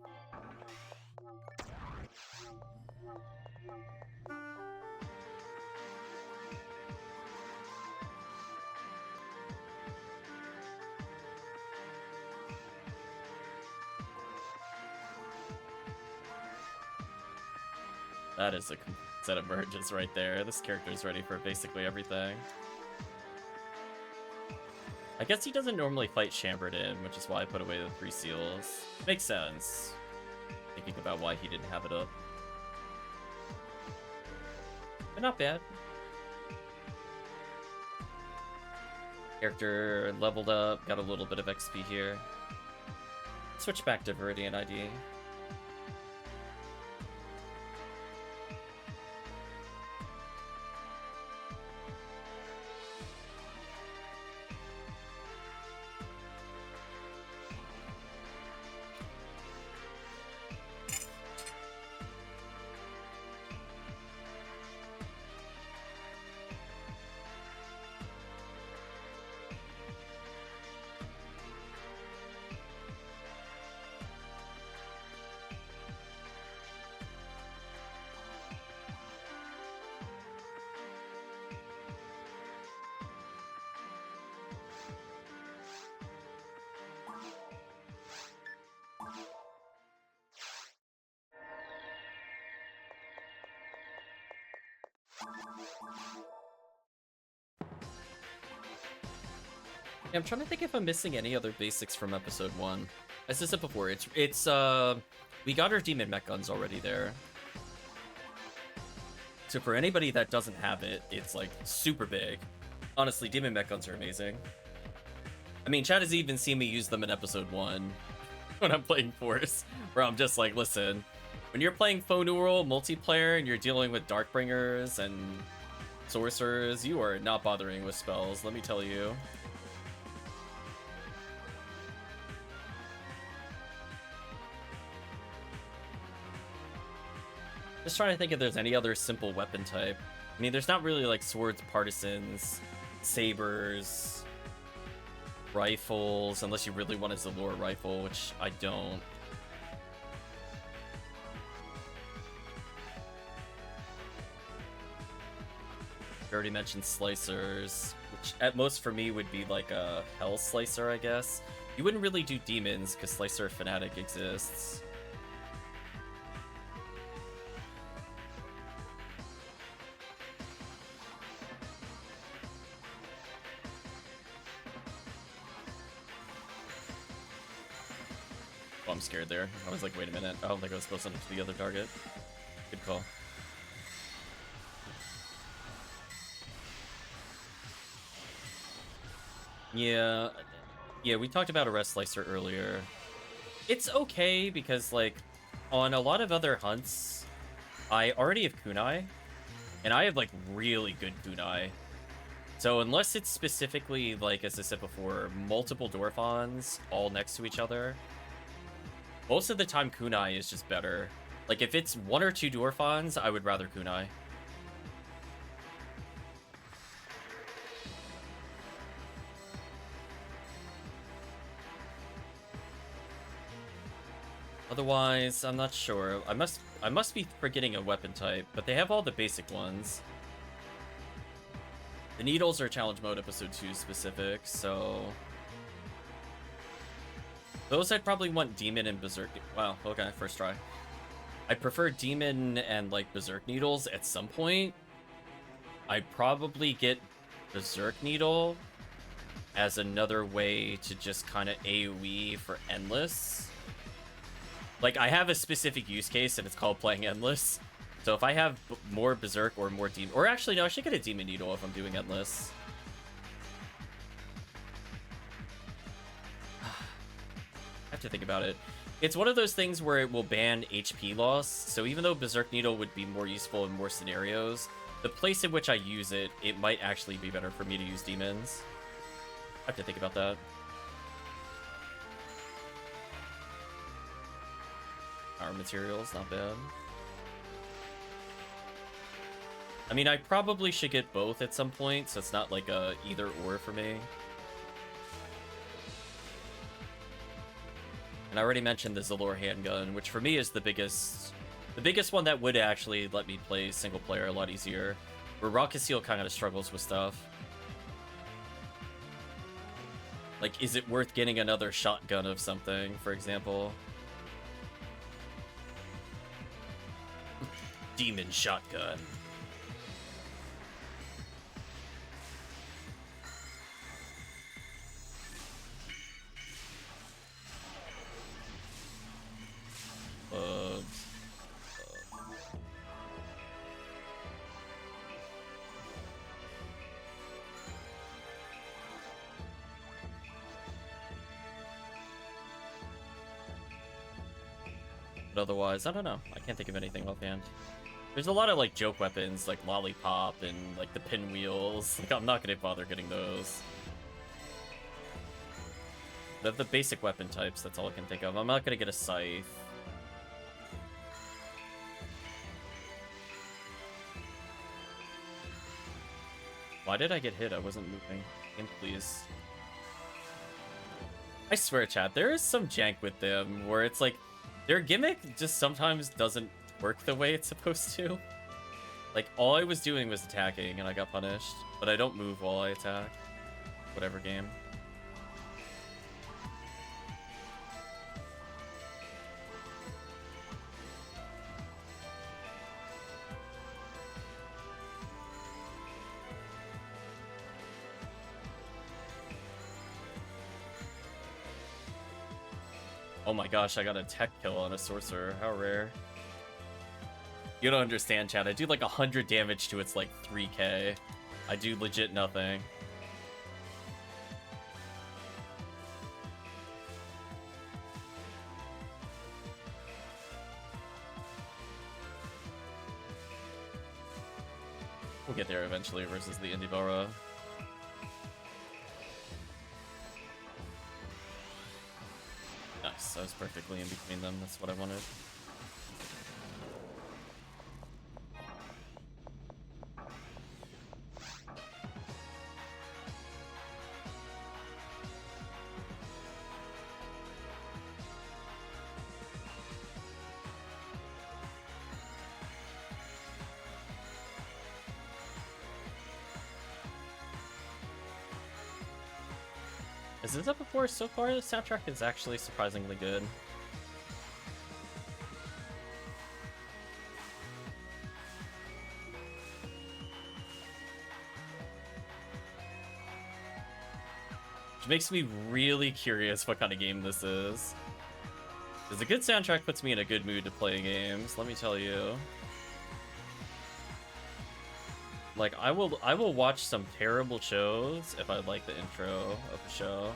That is a set of merges right there. This character is ready for basically everything. I guess he doesn't normally fight Chambertin, which is why I put away the 3 seals. Makes sense. Thinking about why he didn't have it up. But not bad. Character leveled up, got a little bit of XP here. Switch back to Viridian ID. I'm trying to think if I'm missing any other basics from episode 1. As I said before, we got our demon mech guns already there. So for anybody that doesn't have it, it's like super big. Honestly, demon mech guns are amazing. I mean, Chad has even seen me use them in episode 1 when I'm playing Force, where I'm just like, listen, when you're playing Foneural multiplayer and you're dealing with Darkbringers and Sorcerers, you are not bothering with spells, let me tell you. Just trying to think if there's any other simple weapon type. I mean, there's not really like swords, partisans, sabers, rifles, unless you really want a Zalor rifle, which I don't. I already mentioned slicers, which at most for me would be like a hell slicer, I guess. You wouldn't really do demons because Slicer Fanatic exists. I'm scared there. I was like, wait a minute. I don't think I was close enough to the other target. Good call. Yeah, yeah, we talked about Arrest Slicer earlier. It's okay because, like, on a lot of other hunts, I already have kunai, and I have, like, really good kunai. So unless it's specifically, like, as I said before, multiple Dorphons all next to each other, most of the time kunai is just better. Like, if it's 1 or 2 Dorphons, I would rather kunai. Otherwise, I'm not sure. I must be forgetting a weapon type, but they have all the basic ones. The needles are challenge mode episode 2 specific, so those I'd probably want Demon and Berserk. Wow, okay, first try. I prefer Demon and, like, Berserk needles at some point. I'd probably get Berserk needle as another way to just kind of AoE for Endless. Like, I have a specific use case, and it's called playing Endless. So if I have more Berserk or more Demon... Or actually, no, I should get a Demon Needle if I'm doing Endless. I have to think about it. It's one of those things where it will ban HP loss, so even though Berserk Needle would be more useful in more scenarios, the place in which I use it, it might actually be better for me to use Demons. I have to think about that. Power materials, not bad. I mean, I probably should get both at some point, so it's not like a either or for me. And I already mentioned the Zalor handgun, which for me is the biggest one that would actually let me play single player a lot easier. Where Rocket Seal kind of struggles with stuff. Like, is it worth getting another shotgun of something, for example? Demon shotgun. But otherwise, I don't know. I can't think of anything offhand. There's a lot of, like, joke weapons, like Lollipop and, like, the pinwheels. Like, I'm not gonna bother getting those. The basic weapon types, that's all I can think of. I'm not gonna get a scythe. Why did I get hit? I wasn't moving. Game, please. I swear, chat, there is some jank with them where it's like, their gimmick just sometimes doesn't work the way it's supposed to. Like, all I was doing was attacking and I got punished, but I don't move while I attack. Whatever game. Oh my gosh, I got a tech kill on a sorcerer. How rare. You don't understand, chat. I do like 100 damage to its like 3k. I do legit nothing. We'll get there eventually versus the Indibara. Nice, I was perfectly in between them. That's what I wanted. Has this up before? So far, the soundtrack is actually surprisingly good. Which makes me really curious what kind of game this is. Because a good soundtrack puts me in a good mood to play games, let me tell you. Like, I will watch some terrible shows if I like the intro of the show.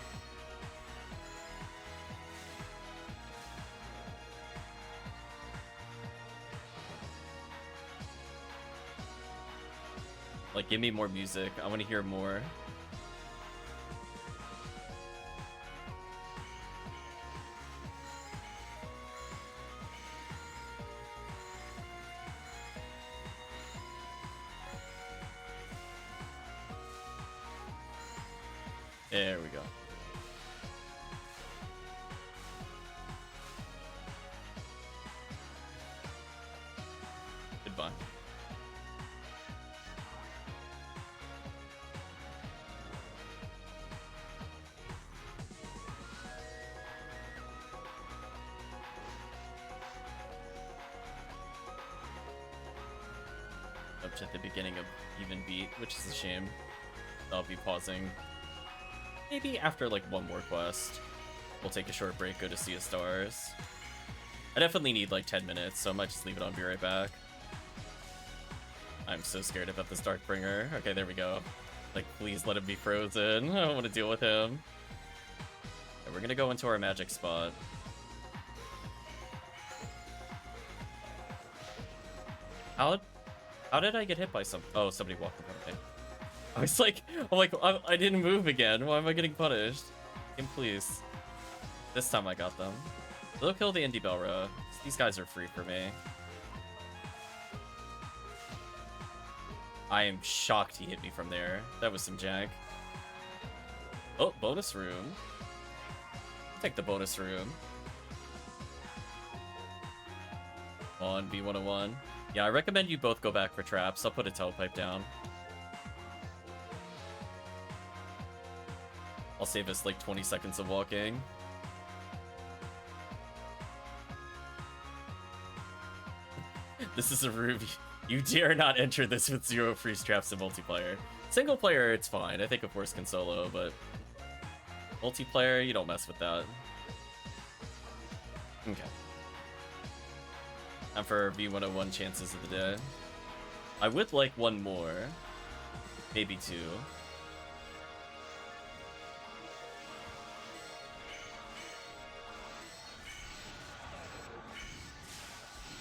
Like, give me more music. I want to hear more. There we go. Goodbye. Up to the beginning of Even Beat, which is a shame. I'll be pausing. Maybe after like one more quest. We'll take a short break, go to Sea of Stars. I definitely need like 10 minutes, so I might just leave it on, be right back. I'm so scared about this Darkbringer. Okay, there we go. Like, please let him be frozen. I don't want to deal with him. Okay, we're gonna go into our magic spot. How did I get hit by some? Oh, somebody walked in front of me. I didn't move again. Why am I getting punished? Game, please. This time I got them. They'll kill the Indie Belra. These guys are free for me. I am shocked he hit me from there. That was some jank. Oh, bonus room. Take the bonus room. On B101. Yeah, I recommend you both go back for traps. I'll put a telepipe down. I'll save us like 20 seconds of walking. This is a Ruby. You dare not enter this with 0 freeze traps in multiplayer. Single player, it's fine. I think of course can solo, but multiplayer, you don't mess with that. Okay. Time for B101 chances of the day. I would like one more. Maybe 2.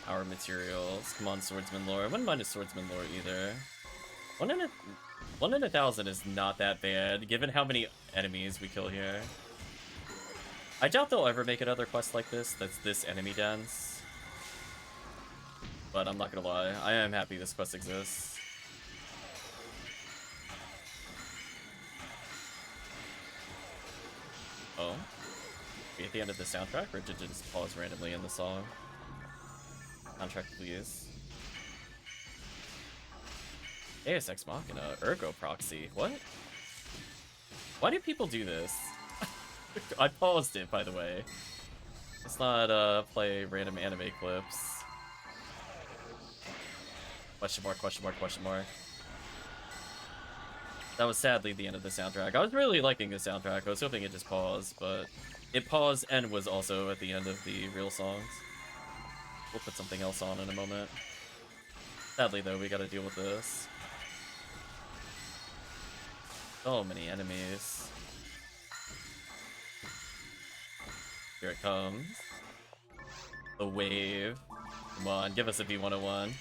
Our materials. Come on, Swordsman lore. I wouldn't mind a Swordsman lore either. 1 in 1,000 is not that bad, given how many enemies we kill here. I doubt they'll ever make another quest like this that's this enemy dense. But I'm not gonna lie, I am happy this quest exists. Oh? Are we at the end of the soundtrack, or did it just pause randomly in the song? Soundtrack, please. Deus Ex Machina, Ergo Proxy, what? Why do people do this? I paused it, by the way. Let's not play random anime clips. Question mark, question mark, question mark. That was sadly the end of the soundtrack. I was really liking the soundtrack. I was hoping it just paused, but it paused and was also at the end of the real songs. We'll put something else on in a moment. Sadly, though, we gotta deal with this. So many enemies. Here it comes. The wave. Come on, give us a V101.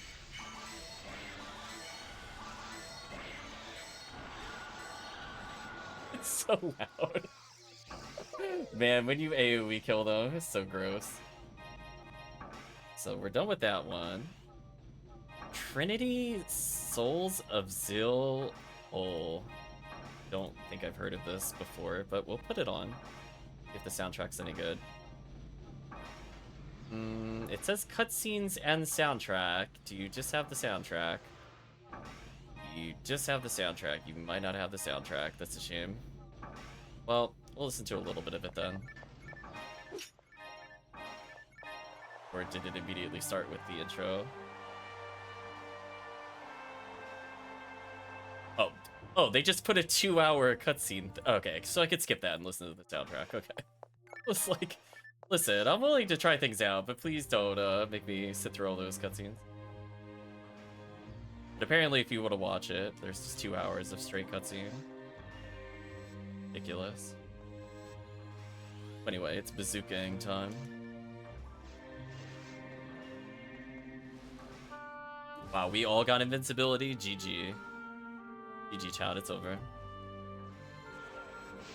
It's so loud. Man, when you AoE kill them, it's so gross. So we're done with that one. Trinity Souls of Zil. Oh, don't think I've heard of this before, but we'll put it on if the soundtrack's any good. It says cutscenes and soundtrack. Do you just have the soundtrack? You just have the soundtrack. You might not have the soundtrack. That's a shame. Well, we'll listen to a little bit of it then. Or did it immediately start with the intro? Oh, they just put a 2-hour cutscene. Okay, so I could skip that and listen to the soundtrack. Okay. It's like, listen, I'm willing to try things out, but please don't make me sit through all those cutscenes. But apparently if you want to watch it, there's just 2 hours of straight cutscene. Ridiculous. But anyway, it's bazookaing time. Wow, we all got invincibility? GG. GG, chat, it's over.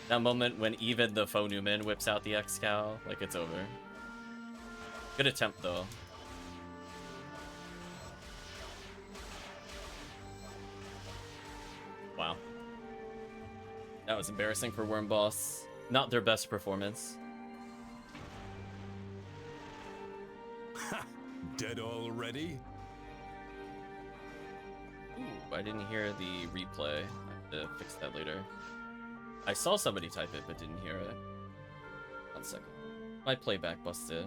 That moment when even the faux Newman whips out the X-Cow, like, it's over. Good attempt, though. Wow. That was embarrassing for Worm Boss. Not their best performance. Ha! Dead already? Ooh, I didn't hear the replay. I have to fix that later. I saw somebody type it, but didn't hear it. 1 second. My playback busted.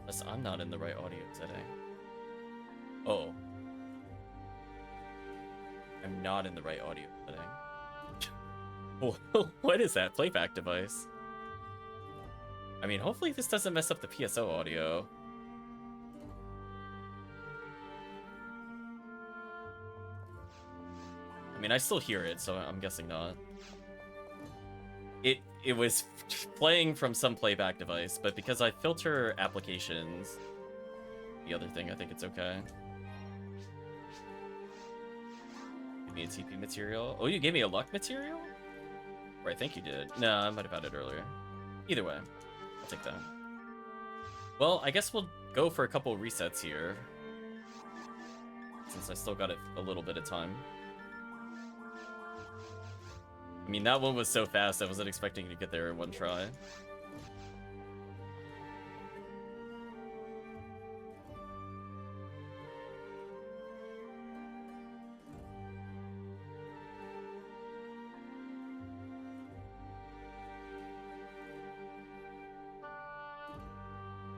Unless I'm not in the right audio setting. Oh. I'm not in the right audio setting. What is that playback device? I mean, hopefully this doesn't mess up the PSO audio. I mean, I still hear it, so I'm guessing not. It was playing from some playback device, but because I filter applications, the other thing, I think it's okay. Give me a TP material. Oh, you gave me a luck material? Or I think you did. No, I might have had it earlier. Either way, I'll take that. Well, I guess we'll go for a couple resets here, since I still got a little bit of time. I mean, that one was so fast, I wasn't expecting to get there in one try.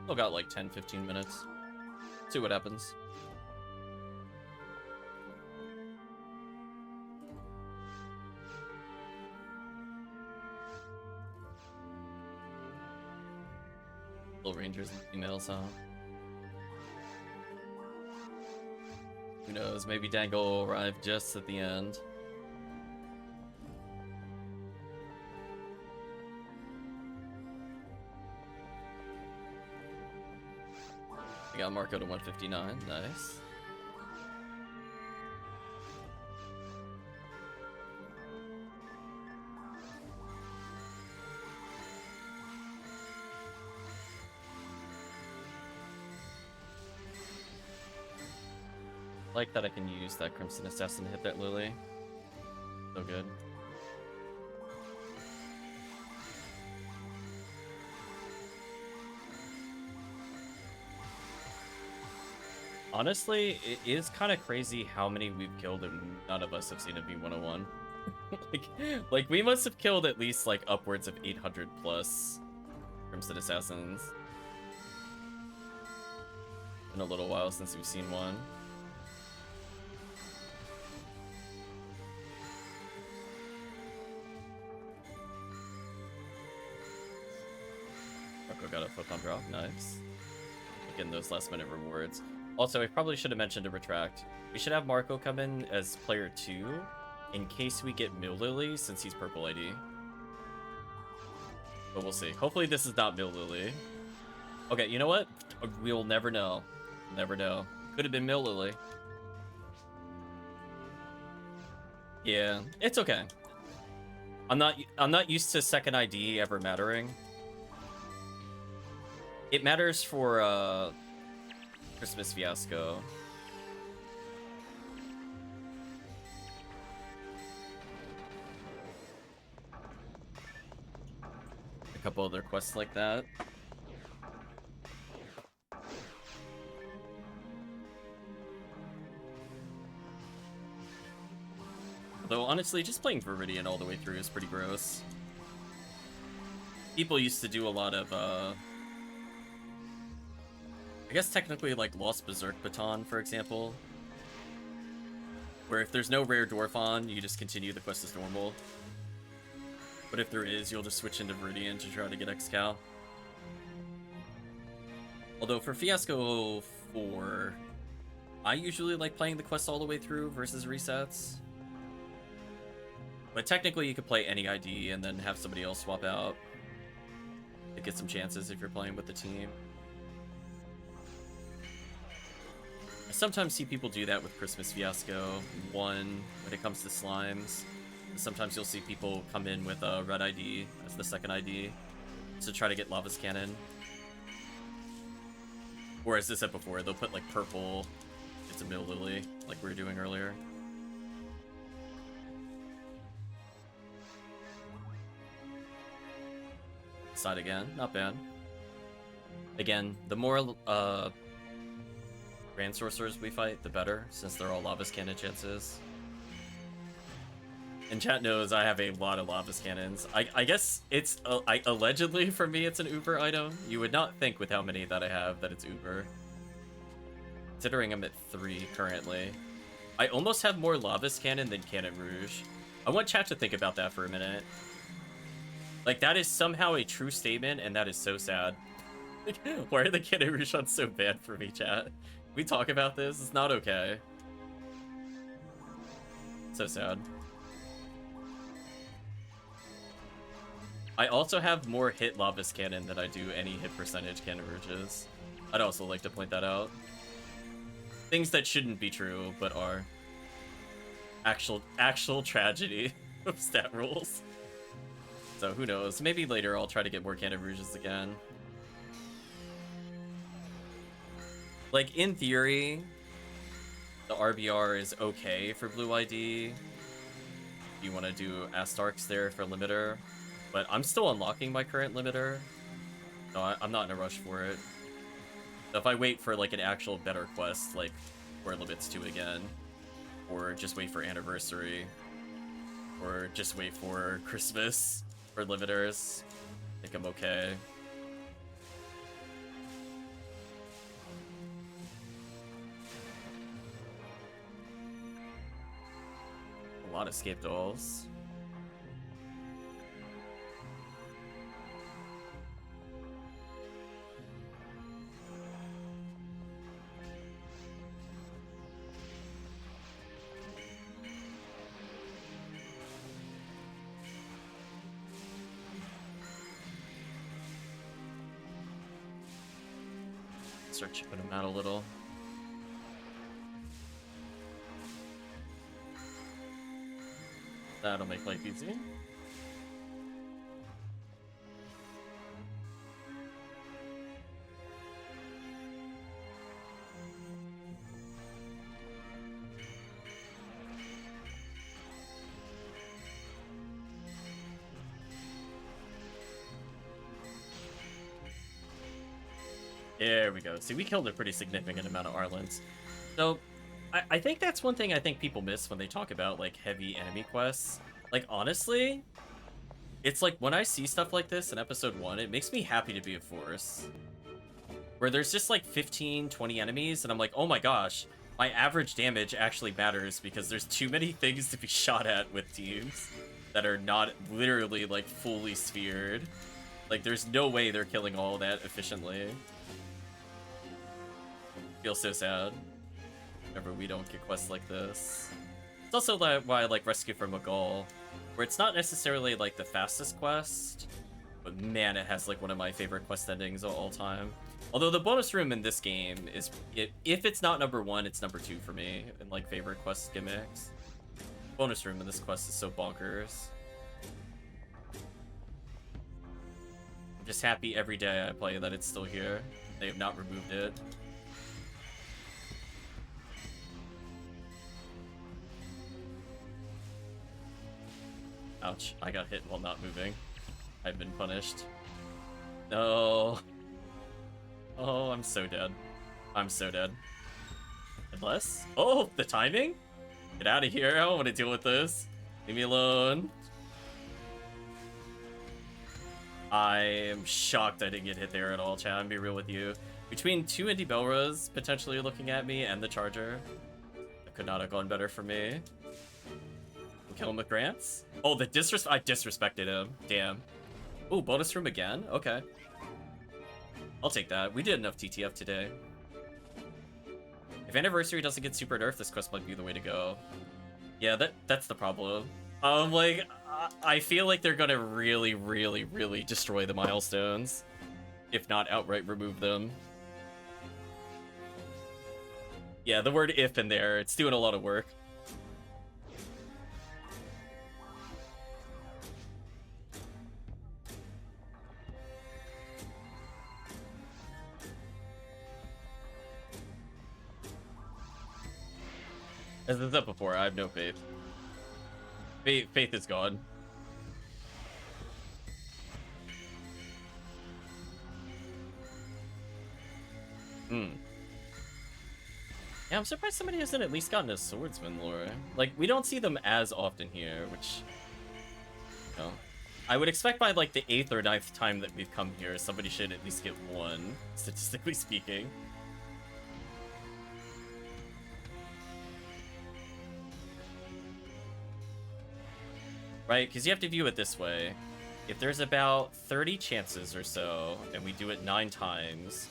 Still got like 10-15 minutes. See what happens. Still Rangers and emails, huh? Who knows? Maybe Dangle will arrive just at the end. We got Marco to 159. Nice. I like that I can use that Crimson Assassin to hit that Lily. So good. Honestly, it is kind of crazy how many we've killed and none of us have seen a V101. like we must have killed at least like upwards of 800 plus Crimson Assassins. Been a little while since we've seen one. Marco got a photon drop, nice. Getting those last minute rewards. Also, I probably should have mentioned to retract. We should have Marco come in as player 2 in case we get Mill Lily since he's purple ID. But we'll see. Hopefully this is not Mill Lily. Okay, you know what? We'll never know. Never know. Could have been Mill Lily. Yeah, it's okay. I'm not used to second ID ever mattering. It matters for Christmas Fiasco. A couple other quests like that. Though honestly, just playing Viridian all the way through is pretty gross. People used to do a lot of I guess technically like Lost Berserk Baton, for example. Where if there's no rare dwarf on, you just continue the quest as normal. But if there is, you'll just switch into Viridian to try to get Excal. Although for Fiasco 4, I usually like playing the quest all the way through versus resets. But technically you could play any ID and then have somebody else swap out to get some chances if you're playing with the team. I sometimes see people do that with Christmas Fiasco 1 when it comes to slimes. Sometimes you'll see people come in with a red ID as the second ID to try to get Lava's Cannon. Or as I said before, they'll put like purple, it's a Mill Lily, like we were doing earlier. Side again, not bad. Again, the more Grand Sorcerers we fight, the better, since they're all Lava's Cannon chances. And chat knows I have a lot of Lava's Cannons. I guess it's, allegedly for me it's an Uber item. You would not think with how many that I have that it's Uber. Considering I'm at 3 currently. I almost have more Lava's Cannon than Cannon Rouge. I want chat to think about that for a minute. Like, that is somehow a true statement, and that is so sad. Why are the Cannon Rouge ones so bad for me, chat? We talk about this? It's not okay. So sad. I also have more hit Lava's Cannon than I do any hit percentage Cannon Rouges. I'd also like to point that out. Things that shouldn't be true, but are. Actual tragedy of stat rules. So who knows? Maybe later I'll try to get more Cannon Rouges again. Like, in theory, the RBR is okay for blue ID. You want to do Astarks there for limiter. But I'm still unlocking my current limiter. So I'm not in a rush for it. So if I wait for like an actual better quest, like where limits 2 again, or just wait for Anniversary, or just wait for Christmas for limiters, I think I'm okay. A lot of escape dolls. Start chipping them out a little. That'll make life easy. There we go. See, we killed a pretty significant amount of Arlens. So, I think that's one thing I think people miss when they talk about, like, heavy enemy quests. Like, honestly, it's like, when I see stuff like this in episode 1, it makes me happy to be a force. Where there's just, like, 15, 20 enemies, and I'm like, oh my gosh, my average damage actually matters because there's too many things to be shot at with teams that are not literally, like, fully sphered. Like, there's no way they're killing all that efficiently. Feel so sad whenever we don't get quests like this. It's also why I like Rescue from Magol, where it's not necessarily like the fastest quest, but man, it has like one of my favorite quest endings of all time. Although the bonus room in this game is, if it's not number 1, it's number 2 for me in like favorite quest gimmicks. Bonus room in this quest is so bonkers. I'm just happy every day I play that it's still here. They have not removed it. Ouch, I got hit while not moving. I've been punished. No. Oh, I'm so dead. I'm so dead. Unless... Oh, the timing? Get out of here, I don't want to deal with this. Leave me alone. I am shocked I didn't get hit there at all, chat. I'm be real with you. Between 2 Indie Belras potentially looking at me and the Charger, I Could not have gone better for me. Kill him with grants? Oh, the I disrespected him. Damn. Ooh, bonus room again? Okay. I'll take that. We did enough TTF today. If Anniversary doesn't get super nerfed, this quest might be the way to go. Yeah, that's the problem. Like, I feel like they're gonna really, really, really destroy the milestones. If not outright remove them. Yeah, the word if in there, it's doing a lot of work. As I said before, I have no faith. Faith is gone. Yeah, I'm surprised somebody hasn't at least gotten a swordsman lore. Like, we don't see them as often here, which, you know, I would expect by like the 8th or 9th time that we've come here, somebody should at least get one, statistically speaking. Right, because you have to view it this way. If there's about 30 chances or so, and we do it 9 times,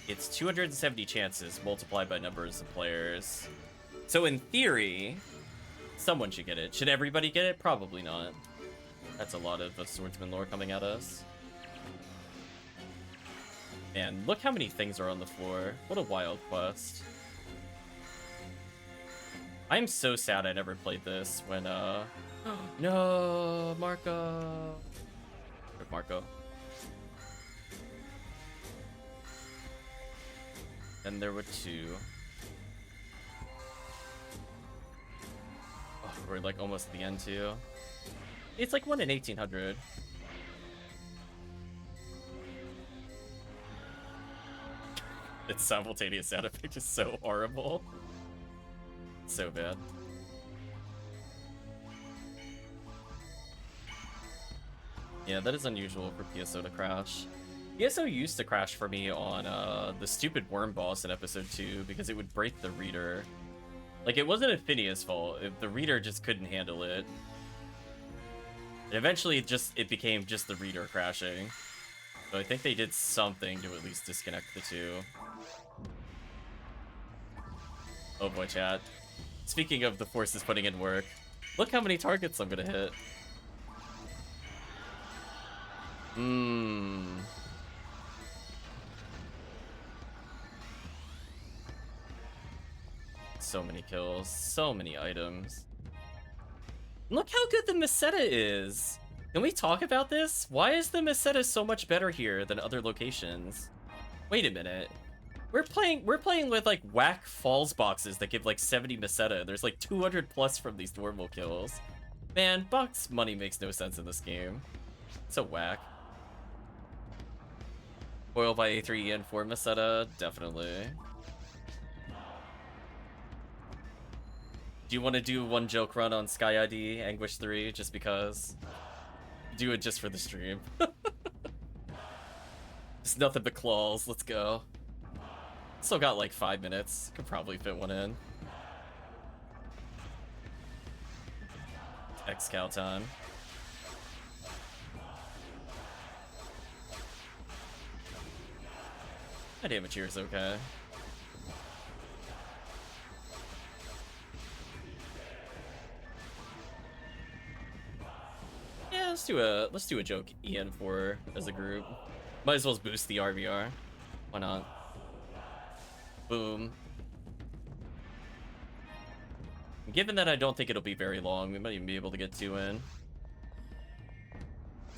it's 270 chances multiplied by numbers of players. So in theory, someone should get it. Should everybody get it? Probably not. That's a lot of swordsman lore coming at us. Man, look how many things are on the floor. What a wild quest. I'm so sad I never played this when, no, Marco. Marco. And there were 2. Oh, we're like almost at the end too. It's like 1 in 1800. Its simultaneous sound effect is so horrible. So bad. Yeah, that is unusual for PSO to crash. PSO used to crash for me on the stupid worm boss in episode 2 because it would break the reader. Like, it wasn't Ephenia's fault. The reader just couldn't handle it. And eventually it became just the reader crashing. So I think they did something to at least disconnect the two. Oh boy, chat. Speaking of the forces putting in work, look how many targets I'm gonna hit. So many kills, so many items. Look how good the Meseta is! Can we talk about this? Why is the Meseta so much better here than other locations? Wait a minute. We're playing with like whack falls boxes that give like 70 Meseta. There's like 200 plus from these normal kills. Man, box money makes no sense in this game. So whack. Foil by A3 and 4 Meseta, definitely. Do you want to do one joke run on Sky ID, Anguish 3, just because? Do it just for the stream. It's nothing but claws, let's go. Still got like 5 minutes, could probably fit one in. X-Cow time. My damage here is okay. Yeah, let's do a joke EN4 as a group. Might as well boost the RBR. Why not? Boom. Given that I don't think it'll be very long, we might even be able to get 2 in.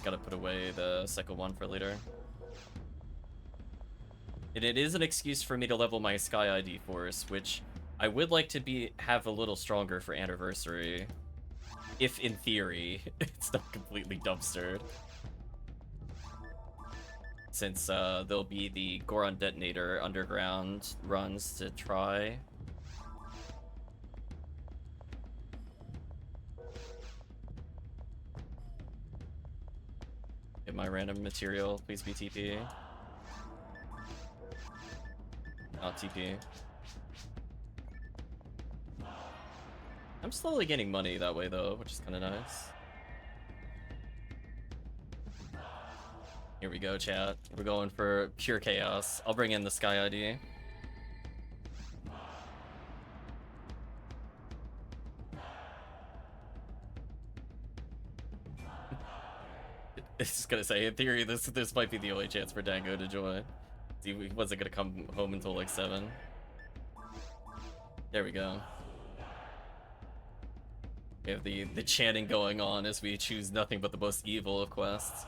Gotta put away the second one for later. And it is an excuse for me to level my Sky ID force, which I would like to have a little stronger for Anniversary. If, in theory, it's not completely dumpstered. Since there'll be the Goron Detonator underground runs to try. Get my random material, please be TP. Not TP. I'm slowly getting money that way though, which is kind of nice. Here we go, chat. We're going for pure chaos. I'll bring in the Sky ID. It's just gonna say, in theory, this might be the only chance for Dango to join. See, he wasn't gonna come home until like 7. There we go. We have the chanting going on as we choose nothing but the most evil of quests.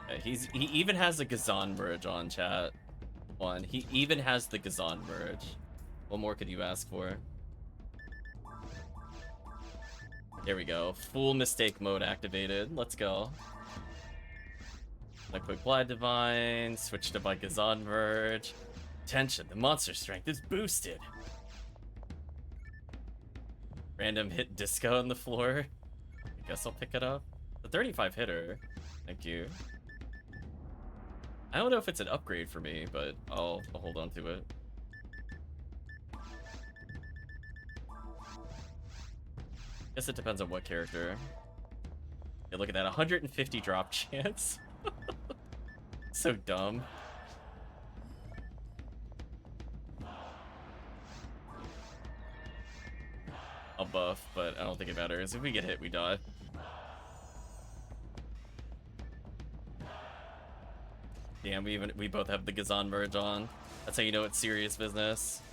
Yeah, he even has a Gazan merge on, chat. He even has the Gazan merge. What more could you ask for? There we go. Full mistake mode activated. Let's go. My quick Glide Divine. Switch to my Gazan merge. Attention, the monster strength is boosted. Random hit disco on the floor. I guess I'll pick it up. The 35 hitter. Thank you. I don't know if it's an upgrade for me, but I'll hold on to it. Guess it depends on what character. Hey, look at that, 150 drop chance. So dumb. I'll buff, but I don't think it matters. If we get hit, we die. Damn, we both have the Gazan merge on. That's how you know it's serious business.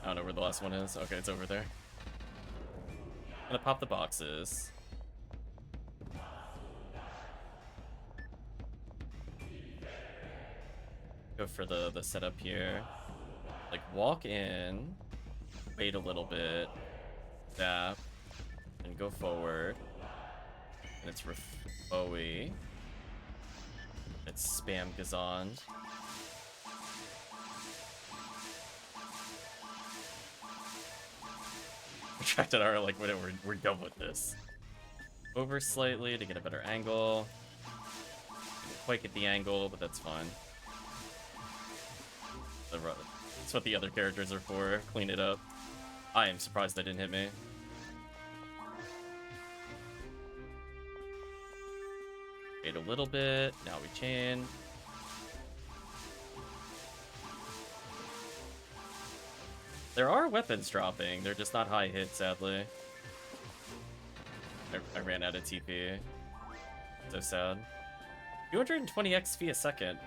I don't know where the last one is. Okay, it's over there. I'm gonna pop the boxes. Go for the setup here. Like, walk in, wait a little bit, zap, and go forward. And it's Bowie. It's spam Gazan. Retracted R, like, we're done with this. Over slightly to get a better angle. Didn't quite get the angle, but that's fine. That's what the other characters are for. Clean it up. I am surprised that didn't hit me. Wait a little bit. Now we chain. There are weapons dropping. They're just not high hit, sadly. I ran out of TP. So sad. 220 XP a second.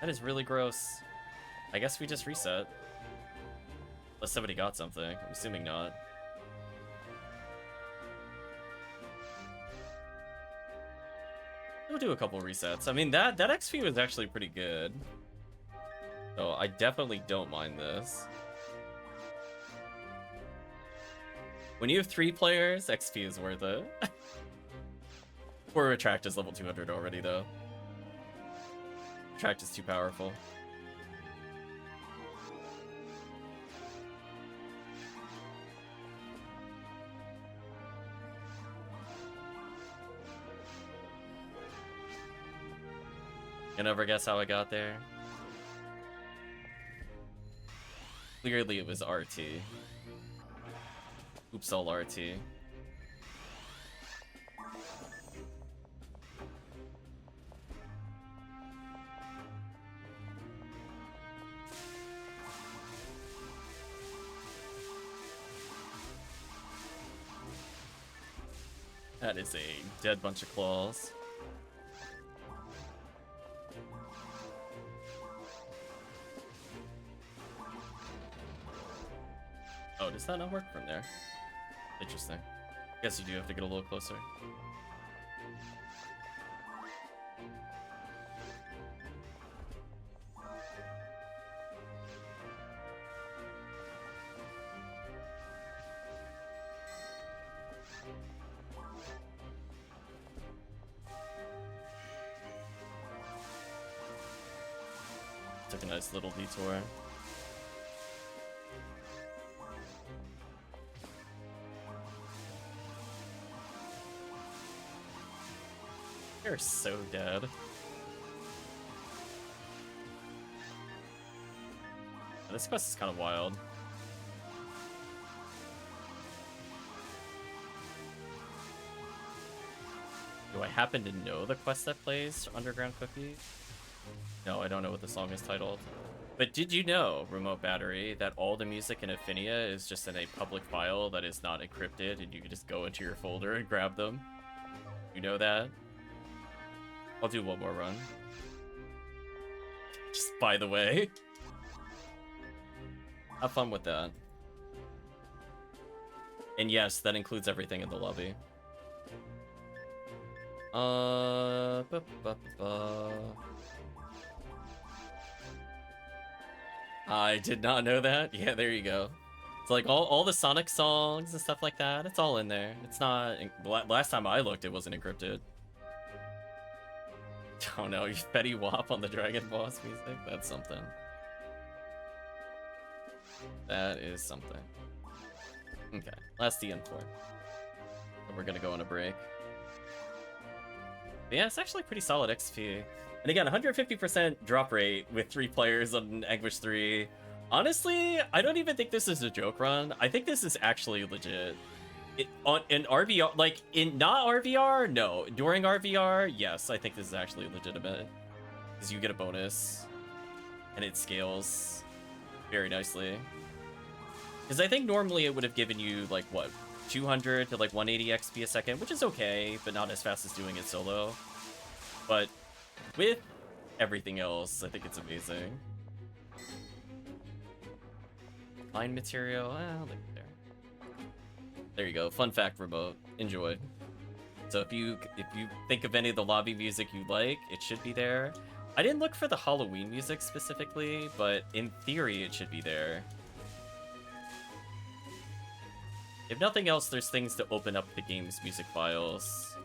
That is really gross. I guess we just reset. Unless somebody got something. I'm assuming not. We'll do a couple resets. I mean, that XP was actually pretty good. So I definitely don't mind this. When you have 3 players, XP is worth it. Or Retract is level 200 already, though. Retract is too powerful. You never guess how I got there? Clearly it was RT. Oops, all RT. That is a dead bunch of claws. Oh, does that not work from there? Interesting. Guess you do have to get a little closer. Took a nice little detour. You're so dead. This quest is kind of wild. Do I happen to know the quest that plays Underground Cookie? No, I don't know what the song is titled. But did you know, RemoteBattery, that all the music in Ephinea is just in a public file that is not encrypted, and you can just go into your folder and grab them? You know that? I'll do one more run. Just by the way. Have fun with that. And yes, that includes everything in the lobby. I did not know that. Yeah, there you go. It's like all the Sonic songs and stuff like that. It's all in there. It's not. Last time I looked, it wasn't encrypted. Oh no, you Betty Wop on the Dragon Boss music. That's something. That is something. Okay, last DN for. And we're gonna go on a break. But yeah, it's actually pretty solid XP. And again, 150% drop rate with 3 players on Anguish 3. Honestly, I don't even think this is a joke run. I think this is actually legit. In RVR, like, in not RVR, no. During RVR, yes, I think this is actually legitimate. Because you get a bonus. And it scales very nicely. Because I think normally it would have given you, like, what, 200 to, like, 180 XP a second, which is okay, but not as fast as doing it solo. But with everything else, I think it's amazing. Line material, look there. There you go. Fun fact, Remote. Enjoy. So if you think of any of the lobby music you like, it should be there. I didn't look for the Halloween music specifically, but in theory it should be there. If nothing else, there's things to open up the game's music files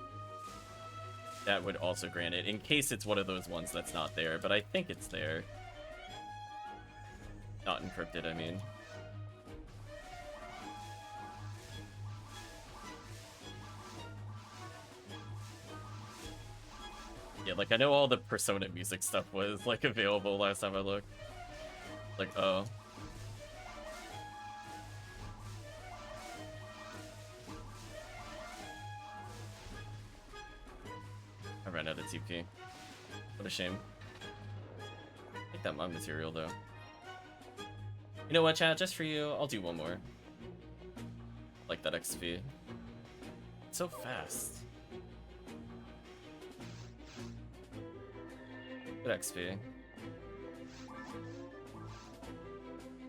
that would also grant it, in case it's one of those ones that's not there, but I think it's there. Not encrypted, I mean. Yeah, like, I know all the Persona music stuff was, like, available last time I looked. Like, oh. I ran out of TP. What a shame. Take that mod material, though. You know what, chat? Just for you, I'll do one more. Like that XP. It's so fast. Good XP.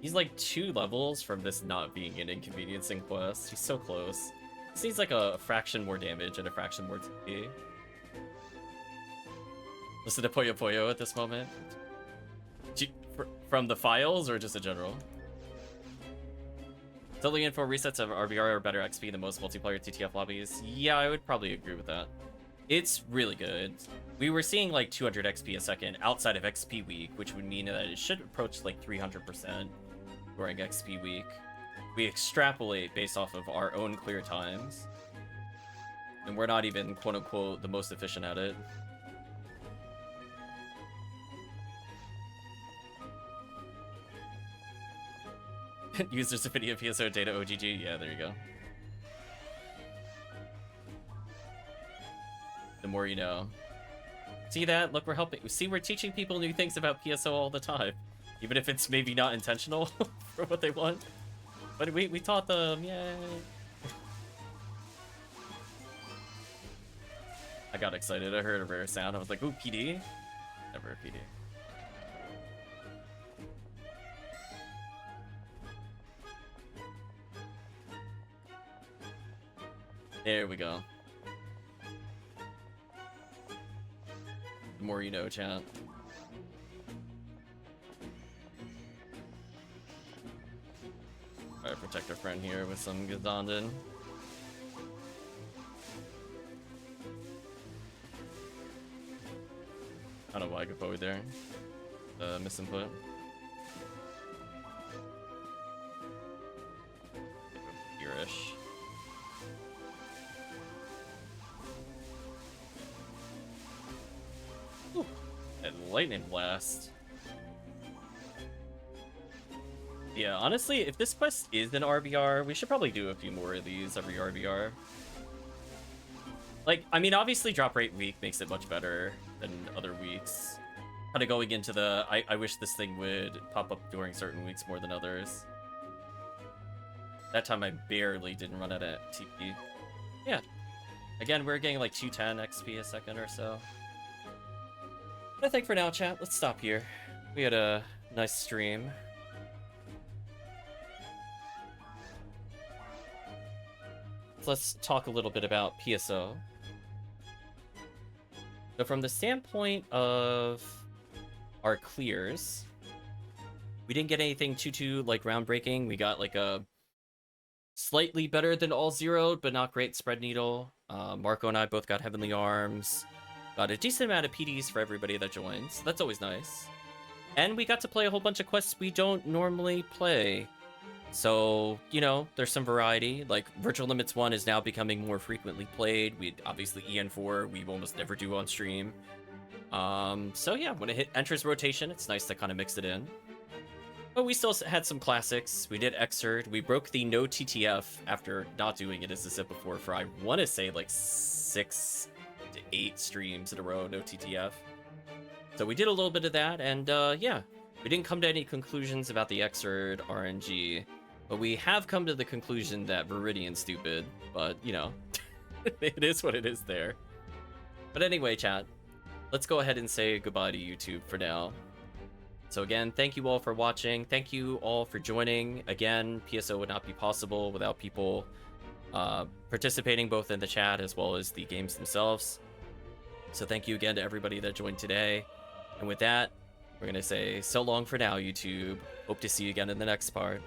He's like 2 levels from this not being an inconveniencing quest. He's so close. This needs like a fraction more damage and a fraction more TP. Listen to Poyo Poyo at this moment. From the files or just in general? Totally in for resets of RBR or better XP than most multiplayer TTF lobbies. Yeah, I would probably agree with that. It's really good. We were seeing like 200 XP a second outside of XP week, which would mean that it should approach like 300% during XP week. We extrapolate based off of our own clear times. And we're not even quote unquote the most efficient at it. Users Ephinea PSO data OGG. Yeah, there you go. The more you know. See that? Look, we're helping. See, we're teaching people new things about PSO all the time. Even if it's maybe not intentional for what they want. But we taught them. Yay. I got excited. I heard a rare sound. I was like, ooh, PD? Never a PD. There we go. The more you know, chat. Alright, protect our friend here with some Gazandin. I don't know why I could forward there. Misinput. Here-ish. And Lightning Blast. Yeah, honestly, if this quest is an RBR, we should probably do a few more of these every RBR. Like, I mean, obviously drop rate week makes it much better than other weeks. Kind of going into the, I wish this thing would pop up during certain weeks more than others. That time I barely didn't run out of TP. Yeah. Again, we're getting like 210 XP a second or so. But I think for now, chat, let's stop here. We had a nice stream. So let's talk a little bit about PSO. So from the standpoint of our clears, we didn't get anything too like groundbreaking. We got like a slightly better than all zeroed, but not great spread needle. Marco and I both got heavenly arms. Got a decent amount of PDs for everybody that joins. That's always nice. And we got to play a whole bunch of quests we don't normally play. So, you know, there's some variety. Like, Virtual Limits 1 is now becoming more frequently played. We obviously, EN4, we almost never do on stream. So yeah, when it enters rotation, it's nice to kind of mix it in. But we still had some classics. We did Exerd. We broke the no TTF after not doing it, as I said before, for I want to say like 6 to 8 streams in a row, no TTF. So we did a little bit of that, and yeah, we didn't come to any conclusions about the Exerd RNG, but we have come to the conclusion that Viridian's stupid, but, you know, it is what it is there. But anyway, chat, let's go ahead and say goodbye to YouTube for now. So again, thank you all for watching. Thank you all for joining. Again, PSO would not be possible without people participating both in the chat as well as the games themselves. So thank you again to everybody that joined today. And with that, we're going to say so long for now, YouTube. Hope to see you again in the next part.